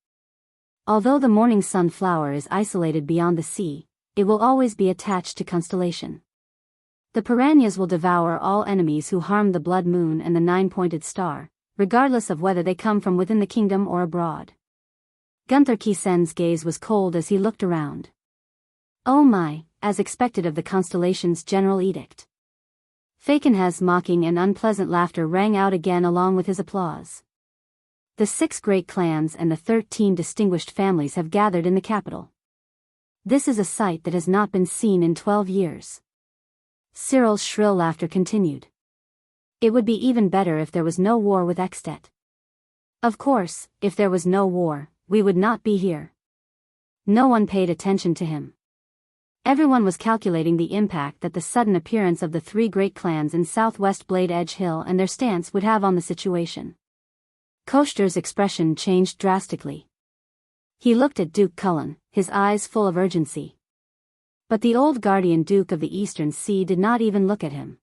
"Although the morning sunflower is isolated beyond the sea, it will always be attached to Constellation. The piranhas will devour all enemies who harm the Blood Moon and the Nine-Pointed Star, regardless of whether they come from within the kingdom or abroad." Gunther Kisen's gaze was cold as he looked around. "Oh my," as expected of the Constellation's general edict. Fakenhaz's mocking and unpleasant laughter rang out again along with his applause. "The 6 great clans and the 13 distinguished families have gathered in the capital. This is a sight that has not been seen in 12 years. Cyril's shrill laughter continued. "It would be even better if there was no war with Extet. Of course, if there was no war, we would not be here." No one paid attention to him. Everyone was calculating the impact that the sudden appearance of the three great clans in southwest Blade Edge Hill and their stance would have on the situation. Koshter's expression changed drastically. He looked at Duke Cullen, his eyes full of urgency. But the old guardian Duke of the Eastern Sea did not even look at him.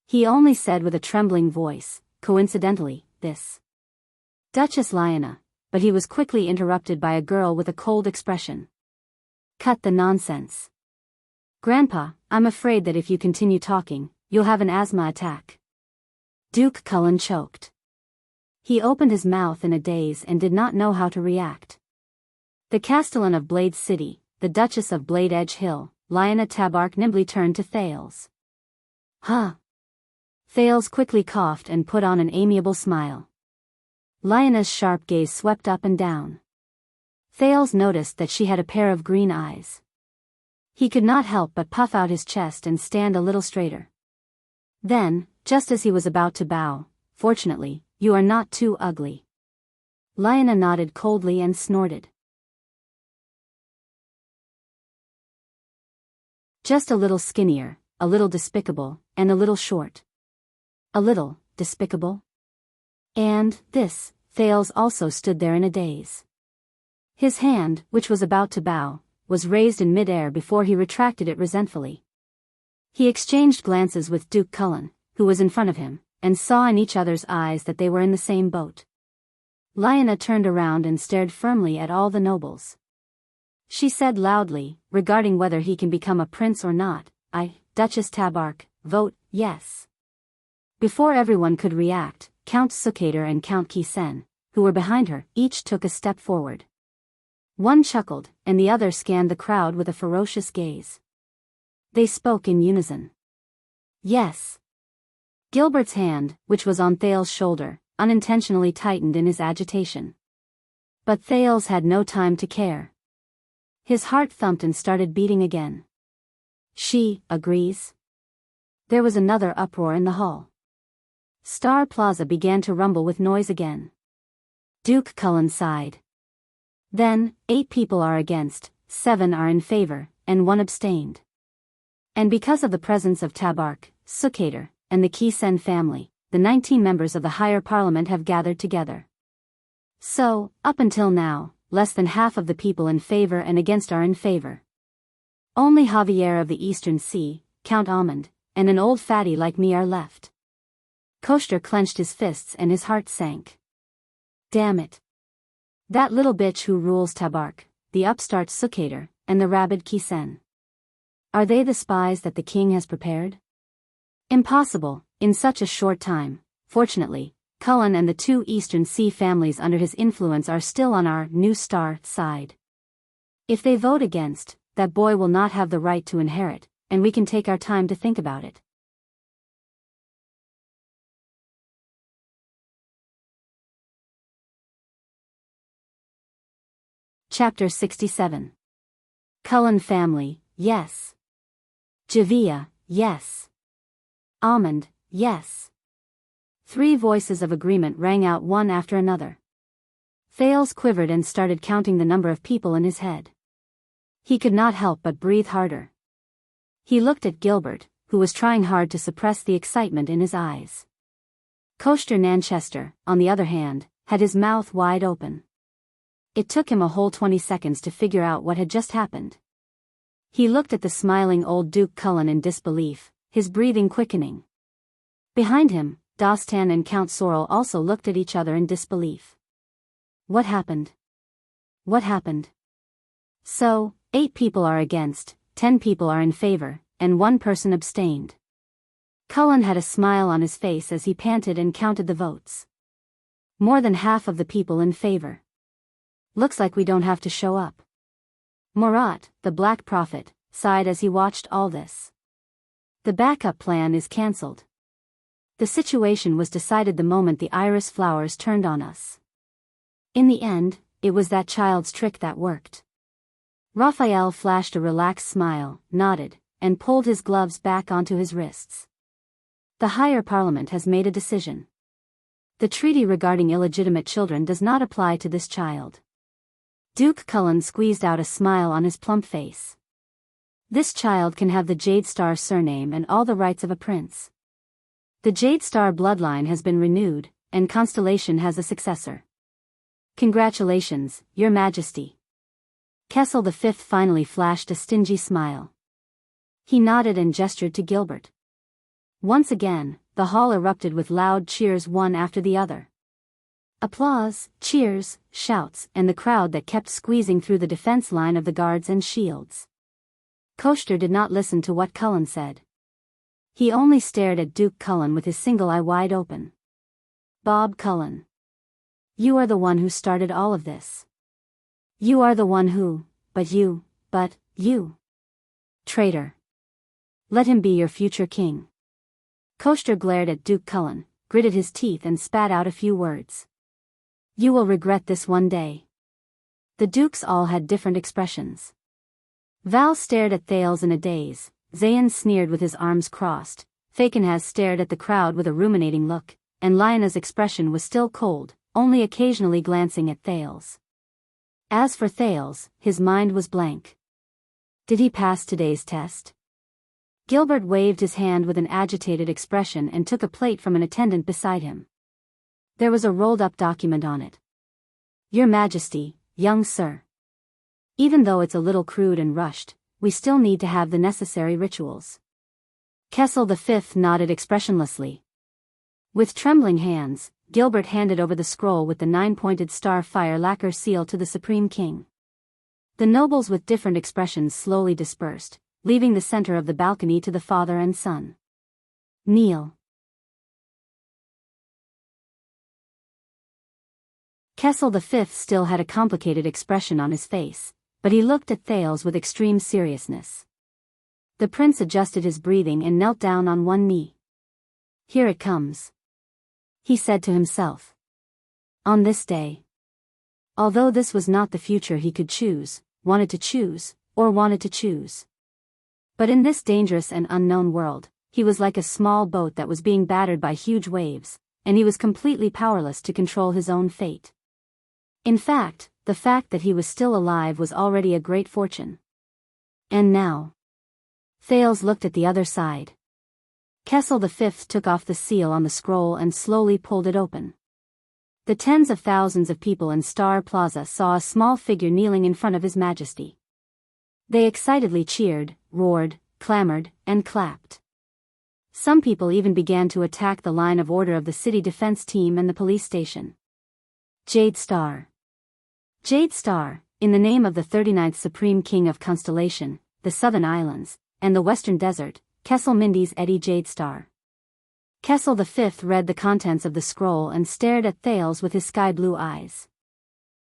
He only said with a trembling voice, coincidentally, this. Duchess Lyanna, but he was quickly interrupted by a girl with a cold expression. Cut the nonsense. Grandpa, I'm afraid that if you continue talking, you'll have an asthma attack. Duke Cullen choked. He opened his mouth in a daze and did not know how to react. The Castellan of Blade City, the Duchess of Blade Edge Hill, Lyanna Tabark nimbly turned to Thales. Huh? Thales quickly coughed and put on an amiable smile. Lyanna's sharp gaze swept up and down. Thales noticed that she had a pair of green eyes. He could not help but puff out his chest and stand a little straighter. Then, just as he was about to bow, fortunately, you are not too ugly. Lyanna nodded coldly and snorted. Just a little skinnier, a little despicable, and a little short. A little despicable? And this, Thales also stood there in a daze. His hand, which was about to bow, was raised in mid-air before he retracted it resentfully. He exchanged glances with Duke Cullen, who was in front of him, and saw in each other's eyes that they were in the same boat. Lyanna turned around and stared firmly at all the nobles. She said loudly, regarding whether he can become a prince or not, I, Duchess Tabark, vote yes. Before everyone could react, Count Sukater and Count Kisen, who were behind her, each took a step forward. One chuckled, and the other scanned the crowd with a ferocious gaze. They spoke in unison. Yes. Gilbert's hand, which was on Thales' shoulder, unintentionally tightened in his agitation. But Thales had no time to care. His heart thumped and started beating again. She agrees. There was another uproar in the hall. Star Plaza began to rumble with noise again. Duke Cullen sighed. Then, 8 people are against, 7 are in favor, and 1 abstained. And because of the presence of Tabark, Sukater, and the Kisen family, the 19 members of the higher parliament have gathered together. So, up until now, less than half of the people in favor and against are in favor. Only Javier of the Eastern Sea, Count Almond, and an old fatty like me are left. Koshter clenched his fists and his heart sank. Damn it. That little bitch who rules Tabark, the upstart Sukater, and the rabid Kisen. Are they the spies that the king has prepared? Impossible, in such a short time. Fortunately, Cullen and the 2 Eastern Sea families under his influence are still on our New Star side. If they vote against, that boy will not have the right to inherit, and we can take our time to think about it. Chapter 67. Cullen family, yes. Javia, yes. Almond, yes. 3 voices of agreement rang out one after another. Thales quivered and started counting the number of people in his head. He could not help but breathe harder. He looked at Gilbert, who was trying hard to suppress the excitement in his eyes. Koshter Nanchester, on the other hand, had his mouth wide open. It took him a whole 20 seconds to figure out what had just happened. He looked at the smiling old Duke Cullen in disbelief, his breathing quickening. Behind him, Dostan and Count Sorrel also looked at each other in disbelief. What happened? What happened? So, 8 people are against, 10 people are in favor, and 1 person abstained. Cullen had a smile on his face as he panted and counted the votes. More than half of the people in favor. Looks like we don't have to show up. Murat, the Black Prophet, sighed as he watched all this. The backup plan is cancelled. The situation was decided the moment the iris flowers turned on us. In the end, it was that child's trick that worked. Raphael flashed a relaxed smile, nodded, and pulled his gloves back onto his wrists. The higher parliament has made a decision. The treaty regarding illegitimate children does not apply to this child. Duke Cullen squeezed out a smile on his plump face. This child can have the Jade Star surname and all the rights of a prince. The Jade Star bloodline has been renewed, and Constellation has a successor. Congratulations, Your Majesty. Kessel V finally flashed a stingy smile. He nodded and gestured to Gilbert. Once again, the hall erupted with loud cheers one after the other. Applause, cheers, shouts, and the crowd that kept squeezing through the defense line of the guards and shields. Koester did not listen to what Cullen said. He only stared at Duke Cullen with his single eye wide open. Bob Cullen. You are the one who started all of this. You are the one who, but you. Traitor. Let him be your future king. Koester glared at Duke Cullen, gritted his teeth and spat out a few words. You will regret this one day. The dukes all had different expressions. Val stared at Thales in a daze, Zayn sneered with his arms crossed, Fakenhaz stared at the crowd with a ruminating look, and Lyona's expression was still cold, only occasionally glancing at Thales. As for Thales, his mind was blank. Did he pass today's test? Gilbert waved his hand with an agitated expression and took a plate from an attendant beside him. There was a rolled-up document on it. Your Majesty, young sir. Even though it's a little crude and rushed, we still need to have the necessary rituals. Kessel V nodded expressionlessly. With trembling hands, Gilbert handed over the scroll with the 9-pointed star fire lacquer seal to the Supreme King. The nobles with different expressions slowly dispersed, leaving the center of the balcony to the father and son. Kneel. Kessel V still had a complicated expression on his face, but he looked at Thales with extreme seriousness. The prince adjusted his breathing and knelt down on one knee. Here it comes, he said to himself. On this day. Although this was not the future he could choose, wanted to choose. But in this dangerous and unknown world, he was like a small boat that was being battered by huge waves, and he was completely powerless to control his own fate. In fact, the fact that he was still alive was already a great fortune. And now. Thales looked at the other side. Kessel V took off the seal on the scroll and slowly pulled it open. The tens of thousands of people in Star Plaza saw a small figure kneeling in front of His Majesty. They excitedly cheered, roared, clamored, and clapped. Some people even began to attack the line of order of the city defense team and the police station. Jade Star. Jade Star, in the name of the 39th Supreme King of Constellation, the Southern Islands, and the Western Desert, Kessel Mindy's Eddie Jade Star. Kessel V read the contents of the scroll and stared at Thales with his sky-blue eyes.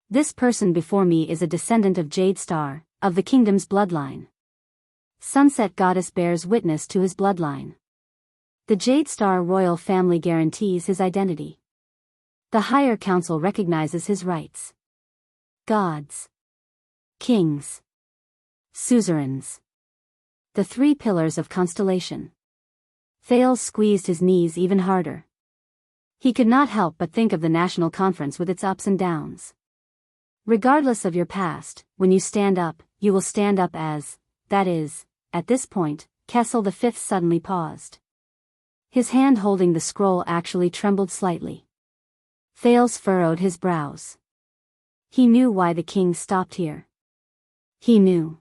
This person before me is a descendant of Jade Star, of the kingdom's bloodline. Sunset Goddess bears witness to his bloodline. The Jade Star royal family guarantees his identity. The higher council recognizes his rights. Gods. Kings. Suzerains. The three pillars of Constellation. Thales squeezed his knees even harder. He could not help but think of the national conference with its ups and downs. Regardless of your past, when you stand up, you will stand up as, that is, at this point, Kessel V suddenly paused. His hand holding the scroll actually trembled slightly. Thales furrowed his brows. He knew why the king stopped here. He knew.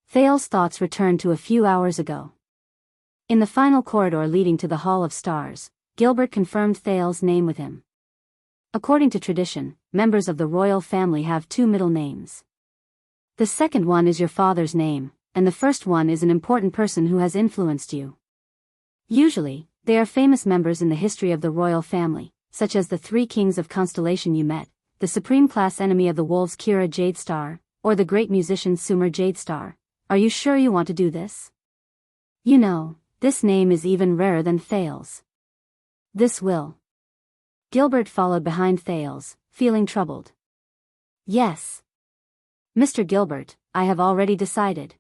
Thales' thoughts returned to a few hours ago. In the final corridor leading to the Hall of Stars, Gilbert confirmed Thales' name with him. According to tradition, members of the royal family have two middle names. The second one is your father's name, and the first one is an important person who has influenced you. Usually, they are famous members in the history of the royal family, such as the three kings of Constellation you met, the supreme class enemy of the wolves Kira Jade Star, or the great musician Sumer Jade Star. Are you sure you want to do this? You know, this name is even rarer than Thales. This will. Gilbert followed behind Thales, feeling troubled. Yes. Mr. Gilbert, I have already decided.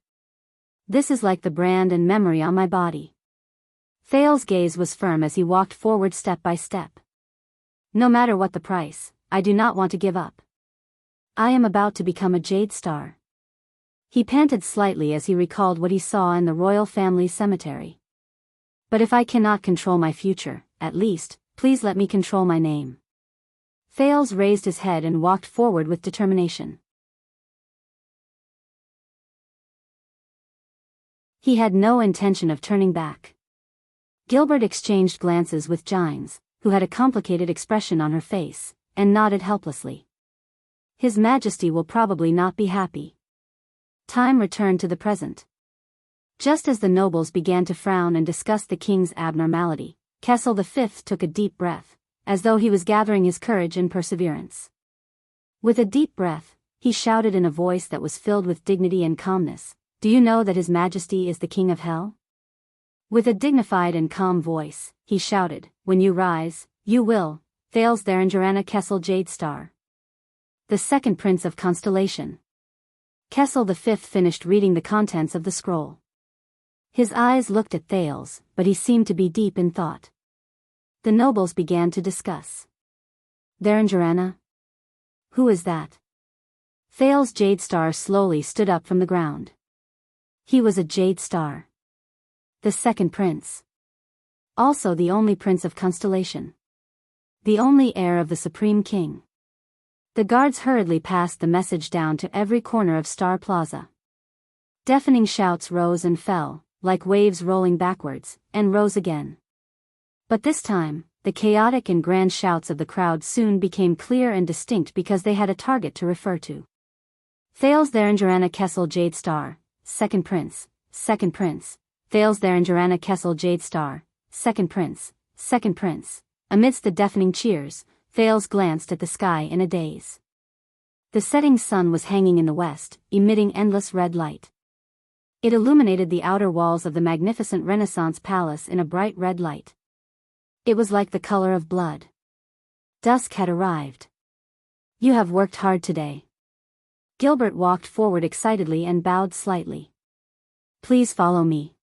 This is like the brand and memory on my body. Thales' gaze was firm as he walked forward step by step. No matter what the price, I do not want to give up. I am about to become a Jade Star. He panted slightly as he recalled what he saw in the royal family cemetery. But if I cannot control my future, at least, please let me control my name. Thales raised his head and walked forward with determination. He had no intention of turning back. Gilbert exchanged glances with Jianghu, who had a complicated expression on her face, and nodded helplessly. His Majesty will probably not be happy. Time returned to the present. Just as the nobles began to frown and discuss the king's abnormality, Kessel V took a deep breath, as though he was gathering his courage and perseverance. With a deep breath, he shouted in a voice that was filled with dignity and calmness, "Do you know that His Majesty is the King of Hell?" With a dignified and calm voice, he shouted, "When you rise, you will, Thales Therangerana Kessel Jade Star. The second Prince of Constellation." Kessel V finished reading the contents of the scroll. His eyes looked at Thales, but he seemed to be deep in thought. The nobles began to discuss. Therangerana? Who is that? Thales Jade Star slowly stood up from the ground. He was a Jade Star. The second prince. Also the only prince of Constellation. The only heir of the Supreme King. The guards hurriedly passed the message down to every corner of Star Plaza. Deafening shouts rose and fell, like waves rolling backwards, and rose again. But this time, the chaotic and grand shouts of the crowd soon became clear and distinct because they had a target to refer to. Thales Therangerana Kessel Jade Star, Second Prince, Second Prince. Thales Therangerana Kessel Jade Star, Second Prince, Second Prince. Amidst the deafening cheers, Thales glanced at the sky in a daze. The setting sun was hanging in the west, emitting endless red light. It illuminated the outer walls of the magnificent Renaissance palace in a bright red light. It was like the color of blood. Dusk had arrived. "You have worked hard today." Gilbert walked forward excitedly and bowed slightly. "Please follow me."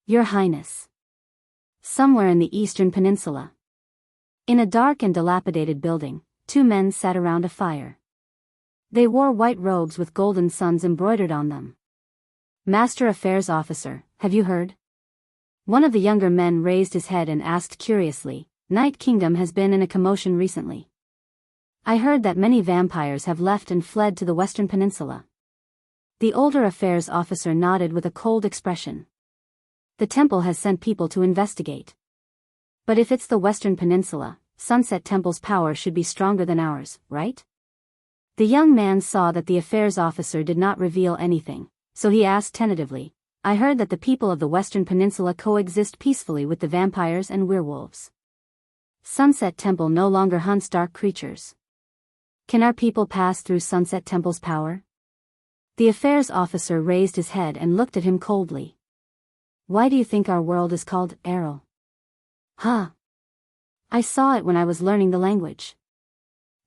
"Your Highness." Somewhere in the eastern peninsula. In a dark and dilapidated building, two men sat around a fire. They wore white robes with golden suns embroidered on them. "Master Affairs Officer, have you heard?" One of the younger men raised his head and asked curiously, "Night Kingdom has been in a commotion recently. I heard that many vampires have left and fled to the western peninsula." The older affairs officer nodded with a cold expression. "The temple has sent people to investigate. But if it's the western peninsula, Sunset Temple's power should be stronger than ours, right?" The young man saw that the affairs officer did not reveal anything, so he asked tentatively, "I heard that the people of the western peninsula coexist peacefully with the vampires and werewolves. Sunset Temple no longer hunts dark creatures. Can our people pass through Sunset Temple's power?" The affairs officer raised his head and looked at him coldly. "Why do you think our world is called Errol?" "Huh. I saw it when I was learning the language."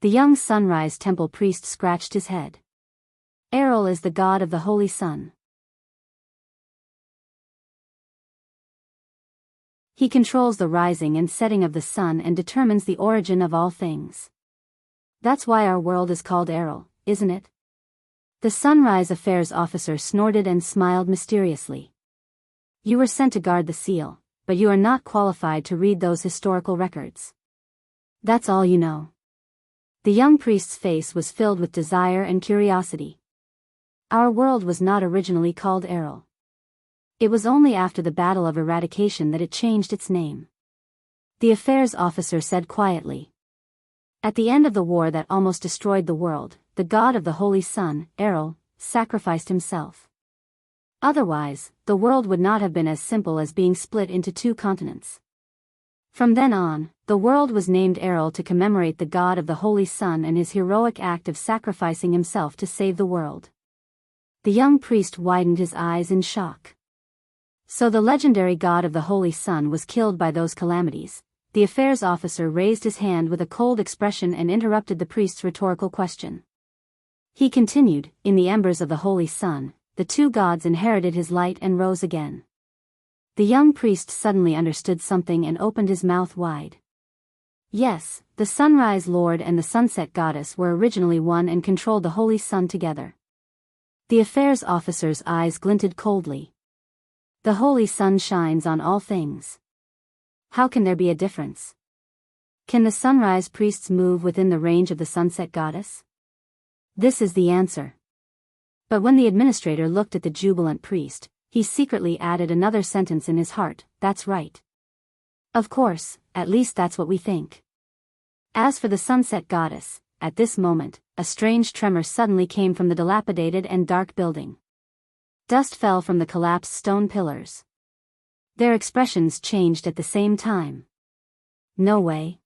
The young Sunrise Temple priest scratched his head. "Errol is the god of the holy sun. He controls the rising and setting of the sun and determines the origin of all things. That's why our world is called Errol, isn't it?" The Sunrise Affairs officer snorted and smiled mysteriously. "You were sent to guard the seal, but you are not qualified to read those historical records. That's all you know." The young priest's face was filled with desire and curiosity. "Our world was not originally called Errol. It was only after the Battle of Eradication that it changed its name," the affairs officer said quietly. "At the end of the war that almost destroyed the world, the god of the holy sun, Errol, sacrificed himself. Otherwise, the world would not have been as simple as being split into two continents. From then on, the world was named Errol to commemorate the god of the holy sun and his heroic act of sacrificing himself to save the world." The young priest widened his eyes in shock. "So the legendary god of the holy sun was killed by those calamities." The affairs officer raised his hand with a cold expression and interrupted the priest's rhetorical question. He continued, "In the embers of the holy sun, the two gods inherited his light and rose again." The young priest suddenly understood something and opened his mouth wide. Yes, the Sunrise Lord and the Sunset Goddess were originally one and controlled the holy sun together. The affairs officer's eyes glinted coldly. The holy sun shines on all things. How can there be a difference? Can the sunrise priests move within the range of the sunset goddess? This is the answer. But when the administrator looked at the jubilant priest, he secretly added another sentence in his heart, that's right. Of course, at least that's what we think. As for the sunset goddess, at this moment, a strange tremor suddenly came from the dilapidated and dark building. Dust fell from the collapsed stone pillars. Their expressions changed at the same time. No way.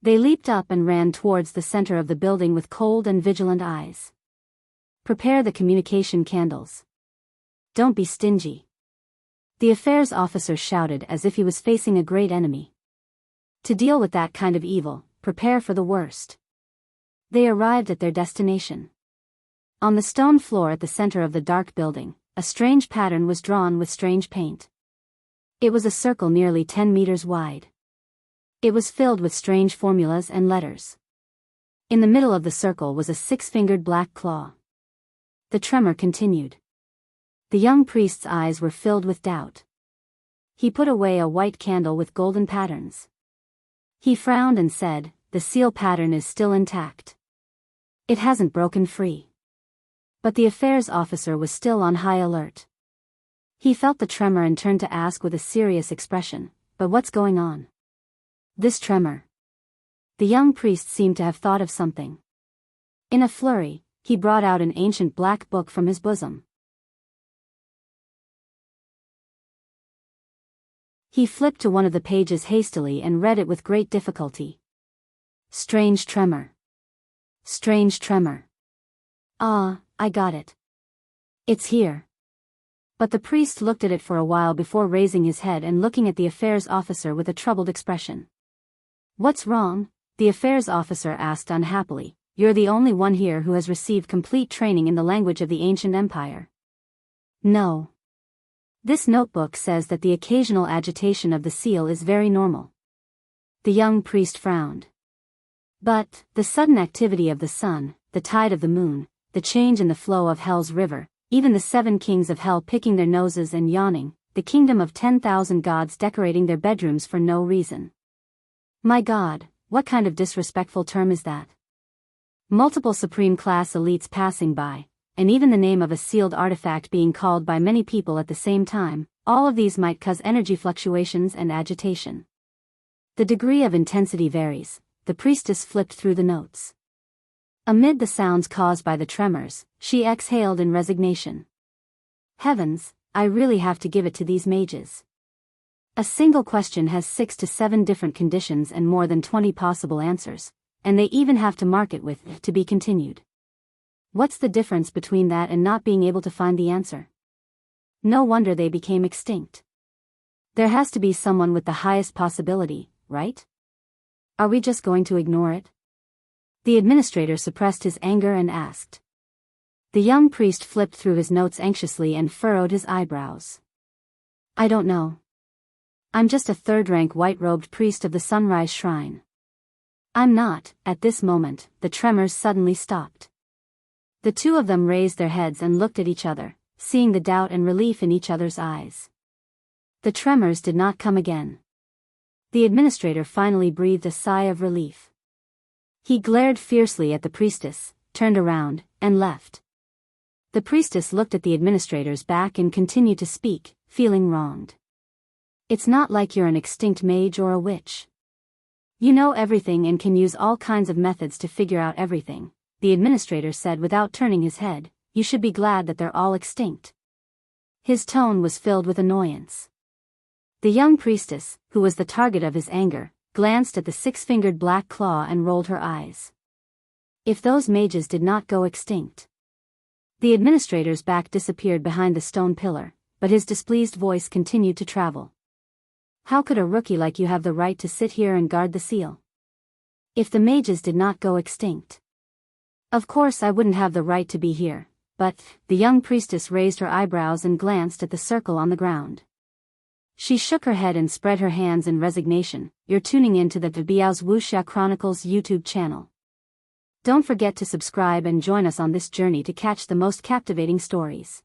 They leaped up and ran towards the center of the building with cold and vigilant eyes. Prepare the communication candles. Don't be stingy. The affairs officer shouted as if he was facing a great enemy. To deal with that kind of evil, prepare for the worst. They arrived at their destination. On the stone floor at the center of the dark building, a strange pattern was drawn with strange paint. It was a circle nearly 10 meters wide. It was filled with strange formulas and letters. In the middle of the circle was a 6-fingered black claw. The tremor continued. The young priest's eyes were filled with doubt. He put away a white candle with golden patterns. He frowned and said, "The seal pattern is still intact. It hasn't broken free." But the affairs officer was still on high alert. He felt the tremor and turned to ask with a serious expression, "But what's going on?" This tremor. The young priest seemed to have thought of something. In a flurry, he brought out an ancient black book from his bosom. He flipped to one of the pages hastily and read it with great difficulty. Strange tremor. Strange tremor. Ah, I got it. It's here. But the priest looked at it for a while before raising his head and looking at the affairs officer with a troubled expression. What's wrong? The affairs officer asked unhappily. You're the only one here who has received complete training in the language of the ancient empire. No. This notebook says that the occasional agitation of the seal is very normal. The young priest frowned. But, the sudden activity of the sun, the tide of the moon, the change in the flow of Hell's river, even the 7 kings of Hell picking their noses and yawning, the kingdom of 10,000 gods decorating their bedrooms for no reason. My God, what kind of disrespectful term is that? Multiple supreme class elites passing by, and even the name of a sealed artifact being called by many people at the same time, all of these might cause energy fluctuations and agitation. The degree of intensity varies. The priestess flipped through the notes. Amid the sounds caused by the tremors, she exhaled in resignation. Heavens, I really have to give it to these mages. A single question has 6 to 7 different conditions and more than 20 possible answers, and they even have to mark it with "to be continued." What's the difference between that and not being able to find the answer? No wonder they became extinct. There has to be someone with the highest possibility, right? Are we just going to ignore it? The administrator suppressed his anger and asked. The young priest flipped through his notes anxiously and furrowed his eyebrows. I don't know. I'm just a third-rank white-robed priest of the Sunrise Shrine. I'm not. At this moment, the tremors suddenly stopped. The two of them raised their heads and looked at each other, seeing the doubt and relief in each other's eyes. The tremors did not come again. The administrator finally breathed a sigh of relief. He glared fiercely at the priestess, turned around, and left. The priestess looked at the administrator's back and continued to speak, feeling wronged. It's not like you're an extinct mage or a witch. You know everything and can use all kinds of methods to figure out everything, the administrator said without turning his head. You should be glad that they're all extinct. His tone was filled with annoyance. The young priestess, who was the target of his anger, glanced at the 6-fingered black claw and rolled her eyes. If those mages did not go extinct. The administrator's back disappeared behind the stone pillar, but his displeased voice continued to travel. How could a rookie like you have the right to sit here and guard the seal? If the mages did not go extinct. Of course I wouldn't have the right to be here, but, the young priestess raised her eyebrows and glanced at the circle on the ground. She shook her head and spread her hands in resignation. You're tuning in to the Biyao's Wuxia Chronicles YouTube channel. Don't forget to subscribe and join us on this journey to catch the most captivating stories.